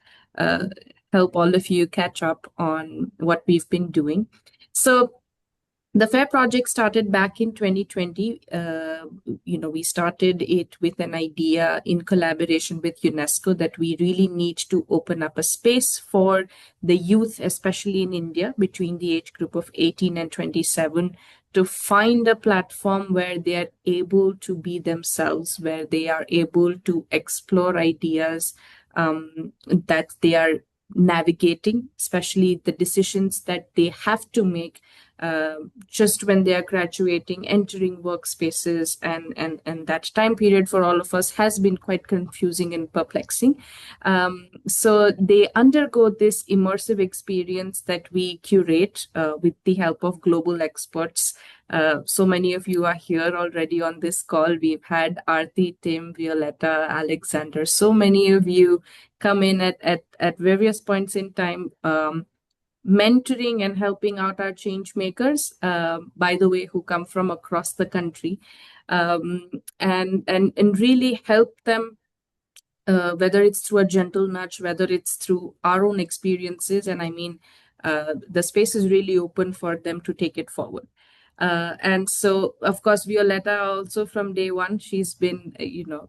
help all of you catch up on what we've been doing. So the FAIR project started back in 2020. We started it with an idea in collaboration with UNESCO that we really need to open up a space for the youth, especially in India, between the age group of 18 and 27, to find a platform where they are able to be themselves, where they are able to explore ideas that they are navigating, especially the decisions that they have to make just when they are graduating, entering workspaces, and that time period for all of us has been quite confusing and perplexing. So they undergo this immersive experience that we curate with the help of global experts. So many of you are here already on this call. We've had Aarti, Tim, Violetta, Alexander. So many of you come in at various points in time, mentoring and helping out our change makers, by the way, who come from across the country, and really help them, whether it's through a gentle nudge, whether it's through our own experiences. And I mean, the space is really open for them to take it forward. And so, of course, Violetta also from day one, she's been,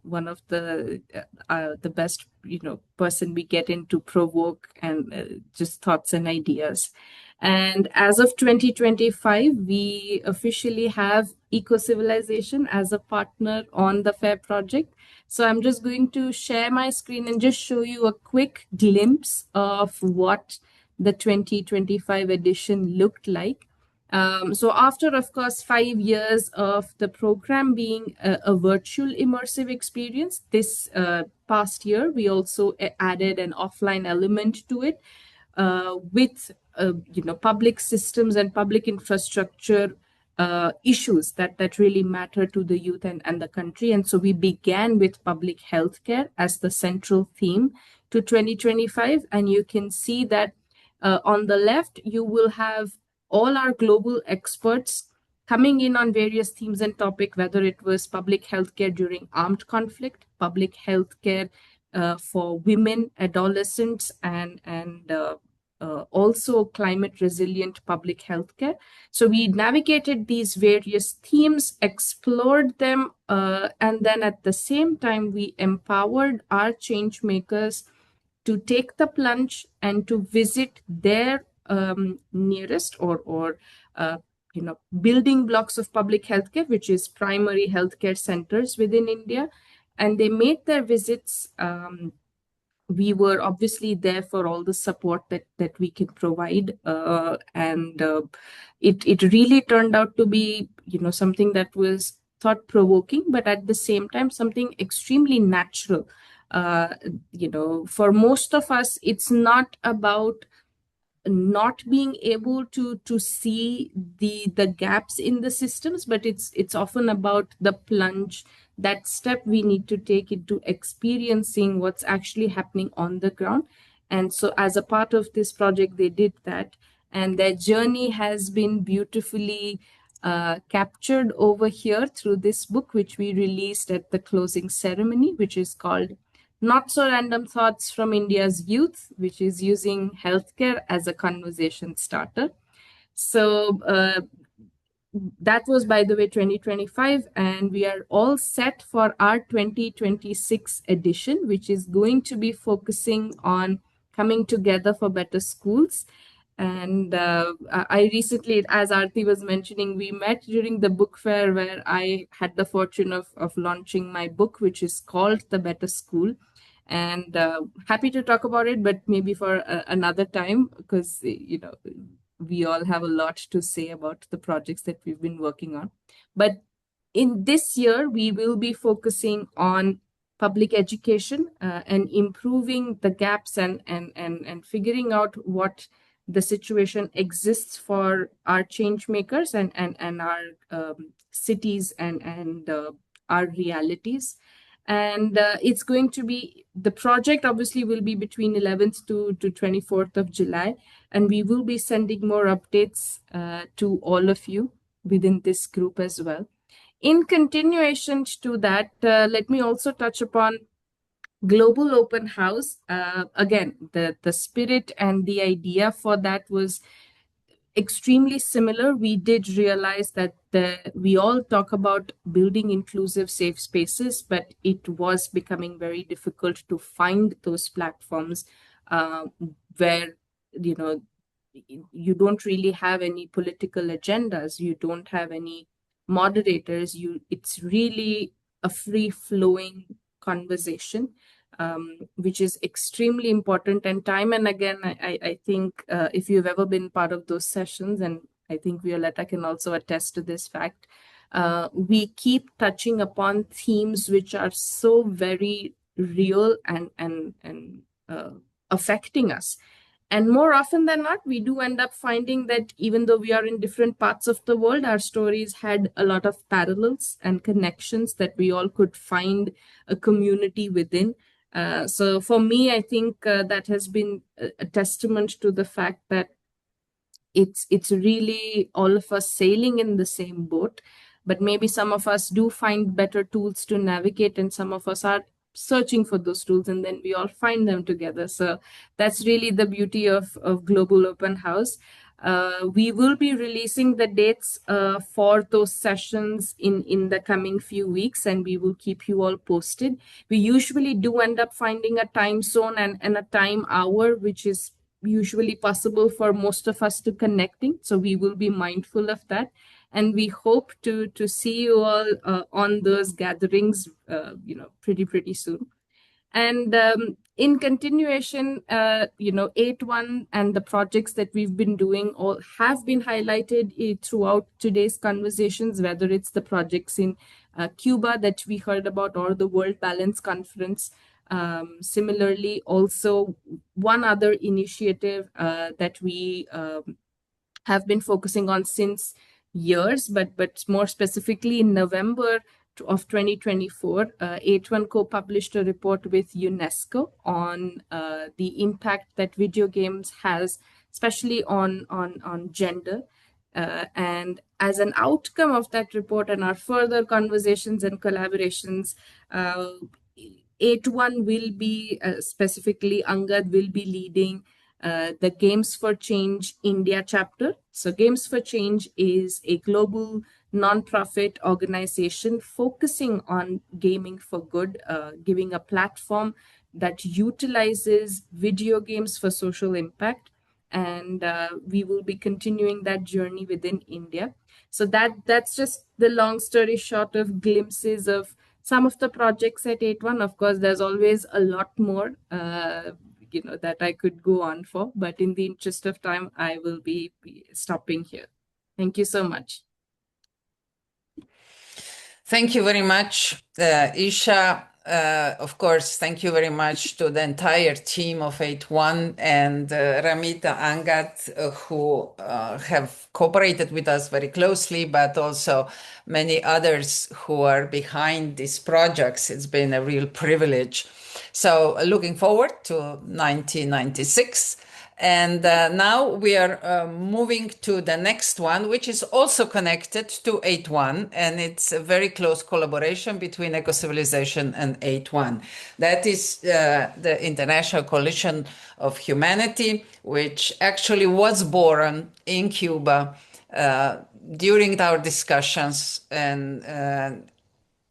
one of the best, person we get in to provoke and just thoughts and ideas. And as of 2025, we officially have Ecocivilisation as a partner on the FAIR project. So I'm just going to share my screen and just show you a quick glimpse of what the 2025 edition looked like. So after, of course, 5 years of the program being a virtual immersive experience, this past year, we also added an offline element to it with, public systems and public infrastructure issues that really matter to the youth and the country. And so we began with public healthcare as the central theme to 2025. And you can see that on the left, you will have all our global experts coming in on various themes and topics, whether it was public healthcare during armed conflict, public healthcare for women, adolescents, and also climate resilient public healthcare. So we navigated these various themes, explored them, and then at the same time, we empowered our change makers to take the plunge and to visit their nearest or building blocks of public healthcare, which is primary healthcare centers within India. And they made their visits. We were obviously there for all the support that we can provide. And it really turned out to be, something that was thought-provoking, but at the same time, something extremely natural. For most of us, it's not about not being able to see the gaps in the systems, but it's often about the plunge, that step we need to take into experiencing what's actually happening on the ground. And so as a part of this project, they did that, and their journey has been beautifully captured over here through this book, which we released at the closing ceremony, which is called Not So Random Thoughts from India's Youth, which is using healthcare as a conversation starter. So that was, by the way, 2025, and we are all set for our 2026 edition, which is going to be focusing on coming together for better schools. And I recently, as Aarti was mentioning, we met during the book fair where I had the fortune of launching my book, which is called The Better School. And happy to talk about it, but maybe for another time, because, you know, we all have a lot to say about the projects that we've been working on. But in this year, we will be focusing on public education and improving the gaps and figuring out what the situation exists for our change makers and our cities and our realities. And it's going to be, the project obviously will be between 11th to 24th of July. And we will be sending more updates to all of you within this group as well. In continuation to that, let me also touch upon Global Open House. Again, the spirit and the idea for that was extremely similar. We did realize that we all talk about building inclusive, safe spaces, but it was becoming very difficult to find those platforms where, you know, you don't really have any political agendas, you don't have any moderators, it's really a free-flowing conversation, which is extremely important. And time and again, I think if you've ever been part of those sessions, and I think Violetta can also attest to this fact, we keep touching upon themes which are so very real and affecting us. And more often than not, we do end up finding that even though we are in different parts of the world, our stories had a lot of parallels and connections that we all could find a community within. So for me, I think that has been a testament to the fact that it's really all of us sailing in the same boat, but maybe some of us do find better tools to navigate, and some of us are searching for those tools, and then we all find them together. So that's really the beauty of Global Open House. We will be releasing the dates for those sessions in the coming few weeks, and we will keep you all posted. We usually do end up finding a time zone and a time hour, which is usually possible for most of us to connecting. So we will be mindful of that. And we hope to see you all on those gatherings, pretty soon. And in continuation, 8.1 and the projects that we've been doing all have been highlighted throughout today's conversations, whether it's the projects in Cuba that we heard about or the World Balance Conference. Similarly, also one other initiative that we have been focusing on since years, but more specifically in November of 2024, 8.1 co-published a report with UNESCO on the impact that video games has, especially on gender. And as an outcome of that report and our further conversations and collaborations, 8.1 will be, specifically Angad will be leading the Games for Change India chapter. So Games for Change is a global nonprofit organization focusing on gaming for good, giving a platform that utilizes video games for social impact. And we will be continuing that journey within India. So that's just the long story short of glimpses of some of the projects at 8.1. Of course, there's always a lot more that I could go on for, but in the interest of time, I will be stopping here. Thank you so much. Thank you very much, Isha. Of course, thank you very much to the entire team of 8-1 and Ramita Angat, who have cooperated with us very closely, but also many others who are behind these projects. It's been a real privilege. So looking forward to 1996. And now we are moving to the next one, which is also connected to 8-1, and it's a very close collaboration between Ecocivilisation and 8-1. That is the International Coalition of Humanity, which actually was born in Cuba during our discussions, and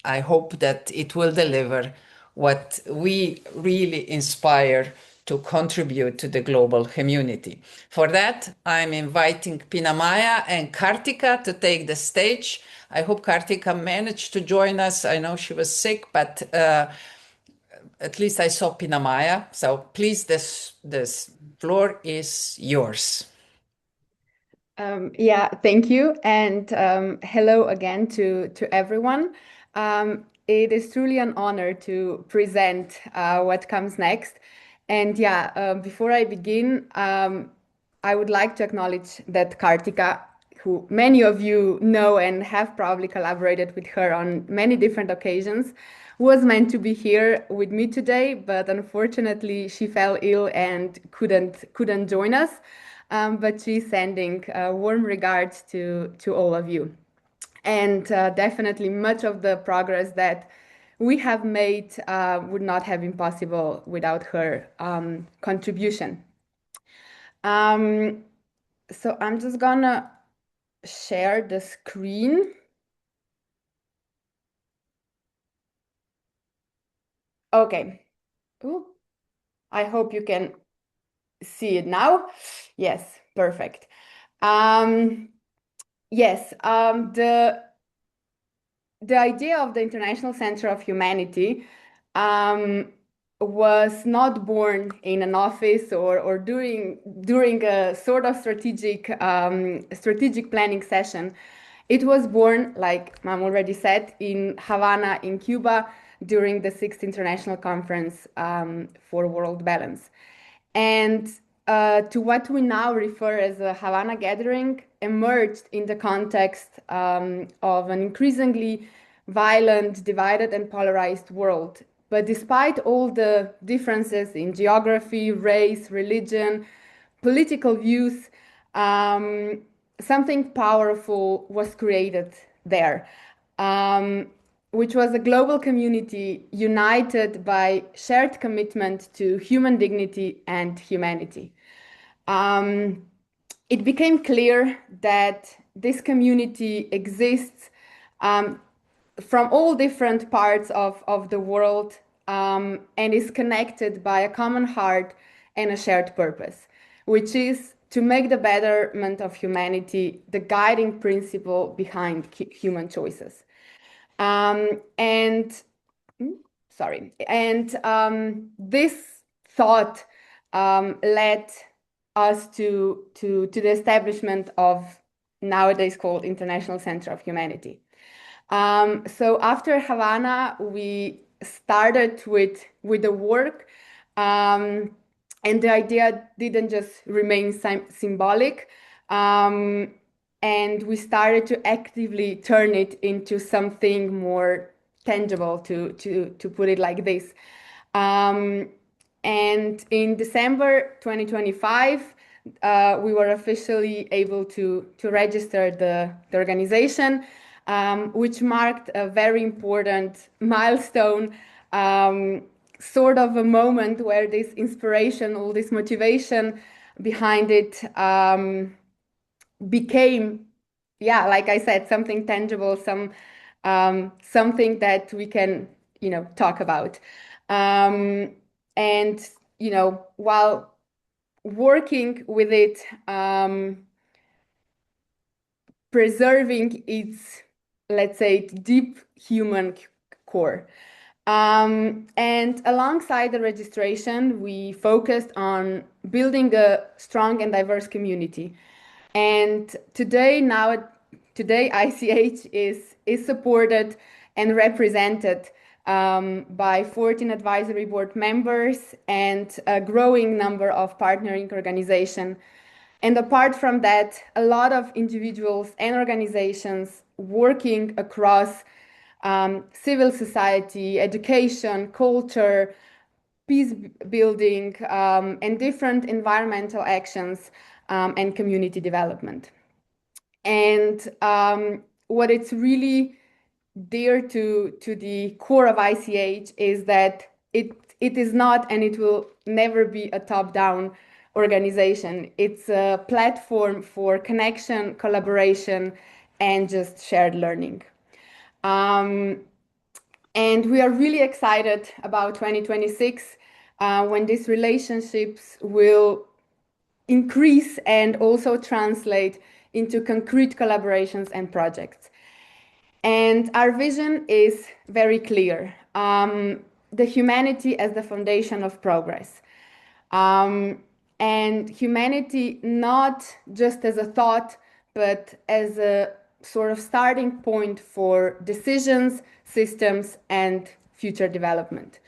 I hope that it will deliver what we really inspire to contribute to the global community. For that, I'm inviting Pinamaya and Kartika to take the stage. I hope Kartika managed to join us. I know she was sick, but at least I saw Pinamaya. So please, this floor is yours. Yeah, thank you. And hello again to everyone. It is truly an honor to present what comes next. And yeah, before I begin, I would like to acknowledge that Kartika, who many of you know and have probably collaborated with her on many different occasions, was meant to be here with me today, but unfortunately she fell ill and couldn't join us. But she's sending warm regards to all of you. And definitely much of the progress that we have made would not have been possible without her contribution. So I'm just gonna share the screen. Okay. Ooh, I hope you can see it now. Yes, perfect. Yes, the idea of the International Center of Humanity was not born in an office or during a sort of strategic planning session. It was born, like Mom already said, in Havana, in Cuba, during the 6th International Conference for World Balance. And to what we now refer as a Havana Gathering emerged in the context of an increasingly violent, divided, and polarized world. But despite all the differences in geography, race, religion, political views, something powerful was created there, which was a global community united by shared commitment to human dignity and humanity. It became clear that this community exists from all different parts of the world and is connected by a common heart and a shared purpose, which is to make the betterment of humanity the guiding principle behind human choices. This thought led us to the establishment of nowadays called International Center of Humanity. So after Havana, we started with the work, and the idea didn't just remain symbolic, and we started to actively turn it into something more tangible, to put it like this. And in December 2025, we were officially able to register the organization, which marked a very important milestone, sort of a moment where this inspiration, all this motivation behind it became, yeah, like I said, something tangible, something that we can, talk about. And, while working with it, preserving its, let's say, deep human core. And alongside the registration, we focused on building a strong and diverse community. And today, ICH is supported and represented by 14 advisory board members and a growing number of partnering organizations. And apart from that, a lot of individuals and organizations working across civil society, education, culture, peace building, and different environmental actions and community development. And what it's really dear to the core of ICH is that it is not and it will never be a top-down organization. It's a platform for connection, collaboration, and just shared learning. And we are really excited about 2026 when these relationships will increase and also translate into concrete collaborations and projects. And our vision is very clear. The humanity as the foundation of progress. And humanity not just as a thought, but as a sort of starting point for decisions, systems, and future development.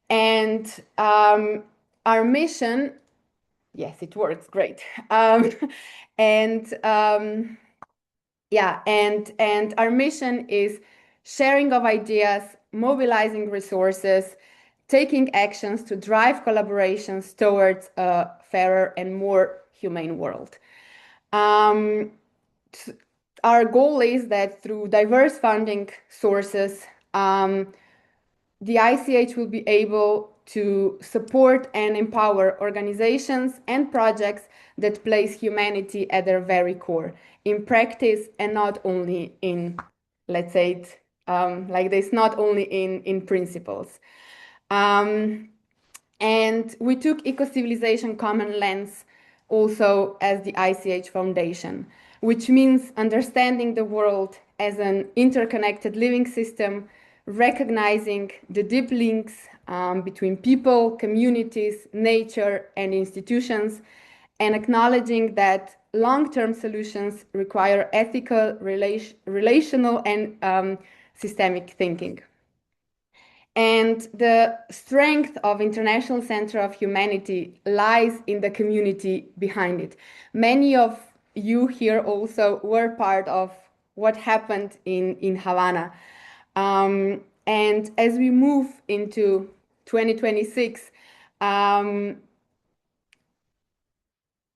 And our mission, yes, it works, great. And our mission is sharing of ideas, mobilizing resources, taking actions to drive collaborations towards a fairer and more humane world. Our goal is that through diverse funding sources, the ICH will be able to support and empower organizations and projects that place humanity at their very core in practice and not only in, let's say it like this, not only in principles. And we took Eco-Civilization Common Lens also as the ICH foundation, which means understanding the world as an interconnected living system, recognizing the deep links between people, communities, nature, and institutions, and acknowledging that long-term solutions require ethical, relational, and systemic thinking. And the strength of International Center of Humanity lies in the community behind it. Many of you here also were part of what happened in Havana. And as we move into 2026,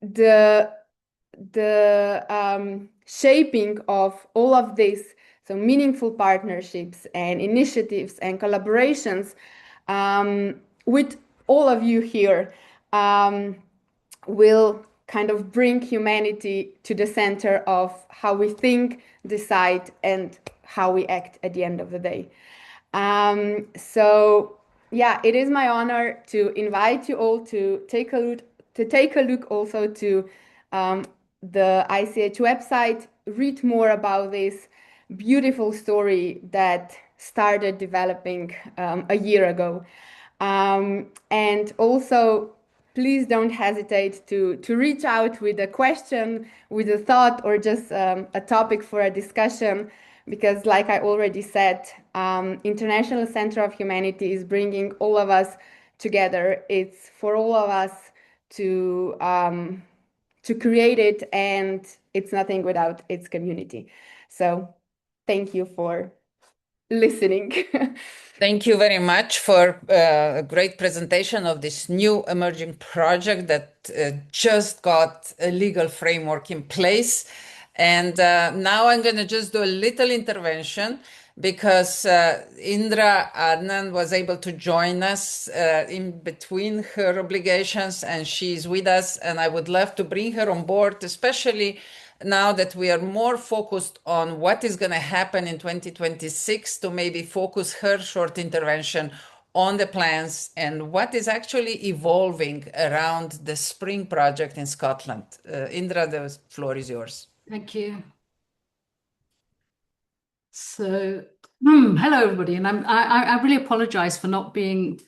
the shaping of all of this, so meaningful partnerships and initiatives and collaborations with all of you here will kind of bring humanity to the center of how we think, decide, and how we act at the end of the day. So yeah, it is my honor to invite you all to take a look also to the ICH website, read more about this beautiful story that started developing a year ago. And also, please don't hesitate to reach out with a question, with a thought, or just a topic for a discussion, because like I already said, International Center of Humanity is bringing all of us together. It's for all of us to create it, and it's nothing without its community. So thank you for listening. Thank you very much for a great presentation of this new emerging project that just got a legal framework in place. And now I'm going to just do a little intervention because Indra Adnan was able to join us in between her obligations, and she's with us, and I would love to bring her on board, especially now that we are more focused on what is going to happen in 2026, to maybe focus her short intervention on the plans and what is actually evolving around the Spring project in Scotland. Indra, the floor is yours. Thank you. So, hello everybody, and I really apologize for not being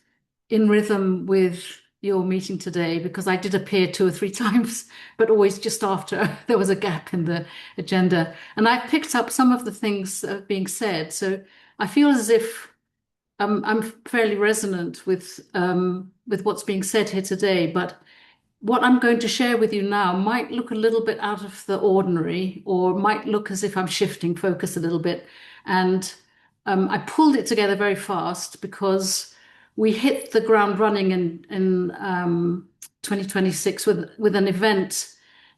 in rhythm with your meeting today, because I did appear 2 or 3 times, but always just after there was a gap in the agenda. And I picked up some of the things being said. So I feel as if I'm fairly resonant with what's being said here today, but what I'm going to share with you now might look a little bit out of the ordinary, or might look as if I'm shifting focus a little bit. And I pulled it together very fast because we hit the ground running in 2026 with an event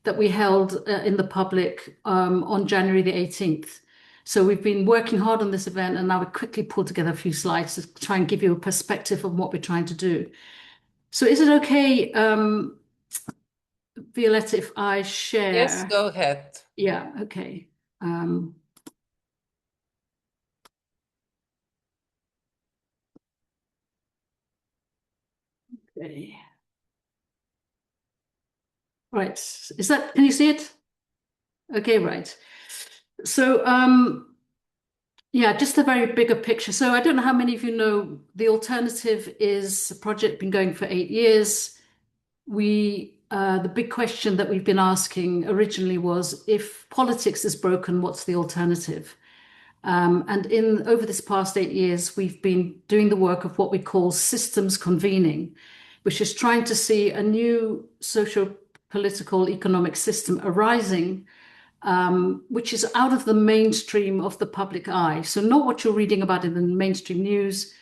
that we held in the public on January the 18th. So we've been working hard on this event, and now we quickly pulled together a few slides to try and give you a perspective of what we're trying to do. So is it okay, Violetta, if I share? Yes, go ahead. Yeah, okay. Okay. Right. Can you see it? Okay, right. So, yeah, just a very bigger picture. So I don't know how many of you know The Alternative is a project been going for 8 years. The big question that we've been asking originally was, if politics is broken, what's the alternative? And over this past 8 years, we've been doing the work of what we call systems convening, which is trying to see a new social, political, economic system arising, which is out of the mainstream of the public eye. So not what you're reading about in the mainstream news,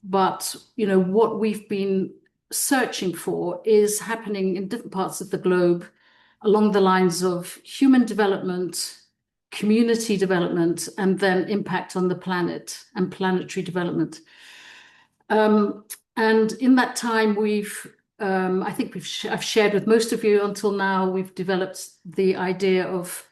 but what we've been searching for is happening in different parts of the globe along the lines of human development, community development, and then impact on the planet and planetary development. And in that time, I think I've shared with most of you until now, we've developed the idea of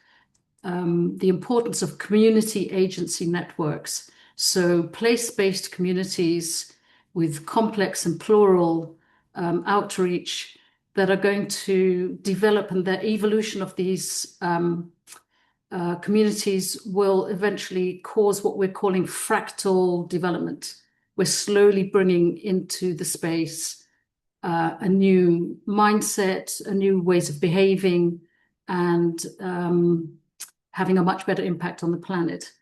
the importance of community agency networks. So place-based communities with complex and plural outreach that are going to develop, and the evolution of these communities will eventually cause what we're calling fractal development. We're slowly bringing into the space a new mindset, a new ways of behaving, and having a much better impact on the planet.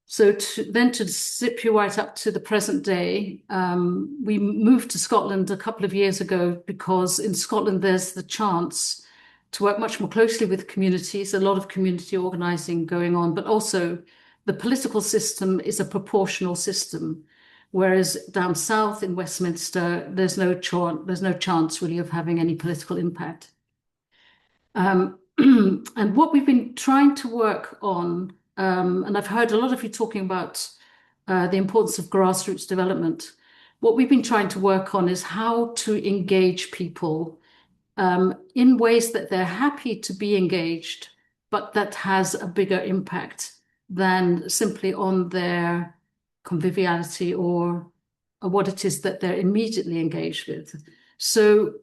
So to zip you right up to the present day, we moved to Scotland a couple of years ago because in Scotland there's the chance to work much more closely with communities, a lot of community organizing going on, but also the political system is a proportional system, whereas down south in Westminster, there's no chance really of having any political impact. And what we've been trying to work on, and I've heard a lot of you talking about the importance of grassroots development. What we've been trying to work on is how to engage people in ways that they're happy to be engaged, but that has a bigger impact than simply on their conviviality or what it is that they're immediately engaged with. So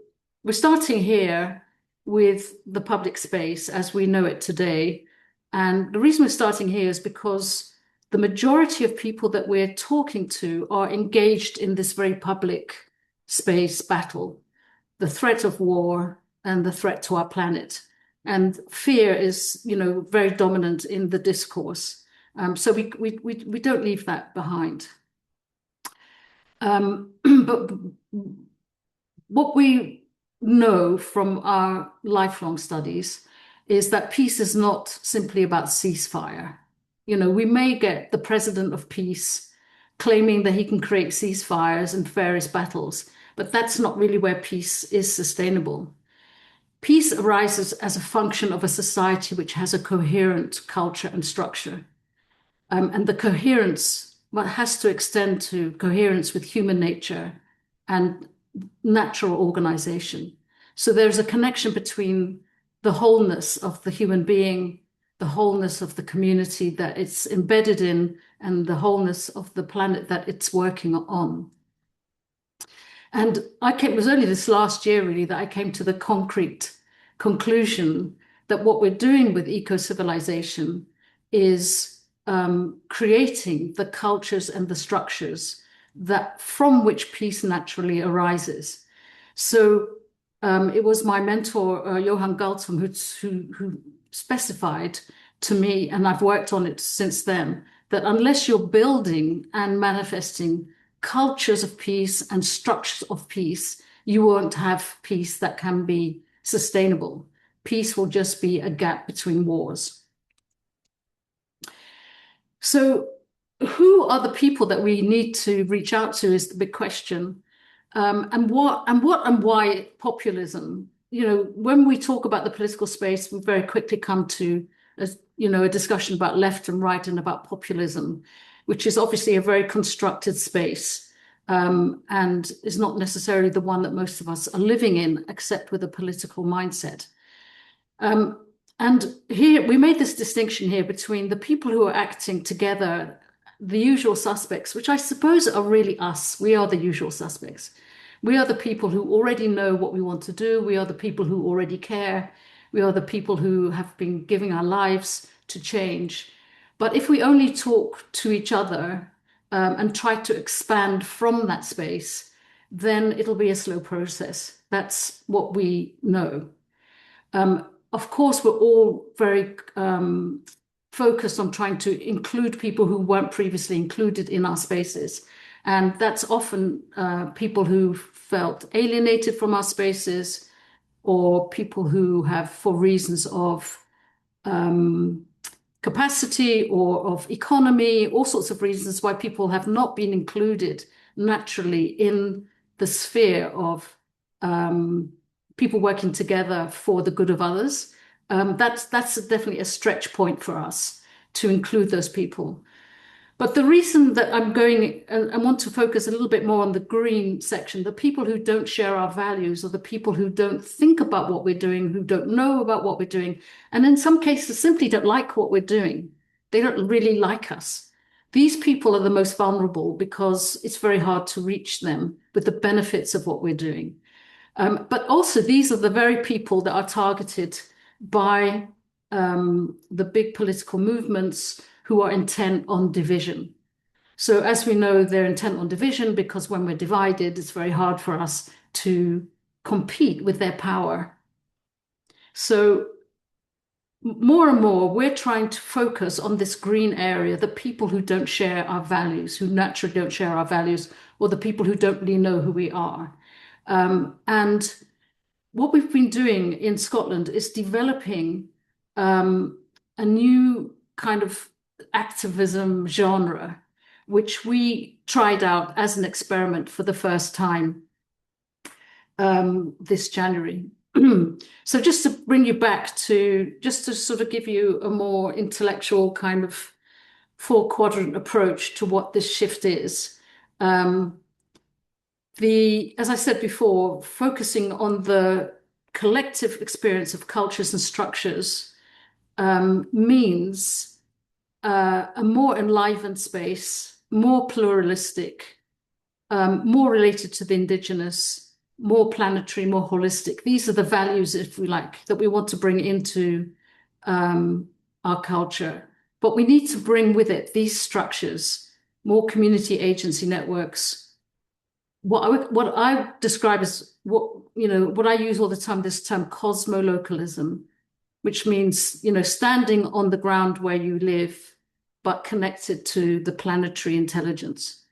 we're starting here with the public space as we know it today. And the reason we're starting here is because the majority of people that we're talking to are engaged in this very public space battle, the threat of war and the threat to our planet. And fear is, very dominant in the discourse. So we don't leave that behind. But what we know from our lifelong studies is that peace is not simply about ceasefire. We may get the president of peace claiming that he can create ceasefires and various battles, but that's not really where peace is sustainable. Peace arises as a function of a society which has a coherent culture and structure. And the coherence has to extend to coherence with human nature and natural organization. So there's a connection between the wholeness of the human being, the wholeness of the community that it's embedded in, and the wholeness of the planet that it's working on. And it was only this last year really that I came to the concrete conclusion that what we're doing with eco-civilization is creating the cultures and the structures from which peace naturally arises. So it was my mentor, Johan Galtung, who specified to me, and I've worked on it since then, that unless you're building and manifesting cultures of peace and structures of peace, you won't have peace that can be sustainable. Peace will just be a gap between wars. So who are the people that we need to reach out to is the big question. And why populism? When we talk about the political space, we very quickly come to a discussion about left and right and about populism, which is obviously a very constructed space, and is not necessarily the one that most of us are living in, except with a political mindset. And here we made this distinction here between the people who are acting together, the usual suspects, which I suppose are really us. We are the usual suspects. We are the people who already know what we want to do. We are the people who already care. We are the people who have been giving our lives to change. But if we only talk to each other and try to expand from that space, then it'll be a slow process. That's what we know. Of course, we're all very focused on trying to include people who weren't previously included in our spaces. And that's often people who felt alienated from our spaces, or people who have, for reasons of capacity or of economy, all sorts of reasons why people have not been included naturally in the sphere of people working together for the good of others. That's definitely a stretch point for us to include those people. But the reason that I'm going and want to focus a little bit more on the green section, the people who don't share our values, or the people who don't think about what we're doing, who don't know about what we're doing, and in some cases simply don't like what we're doing. They don't really like us. These people are the most vulnerable because it's very hard to reach them with the benefits of what we're doing. But also, these are the very people that are targeted by the big political movements who are intent on division. So as we know, they're intent on division because when we're divided, it's very hard for us to compete with their power. So more and more, we're trying to focus on this green area, the people who don't share our values, who naturally don't share our values, or the people who don't really know who we are. And what we've been doing in Scotland is developing a new kind of activism genre, which we tried out as an experiment for the first time this January. So just to bring you back to, just to sort of give you a more intellectual kind of 4-quadrant approach to what this shift is. As I said before, focusing on the collective experience of cultures and structures means a more enlivened space, more pluralistic, more related to the indigenous, more planetary, more holistic. These are the values, if we like, that we want to bring into our culture. But we need to bring with it these structures, more community agency networks. What I describe as what I use all the time, this term cosmolocalism, which means, standing on the ground where you live, but connected to the planetary intelligence.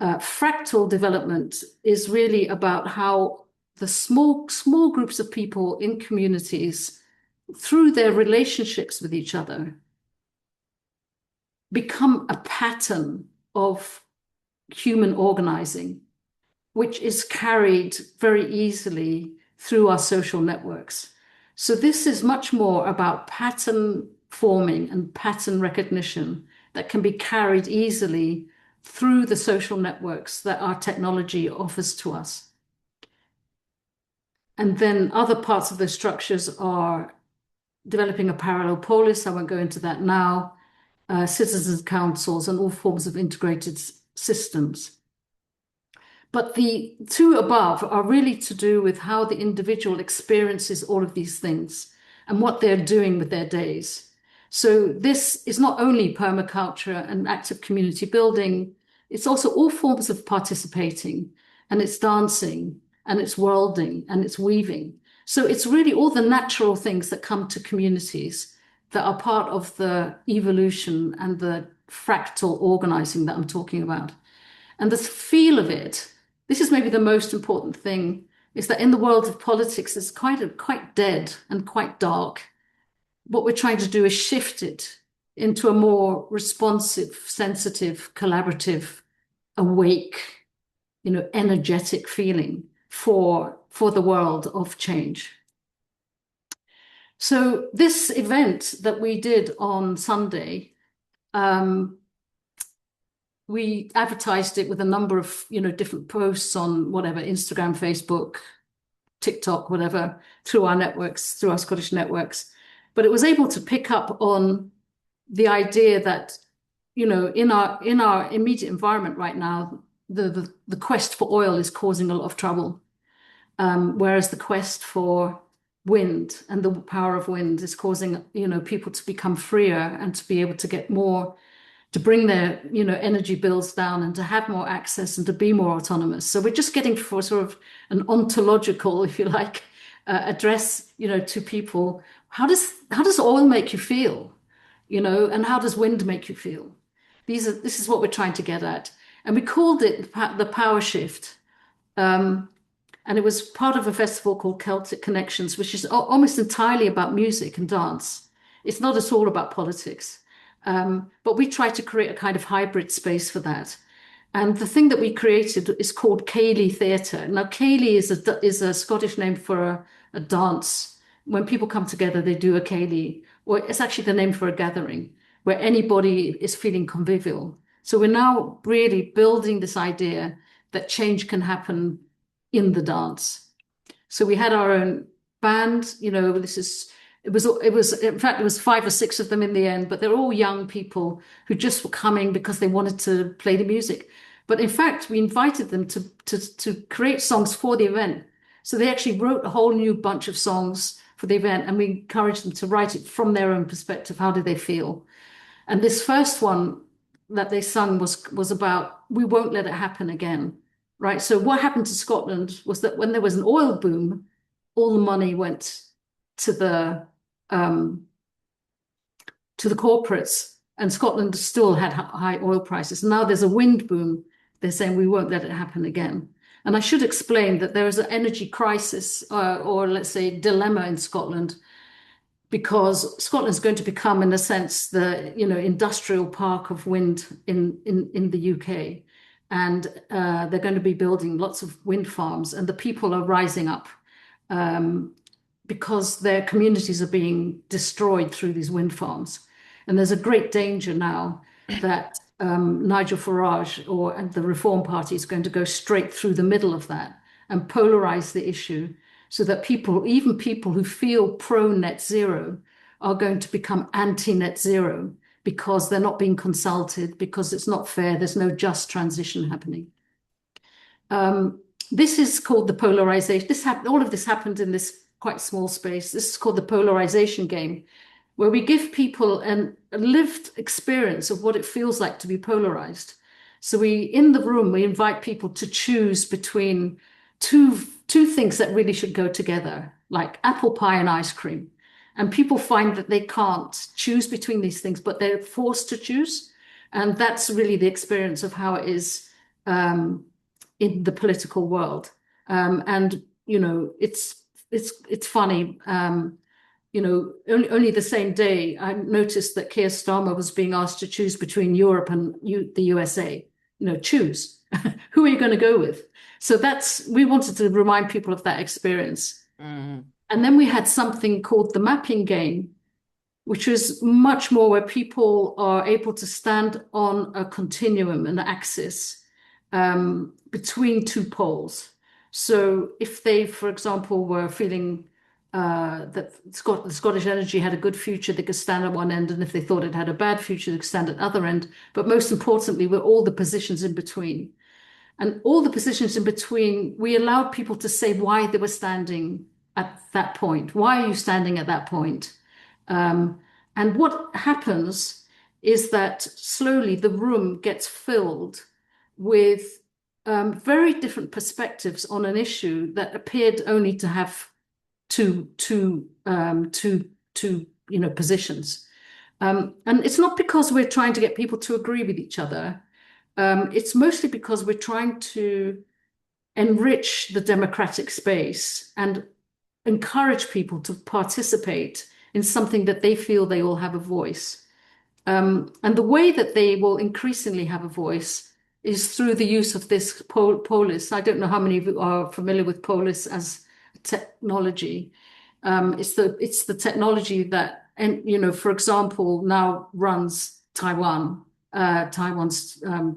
Fractal development is really about how the small groups of people in communities, through their relationships with each other, become a pattern of human organizing, which is carried very easily through our social networks. So this is much more about pattern forming and pattern recognition that can be carried easily through the social networks that our technology offers to us. And then other parts of those structures are developing a parallel polis. I won't go into that now. Citizens' councils and all forms of integrated systems. But the two above are really to do with how the individual experiences all of these things and what they're doing with their days. So this is not only permaculture and active community building, it's also all forms of participating, and it's dancing, and it's worlding, and it's weaving. So it's really all the natural things that come to communities that are part of the evolution and the fractal organizing that I'm talking about. And the feel of it, this is maybe the most important thing, is that in the world of politics, it's quite dead and quite dark. What we're trying to do is shift it into a more responsive, sensitive, collaborative, awake, energetic feeling for the world of change. So this event that we did on Sunday, we advertised it with a number of different posts on whatever, Instagram, Facebook, TikTok, whatever, through our networks, through our Scottish networks. But it was able to pick up on the idea that in our immediate environment right now, the quest for oil is causing a lot of trouble, whereas the quest for wind and the power of wind is causing people to become freer and to be able to get more, to bring their energy bills down and to have more access and to be more autonomous. So we're just getting for sort of an ontological, if you like, address to people. How does oil make you feel, and how does wind make you feel? This is what we're trying to get at, and we called it the power shift. And it was part of a festival called Celtic Connections, which is almost entirely about music and dance. It's not at all about politics. But we try to create a kind of hybrid space for that. And the thing that we created is called Ceilidh Theatre. Now, Ceilidh is a Scottish name for a dance. When people come together, they do a Ceilidh. Well, it's actually the name for a gathering where anybody is feeling convivial. So we're now really building this idea that change can happen in the dance. So we had our own band, it was in fact, it was 5 or 6 of them in the end, but they're all young people who just were coming because they wanted to play the music. But in fact, we invited them to create songs for the event. So they actually wrote a whole new bunch of songs for the event, and we encouraged them to write it from their own perspective. How did they feel? And this first one that they sung was about, we won't let it happen again. Right. So what happened to Scotland was that when there was an oil boom, all the money went to the corporates, and Scotland still had high oil prices. Now there's a wind boom. They're saying we won't let it happen again. And I should explain that there is an energy crisis, or let's say dilemma in Scotland, because Scotland is going to become, in a sense, the industrial park of wind in the UK. And they're going to be building lots of wind farms, and the people are rising up because their communities are being destroyed through these wind farms. And there's a great danger now that Nigel Farage and the Reform Party is going to go straight through the middle of that and polarize the issue so that even people who feel pro-net zero are going to become anti-net zero, because they're not being consulted, because it's not fair, there's no just transition happening. This is called the polarization. All of this happened in this quite small space. This is called the polarization game, where we give people a lived experience of what it feels like to be polarized. So in the room, we invite people to choose between two things that really should go together, like apple pie and ice cream. And people find that they can't choose between these things, but they're forced to choose. And that's really the experience of how it is in the political world. And it's funny. Only the same day I noticed that Keir Starmer was being asked to choose between Europe and the USA. Choose. Who are you going to go with? So we wanted to remind people of that experience. Mm-hmm. And then we had something called the mapping game, which was much more where people are able to stand on a continuum, an axis between two poles. So if they, for example, were feeling that the Scottish energy had a good future, they could stand at one end, and if they thought it had a bad future, they could stand at the other end. But most importantly, were all the positions in between. And all the positions in between, we allowed people to say why they were standing at that point. Why are you standing at that point? And what happens is that slowly the room gets filled with very different perspectives on an issue that appeared only to have two positions. And it's not because we're trying to get people to agree with each other. it's mostly because we're trying to enrich the democratic space and encourage people to participate in something that they feel they all have a voice. And the way that they will increasingly have a voice is through the use of this polis. I don't know how many of you are familiar with polis as technology. It's the technology that, and for example, now runs Taiwan's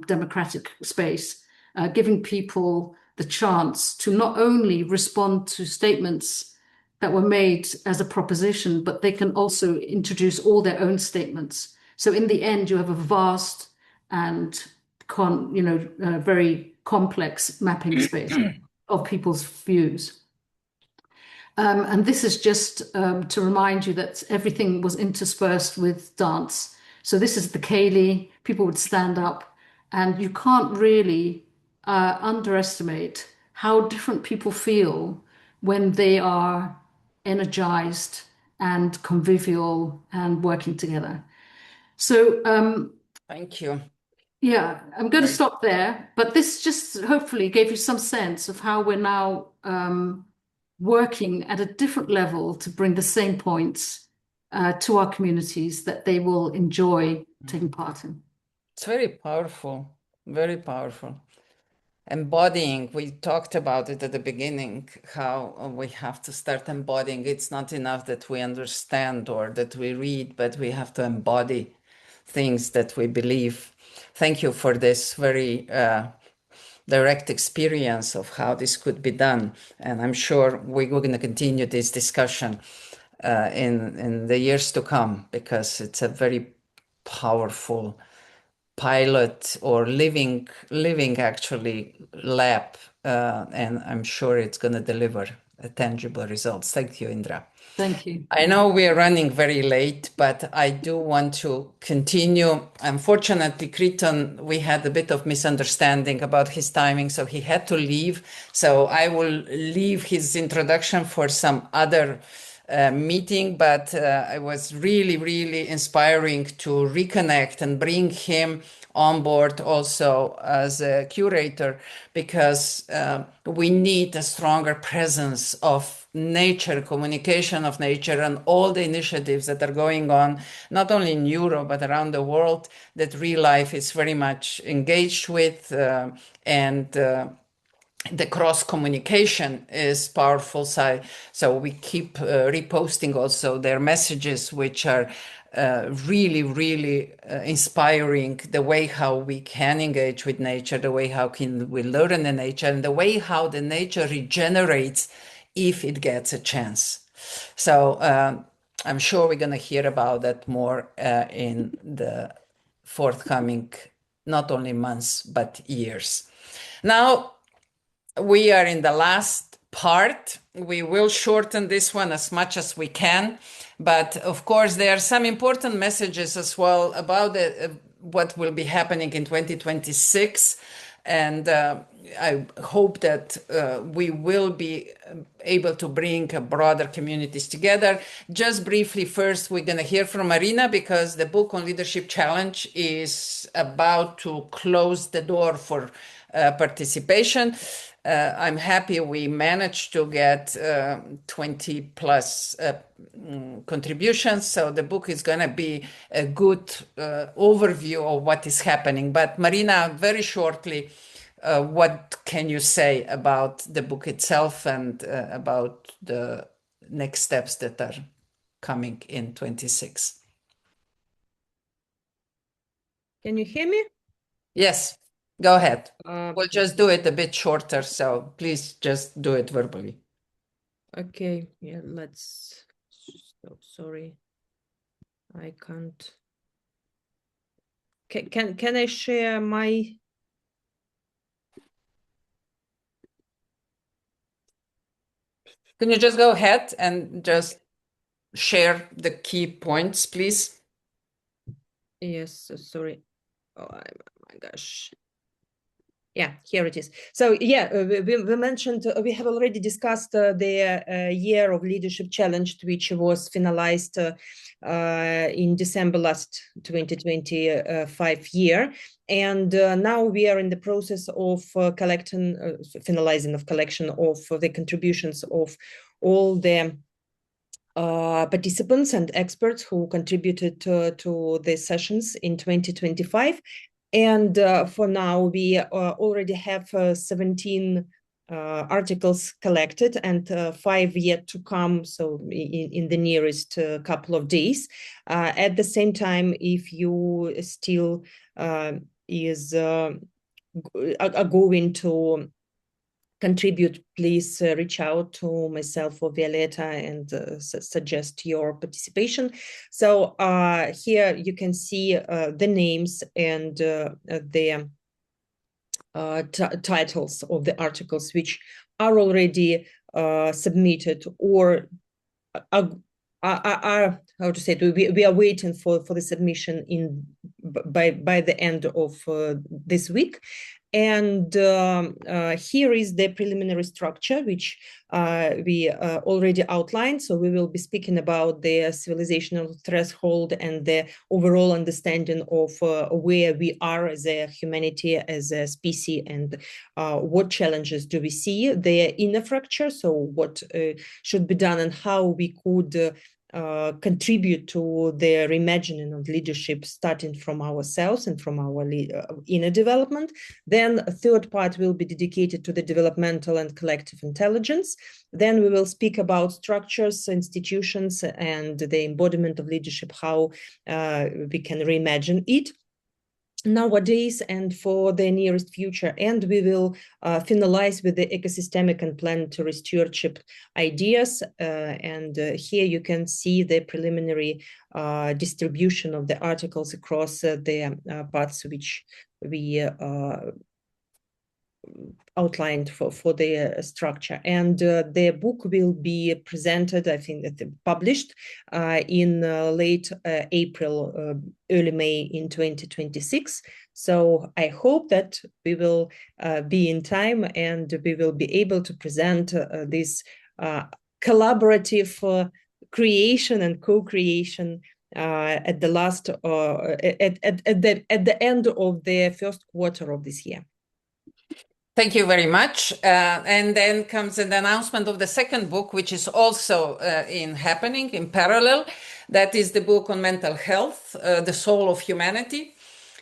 democratic space, giving people the chance to not only respond to statements that were made as a proposition, but they can also introduce all their own statements. So in the end, you have a vast and very complex mapping space of people's views. And this is just to remind you that everything was interspersed with dance. So this is the ceilidh. People would stand up, and you can't really underestimate how different people feel when they are energized and convivial and working together. So thank you. Yeah, I'm going to stop there, but this just hopefully gave you some sense of how we're now working at a different level to bring the same points to our communities that they will enjoy taking part in. It's very powerful, very powerful. Embodying, we talked about it at the beginning, how we have to start embodying. It's not enough that we understand or that we read, but we have to embody things that we believe. Thank you for this very direct experience of how this could be done. And I'm sure we're going to continue this discussion in the years to come, because it's a very powerful pilot or living actually lab, and I'm sure it's going to deliver tangible results. Thank you, Indra. Thank you. I know we are running very late, but I do want to continue. Unfortunately, Kriton, we had a bit of misunderstanding about his timing, so he had to leave. So I will leave his introduction for some other meeting, but it was really, really inspiring to reconnect and bring him on board also as a curator, because we need a stronger presence of nature, communication of nature, and all the initiatives that are going on, not only in Europe, but around the world, that Real Life is very much engaged with, and the cross communication is powerful. So we keep reposting also their messages, which are really, really inspiring, the way how we can engage with nature, the way how can we learn in nature, and the way how the nature regenerates if it gets a chance. So I'm sure we're going to hear about that more in the forthcoming, not only months, but years. Now, we are in the last part. We will shorten this one as much as we can, but of course there are some important messages as well about what will be happening in 2026, and I hope that we will be able to bring broader communities together. Just briefly, first we're going to hear from Marina, because the book on Leadership Challenge is about to close the door for participation. I'm happy we managed to get 20 plus contributions, so the book is going to be a good overview of what is happening. But Marina, very shortly, what can you say about the book itself and about the next steps that are coming in 26? Can you hear me? Yes, go ahead. We'll just do it a bit shorter, so please just do it verbally. Okay, yeah, let's stop. Sorry, I can't. Can I share my? Can you just go ahead and just share the key points, please? Yes, sorry. Oh my gosh. Yeah, here it is. So yeah, we mentioned, we have already discussed the Year of Leadership Challenge, which was finalized in December last 2025 year. And now we are in the process of finalizing of collection of the contributions of all the participants and experts who contributed to the sessions in 2025. And for now, we already have 17 articles collected and 5 yet to come, so in the nearest couple of days. At the same time, if you still are going to contribute, please reach out to myself or Violeta and suggest your participation. So here you can see the names and the titles of the articles which are already submitted or are how to say it, we are waiting for the submission by the end of this week. And here is the preliminary structure, which we already outlined. So we will be speaking about the civilizational threshold and the overall understanding of where we are as a humanity, as a species, and what challenges do we see, the inner fracture, so what should be done and how we could contribute to the reimagining of leadership starting from ourselves and from our inner development. Then a third part will be dedicated to the developmental and collective intelligence. Then we will speak about structures, institutions, and the embodiment of leadership, how we can reimagine it nowadays and for the nearest future. And we will finalize with the ecosystemic and planetary stewardship ideas. And here you can see the preliminary distribution of the articles across the parts which we outlined for the structure. And the book will be presented, I think that published in late April, early May in 2026. So I hope that we will be in time and we will be able to present this collaborative creation and co-creation at the last at the end of the first quarter of this year. Thank you very much. And then comes an announcement of the second book, which is also happening in parallel. That is the book on mental health, The Soul of Humanity,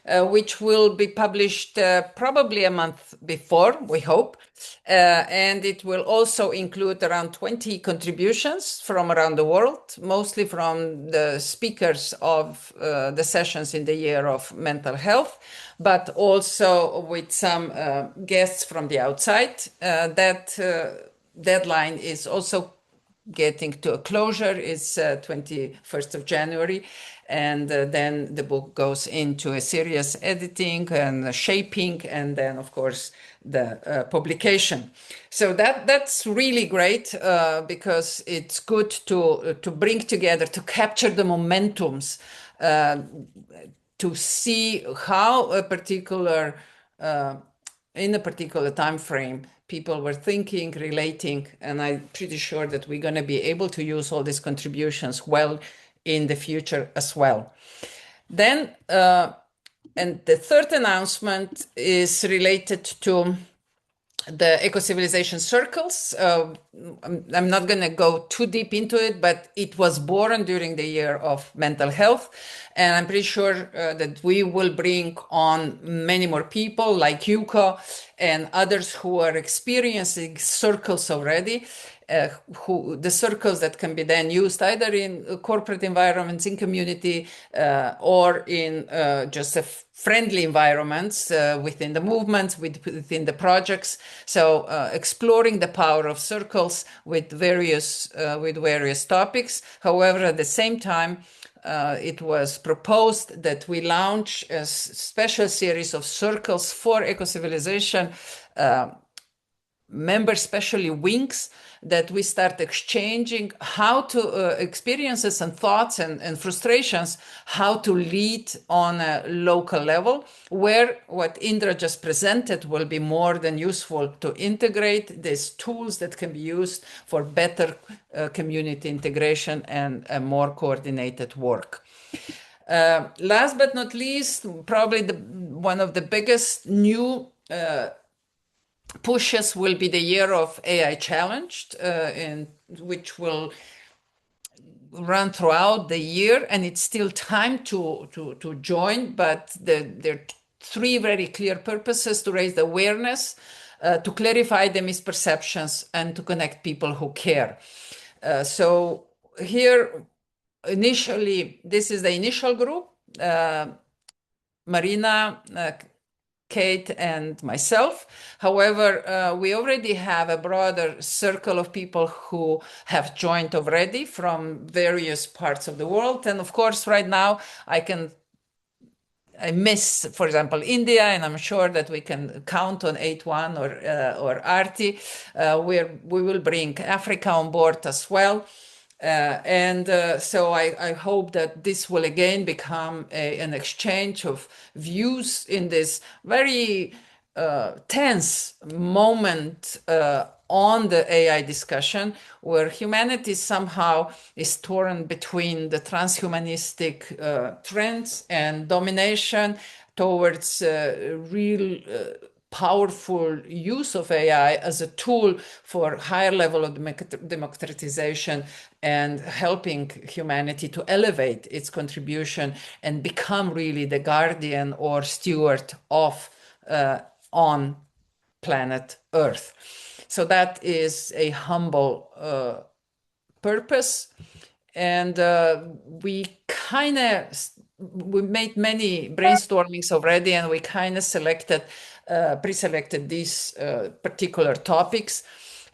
which will be published probably a month before, we hope. And it will also include around 20 contributions from around the world, mostly from the speakers of the sessions in the year of mental health, but also with some guests from the outside. That deadline is also getting to a closure. It's 21st of January. And then the book goes into a serious editing and shaping, and then, of course, the publication. So that's really great because it's good to bring together, to capture the momentums, to see how a particular, in a particular time frame, people were thinking, relating, and I'm pretty sure that we're going to be able to use all these contributions well in the future as well. Then, and the third announcement is related to the Ecocivilisation circles. I'm not going to go too deep into it, but it was born during the year of mental health. And I'm pretty sure that we will bring on many more people like Yuko and others who are experiencing circles already. The circles that can be then used either in corporate environments, in community, or in just a friendly environments within the movements, within the projects. So exploring the power of circles with various topics. However, at the same time, it was proposed that we launch a special series of circles for eco-civilization member especially wings, that we start exchanging how to experiences and thoughts and frustrations, how to lead on a local level, where what Indra just presented will be more than useful to integrate these tools that can be used for better community integration and a more coordinated work. Last but not least, probably one of the biggest new pushes will be the year of AI Challenged, which will run throughout the year, and it's still time to join, but there are three very clear purposes: to raise the awareness, to clarify the misperceptions, and to connect people who care. So here, initially, this is the initial group, Marina, Kate, and myself. However, we already have a broader circle of people who have joined already from various parts of the world. And of course, right now, I miss, for example, India, and I'm sure that we can count on 8-1 or Arti. We will bring Africa on board as well. So I hope that this will again become an exchange of views in this very tense moment on the AI discussion, where humanity somehow is torn between the transhumanistic trends and domination towards real powerful use of AI as a tool for higher level of democratization and helping humanity to elevate its contribution and become really the guardian or steward of on planet Earth. So that is a humble purpose. And we made many brainstormings already, and we kind of pre-selected these particular topics.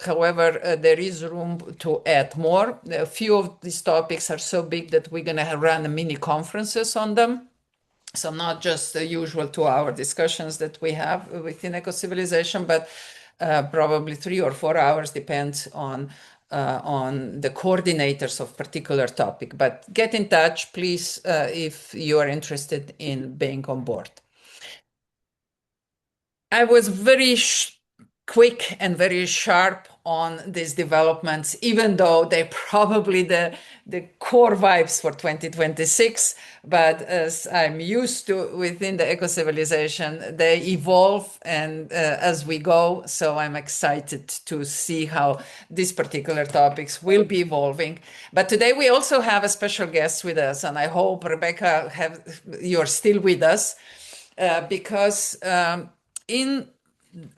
However, there is room to add more. A few of these topics are so big that we're going to run mini conferences on them. So not just the usual 2-hour discussions that we have within Ecocivilization, but probably 3 or 4 hours, depends on the coordinators of particular topic. But get in touch, please, if you are interested in being on board. I was very quick and very sharp on these developments, even though they're probably the core vibes for 2026. But as I'm used to within the eco-civilization, they evolve and as we go. So I'm excited to see how these particular topics will be evolving. But today we also have a special guest with us, and I hope, Rebecca, you're still with us because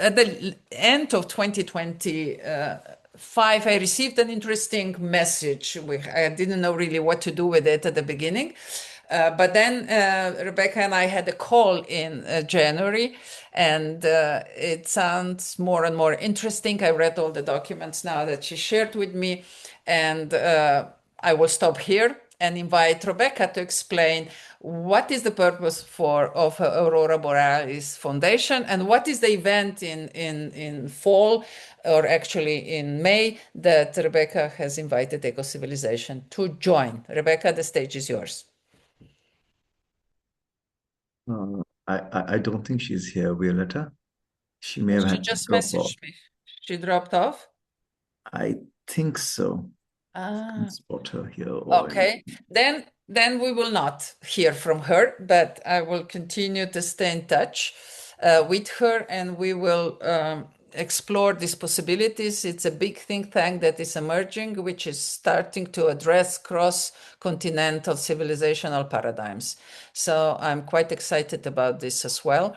at the end of 2025, I received an interesting message. I didn't know really what to do with it at the beginning. But then Rebecca and I had a call in January, and it sounds more and more interesting. I read all the documents now that she shared with me, and I will stop here and invite Rebecca to explain what is the purpose of Aurora Borealis Foundation, and what is the event in fall, or actually in May, that Rebecca has invited Ecocivilization to join. Rebecca, the stage is yours. I don't think she's here, Violetta. She may have She had to just drop messaged off. me. She dropped off? I think so. Ah. Can't spot her here. Or Okay, then we will not hear from her, but I will continue to stay in touch with her, and we will explore these possibilities. It's a big think tank that is emerging, which is starting to address cross-continental civilizational paradigms. So I'm quite excited about this as well.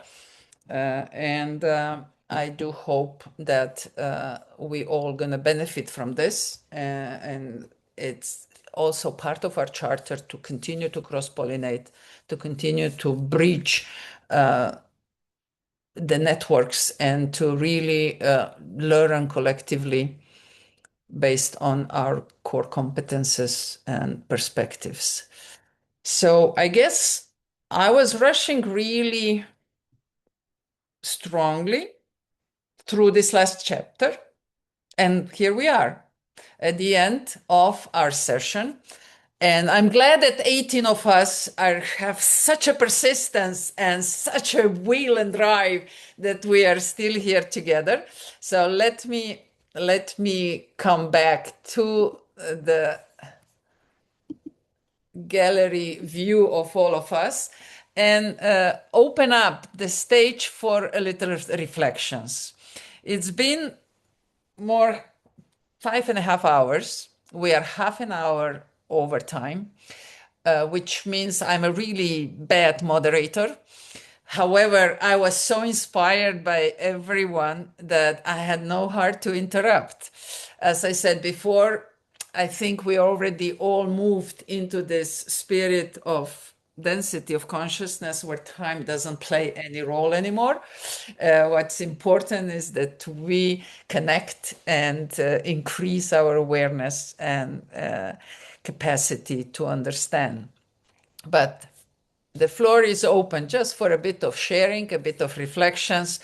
And I do hope that we all gonna benefit from this, and it's also part of our charter to continue to cross-pollinate, to continue to bridge the networks, and to really learn collectively based on our core competences and perspectives. So I guess I was rushing really strongly, through this last chapter. And here we are at the end of our session. And I'm glad that 18 of us have such a persistence and such a will and drive that we are still here together. So let me come back to the gallery view of all of us and open up the stage for a little reflections. It's been more 5.5 hours. We are half an hour over time, which means I'm a really bad moderator. However, I was so inspired by everyone that I had no heart to interrupt. As I said before, I think we already all moved into this spirit of density of consciousness where time doesn't play any role anymore. What's important is that we connect and increase our awareness and capacity to understand. But the floor is open just for a bit of sharing, a bit of reflections.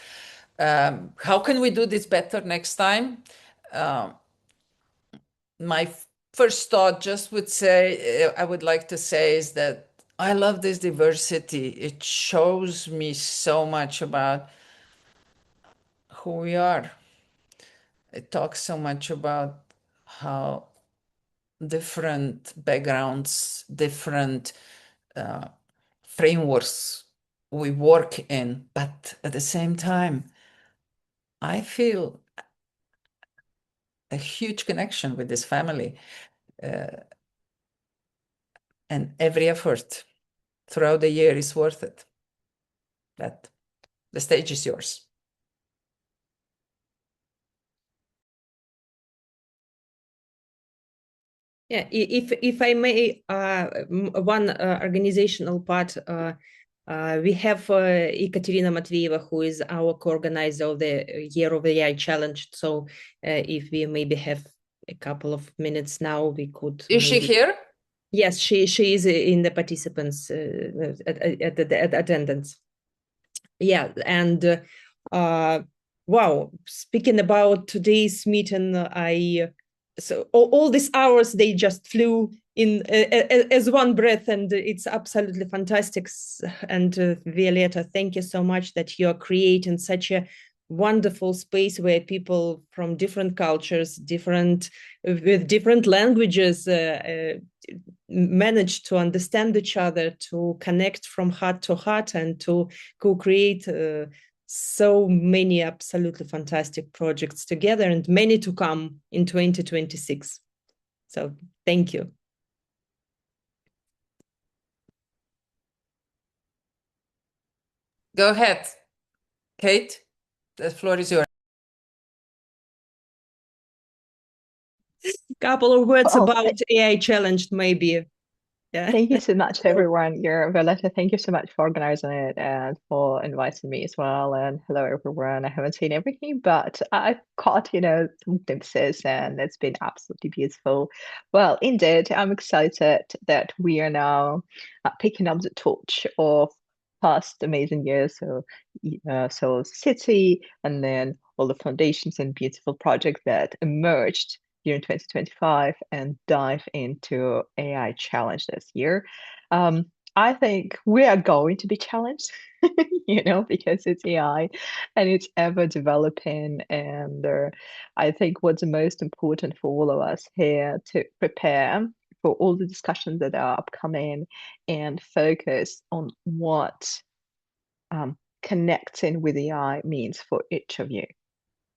How can we do this better next time? My first thought just would say, I would like to say is that I love this diversity. It shows me so much about who we are. It talks so much about how different backgrounds, different frameworks we work in, but at the same time, I feel a huge connection with this family, and every effort throughout the year is worth it. But the stage is yours. Yeah, if I may, one organizational part, we have Ekaterina Matveyeva, who is our co-organizer of the Year of AI Challenge. So if we maybe have a couple of minutes now, we could. Is she here? Yes, she is in the participants at attendance. Yeah, and wow, speaking about today's meeting, so all these hours, they just flew in as one breath, and it's absolutely fantastic. And Violeta, thank you so much that you are creating such a wonderful space where people from different cultures, with different languages, manage to understand each other, to connect from heart to heart, and to co-create so many absolutely fantastic projects together, and many to come in 2026. So thank you. Go ahead, Kate. The floor is yours. Couple of words about AI Challenge, maybe. Yeah. Thank you so much, everyone. Violeta, thank you so much for organizing it and for inviting me as well. And hello, everyone. I haven't seen everything, but I caught, some glimpses, and it's been absolutely beautiful. Well, indeed, I'm excited that we are now picking up the torch of past amazing years. So City, and then all the foundations and beautiful projects that emerged during 2025, and dive into AI challenge this year. I think we are going to be challenged, because it's AI and it's ever developing. And I think what's the most important for all of us here to prepare for all the discussions that are upcoming and focus on what connecting with AI means for each of you,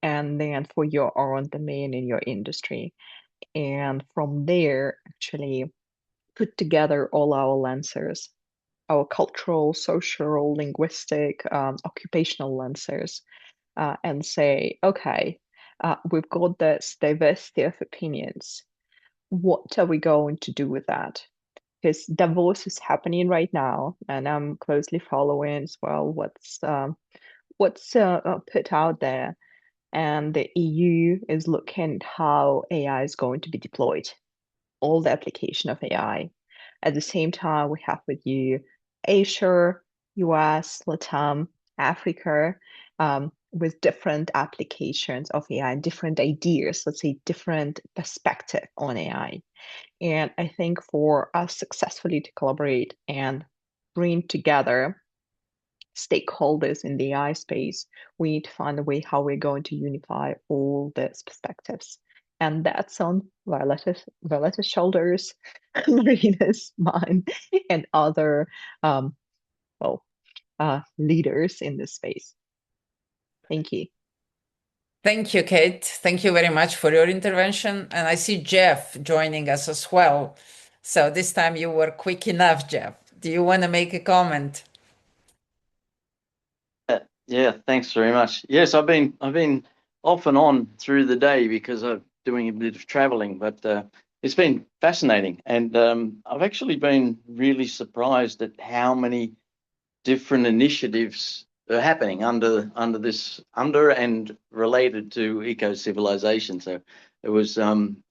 and then for your own domain in your industry. And from there, actually put together all our lenses, our cultural, social, linguistic, occupational lenses, and say, okay, we've got this diversity of opinions. What are we going to do with that? Because Davos is happening right now, and I'm closely following as well what's put out there. And the EU is looking at how AI is going to be deployed, all the application of AI. At the same time, we have with you Asia, US, Latam, Africa, with different applications of AI, different ideas, let's say different perspective on AI. And I think for us successfully to collaborate and bring together stakeholders in the AI space, we need to find a way how we're going to unify all these perspectives. And that's on Violetta's shoulders, Marina's, mine, and other leaders in this space. Thank you. Thank you, Kate. Thank you very much for your intervention. And I see Jeff joining us as well. So this time you were quick enough, Jeff. Do you want to make a comment? Yeah, thanks very much. Yes, I've been off and on through the day because I'm doing a bit of traveling, but it's been fascinating. And I've actually been really surprised at how many different initiatives are happening under and related to eco-civilization. So it was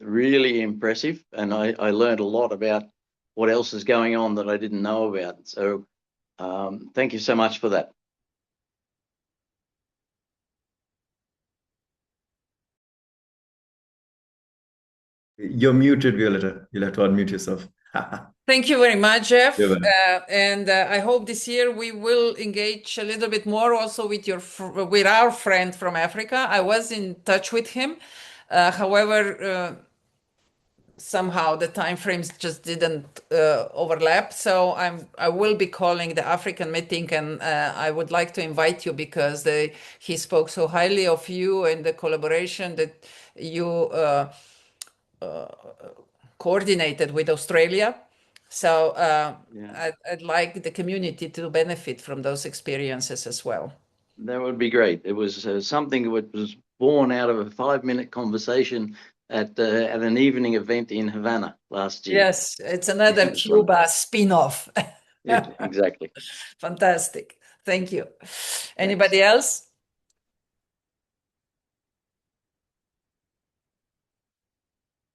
really impressive, and I learned a lot about what else is going on that I didn't know about. So thank you so much for that. You're muted, Violetta. You'll have to unmute yourself. Thank you very much, Jeff. You're welcome. And I hope this year we will engage a little bit more also with our friend from Africa. I was in touch with him. However, somehow the time frames just didn't overlap. So I will be calling the African meeting, and I would like to invite you because he spoke so highly of you and the collaboration that you coordinated with Australia. So I'd like the community to benefit from those experiences as well. That would be great. It was something that was born out of a 5-minute conversation at an evening event in Havana last year. Yes, it's another Cuba spin-off. Yeah, exactly. Fantastic. Thank you. Anybody else?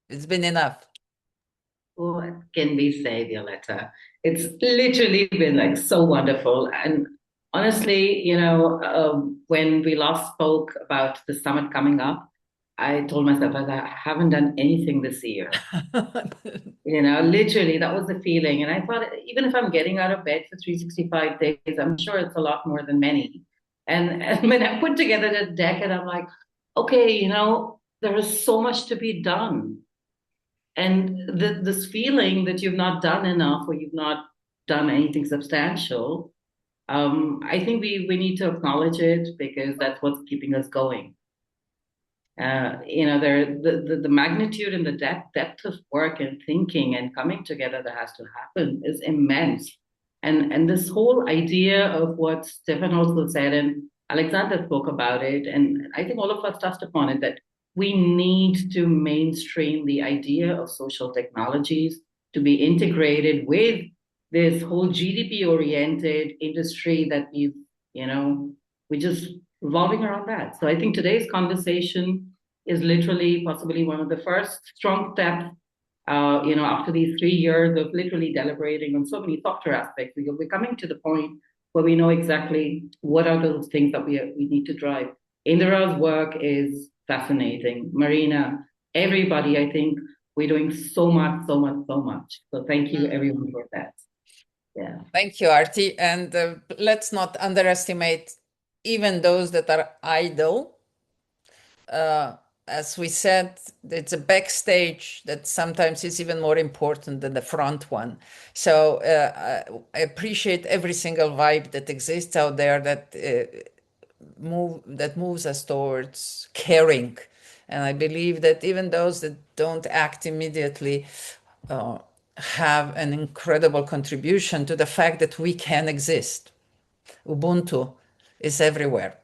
It's been enough. What can we say, Violetta? It's literally been like so wonderful. And honestly, when we last spoke about the summit coming up, I told myself I haven't done anything this year. Literally, that was the feeling. And I thought, even if I'm getting out of bed for 365 days, I'm sure it's a lot more than many. And when I put together the deck, and I'm like, okay, there is so much to be done. And this feeling that you've not done enough or you've not done anything substantial, I think we need to acknowledge it because that's what's keeping us going. The magnitude and the depth of work and thinking and coming together that has to happen is immense. And this whole idea of what Stefan also said, and Alexander spoke about it, and I think all of us touched upon it, that we need to mainstream the idea of social technologies to be integrated with this whole GDP-oriented industry that we're just revolving around that. So I think today's conversation is literally possibly one of the first strong steps, after these 3 years of literally deliberating on so many softer aspects. We're coming to the point where we know exactly what are those things that we need to drive. Indira's work is fascinating. Marina, everybody, I think we're doing so much. So thank you everyone for that. Yeah. Thank you, Artie. And let's not underestimate even those that are idle. As we said, it's a backstage that sometimes is even more important than the front one. So I appreciate every single vibe that exists out there that moves us towards caring. And I believe that even those that don't act immediately have an incredible contribution to the fact that we can exist. Ubuntu is everywhere.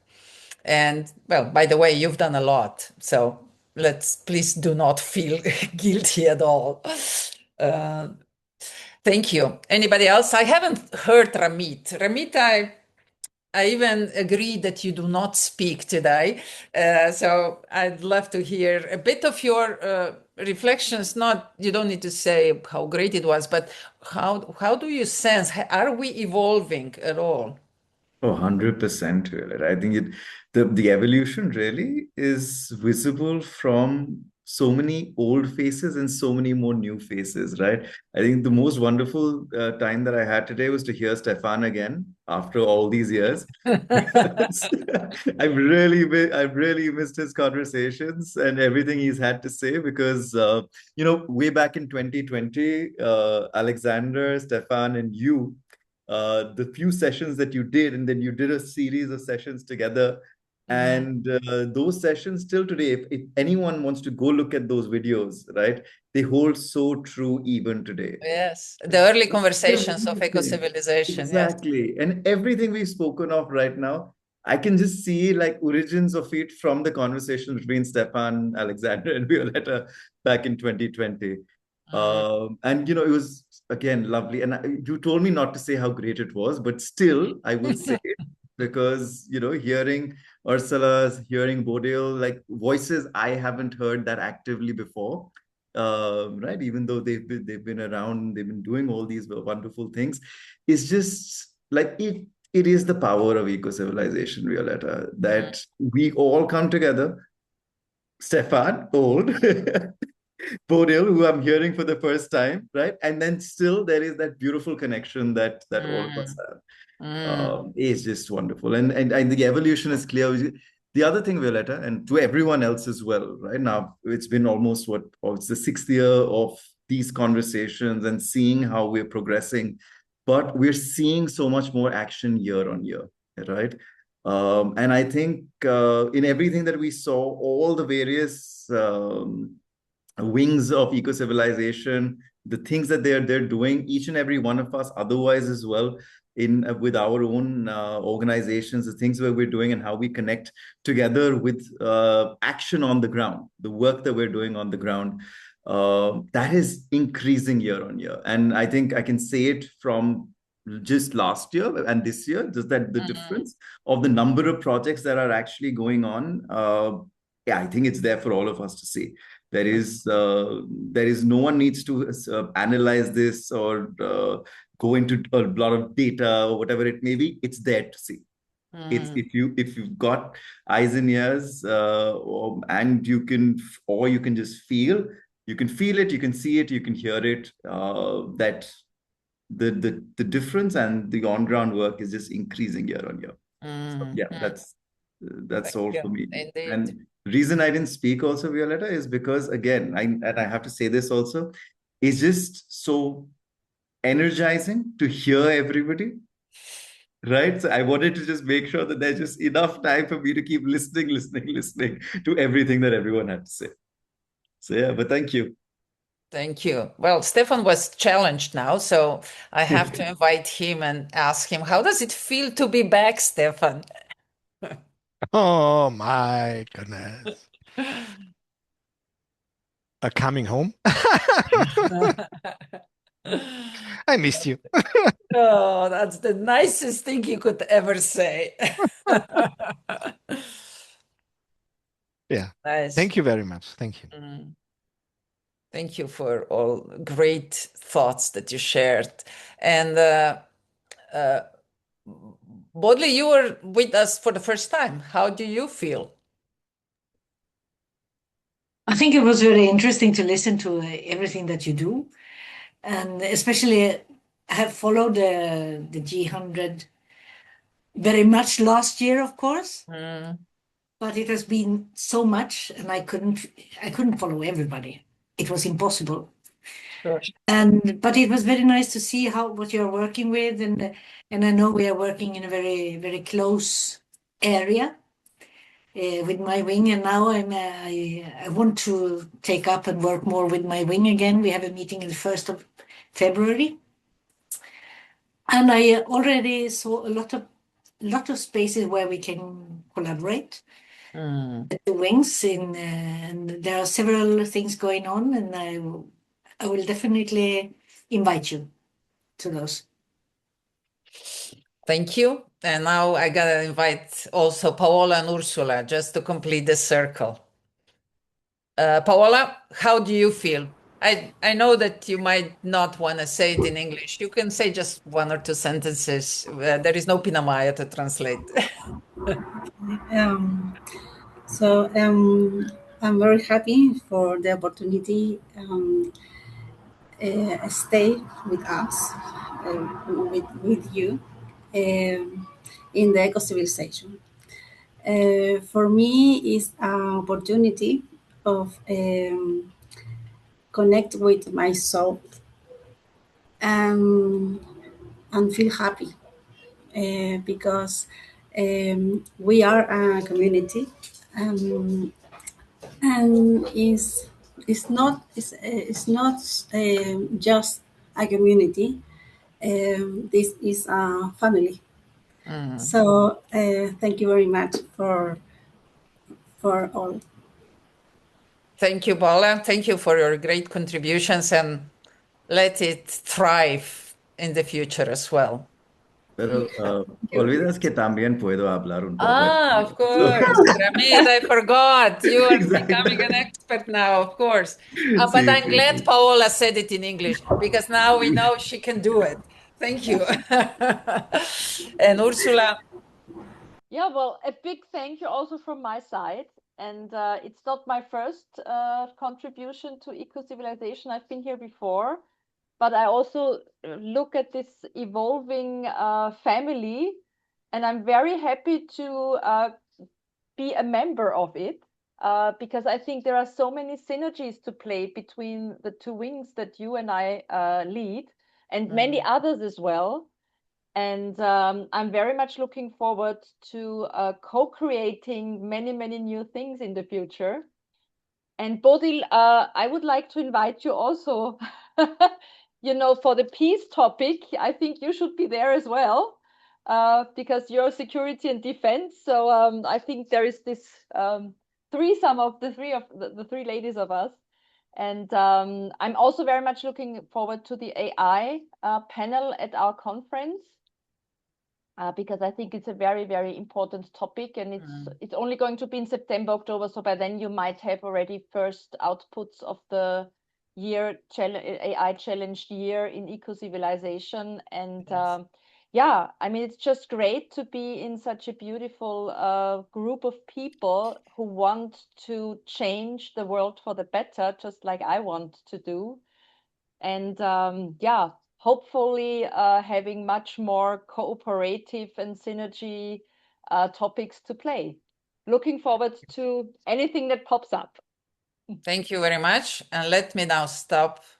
And well, by the way, you've done a lot. So please do not feel guilty at all. Thank you. Anybody else? I haven't heard Ramit. Ramit, I even agree that you do not speak today. So I'd love to hear a bit of your reflections. You don't need to say how great it was, but how do you sense, are we evolving at all? Oh, 100%. I think the evolution really is visible from so many old faces and so many more new faces, right? I think the most wonderful time that I had today was to hear Stefan again after all these years. I've really missed his conversations and everything he's had to say because way back in 2020, Alexander, Stefan, and you, the few sessions that you did, and then you did a series of sessions together. And those sessions still today, if anyone wants to go look at those videos, right, they hold so true even today. Yes, the early conversations of eco-civilization. Exactly. Yes. And everything we've spoken of right now, I can just see like origins of it from the conversation between Stefan, Alexander, and Violetta back in 2020. And it was again lovely. And you told me not to say how great it was, but still I will say it because hearing Ursula's, hearing Bodil, like voices I haven't heard that actively before. Right, even though they've been around, they've been doing all these wonderful things. It's just like it is the power of eco-civilization, Violetta, that we all come together. Stefan, old, Bodil, who I'm hearing for the first time, right? And then still there is that beautiful connection that all of us have. Is just wonderful. And the evolution is clear. The other thing, Violetta, and to everyone else as well, right now, it's been almost it's the 6th year of these conversations and seeing how we're progressing, but we're seeing so much more action year on year, right? And I think in everything that we saw, all the various wings of eco-civilization, the things that they're doing, each and every one of us, otherwise as well, in with our own organizations, the things where we're doing and how we connect together with action on the ground, the work that we're doing on the ground, that is increasing year on year. And I think I can say it from just last year and this year, just that the difference of the number of projects that are actually going on. Yeah, I think it's there for all of us to see. There is no one needs to analyze this or go into a lot of data or whatever it may be. It's there to see. It's if you've got eyes and ears, and you can just feel. You can feel it, you can see it, you can hear it. That the difference and the on ground work is just increasing year on year. So, yeah, that's all for me. Indeed. And reason I didn't speak also, Violetta, is because again, I have to say this also, it's just so energizing to hear everybody. Right. So I wanted to just make sure that there's just enough time for me to keep listening to everything that everyone had to say. So yeah, but thank you. Thank you. Well, Stefan was challenged now, so I have to invite him and ask him, how does it feel to be back, Stefan? Oh my goodness. Coming home? I missed you. Oh, that's the nicest thing you could ever say. Yeah. Nice. Thank you very much. Thank you. Thank you for all great thoughts that you shared. And Bodli, you were with us for the first time. How do you feel? I think it was very interesting to listen to everything that you do. And especially, I have followed the G100 very much last year, of course. But it has been so much, and I couldn't follow everybody. It was impossible. Sure. But it was very nice to see what you're working with, and I know we are working in a very, very close area with my wing, and now I want to take up and work more with my wing again. We have a meeting on the 1st of February, and I already saw a lot of spaces where we can collaborate. The wings and there are several things going on, and I will definitely invite you to those. Thank you. And now I gotta invite also Paola and Ursula just to complete the circle. Paola, how do you feel? I know that you might not want to say it in English. You can say just one or two sentences. There is no Pinamaya to translate. I'm very happy for the opportunity stay with us, with you in the Ecocivilisation. For me, it's an opportunity of connect with my soul and feel happy because we are a community and it's not just a community. This is a family. So thank you very much for all. Thank you, Paula. Thank you for your great contributions, and let it thrive in the future as well. Pero olvidas que también puedo hablar un poco Of español. course. Ramid, I forgot. You are becoming an Exactly. expert now, of course. But Sí, I'm sí, glad sí. Paola said it in English because now we know she can do it. Thank you. And Ursula. Yeah, well, a big thank you also from my side. And it's not my first contribution to Eco-Civilization. I've been here before, but I also look at this evolving family, and I'm very happy to be a member of it because I think there are so many synergies to play between the two wings that you and I lead, and many others as well. And I'm very much looking forward to co-creating many, many new things in the future. And Bodil, I would like to invite you also, for the peace topic. I think you should be there as well because you're security and defense. So I think there is this threesome of the three ladies of us. And I'm also very much looking forward to the AI panel at our conference. Because I think it's a very, very important topic, and it's only going to be in September, October. So by then you might have already first outputs of the AI challenged year in Eco-Civilization. And yeah, I mean, it's just great to be in such a beautiful group of people who want to change the world for the better, just like I want to do. And yeah, hopefully having much more cooperative and synergy topics to play. Looking forward to anything that pops up. Thank you very much. And let me now stop